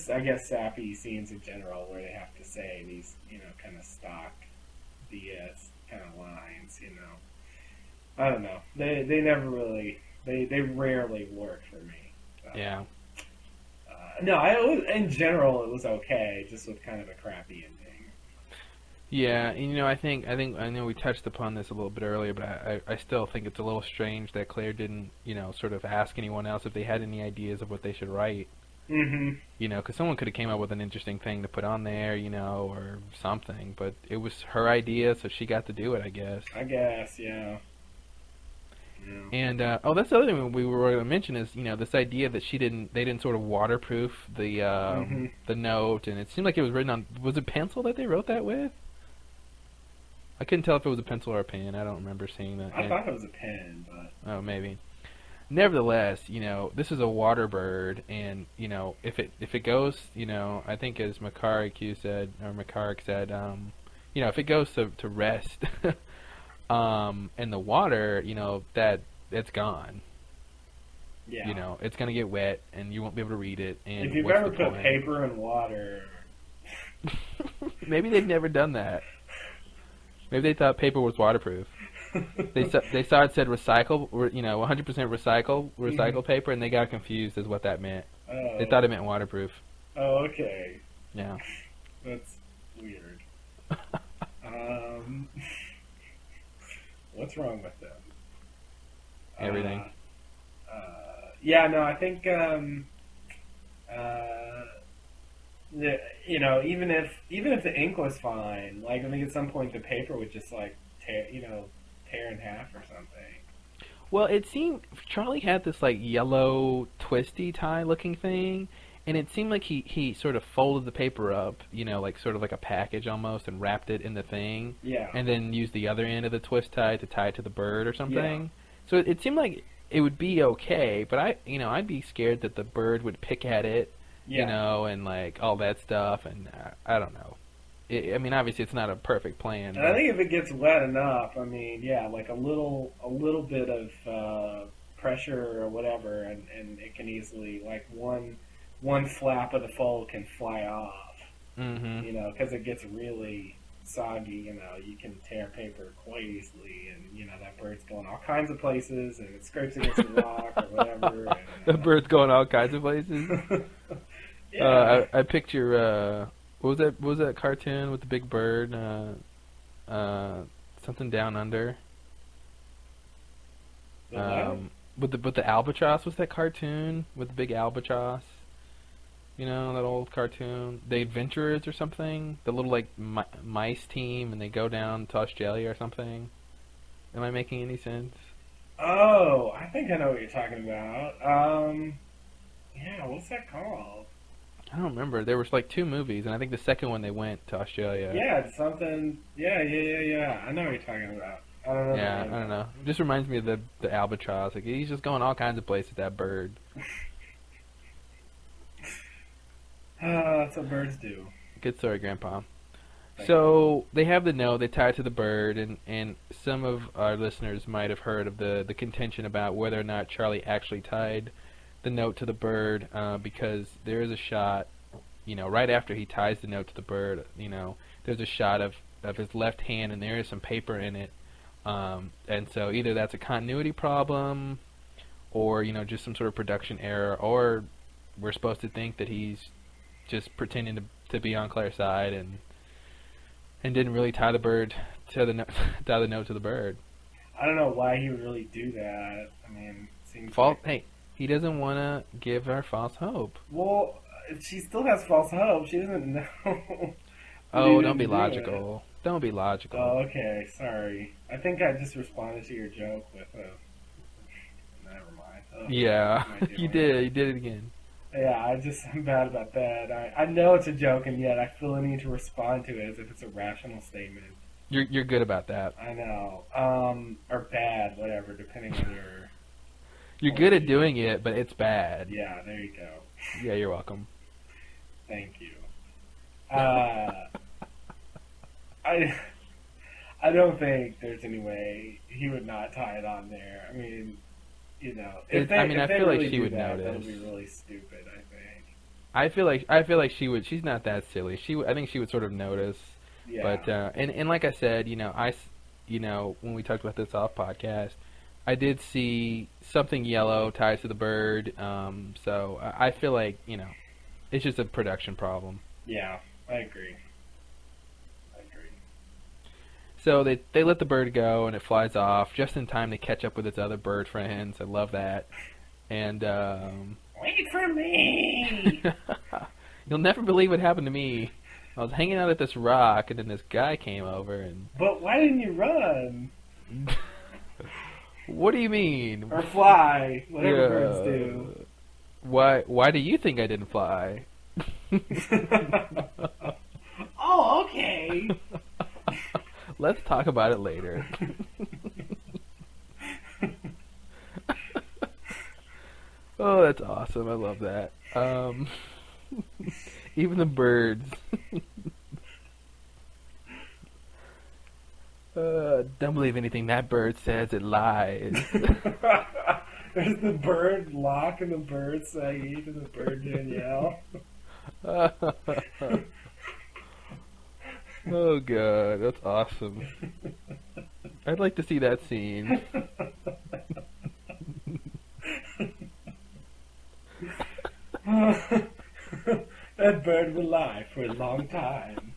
I guess sappy scenes in general where they have to say these kind of stock BS kind of lines. I don't know. They never really they rarely work for me. Yeah. In general it was okay, just with kind of a crappy ending. Yeah, and I know we touched upon this a little bit earlier, but I still think it's a little strange that Claire didn't, sort of ask anyone else if they had any ideas of what they should write. Mm-hmm. Because someone could have came up with an interesting thing to put on there, or something, but it was her idea, so she got to do it, I guess. Yeah. And that's the other thing we were going to mention is this idea that they didn't sort of waterproof the note, and it seemed like it was written on, was it pencil that they wrote that with? I couldn't tell if it was a pencil or a pen. I don't remember seeing that. I thought it was a pen, but oh, maybe. Nevertheless, this is a water bird, and if it goes, I think as McCarrick said, if it goes to rest. In the water, it's gone. Yeah. It's gonna get wet, and you won't be able to read it. And if you've ever put paper in water, maybe they've never done that. Maybe they thought paper was waterproof. They saw it said recycle, 100% recycle paper, and they got confused as what that meant. Oh. They thought it meant waterproof. Oh, okay. Yeah. That's weird. What's wrong with them? Everything. I think even if the ink was fine, I think at some point the paper would just tear in half or something. Well, it seemed Charlie had this yellow twisty tie looking thing, and it seemed like he sort of folded the paper up, sort of like a package almost, and wrapped it in the thing. Yeah. And then used the other end of the twist tie to tie it to the bird or something. Yeah. So it seemed like it would be okay, but I'd be scared that the bird would pick at it, and all that stuff, and I don't know. Obviously it's not a perfect plan. And I think if it gets wet enough, a little bit of pressure or whatever, and it can easily one flap of the fold can fly off. Mm-hmm. Because it gets really soggy. You can tear paper quite easily, and that bird's going all kinds of places, and it scrapes against a rock or whatever. And, the bird's going all kinds of places. Yeah. I picture. What was that cartoon with the big bird? Something Down Under. With the albatross, was that cartoon with the big albatross? That old cartoon, The Adventurers or something. The little mice team, and they go down to Australia or something. Am I making any sense? Oh, I think I know what you're talking about. Yeah, what's that called? I don't remember. There was like 2 movies, and I think the second one they went to Australia. Yeah, it's something. Yeah. I know what you're talking about. I don't know. Yeah, I don't know. It just reminds me of the albatross. Like he's just going all kinds of places. That bird. That's what birds do. Good story, Grandpa. Thank So they have the note. They tie it to the bird, and some of our listeners might have heard of the contention about whether or not Charlie actually tied the note to the bird, because there is a shot, right after he ties the note to the bird, there's a shot of his left hand, and there is some paper in it, and so either that's a continuity problem, or just some sort of production error, or we're supposed to think that he's just pretending to be on Claire's side and didn't really tie the bird to the tie the note to the bird. I don't know why he would really do that. I mean, it seems False. like... Hey, he doesn't want to give her false hope. Well, she still has false hope. She doesn't know. Oh, don't be logical. Don't be logical. Oh, okay. Sorry. I think I just responded to your joke with never mind. Oh, Yeah, you did. You did it again. Yeah, I'm bad about that. I know it's a joke, and yet I feel a need to respond to it as if it's a rational statement. You're good about that. I know. Or bad, whatever, depending on your... You're good at doing it, but it's bad. Yeah, there you go. Yeah, you're welcome. Thank you. I don't think there's any way he would not tie it on there. I mean, I feel like she would that, notice. That would be really stupid, I think. I feel like she would. She's not that silly. I think she would sort of notice. Yeah. But and like I said, when we talked about this off podcast, I did see something yellow tied to the bird. So I feel like it's just a production problem. Yeah, I agree. So they let the bird go, and it flies off just in time to catch up with its other bird friends. I love that. And wait for me! You'll never believe what happened to me. I was hanging out at this rock, and then this guy came over and... But why didn't you run? What do you mean? Or fly, whatever birds do. Why do you think I didn't fly? Oh, okay. Let's talk about it later. Oh, that's awesome. I love that. Even the birds. Don't believe anything that bird says. It lies. There's the bird Locke and the bird Saeed and the bird Danielle. Oh god, that's awesome. I'd like to see that scene. That bird will lie for a long time.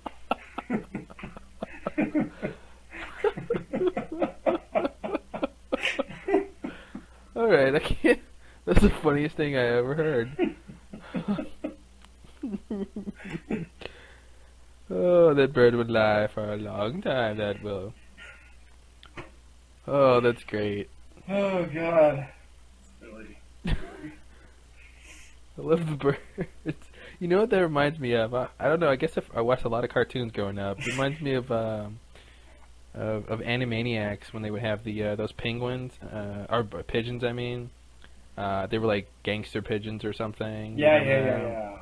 Alright, I can't. That's the funniest thing I ever heard. Oh, that bird would lie for a long time, that will. Oh, that's great. Oh, God. Silly. I love the birds. You know what that reminds me of? I don't know, I guess if I watched a lot of cartoons growing up. It reminds me of Animaniacs when they would have those penguins, or pigeons, I mean. They were like gangster pigeons or something. Yeah.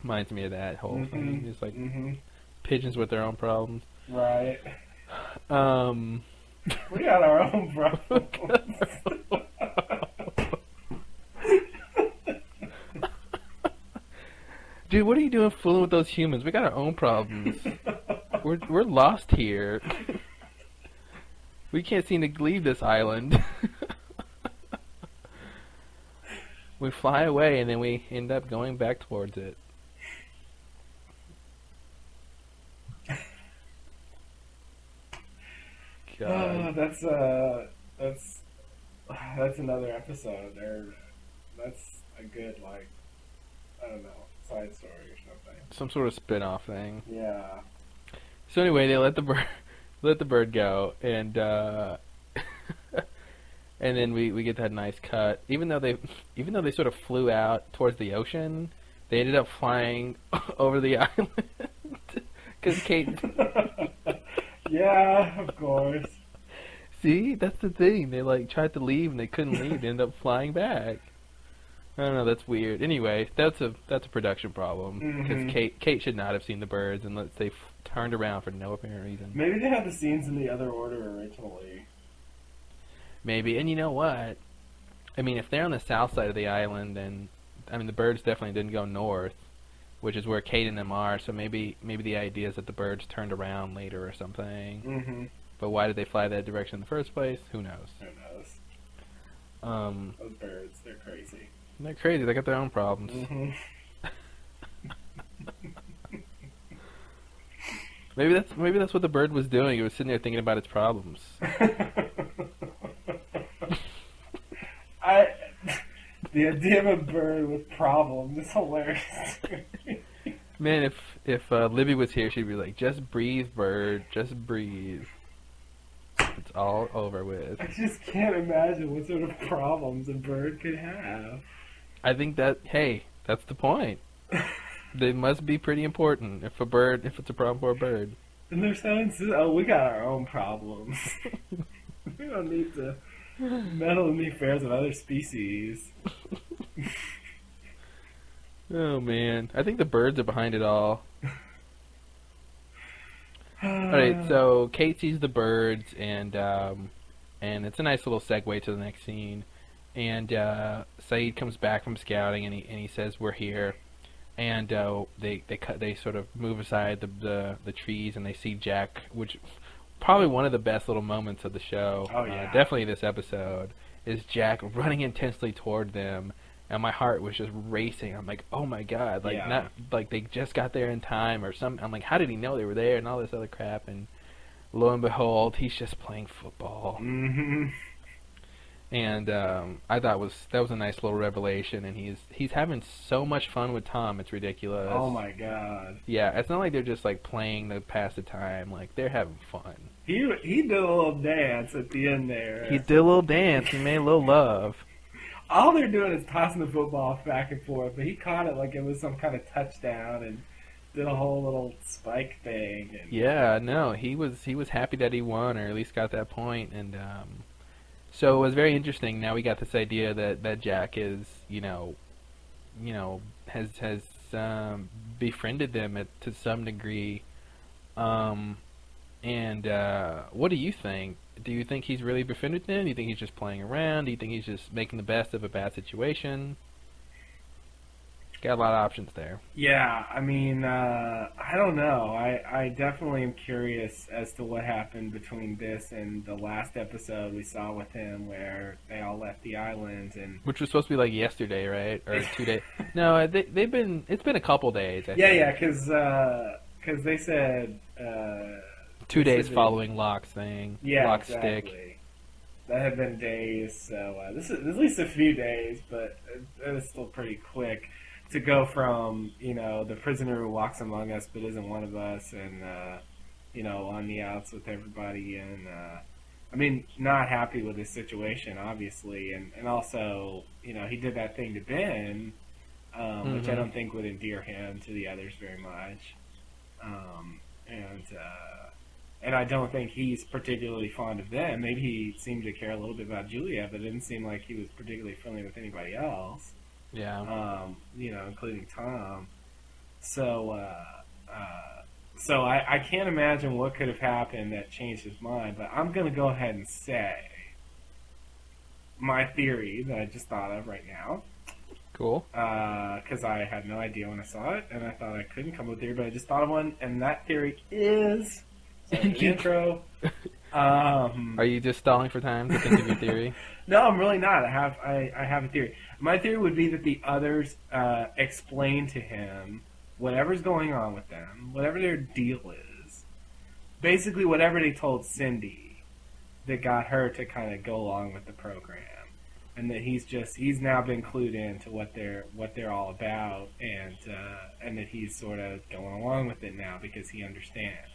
Reminds me of that whole thing. It's like pigeons with their own problems. Right. We got our own problems. Dude, what are you doing fooling with those humans? We got our own problems. We're lost here. We can't seem to leave this island. We fly away and then we end up going back towards it. God. That's another episode. That's a good, like, I don't know, side story or something. Some sort of spin-off thing. Yeah. So anyway, they let the bird go, and and then we get that nice cut. Even though they sort of flew out towards the ocean, They ended up flying over the island because Kate. Yeah, of course. See, that's the thing. They like tried to leave and they couldn't leave. They ended up flying back. I don't know. That's weird. Anyway, that's a production problem because Kate should not have seen the birds unless they turned around for no apparent reason. Maybe they had the scenes in the other order originally. Maybe, and you know what? I mean, if they're on the south side of the island, then I mean the birds definitely didn't go north, which is where Kate and them are. So maybe the idea is that the birds turned around later or something. Mm-hmm. But why did they fly that direction in the first place? Who knows? Who knows? Those birds, they're crazy. They're crazy. They got their own problems. Mm-hmm. Maybe that's what the bird was doing. It was sitting there thinking about its problems. The idea of a bird with problems is hilarious. Man, if Libby was here, she'd be like, "Just breathe, bird. Just breathe. It's all over with." I just can't imagine what sort of problems a bird could have. I think that's the point. They must be pretty important if it's a problem for a bird. And they're so insistent, we got our own problems. We don't need to meddle in the affairs of other species. Oh man, I think the birds are behind it all. Alright, so Kate sees the birds, and it's a nice little segue to the next scene. And Saeed comes back from scouting, and he says we're here. And they sort of move aside the trees, and they see Jack, which probably one of the best little moments of the show. Oh yeah, definitely this episode is Jack running intensely toward them. And my heart was just racing. I'm like, oh my god, not like they just got there in time or something. I'm like, how did he know they were there and all this other crap? And lo and behold, he's just playing football. Mm-hmm. And I thought that was a nice little revelation. And he's having so much fun with Tom, it's ridiculous. Oh my god. Yeah, it's not like they're just like playing to pass the time. Like they're having fun. He did a little dance at the end there. He did a little dance. He made a little love. All they're doing is tossing the football back and forth, but he caught it like it was some kind of touchdown and did a whole little spike thing. And yeah, no, he was happy that he won, or at least got that point. And so it was very interesting. Now we got this idea that Jack is, has befriended them to some degree. And what do you think? Do you think he's really befriended them? Do you think he's just playing around? Do you think he's just making the best of a bad situation? Got a lot of options there. Yeah, I mean, I don't know. I definitely am curious as to what happened between this and the last episode we saw with him where they all left the island. Which was supposed to be like yesterday, right? Or 2 days. No, it's been a couple days, I think. Yeah, because they said... 2 days following Locke's thing. Yeah, Locke's exactly. stick. That had been days, so this is at least a few days, but it is still pretty quick to go from, the prisoner who walks among us but isn't one of us, and, on the outs with everybody, and, not happy with his situation, obviously, and also, he did that thing to Ben, which I don't think would endear him to the others very much, and I don't think he's particularly fond of them. Maybe he seemed to care a little bit about Julia, but it didn't seem like he was particularly friendly with anybody else. Yeah. Including Tom. So I can't imagine what could have happened that changed his mind, but I'm going to go ahead and say my theory that I just thought of right now. Cool. Because I had no idea when I saw it, and I thought I couldn't come up with a theory, but I just thought of one, and that theory is... the intro. Are you just stalling for time to think of your theory? No, I'm really not. I have a theory. My theory would be that the others explain to him whatever's going on with them, whatever their deal is. Basically, whatever they told Cindy that got her to kind of go along with the program, and that he's now been clued in to what they're all about, and that he's sort of going along with it now because he understands.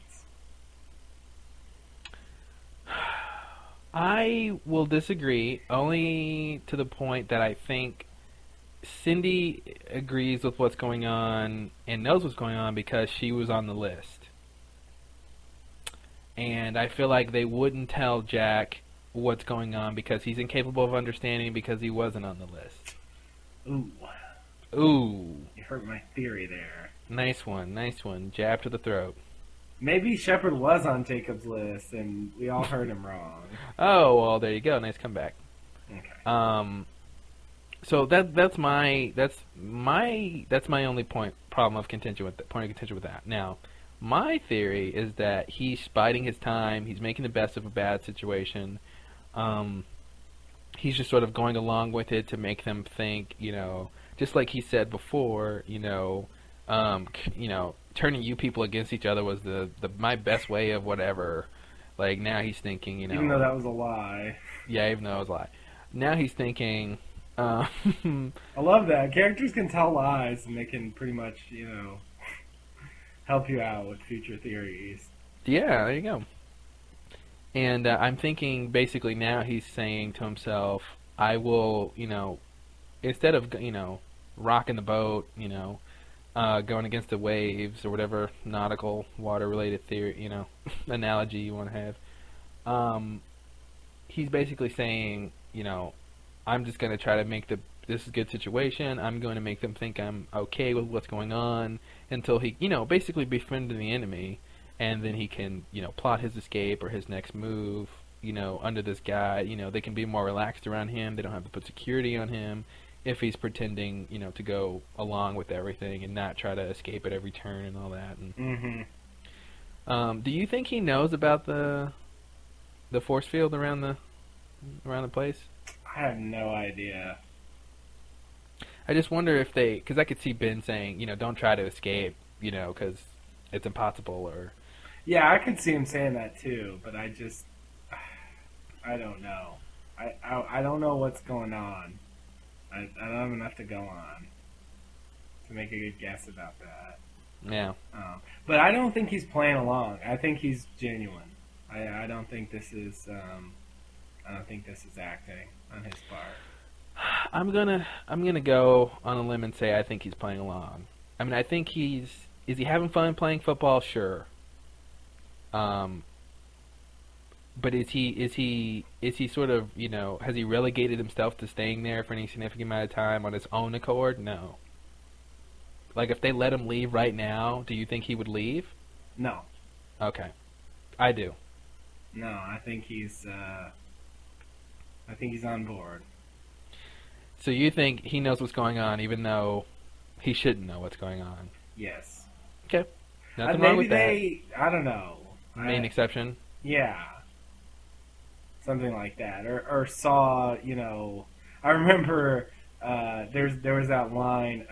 I will disagree, only to the point that I think Cindy agrees with what's going on and knows what's going on because she was on the list. And I feel like they wouldn't tell Jack what's going on because he's incapable of understanding because he wasn't on the list. Ooh. Ooh. You hurt my theory there. Nice one. Jab to the throat. Maybe Shepard was on Jacob's list and we all heard him wrong. Oh, well, there you go. Nice comeback. Okay. So that's my only problem of contention with that. Now, my theory is that he's biding his time. He's making the best of a bad situation. He's just sort of going along with it to make them think, just like he said before, turning you people against each other was my best way of whatever. Like now he's thinking, even though that was a lie. Yeah, even though it was a lie. Now he's thinking. I love that characters can tell lies and they can pretty much, help you out with future theories. Yeah, there you go. And I'm thinking basically now he's saying to himself, I will, instead of, rocking the boat, going against the waves or whatever nautical water-related theory, analogy you want to have, he's basically saying, I'm just going to try to make this is a good situation. I'm going to make them think I'm okay with what's going on until he, basically befriended the enemy. And then he can, plot his escape or his next move, under this guy. They can be more relaxed around him. They don't have to put security on him if he's pretending, to go along with everything and not try to escape at every turn and all that. And, do you think he knows about the force field around the place? I have no idea. I just wonder if because I could see Ben saying, don't try to escape, because it's impossible or... Yeah, I could see him saying that too, but I don't know. I don't know what's going on. I don't have enough to go on to make a good guess about that. Yeah. But I don't think he's playing along. I think he's genuine. I don't think this is acting on his part. I'm gonna go on a limb and say I think he's playing along. I mean, I think is he having fun playing football? Sure. But is he sort of, has he relegated himself to staying there for any significant amount of time on his own accord? No. Like, if they let him leave right now, do you think he would leave? No. Okay. I do. No, I think he's on board. So you think he knows what's going on, even though he shouldn't know what's going on? Yes. Okay. Nothing wrong with that. I don't know. Main exception? Yeah. Something like that. Or saw, I remember there was that line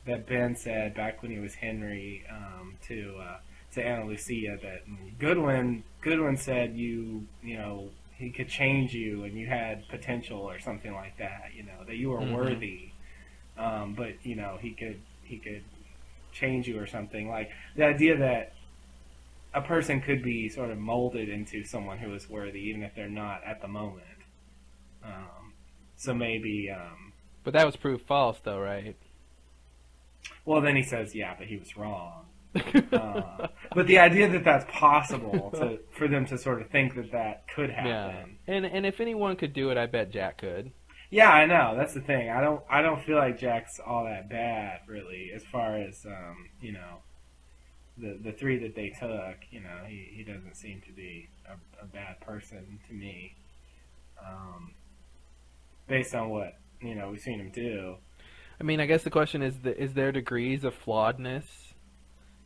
that Ben said back when he was Henry to Ana Lucia that Goodwin said he could change you and you had potential or something like that, that you were worthy. But he could change you or something. Like the idea that a person could be sort of molded into someone who is worthy, even if they're not at the moment. So maybe. But that was proved false, though, right? Well, then he says, yeah, but he was wrong. But the idea that that's possible for them to sort of think that could happen. Yeah. And if anyone could do it, I bet Jack could. Yeah, I know. That's the thing. I don't feel like Jack's all that bad, really, as far as the three that they took. He doesn't seem to be a bad person to me, based on what we've seen him do. I mean, I guess the question is there degrees of flawedness?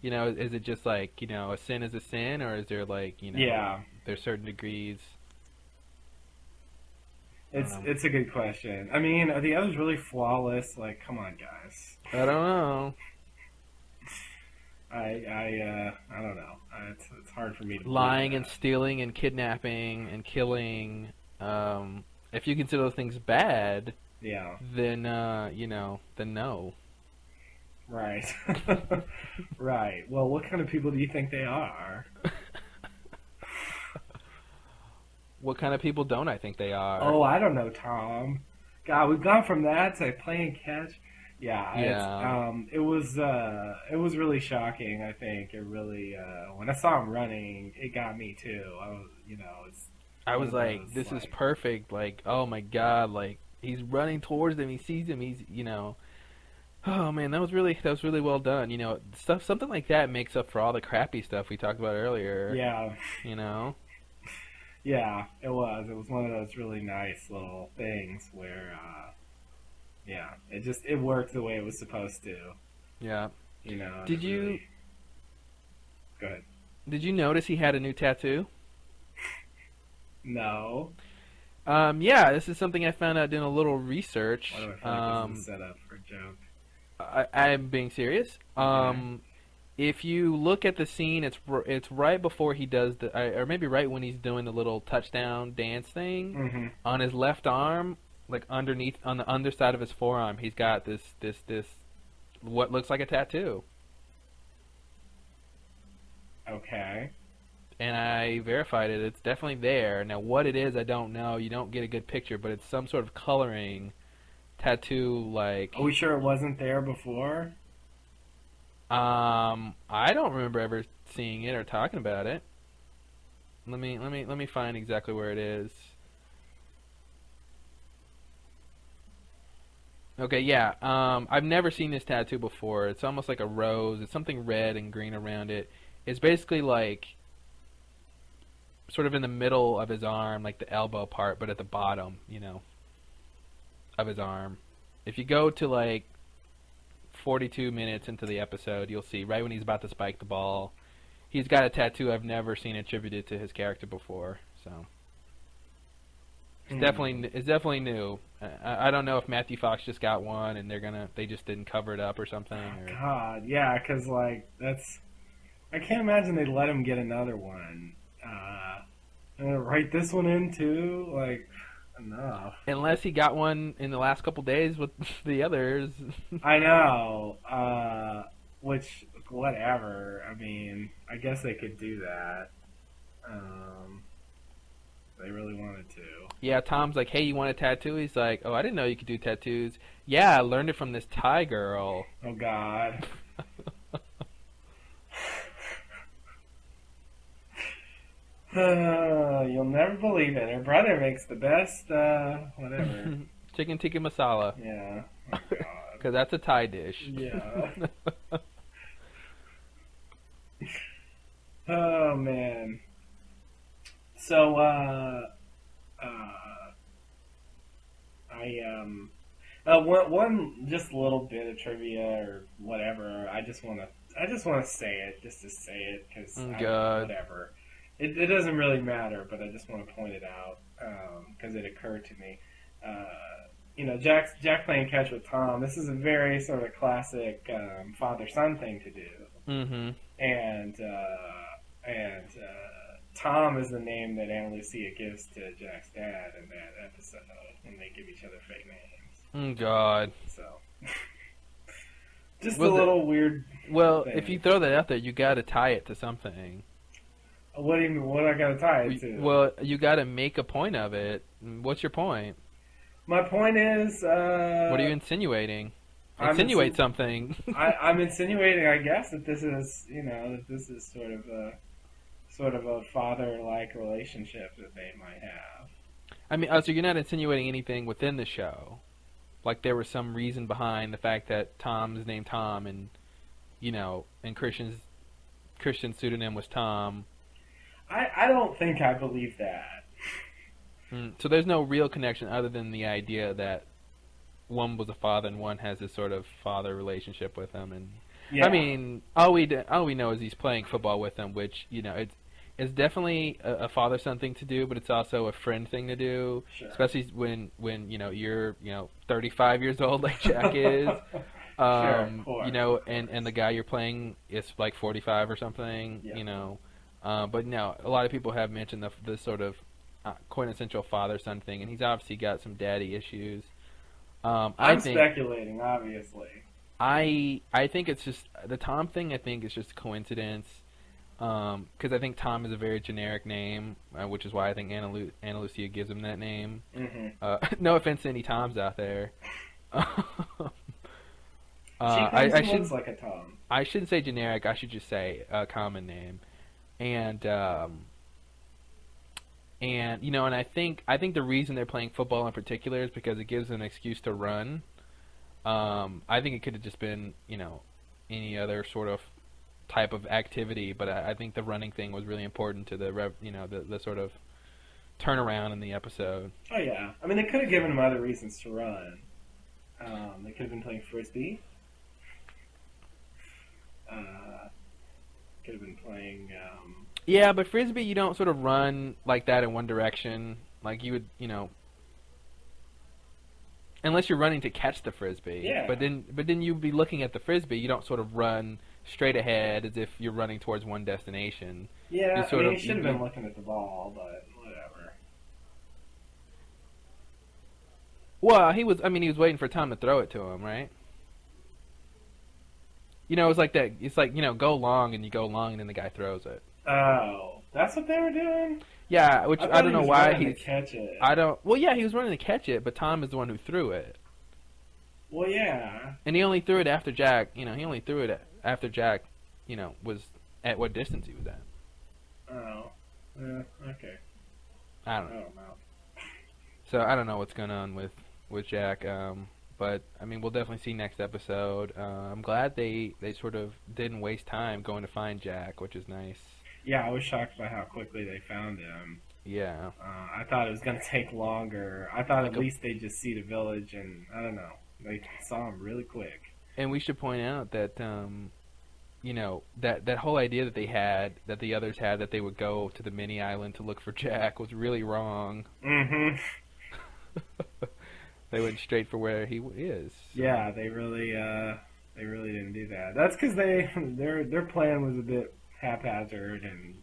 Is it just like a sin is a sin, or is there like there's certain degrees? It's a good question. I mean, are the others really flawless? Like, come on, guys. I don't know. I don't know. It's hard for me to lying and stealing and kidnapping and killing. If you consider those things bad, yeah, then then no. Right. Right. Well, what kind of people do you think they are? What kind of people don't I think they are? Oh, I don't know, Tom. God, we've gone from that to playing catch. Yeah, Yeah. it was really shocking. I think it really when I saw him running, it got me too. I was, it's I one was of those like, this is like, perfect. Like, oh my god, like he's running towards him. He sees him. Oh man, that was really well done. Something like that makes up for all the crappy stuff we talked about earlier. yeah, You know. yeah, it was. It was one of those really nice little things where, yeah, it worked the way it was supposed to. Yeah. And Did it you really. Go ahead. did you notice he had a new tattoo? No. Yeah, this is something I found out doing a little research. Why do I feel like this is a setup for a joke? I'm being serious. Okay. If you look at the scene, it's right before he does or maybe right when he's doing the little touchdown dance thing. Mm-hmm. On his left arm, like underneath on the underside of his forearm, he's got this what looks like a tattoo. Okay. And I verified it. It's definitely there. Now, what it is, I don't know. You don't get a good picture, but it's some sort of coloring tattoo. Like, Are we sure it wasn't there before? I don't remember ever seeing it or talking about it. Let me find exactly where it is. Okay, yeah. I've never seen this tattoo before. It's almost like a rose. It's something red and green around it. It's basically like sort of in the middle of his arm, like the elbow part, but at the bottom, of his arm. If you go to like 42 minutes into the episode, you'll see right when he's about to spike the ball, he's got a tattoo I've never seen attributed to his character before. So it's definitely new. I don't know if Matthew Fox just got one and they just didn't cover it up or something. Or... God, yeah, because like I can't imagine they'd let him get another one. Write this one in too, like enough. Unless he got one in the last couple days with the others. I know, which whatever. I mean, I guess they could do that. They really wanted to. Yeah, Tom's like, hey, you want a tattoo? He's like, oh, I didn't know you could do tattoos. Yeah, I learned it from this Thai girl. Oh God. You'll never believe it. Her brother makes the best, whatever. Chicken tikka masala. Yeah. Oh, God. Because that's a Thai dish. Yeah. Oh, man. So, one just a little bit of trivia or whatever. I just want to say it just to say it because whatever. It doesn't really matter, but I just want to point it out because it occurred to me. Jack playing catch with Tom. This is a very sort of classic father-son thing to do. Mm-hmm. And Tom is the name that Ana Lucia gives to Jack's dad in that episode when they give each other fake names. Oh, God. So, just a little weird. Well, thing. if you throw that out there, you got to tie it to something. What do you mean? What do I got to tie it to? Well, you got to make a point of it. What's your point? My point is. What are you insinuating? Insinuate something. I'm insinuating, I guess, that this is, sort of a father-like relationship that they might have. I mean, so you're not insinuating anything within the show, like there was some reason behind the fact that Tom's named Tom, and and Christian's pseudonym was Tom. I don't think I believe that. So there's no real connection other than the idea that one was a father and one has this sort of father relationship with him. And yeah. I mean, all we know is he's playing football with him, which it's definitely a father-son thing to do, but it's also a friend thing to do, sure. Especially when you're 35 years old like Jack is. Sure, of course. And the guy you're playing is like 45 or something. Yeah. But no, a lot of people have mentioned the sort of quintessential father-son thing, and he's obviously got some daddy issues. I'm speculating, obviously. I think it's just the Tom thing. I think is just a coincidence. Because I think Tom is a very generic name, which is why I think Anna Lucia gives him that name. No offense to any Toms out there. She looks like a Tom. I shouldn't say generic. I should just say a common name, and and I think the reason they're playing football in particular is because it gives them an excuse to run. I think it could have just been any other sort of type of activity, but I think the running thing was really important to the sort of turnaround in the episode. Oh yeah, I mean they could have given him other reasons to run. They could have been playing frisbee. Could have been playing. Yeah, but frisbee you don't sort of run like that in one direction, like you would, unless you're running to catch the frisbee. Yeah. But then you'd be looking at the frisbee. You don't sort of run straight ahead as if you're running towards one destination. Yeah, I mean, he should have been looking at the ball, but whatever. Well, he was waiting for Tom to throw it to him, right? It was like that. It's like, go long, and you go long, and then the guy throws it. Oh, that's what they were doing? Yeah, which I don't know why he catch it. Well, yeah, he was running to catch it, but Tom is the one who threw it. Well, yeah. And he only threw it after Jack. He only threw it after Jack, was at what distance he was at. Oh, okay. I don't know. So I don't know what's going on with Jack. But I mean, we'll definitely see next episode. I'm glad they sort of didn't waste time going to find Jack, which is nice. Yeah, I was shocked by how quickly they found him. Yeah. I thought it was going to take longer. I thought at least they'd just see the village, and I don't know. They saw him really quick. And we should point out that, that whole idea that they had, that the others had, that they would go to the mini island to look for Jack was really wrong. Mm-hmm. They went straight for where he is. So. Yeah, they really didn't do that. That's because their plan was a bit haphazard, and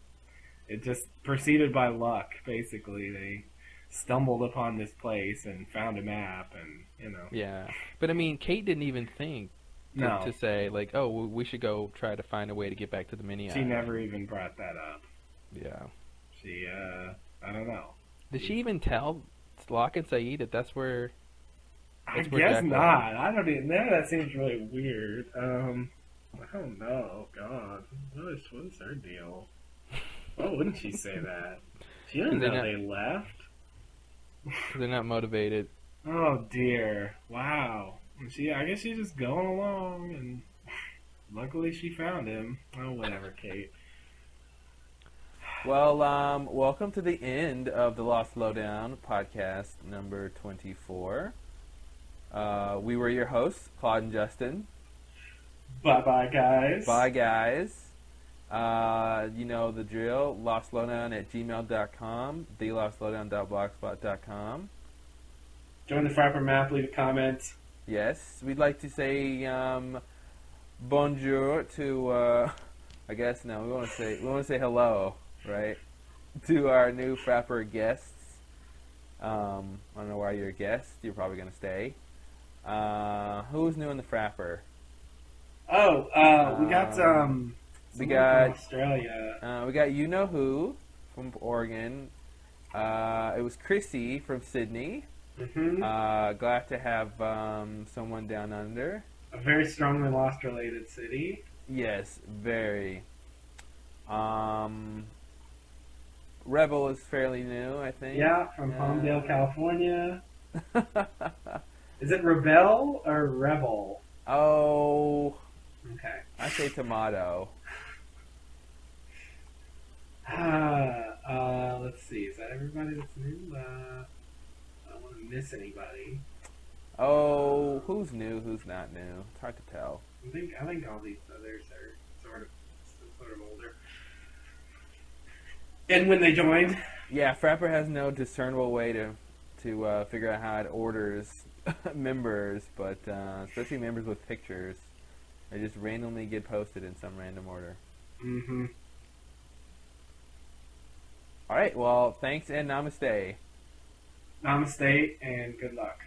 it just proceeded by luck. Basically, they stumbled upon this place and found a map, and Yeah, but I mean, Kate didn't even think to say like, oh, well, we should go try to find a way to get back to the mini island. She never even brought that up. Yeah. She, I don't know. Did she even tell Locke and Saeed that that's where? I guess not. I don't even. Now that seems really weird. I don't know. God, what is her deal? Why wouldn't she say that? She didn't know they left. They're not motivated. Oh dear! Wow. I guess she's just going along, and luckily she found him. Oh, whatever, Kate. Well, welcome to the end of the Lost Lowdown podcast number 24. We were your hosts, Claude and Justin. Bye-bye, guys. Bye, guys. You know the drill. LostLowdown@gmail.com. TheLostLowdown.blogspot.com. Join the Frapper Map. Leave a comment. Yes, we'd like to say bonjour to. I guess no. We want to say hello, right, to our new Frapper guests. I don't know why you're a guest. You're probably gonna stay. Who's new in the Frapper? Oh, we got from Australia. We got You Know Who from Oregon. It was Chrissy from Sydney. Mm-hmm. Glad to have someone down under. A very strongly Lost-related city. Yes, very. Rebel is fairly new, I think. Yeah, from Palmdale, California. Is it Rebel or Rebel? Oh. Okay. I say tomato. Let's see. Is that everybody that's new? I don't want to miss anybody. Oh, who's new? Who's not new? It's hard to tell. I think all these others are sort of older. And when they joined? Yeah, Frapper has no discernible way to figure out how it orders members, but especially members with pictures. They just randomly get posted in some random order. Mm-hmm. All right, well, thanks and namaste. Namaste and good luck.